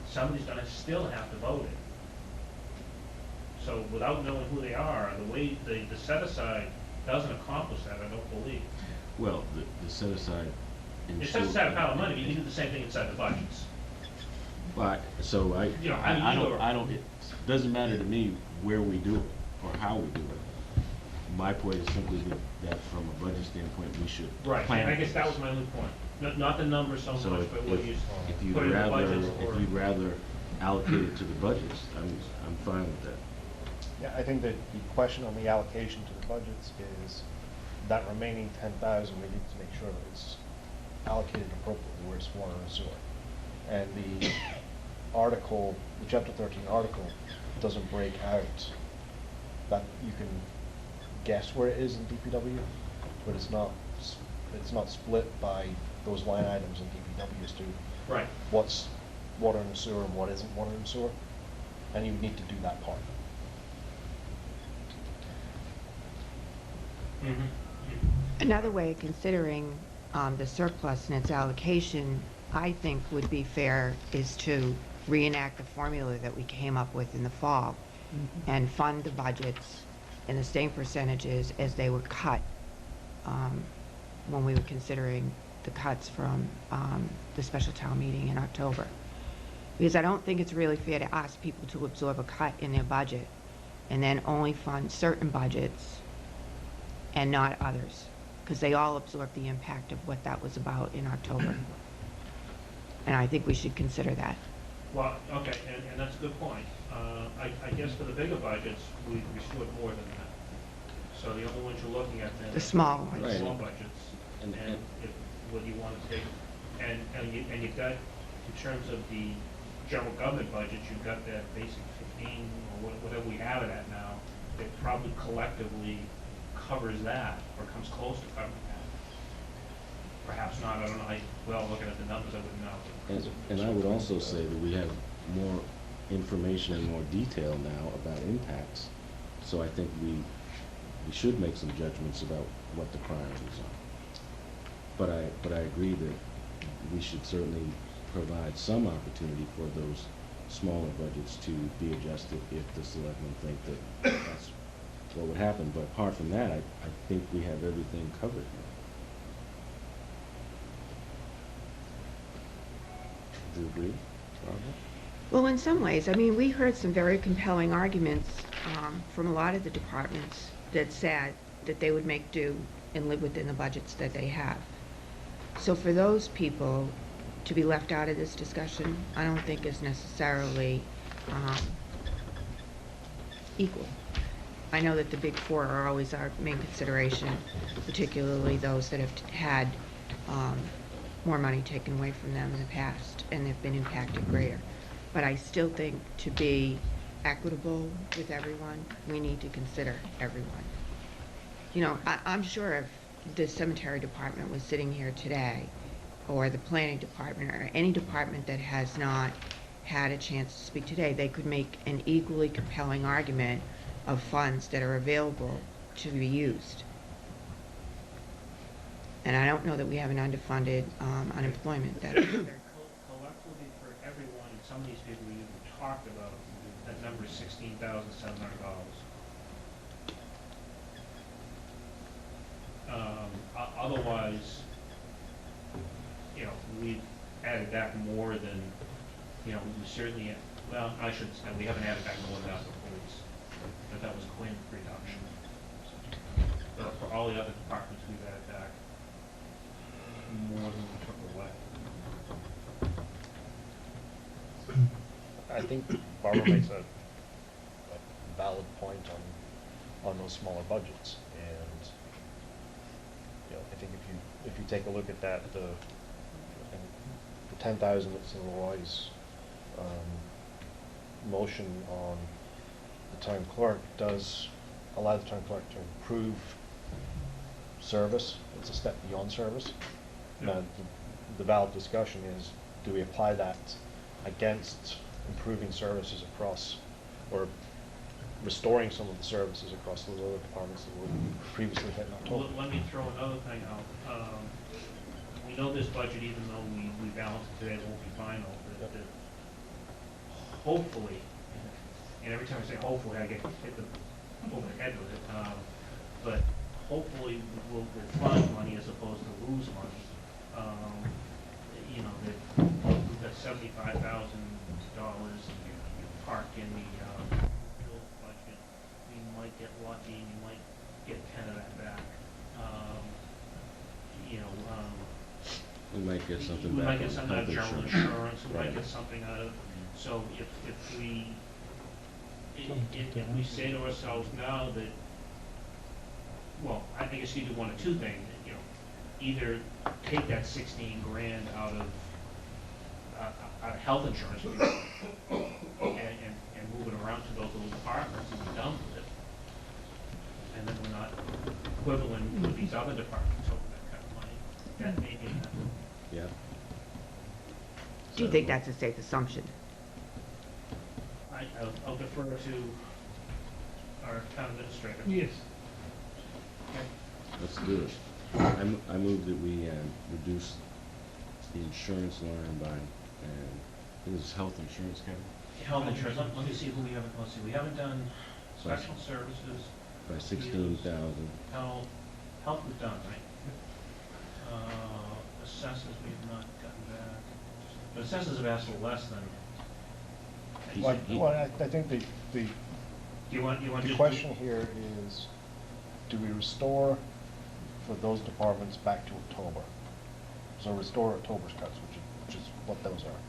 S2: Somebody's gonna still have to vote it. So without knowing who they are, the set aside doesn't accomplish that, I don't believe.
S5: Well, the set aside.
S2: It sets aside a pile of money, but you can do the same thing inside the budgets.
S5: But, so
S2: You know,
S5: I don't, it doesn't matter to me where we do it or how we do it. My point is simply that from a budget standpoint, we should
S2: Right,
S5: plan.
S2: and I guess that was my only point. Not the number so
S5: So
S2: much, but what you
S5: if you'd
S2: put in the
S5: rather,
S2: budgets or.
S5: if you'd rather allocate it to the budgets, I'm fine with that.
S3: Yeah, I think that the question on the allocation to the budgets is that remaining 10,000, we need to make sure that it's allocated appropriately where it's water and sewer. And the article, the chapter 13 article, doesn't break out that you can guess where it is in DPW, but it's not split by those line items in DPW as to
S2: Right.
S3: what's water and sewer and what isn't water and sewer, and you need to do that part.
S6: Another way of considering the surplus and its allocation, I think would be fair, is to reenact the formula that we came up with in the fall and fund the budgets in the same percentages as they were cut when we were considering the cuts from the special town meeting in October. Because I don't think it's really fair to ask people to absorb a cut in their budget and then only fund certain budgets and not others, because they all absorb the impact of what that was about in October. And I think we should consider that.
S2: Well, okay, and that's a good point. I guess for the bigger budgets, we restored more than that. So the only ones you're looking at then.
S6: The small ones.
S2: The
S5: Right.
S2: small budgets. And if, what you want to take, and you've got, in terms of the general government budget, you've got that basic 15, or whatever we have it at now, that probably collectively covers that, or comes close to covering that. Perhaps not, I don't know, well, looking at the numbers, I wouldn't know.
S5: And I would also say that we have more information and more detail now about impacts. So I think we should make some judgments about what the priorities are. But I agree that we should certainly provide some opportunity for those smaller budgets to be adjusted if the selectmen think that that's what would happen. But apart from that, I think we have everything covered now. Do you agree, Barbara?
S6: Well, in some ways, I mean, we heard some very compelling arguments from a lot of the departments that said that they would make do and live within the budgets that they have. So for those people to be left out of this discussion, I don't think is necessarily equal. I know that the big four are always our main consideration, particularly those that have had more money taken away from them in the past and have been impacted greater. But I still think to be equitable with everyone, we need to consider everyone. You know, I'm sure if the cemetery department was sitting here today, or the planning department, or any department that has not had a chance to speak today, they could make an equally compelling argument of funds that are available to be used. And I don't know that we have an underfunded unemployment. That's
S2: Collectively for everyone, and some of these people we even talked about, that number is $16,700. Otherwise, you know, we've added back more than, you know, we certainly, well, I shouldn't say, we haven't added back more than that for police, but that was Quinn reduction. But for all the other departments, we've added back more than we took away.
S3: I think Barbara makes a valid point on those smaller budgets, and you know, I think if you take a look at that, the 10,000 that's in Roy's motion on the town clerk does allow the town clerk to improve service. It's a step beyond service.
S2: Yeah.
S3: Now, the valid discussion is, do we apply that against improving services across, or restoring some of the services across those other departments that were previously hit in October?
S2: Let me throw another thing out. We know this budget, even though we balance it today, it won't be final, that hopefully, and every time I say hopefully, I get hit over the head with it, but hopefully we'll fund money as opposed to lose money. You know, that we've got $75,000 parked in the bill budget. We might get lucky and you might get 10 of that back. You know,
S5: We might get something
S2: we
S5: back
S2: might get
S5: on
S2: something out of
S5: health
S2: general
S5: insurance.
S2: insurance, we might
S5: Right.
S2: get something out of, so if we say to ourselves now that, well, I guess you do one of two things, you know, either take that 16 grand out of health insurance and move it around to those little departments and be done with it. And then we're not equivalent with these other departments over that kind of money. That may be enough.
S5: Yeah.
S6: Do you think that's a safe assumption?
S2: I'll defer to our town administrator.
S14: Yes.
S5: Let's do it. I move that we reduce the insurance line by, I think it's health insurance, Kevin?
S2: Health insurance, let me see who we haven't, let's see, we haven't done
S5: So-
S2: special services.
S5: By 16,000.
S2: Health we've done, right? Assessors we've not gotten back. But assessors have asked for less than.
S3: Well, I think the
S2: Do you want
S3: the
S2: just?
S3: question here is, do we restore for those departments back to October? So restore October's cuts, which is what those are.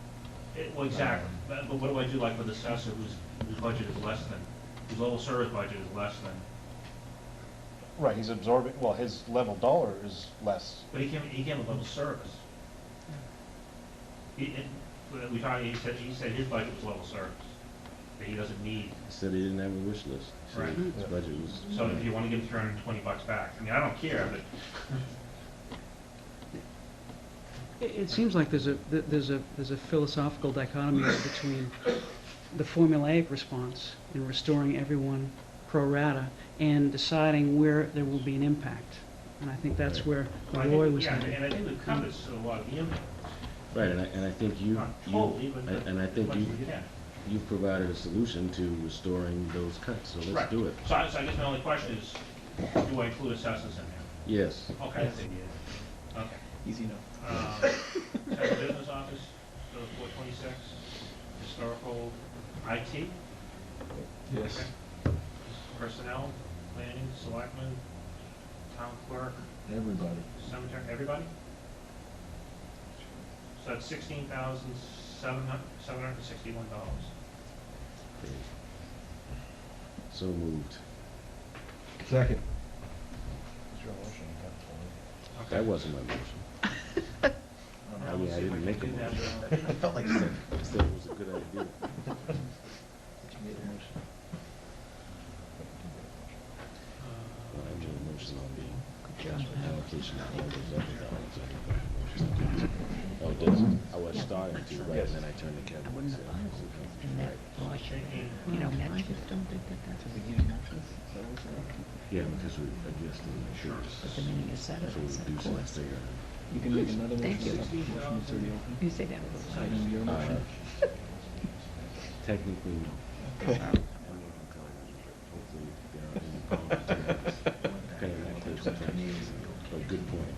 S2: Well, exactly, but what do I do like with assessor whose budget is less than, whose level service budget is less than?
S3: Right, he's absorbing, well, his level dollar is less.
S2: But he came with level service. He said his budget was level service, that he doesn't need.
S5: He said he didn't have a wish list. He said
S2: Right.
S5: his budget was.
S2: So if you want to give him $320 back, I mean, I don't care, but.
S22: It seems like there's a philosophical dichotomy between the formulaic response in restoring everyone pro rata and deciding where there will be an impact. And I think that's where Roy was headed.
S2: And I think we've covered a lot of the impact.
S5: Right, and I think you've provided a solution to restoring those cuts, so let's
S2: Right.
S5: do it.
S2: So I guess my only question is, do I include assessors in there?
S5: Yes.
S2: Okay.
S10: Yes.
S2: Okay.
S10: Easy enough.
S2: Central Business Office, so 426, historical, IT?
S10: Yes.
S2: Okay. Personnel, planning, selectmen, town clerk,
S3: Everybody.
S2: cemetery, everybody? So that's $16,761.
S5: Okay. So moved.
S3: Second.
S5: That wasn't my motion. I mean, I didn't make a motion. I felt like I said it was a good idea. Well, I made a motion on the allocation of all those other dollars. I didn't make a motion to do it. Oh, it doesn't? I was starting to, right, and then I turned to Kevin and said, right.
S6: I just don't think that that's.
S5: Yeah, because we adjusted the insurance.
S11: But the minute you said it,
S5: So we
S11: I said,
S5: reduced
S11: of
S5: the
S11: course.
S5: figure.
S10: You can make another
S6: Thank
S10: motion.
S6: you.
S10: Motion is already open.
S6: You say that was a lot.
S10: Second, your motion.
S5: Technically, I'm not gonna tell you, hopefully there aren't any problems. Depending on that close attention. But good point.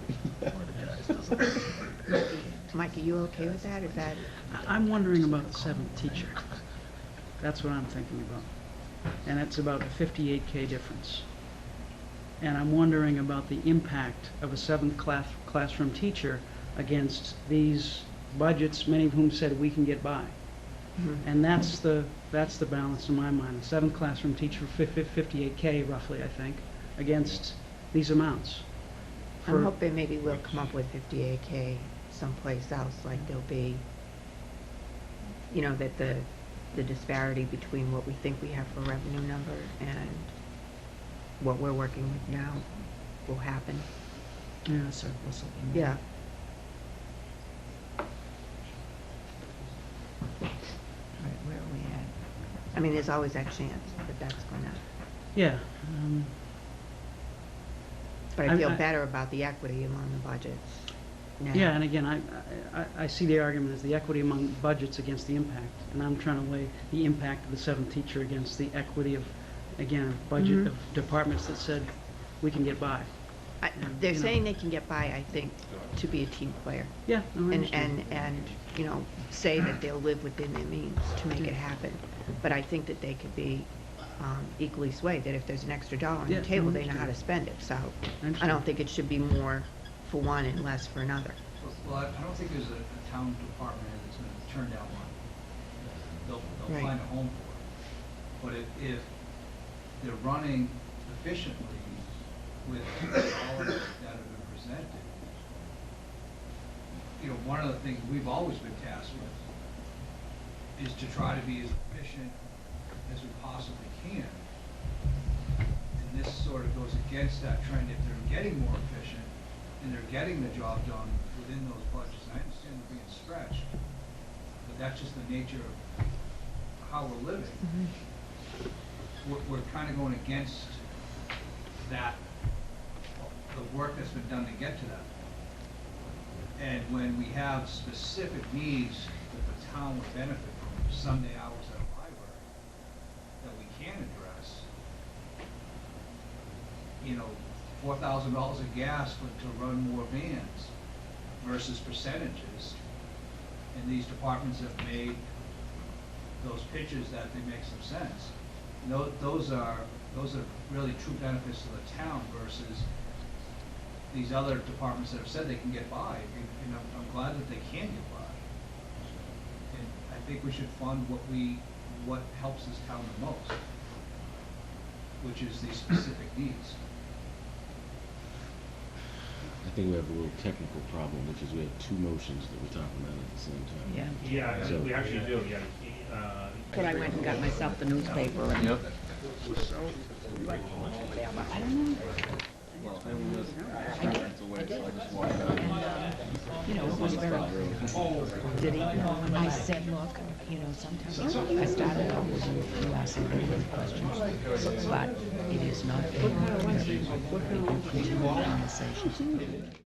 S6: Mike, are you okay with that? Is that?
S22: I'm wondering about the seventh teacher. That's what I'm thinking about. And it's about a 58K difference. And I'm wondering about the impact of a seventh classroom teacher against these budgets, many of whom said we can get by. And that's the balance in my mind. A seventh classroom teacher for 58K roughly, I think, against these amounts.
S6: I'm hoping maybe we'll come up with 58K someplace else, like there'll be, that the disparity between what we think we have for revenue number and what we're working with now will happen.
S11: Yeah, surplus will be.
S6: Yeah. Right, where are we at? I mean, there's always that chance that that's gonna,
S22: Yeah.
S6: but I feel better about the equity among the budgets now.
S22: Yeah, and again, I see the argument as the equity among budgets against the impact, and I'm trying to weigh the impact of the seventh teacher against the equity of, again, budget of departments that said we can get by.
S6: They're saying they can get by, I think, to be a team player.
S22: Yeah, no, I
S6: And,
S22: understand.
S6: say that they'll live within their means to make it happen. But I think that they could be equally swayed, that if there's an extra dollar on
S22: Yeah,
S6: the table,
S22: no, I
S6: they know how to
S22: understand.
S6: spend it. So I
S22: understand.
S6: don't think it should be more for one and less for another.
S1: Well, I don't think there's a town department head that's gonna turn down one. They'll
S6: Right.
S1: find a home for it. But if they're running efficiently with the dollars that have been presented, one of the things we've always been tasked with is to try to be as efficient as we possibly can. And this sort of goes against that trend. If they're getting more efficient and they're getting the job done within those budgets, and I understand they're being stretched, but that's just the nature of how we're living. We're kind of going against that, the work that's been done to get to that. And when we have specific needs that the town would benefit from, Sunday hours at a library, that we can address, you know, $4,000 of gas to run more vans versus percentages, and these departments have made those pitches that they make some sense. Those are really true benefits to the town versus these other departments that have said they can get by, and I'm glad that they can get by. And I think we should fund what helps this town the most, which is these specific needs.
S5: I think we have a little technical problem, which is we have two motions that we're talking about at the same time.
S11: Yeah.
S2: Yeah,
S5: So-
S2: we actually do, yeah.
S11: But I went and got myself the newspaper and.
S10: Yep.
S11: I don't know. You know, it was very, did he? I said, look, you know, sometimes, I started out with you asking me questions, but it is not fair. People continue conversations.